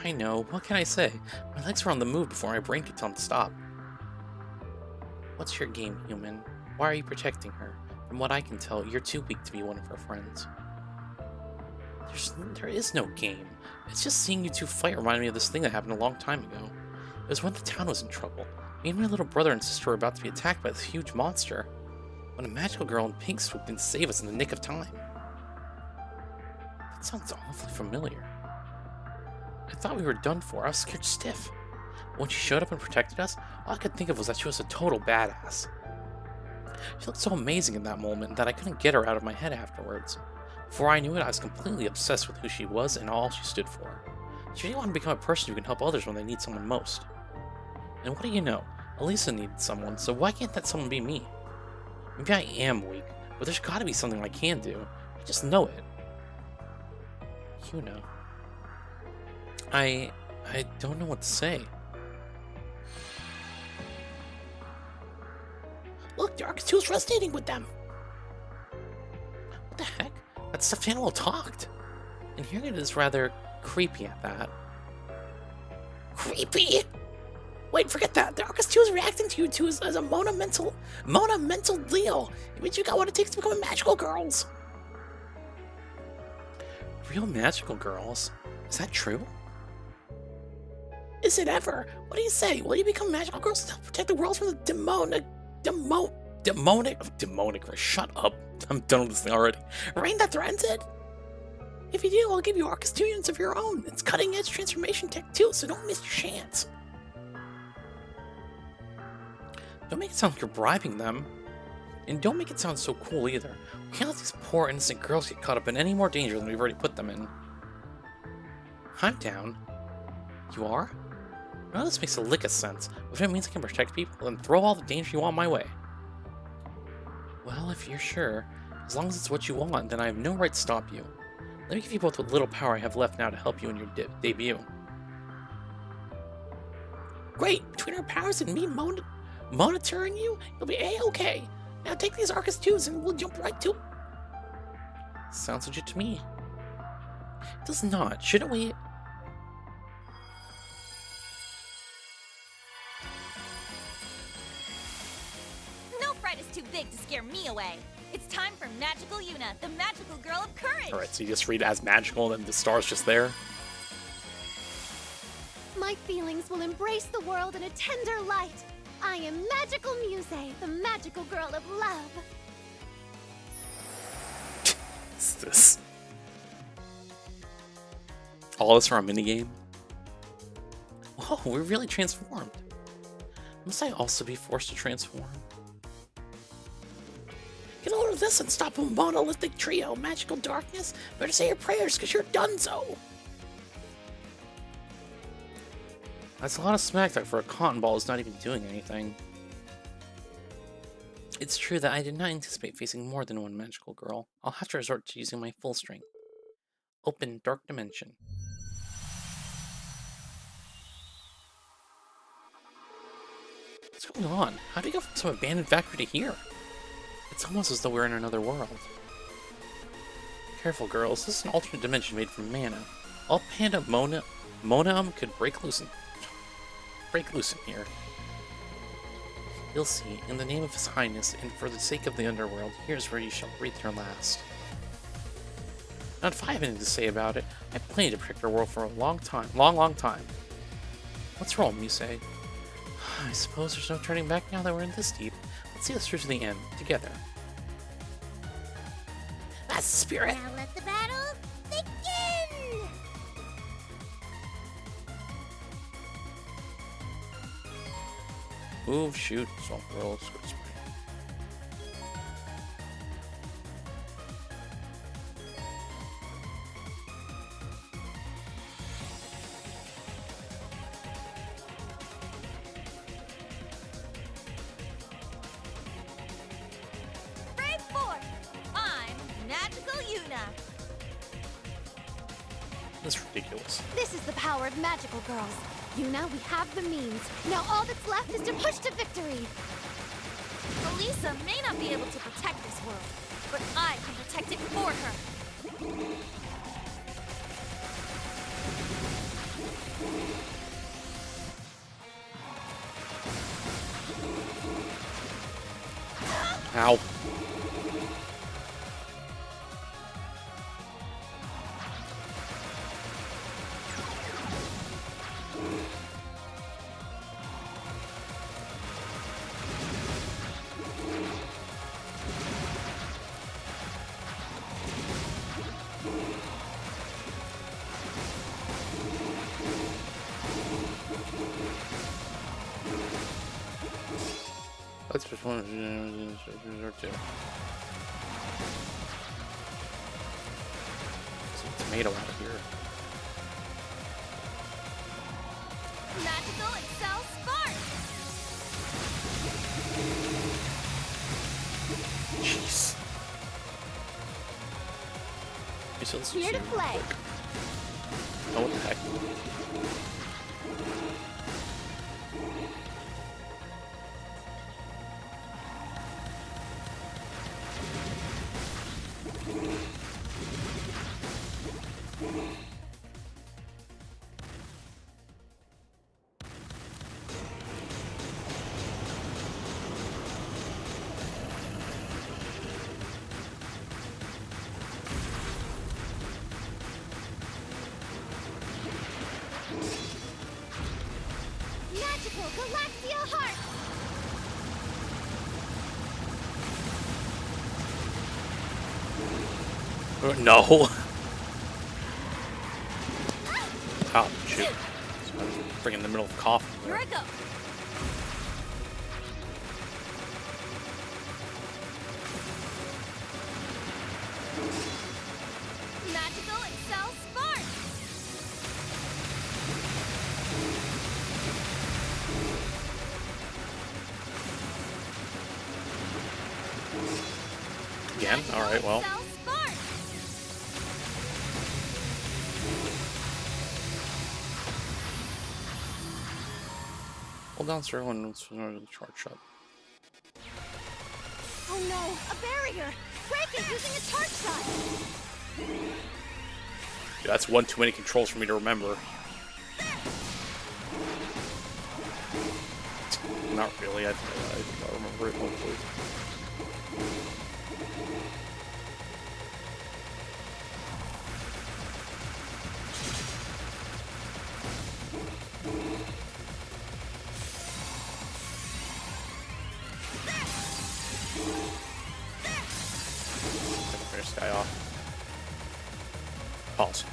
I know. What can I say? My legs were on the move before my brain could tell them to stop. What's your game, human? Why are you protecting her? From what I can tell, you're too weak to be one of her friends. There is no game. It's just seeing you two fight reminded me of this thing that happened a long time ago. It was when the town was in trouble. Me and my little brother and sister were about to be attacked by this huge monster, when a magical girl in pink swooped in to save us in the nick of time. That sounds awfully familiar. I thought we were done for. I was scared stiff. When she showed up and protected us, all I could think of was that she was a total badass. She looked so amazing in that moment that I couldn't get her out of my head afterwards. Before I knew it, I was completely obsessed with who she was and all she stood for. She really wanted to become a person who can help others when they need someone most. And what do you know? Elisa needed someone, so why can't that someone be me? Maybe I am weak, but there's gotta be something I can do. I just know it. You know. I don't know what to say. Look, the Arcus 2 is resonating with them! What the heck? That stuffed animal talked. And hearing it is rather creepy at that. Creepy? Wait, forget that. The Arcus 2 is reacting to you two as a monumental deal. It means you got what it takes to become magical girls. Real magical girls? Is that true? Is it ever? What do you say? Will you become magical girls to help protect the world from the demonic... Shut up. I'm done with this thing already. Reign that threatens it? If you do, I'll give you Arcus 2 units of your own. It's cutting-edge transformation tech too, so don't miss your chance. Don't make it sound like you're bribing them. And don't make it sound so cool either. We can't let these poor innocent girls get caught up in any more danger than we've already put them in. I'm down. You are? Well, this makes a lick of sense. If it means I can protect people, then throw all the danger you want my way. Well, if you're sure, as long as it's what you want, then I have no right to stop you. Let me give you both what little power I have left now to help you in your debut. Great! Between our powers and me monitoring you, you'll be A-okay. Now take these Arcus 2s and we'll jump right to it. Sounds legit to me. It does not. Shouldn't we... No fright is too big to scare me away. It's time for Magical Yuna, the magical girl of courage. Alright, so you just read it as magical and then the star's just there? My feelings will embrace the world in a tender light. I am Magical Muse, the magical girl of love. What's this? All this for a minigame? Whoa, we're really transformed. Must I also be forced to transform? Get a load of this and stop a monolithic trio, magical darkness. Better say your prayers, because you're donezo. That's a lot of smack talk for a cotton ball is not even doing anything. It's true that I did not anticipate facing more than one magical girl. I'll have to resort to using my full strength. Open Dark Dimension. What's going on? How do you go from some abandoned factory to here? It's almost as though we're in another world. Careful, girls. This is an alternate dimension made from mana. All Panda Monum could break loose in here. You'll see. In the name of His Highness, and for the sake of the underworld, here's where you shall breathe your last. Not if I have anything to say about it. I have plenty to protect our world for a long time. Long time. What's wrong, you say? I suppose there's no turning back now that we're in this deep. Let's see us through to the end, together. That's the spirit! Now let the battle begin! Move, shoot, swamp roll, squid spray. Brave forth! I'm Magical Yuna. That's ridiculous. This is the power of magical girls. Yuna, we have the means. Now all that's left is to push to victory. Elisa may not be able to protect this world, but I can protect it for her. Ow. Let's just one or two. Some tomato out of here. Magical Excel Spark! Jeez. Here to play. Oh, what the heck? Galaxia Heart! No. Oh, shoot. Bring in the middle of coughing. Here I go. Magical Excel Spark! Again? Alright, well. Excel Spark! Hold down zero and charge shot. Oh no, a barrier! Break it using a charge shot! Dude, that's one too many controls for me to remember. Not really, I think I'll remember it hopefully. Finish this guy off. Pause.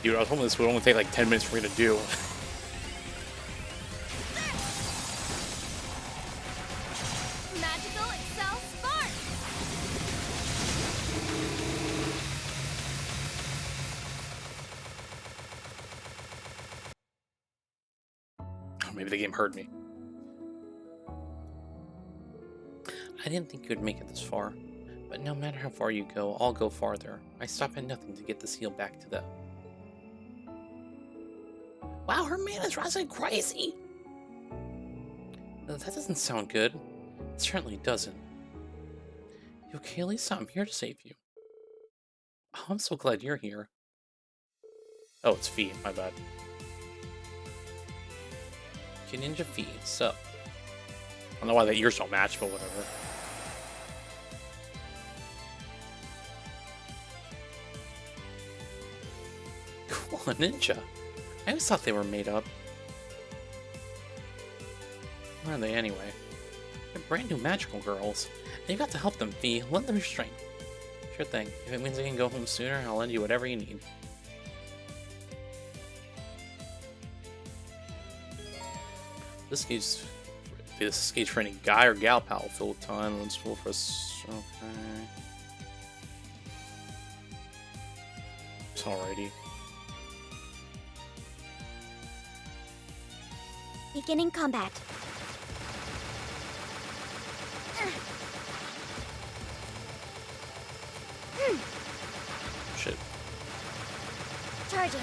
Dude, I was hoping this would only take like 10 minutes for me to do. Magical Excel Spark! Maybe the game heard me. I didn't think you would make it this far, but no matter how far you go, I'll go farther. I stop at nothing to get the seal back to them. Wow, her mana's rising crazy! That doesn't sound good. It certainly doesn't. You okay, Lisa? I'm here to save you. Oh, I'm so glad you're here. Oh, it's Fee, my bad. Ninja Fee, sup? I don't know why that ears don't match, but whatever. Cool, a ninja. I always thought they were made up. Where are they anyway? They're brand new magical girls. And you got to help them, Fee. Lend them your strength. Sure thing. If it means I can go home sooner, I'll lend you whatever you need. This gauge for any guy or gal pal filled with time. Let's roll for us. Okay. Alrighty. Beginning combat. Shit. Charging.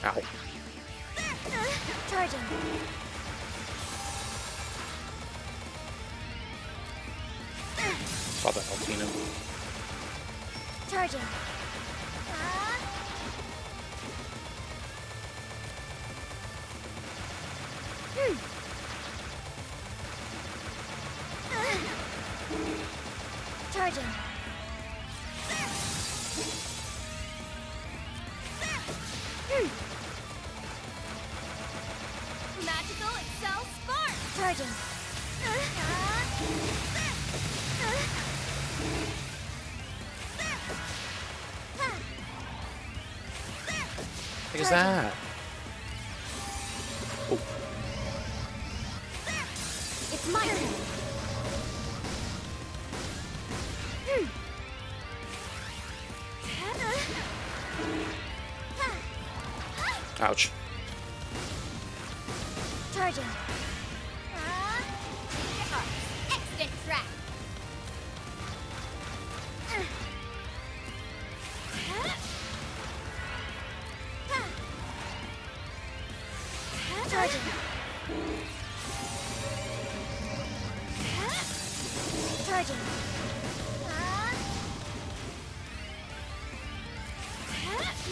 Ow. Charging. Saw that, Altina. Charging. Charging. Magical Excel Spark! Charging. What is that? Oh. It's my turn. Ouch. Charging. Exit track! Charging. Charging.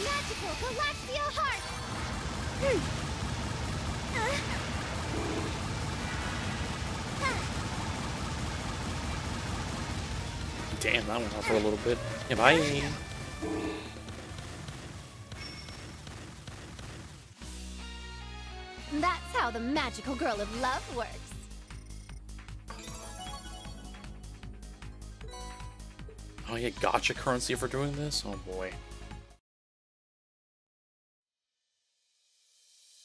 Magical Galactio Heart! Damn, that went on for a little bit. Yeah, bye. That's how the magical girl of love works. Oh, yeah, gotcha currency for doing this? Oh boy.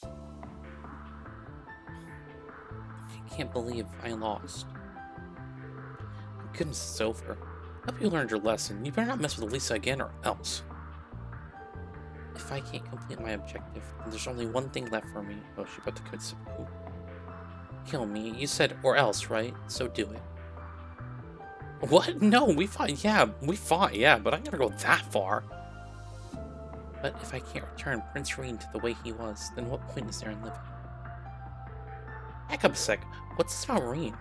I can't believe I lost. Goodness, it's over. Hope you learned your lesson. You better not mess with Elisa again or else. If I can't complete my objective, then there's only one thing left for me. Oh, she about to commit seppuku. Kill me. You said or else, right? So do it. What? No, we fought. Yeah, we fought. Yeah, but I'm gonna go that far. But if I can't return Prince Reen to the way he was, then what point is there in living? Back up a sec. What's this about Reen?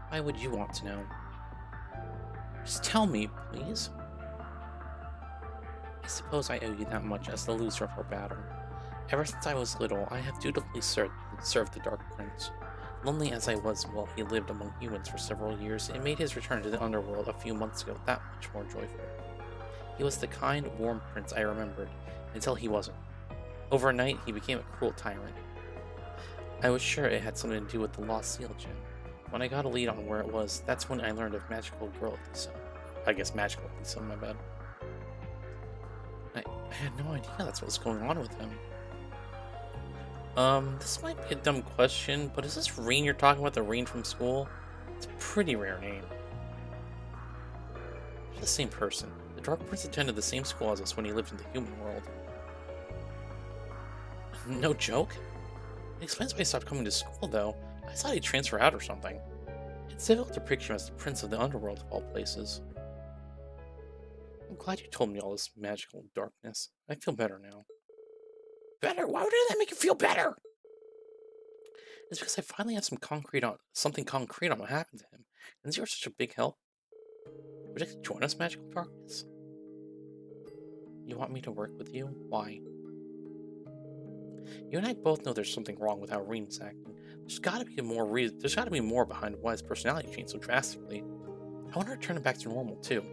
Why would you want to know? Just tell me, please. I suppose I owe you that much as the loser of our battle. Ever since I was little, I have dutifully served the Dark Prince. Lonely as I was while he lived among humans for several years, it made his return to the underworld a few months ago that much more joyful. He was the kind, warm prince I remembered, until he wasn't. Overnight, he became a cruel tyrant. I was sure it had something to do with the lost seal gem. When I got a lead on where it was, that's when I learned of magical girl Lisa. I guess magical Lisa, my bad. I had no idea that's what was going on with him. This might be a dumb question, but is this Reen you're talking about, the Reen from school? It's a pretty rare name. They're the same person. The Dark Prince attended the same school as us when he lived in the human world. No joke? It explains why he stopped coming to school, though. I thought he'd transfer out or something. It's difficult to picture him as the Prince of the Underworld of all places. I'm glad you told me all this magical darkness. I feel better now. Better? Why would that make you feel better? It's because I finally have something concrete on what happened to him. And you were such a big help. Would you like to join us, Magical Darkness? You want me to work with you? Why? You and I both know there's something wrong with how Reen's acting. There's gotta be more behind why his personality changed so drastically. I want to return him back to normal, too.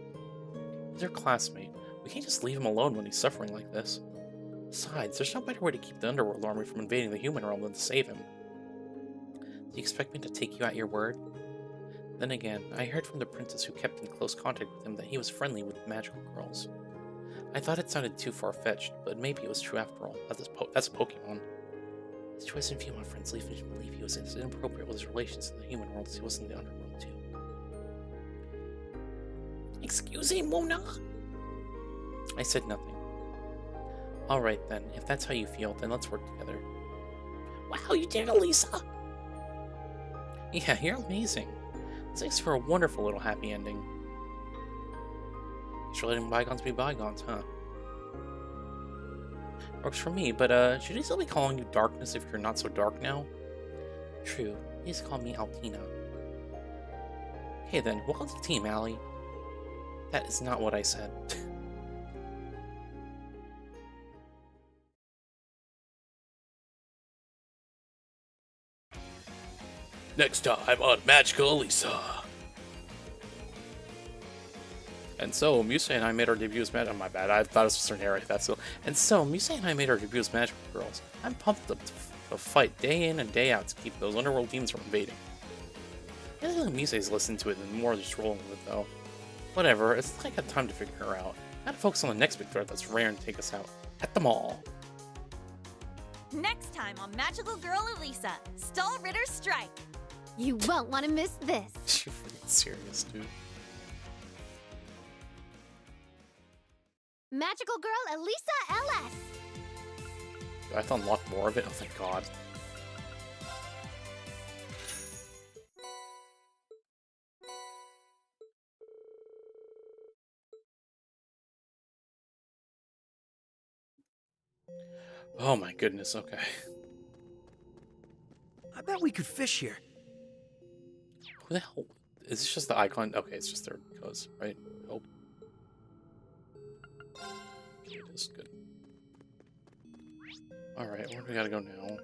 He's our classmate. We can't just leave him alone when he's suffering like this. Besides, there's no better way to keep the Underworld Army from invading the human realm than to save him. Do you expect me to take you at your word? Then again, I heard from the princess who kept in close contact with him that he was friendly with magical girls. I thought it sounded too far-fetched, but maybe it was true after all. That's a Pokemon. His choice and female friends leave him to believe he was as inappropriate with his relations in the human world as he was in the underworld, too. Excuse me, Mona? I said nothing. Alright then, if that's how you feel, then let's work together. Wow, you did it, Lisa! Yeah, you're amazing. This makes for a wonderful little happy ending. Just letting bygones be bygones, huh? Works for me, but should I still be calling you Darkness if you're not so dark now? True, please call me Altina. Okay then, welcome to the team, Allie. That is not what I said. Next time on Magical Lisa. And so, Musa and I made our debut as Magical... Oh, my bad, I thought it was Sir Harry, that's so... And so, Musa and I made our debut as Magical Girls. I'm pumped up to fight day in and day out to keep those underworld demons from invading. I don't think Musa's listened to it and more just rolling with it, though. Whatever, it's like I got time to figure her out. Gotta focus on the next big threat that's rare and take us out. At the mall. Next time on Magical Girl Elisa, Stall Ritter's Strike. You won't want to miss this. You're freaking serious, dude. Magical Girl Elisa LS. Do I have to unlock more of it? Oh, thank God. Oh my goodness, okay. I bet we could fish here. Who the hell? Is this just the icon? Okay, it's just there because, right? Oh. Okay, it is good. Alright, where do we gotta go now?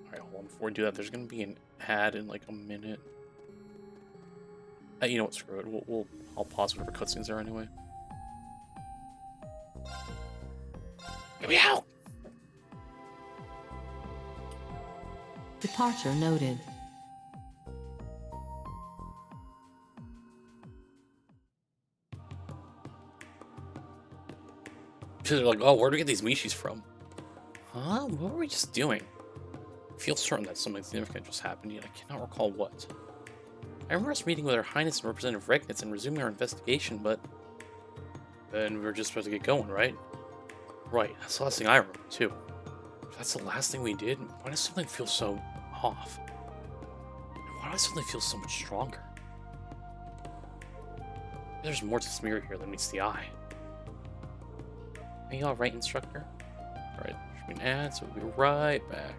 Alright, hold on. Before we do that, there's gonna be an ad in like a minute. You know what? Screw it. I'll pause whatever cutscenes are anyway. Get me out! Departure noted. They're like, oh, where do we get these Mishis from? Huh? What were we just doing? I feel certain that something significant just happened, yet I cannot recall what. I remember us meeting with Her Highness and Representative Regnitz and resuming our investigation, but then we were just supposed to get going, right? Right, that's the last thing I remember, too. If that's the last thing we did, why does something feel so off? And why do I suddenly feel so much stronger? There's more to Smear here than meets the eye. Are you alright, instructor? Alright, should be an ad, so we'll be right back.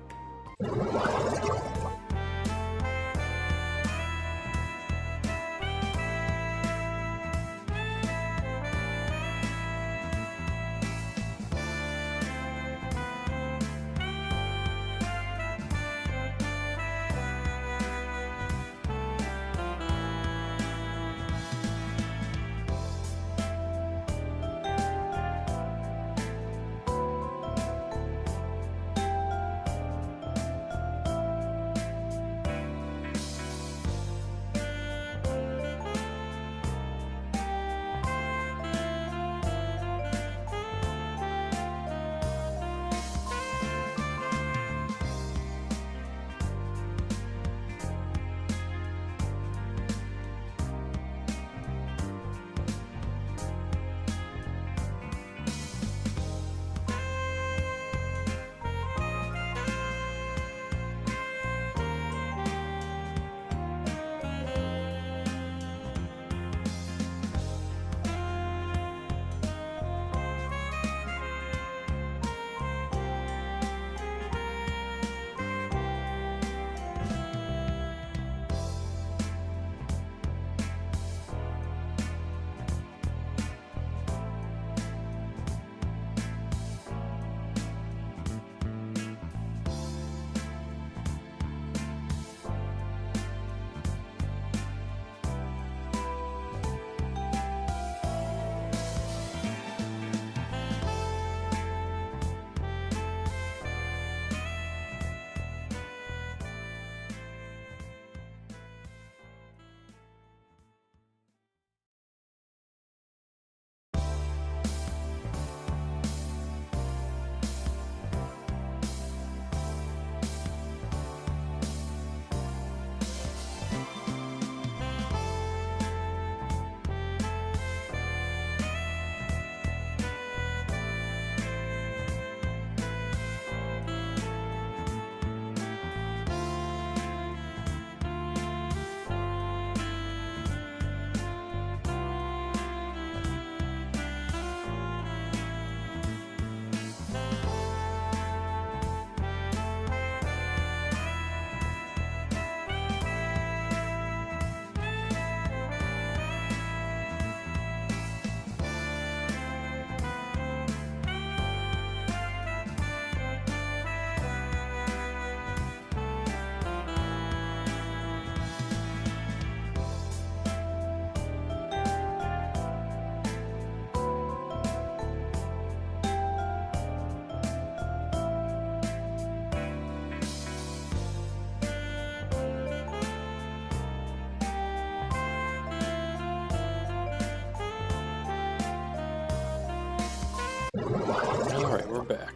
Alright, we're back.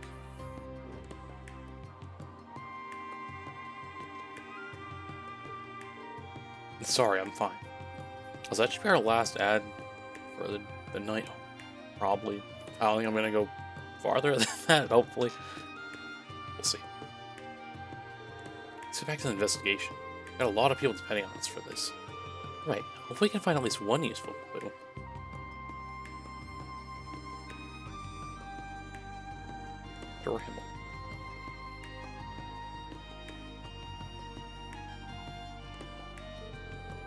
Sorry, I'm fine. Was that should be our last ad for the night? Probably. I don't think I'm gonna go farther than that, hopefully. We'll see. Let's get back to the investigation. Got a lot of people depending on us for this. Right, hopefully we can find at least one useful clue. Dr. Himmel.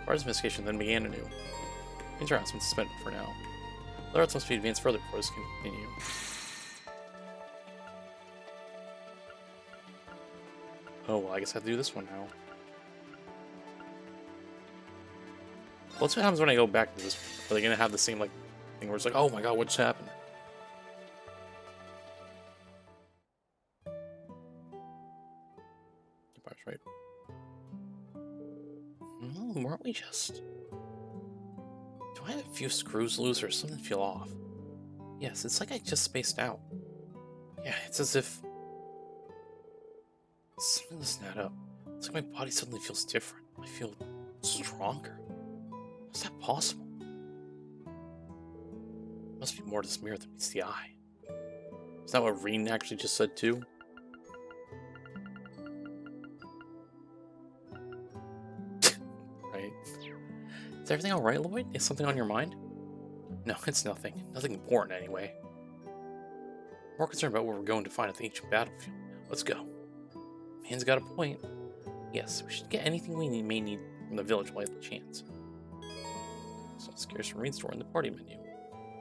Bar's investigation then began anew. Interaction has been suspended for now. The arts must be advanced further before this can continue. Oh, well, I guess I have to do this one now. Let's see what happens when I go back to this. Are they gonna have the same like thing where it's like, oh my god, what just happened? That's right. No, weren't we just? Do I have a few screws loose or something feel off? Yes, it's like I just spaced out. Yeah, it's as if something doesn't add up. It's like my body suddenly feels different. I feel stronger. How's that possible? Must be more to this mirror than meets the eye. Is that what Reen actually just said too? Right. Is everything alright, Lloyd? Is something on your mind? No, it's nothing. Nothing important anyway. More concerned about what we're going to find at the ancient battlefield. Let's go. Man's got a point. Yes, we should get anything we may need from the village while we have the chance. So it's scarce from Reen store in the party menu.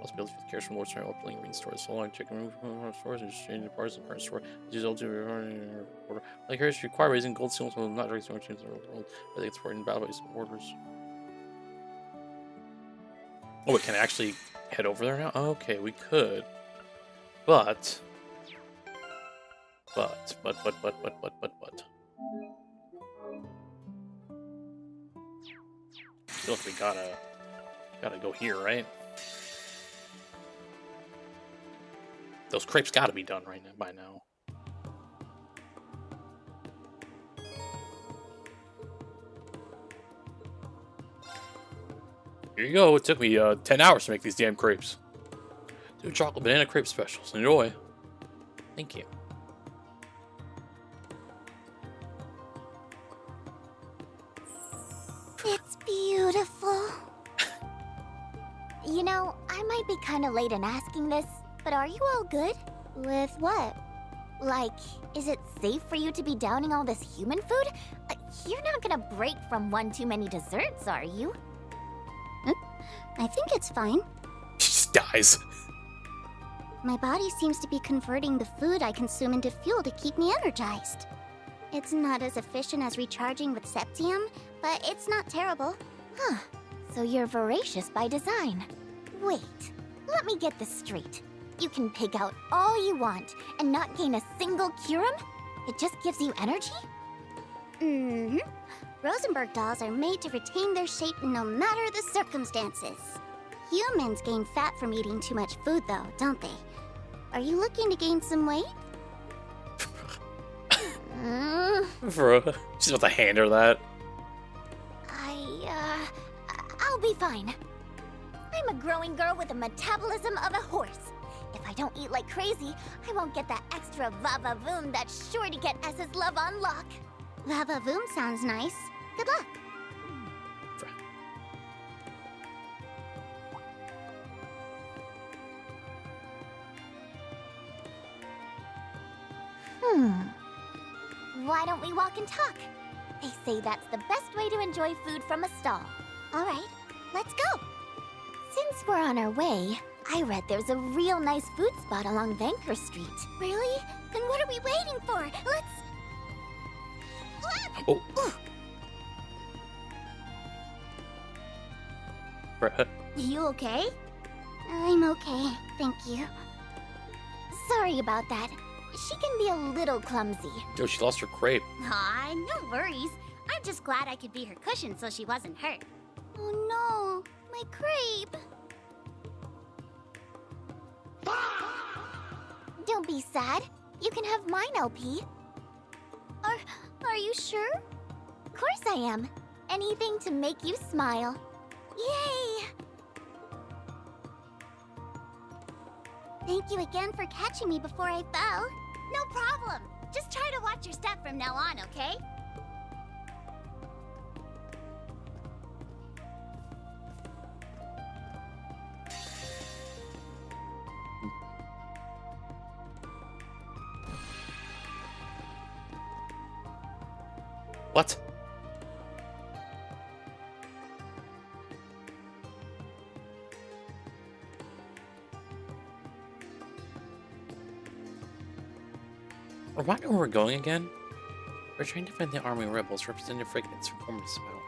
Also be able to get cares from Lord Store opening Reen store. So long chicken stores and just changing the parts of the current store. These all do like here's require raising gold seals will not raise so much in the world. I think it's important in battle based orders. Oh, we can actually head over there now? Okay, we could. But I feel like we gotta go here, right? Those crepes gotta be done right now by now. Here you go. It took me 10 hours to make these damn crepes. 2 chocolate banana crepe specials. Enjoy. Thank you. It's beautiful. You know, I might be kind of late in asking this, but are you all good? With what? Like, is it safe for you to be downing all this human food? You're not gonna break from one too many desserts, are you? I think it's fine. She just dies. My body seems to be converting the food I consume into fuel to keep me energized. It's not as efficient as recharging with septium, but it's not terrible. Huh. So you're voracious by design. Wait, let me get this straight. You can pig out all you want and not gain a single curum? It just gives you energy? Mm-hmm. Rosenberg dolls are made to retain their shape no matter the circumstances. Humans gain fat from eating too much food though, don't they? Are you looking to gain some weight? Bro, she's about to hand her that. I'll be fine. I'm a growing girl with the metabolism of a horse. If I don't eat like crazy, I won't get that extra va-va-voom that's sure to get S's love on lock. Va-va-voom sounds nice. Good luck. Why don't we walk and talk? They say that's the best way to enjoy food from a stall. All right, let's go. Since we're on our way, I read there's a real nice food spot along Vanker Street. Really? Then what are we waiting for? Let's... Oh. Bruh. You okay? I'm okay, thank you. Sorry about that. She can be a little clumsy. Oh, she lost her crepe. Aw, no worries. I'm just glad I could be her cushion so she wasn't hurt. Oh no, my crepe. Don't be sad. You can have mine, LP. Are you sure? Of course I am. Anything to make you smile. Yay! Thank you again for catching me before I fell. No problem. Just try to watch your step from now on, okay? Remind me where we're going again? We're trying to find the army rebels representing fragments from former smell.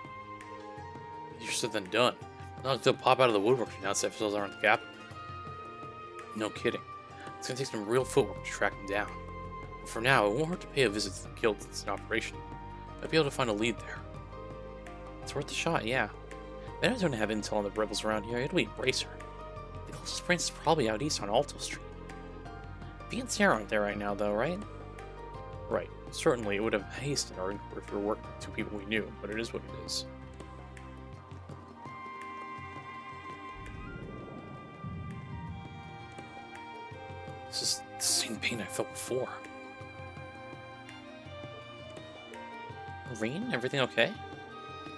Easier said than done. Not they'll pop out of the woodwork now if those aren't the capital. No kidding. It's gonna take some real footwork to track them down. But for now, it won't hurt to pay a visit to the guild that's in operation. Might be able to find a lead there. It's worth a shot, yeah. If I don't have intel on the rebels around here, it'll be Bracer. The closest branch is probably out east on Alto Street. V and Sarah aren't there right now, though, right? Right. Certainly, it would have hastened our inquiry if we were working with two people we knew, but it is what it is. This is the same pain I felt before. Rain? Everything okay?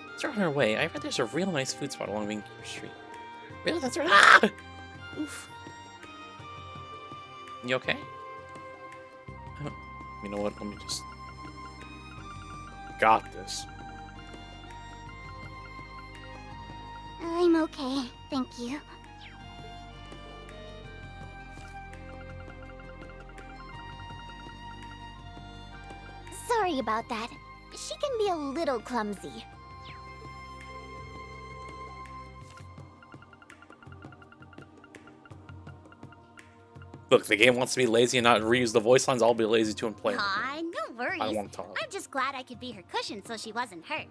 Let's on our way. I read there's a real nice food spot along Vancouver Street. Really? That's right. Ah! Oof. You okay? You know what? Let me just... Got this. I'm okay, thank you. Sorry about that. She can be a little clumsy. Look, the game wants to be lazy and not reuse the voice lines. I'll be lazy too and play it. Aw, no worries. I don't want to talk. I'm just glad I could be her cushion so she wasn't hurt.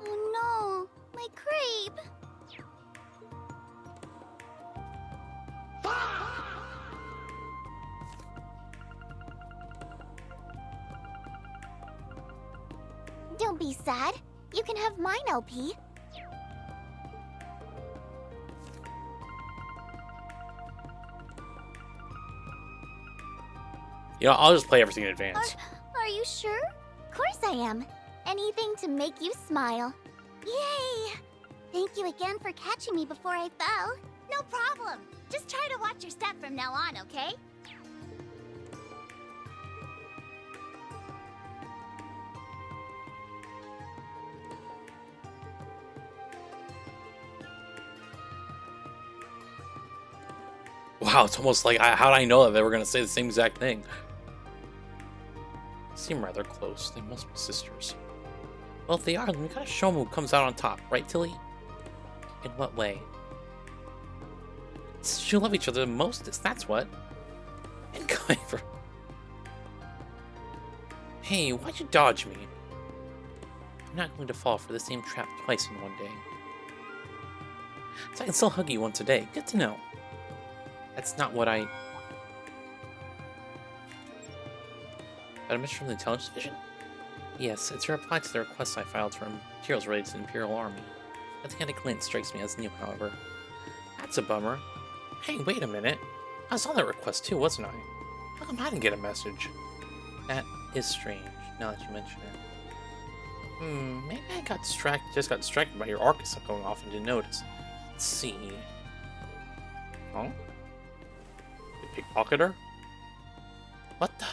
Oh no, my crepe. Don't be sad. You can have mine, LP. You know, I'll just play everything in advance. Are you sure? Of course I am. Anything to make you smile. Yay! Thank you again for catching me before I fell. No problem. Just try to watch your step from now on, okay? Wow, it's almost like, how did I know that they were going to say the same exact thing? Seem rather close. They must be sisters. Well, if they are, then we gotta show them who comes out on top, right, Tilly? In what way? You love each other the most, that's what. And Kyver. Hey, why'd you dodge me? I'm not going to fall for the same trap twice in one day. So I can still hug you once a day. Good to know. That's not what I... Got a message from the intelligence division? Yes, it's a reply to the request I filed for materials related to the Imperial Army. Nothing at a glance strikes me as new, however. That's a bummer. Hey, wait a minute. I was on that request too, wasn't I? How come I didn't get a message? That is strange, now that you mention it. Maybe I got distracted by your orchestra going off and didn't notice. Let's see. Huh? The pickpocketer? What the?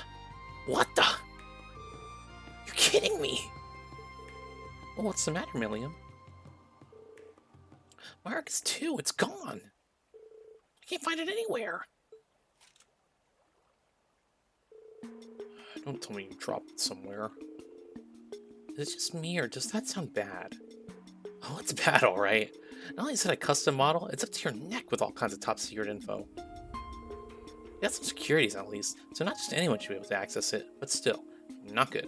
What the? You're kidding me! Well, what's the matter, Milliam? My Arcus 2, it's gone! I can't find it anywhere! Don't tell me you dropped it somewhere. Is it just me, or does that sound bad? Oh, it's bad, alright. Not only is it a custom model, it's up to your neck with all kinds of top secret info. You got some securities at least, so not just anyone should be able to access it, but still, not good.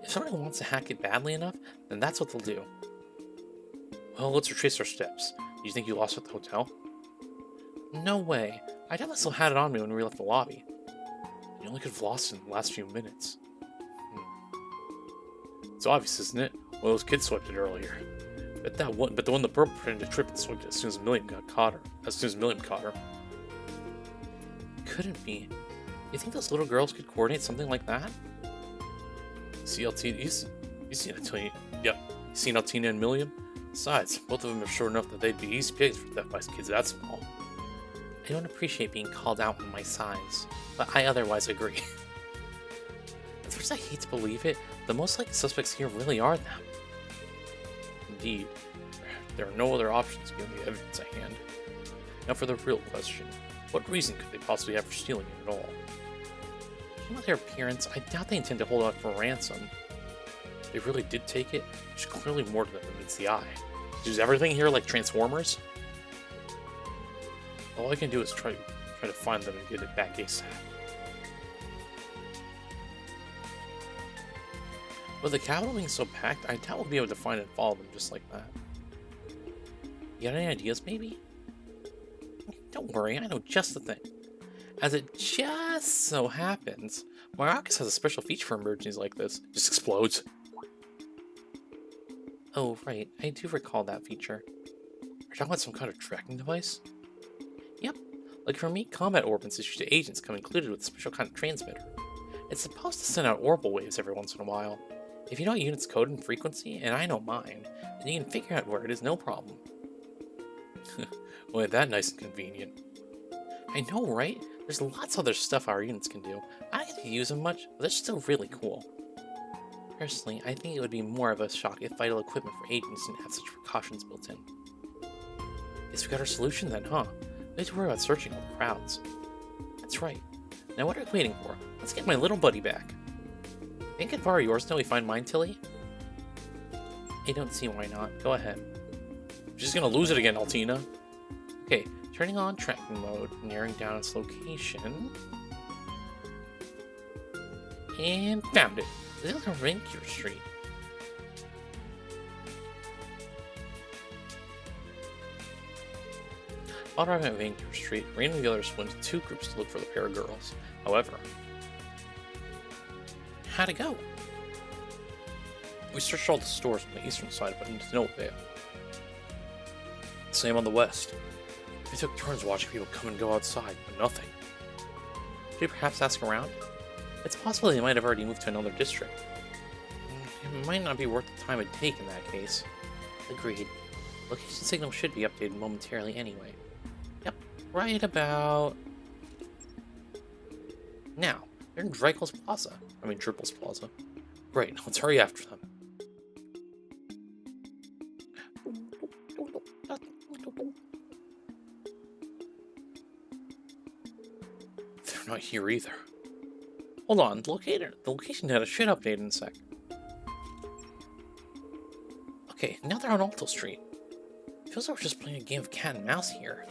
If somebody wants to hack it badly enough, then that's what they'll do. Well, let's retrace our steps. Do you think you lost it at the hotel? No way. I definitely still had it on me when we left the lobby. You only could have lost it in the last few minutes. It's obvious, isn't it? Well, those kids swiped it earlier. But the one the purple pretended to trip and swiped it as soon as Milliam caught her. Couldn't be. You think those little girls could coordinate something like that? CLT, you seen Altina? Yep. You seen Altina and Milliam? Besides, both of them are sure enough that they'd be easy pigs for theft by kids that small. I don't appreciate being called out on my size, but I otherwise agree. At first, I hate to believe it, the most likely suspects here really are them. Indeed, there are no other options given the evidence at hand. Now for the real question. What reason could they possibly have for stealing it at all? Judging by their appearance, I doubt they intend to hold out for ransom. If they really did take it, there's clearly more to them than meets the eye. Is everything here like Transformers? All I can do is try to find them and get it back ASAP. With the capital being so packed, I doubt we'll be able to find and follow them just like that. You got any ideas, maybe? Don't worry, I know just the thing. As it just so happens, Maracas has a special feature for emergencies like this. Just explodes. Oh, right, I do recall that feature. Are you talking about some kind of tracking device? Yep. Like for me, combat orbits issued to agents come included with a special kind of transmitter. It's supposed to send out orbital waves every once in a while. If you know a unit's code and frequency, and I know mine, then you can figure out where it is, no problem. Boy, that nice and convenient. I know, right? There's lots of other stuff our units can do. I don't get to use them much, but they're still really cool. Personally, I think it would be more of a shock if vital equipment for agents didn't have such precautions built in. Guess we got our solution then, huh? No need to worry about searching all the crowds. That's right. Now what are we waiting for? Let's get my little buddy back. Think I can borrow yours until we find mine, Tilly? I don't see why not. Go ahead. She's gonna lose it again, Altina. Okay, turning on tracking mode, narrowing down its location. And found it. This is on Reverie Street. While driving at Reverie Street, Rain and the others went into two groups to look for the pair of girls. However, how'd it go? We searched all the stores on the eastern side, but to no avail. Same on the west. We took turns watching people come and go outside, but nothing. Should we perhaps ask around? It's possible they might have already moved to another district. It might not be worth the time it'd take in that case. Agreed. Location signal should be updated momentarily anyway. Yep, right about now. They're in Dracula's Plaza. I mean, Drupal's Plaza. Great, let's hurry after them. They're not here either. Hold on, the location data should update in a sec. Okay, now they're on Alto Street. Feels like we're just playing a game of cat and mouse here.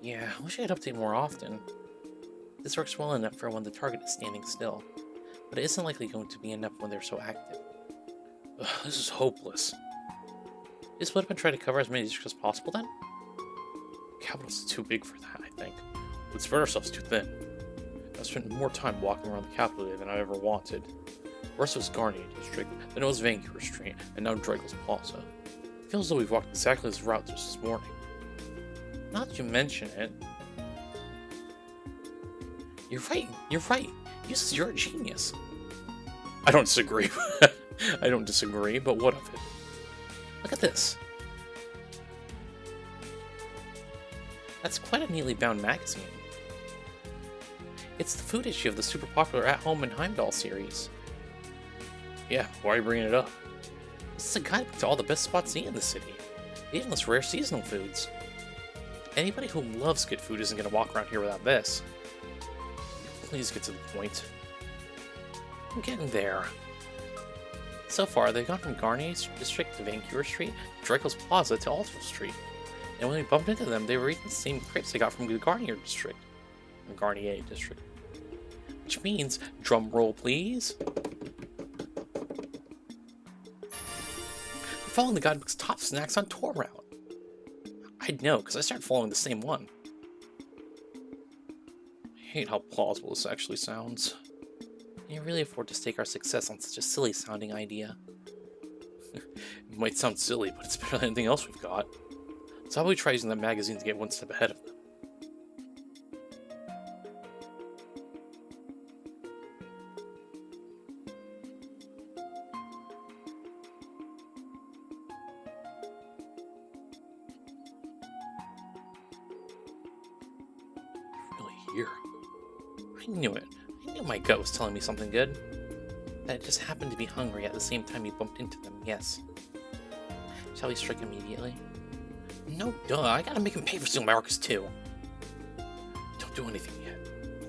Yeah, I wish I'd update more often. This works well enough for when the target is standing still, but it isn't likely going to be enough when they're so active. Ugh, this is hopeless. Just split up and try to cover as many districts as possible then? Capital's too big for that, I think. We'd spread ourselves too thin. I spent more time walking around the capital today than I ever wanted. First was Garnier District, then it was Reverie Street, and now Dracula's Plaza. It feels as though we've walked exactly this route just this morning. Now that you mention it... You're right. You're a genius. I don't disagree. I don't disagree, but what of it? Look at this. That's quite a neatly bound magazine. It's the food issue of the super popular At Home and Heimdall series. Yeah, why are you bringing it up? This is a guidebook to all the best spots to eat in the city. Even those rare seasonal foods. Anybody who loves good food isn't going to walk around here without this. Please get to the point. I'm getting there. So far, they've gone from Garnier District to Reverie Street, Dracula's Plaza to Alto Street. And when we bumped into them, they were eating the same crepes they got from the Garnier District. Which means, drum roll please. We're following the guidebook's top snacks on tour route. I'd know, because I started following the same one. I hate how plausible this actually sounds. Can you really afford to stake our success on such a silly sounding idea? It might sound silly, but it's better than anything else we've got. So how about we try using that magazine to get one step ahead of them? Here. I knew it. I knew my gut was telling me something good. That I just happened to be hungry at the same time you bumped into them, yes. Shall we strike immediately? No, duh. I gotta make him pay for stealing my Arcus too. Don't do anything yet.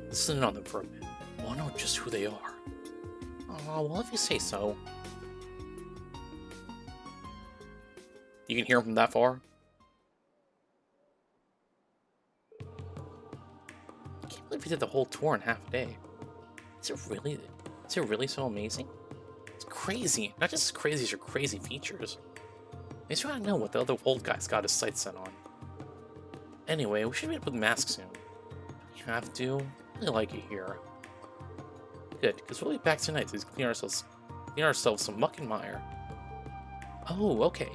Listen on them for a bit. I wanna know just who they are. Oh, well, if you say so. You can hear him from that far? I can't believe we did the whole tour in half a day. Is it really so amazing? It's crazy. Not just as crazy as your crazy features. Makes you want to know what the other old guy's got his sights set on. Anyway, we should meet up with Mask soon. We have to. I really like it here. Good, because we'll be back tonight to clean ourselves some muck and mire. Oh, okay.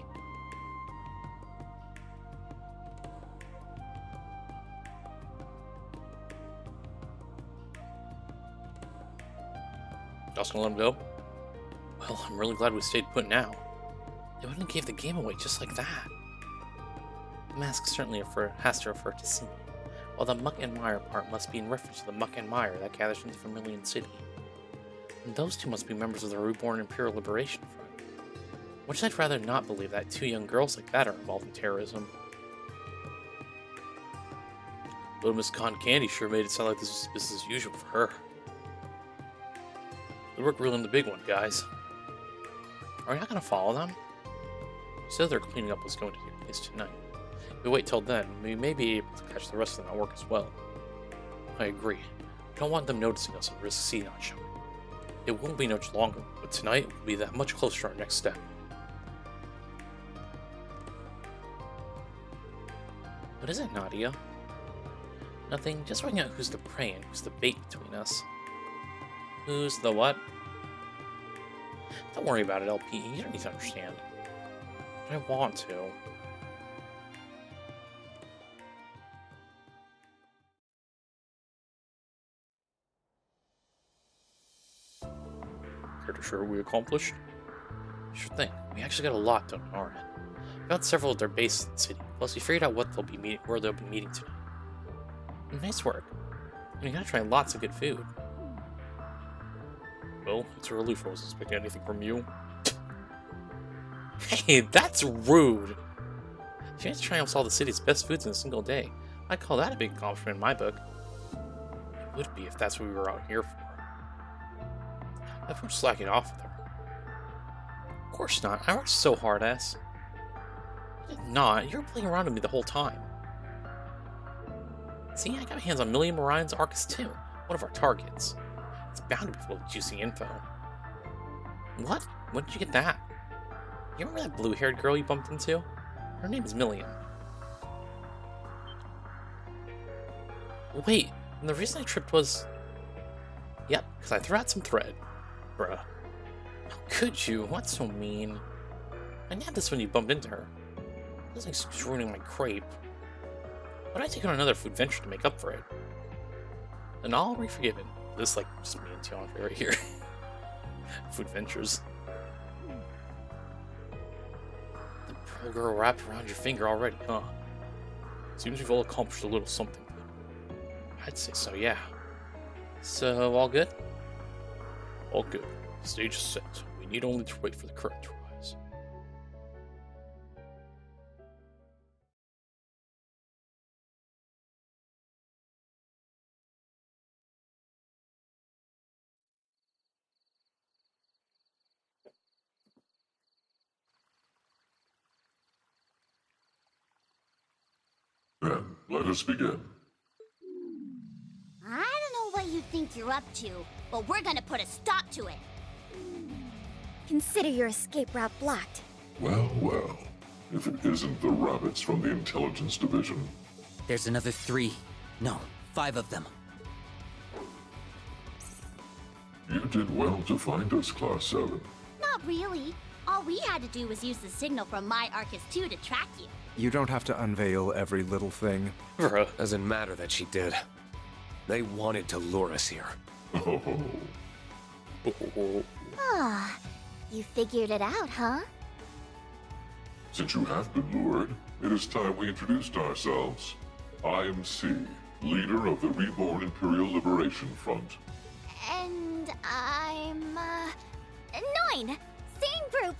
Just gonna let him go? Well, I'm really glad we stayed put now. They wouldn't have gave the game away just like that. The mask certainly has to refer to scene, while the muck and mire part must be in reference to the muck and mire that gathers in the Vermilion City. And those two must be members of the Reborn Imperial Liberation Front. Which I'd rather not believe that two young girls like that are involved in terrorism. Little Miss Cotton Candy sure made it sound like this was business as usual for her. Good work reeling the big one, guys. Are we not gonna follow them? Said their cleaning up was going to take place tonight. If we wait till then, we may be able to catch the rest of them at work as well. I agree. We don't want them noticing us and risk C not showing. It won't be much longer, but tonight will be that much closer to our next step. What is it, Nadia? Nothing, just working out who's the prey and who's the bait between us. Who's the what? Don't worry about it, LP. You don't need to understand. I want to. Care to share what we accomplished? Sure thing. We actually got a lot done on our end. We got several of their bases in the city. Plus, we figured out where they'll be meeting tonight. Nice work. And we gotta try lots of good food. Well, it's a relief I wasn't expecting anything from you. Hey, that's rude! She has to try out all the city's best foods in a single day. I'd call that a big accomplishment in my book. It would be if that's what we were out here for. If we're slacking off with her. Of course not. I worked so hard, ass. You did not. You were playing around with me the whole time. See, I got my hands on Million Marion's Arcus too. One of our targets. It's bound to be full of juicy info. What? When did you get that? You remember that blue-haired girl you bumped into? Her name is Million. Wait, and the reason I tripped was... Yep, because I threw out some thread. Bruh. How could you? What's so mean? I nabbed this when you bumped into her. It was like she's ruining my crepe. But I take on another food venture to make up for it. And I'll be forgiven. This is like just me and Tiandre right here. Food ventures. The pearl girl wrapped around your finger already, huh? Seems we've all accomplished a little something good. I'd say so, yeah. So, all good? All good. The stage is set. We need only to wait for the curtain to rise. Then, let us begin. I don't know what you think you're up to, but we're gonna put a stop to it. Consider your escape route blocked. Well, well. If it isn't the rabbits from the Intelligence Division. There's another 3. No, 5 of them. You did well to find us, Class 7. Not really. All we had to do was use the signal from my Arcus 2 to track you. You don't have to unveil every little thing. Doesn't matter that she did. They wanted to lure us here. Ah, you figured it out, huh? Since you have been lured, it is time we introduced ourselves. I am C, leader of the Reborn Imperial Liberation Front. And I'm, 9! Same group!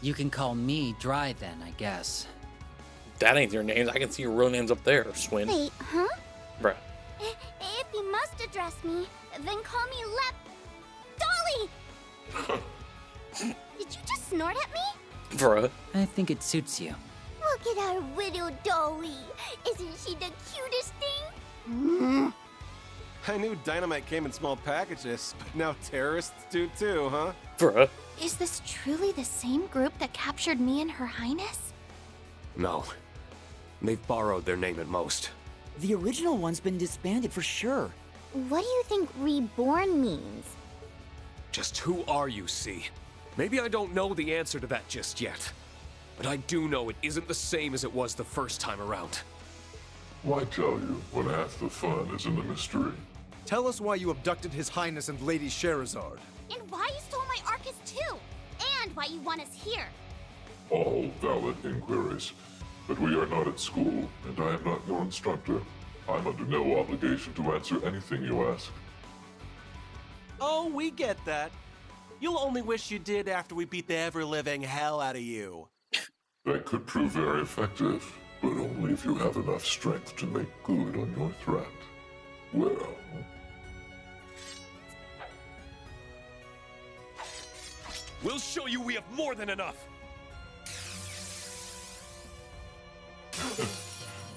You can call me Dry then, I guess. That ain't your names. I can see your real names up there, Swin. Wait, huh? Bruh. If you must address me, then call me Dolly! Did you just snort at me? Bruh. I think it suits you. Look at our widow Dolly. Isn't she the cutest thing? I knew dynamite came in small packages, but now terrorists do too, huh? Bruh. Is this truly the same group that captured me and Her Highness? No. They've borrowed their name at most. The original one's been disbanded for sure. What do you think reborn means? Just who are you, C? Maybe I don't know the answer to that just yet. But I do know it isn't the same as it was the first time around. Why tell you when half the fun is in the mystery? Tell us why you abducted His Highness and Lady Sherazard. And why you stole my Arcus too? And why you want us here? All valid inquiries. But we are not at school, and I am not your instructor. I'm under no obligation to answer anything you ask. Oh, we get that. You'll only wish you did after we beat the ever-living hell out of you. That could prove very effective, but only if you have enough strength to make good on your threat. Well... We'll show you we have more than enough!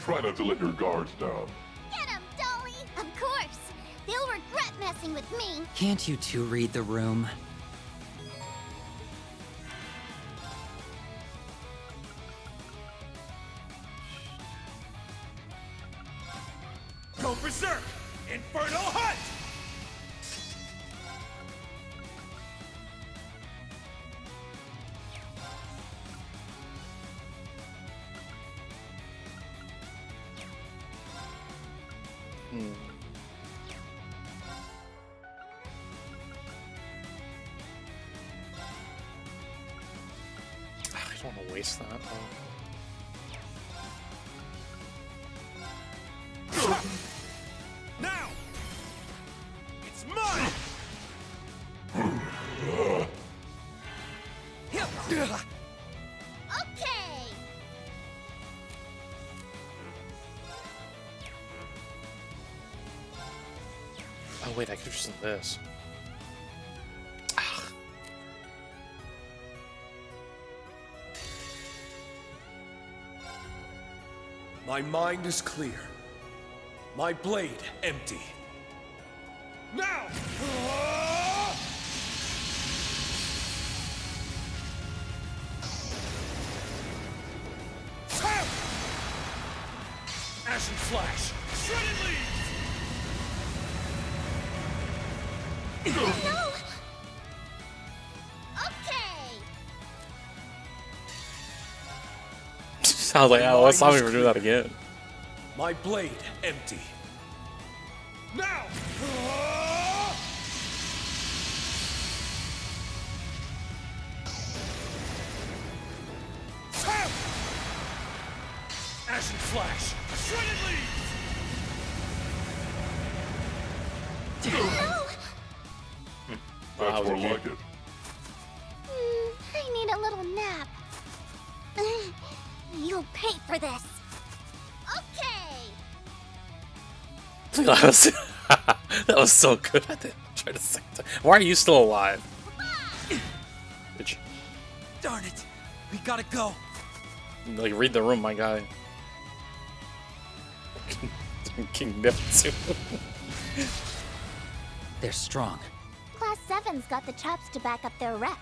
Try not to let your guards down. Get him, Dolly! Of course! They'll regret messing with me! Can't you two read the room? Go berserk! Inferno Hunt! I don't want to waste that. Now! It's mine! Okay! Oh wait, I could have just done this. My mind is clear. My blade empty. Now! Ashen Flash! Shredded leaves! No! Okay! Sounds like, oh, let's not even do that again. My blade empty. Now! Ashen Flash! Shredded leaves! No! That's more like it. I need a little nap. You'll pay for this. Okay! That was so good. I didn't try to say that. Why are you still alive? Bitch. Darn it! We gotta go. Like, read the room, my guy. King Neptune. They're strong. Class 7's got the chops to back up their rep.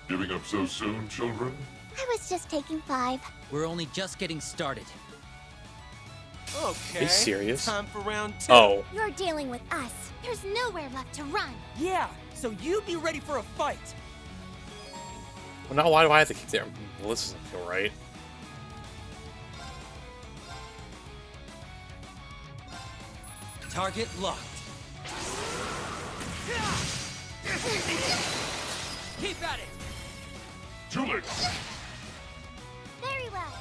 Giving up so soon, children? I was just taking 5. We're only just getting started. Okay. Are you serious? Time for round 2. Oh. You're dealing with us. There's nowhere left to run. Yeah, so you be ready for a fight. Well, now why do I have to keep there? Well, this doesn't feel right. Target locked. Keep at it. Too late. Very well.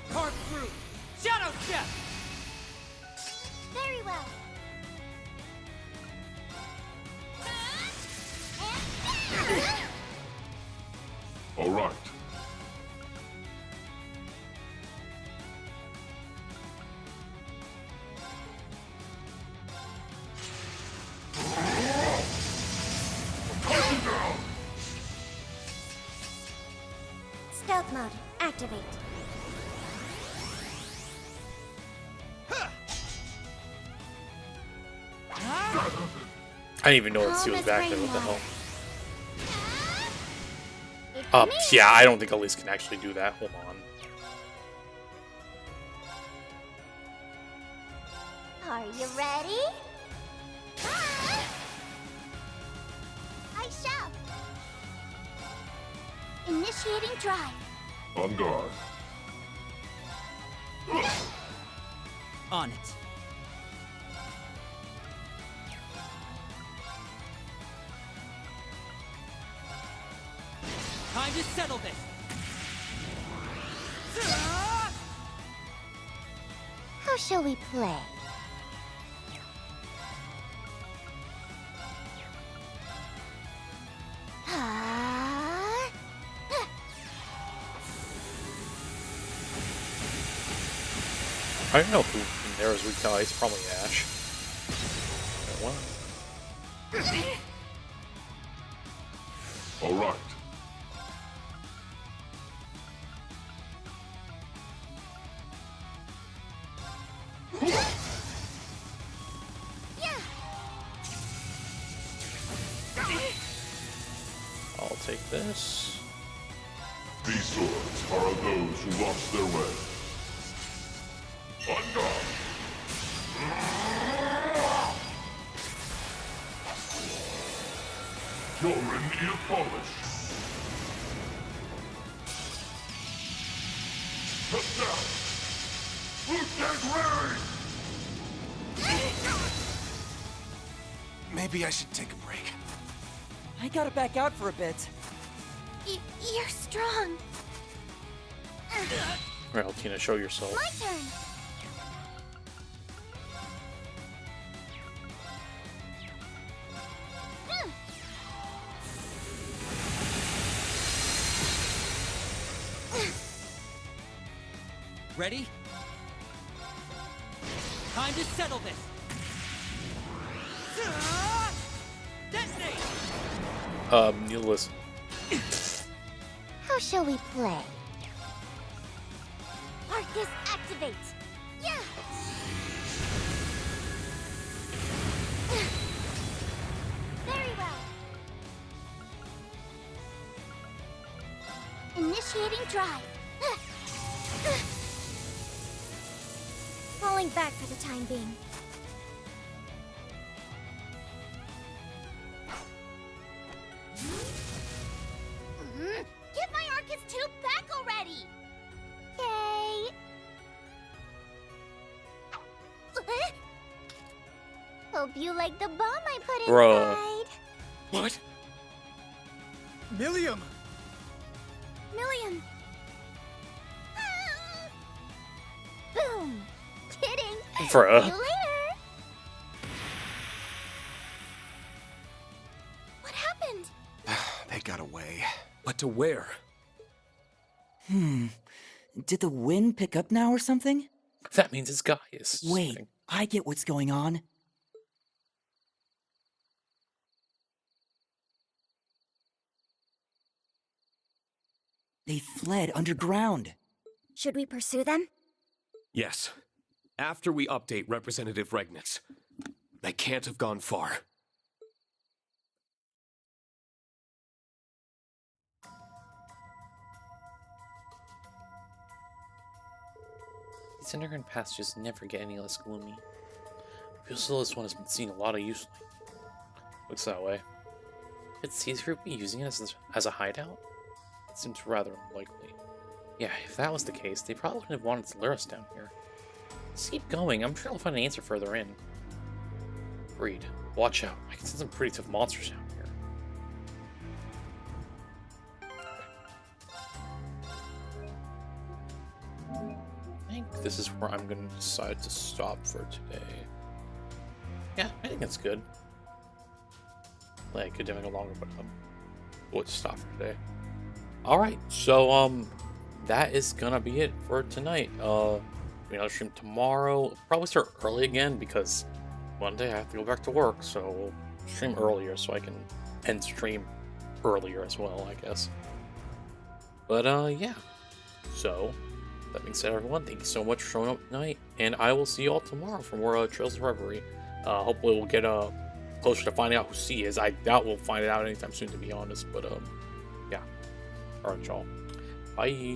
Carve through. Shadow step. Very well. And activate. I didn't even know she was back there. What the hell? Yeah, I don't think Elise can actually do that. Hold on. Are you ready? I shall. Initiating drive. On guard. On it. Time to settle this. How shall we play? I don't know who Nara's weak to ice. Probably Ash. All right. I'll take this. These swords are of those who lost their way. On guard. You're in need of polish. Cut down. Lieutenant Reverie! Maybe I should take a break. I gotta back out for a bit. You're strong. Well, Tina, show yourself. My turn. Ready? Time to settle this. Detonate! You listen. How shall we play? Arcus activate. Yeah. Very well. Initiating drive. Falling back for the time being. Give my Arcus tube back already! Yay! Hope you like the bomb I put Bruh. inside. What? Millium! Million. Boom! Kidding. Bruh. See you later. What happened? They got away. But to where? Did the wind pick up now or something? That means it's Gaius. Wait, I get what's going on. They fled underground. Should we pursue them? Yes. After we update Representative Regnitz. They can't have gone far. These underground passages never get any less gloomy. Feels as though this one has been seeing a lot of use. Looks that way. Could Caesar group be using it as a hideout? It seems rather unlikely. Yeah, if that was the case, they probably wouldn't have wanted to lure us down here. Let's keep going. I'm sure I'll find an answer further in. Agreed. Watch out. I can see some pretty tough monsters down here. I think this is where I'm going to decide to stop for today. Yeah, I think that's good. Like, could do a longer, but we'll just stop for today. Alright, so, that is gonna be it for tonight. I'll stream tomorrow. Probably start early again because Monday I have to go back to work, so we'll stream earlier so I can end stream earlier as well, I guess. But, yeah. So, that being said, everyone, thank you so much for showing up tonight, and I will see you all tomorrow for more Trails of Reverie. Hopefully we'll get closer to finding out who C is. I doubt we'll find it out anytime soon, to be honest, but yeah. Alright, y'all. Bye.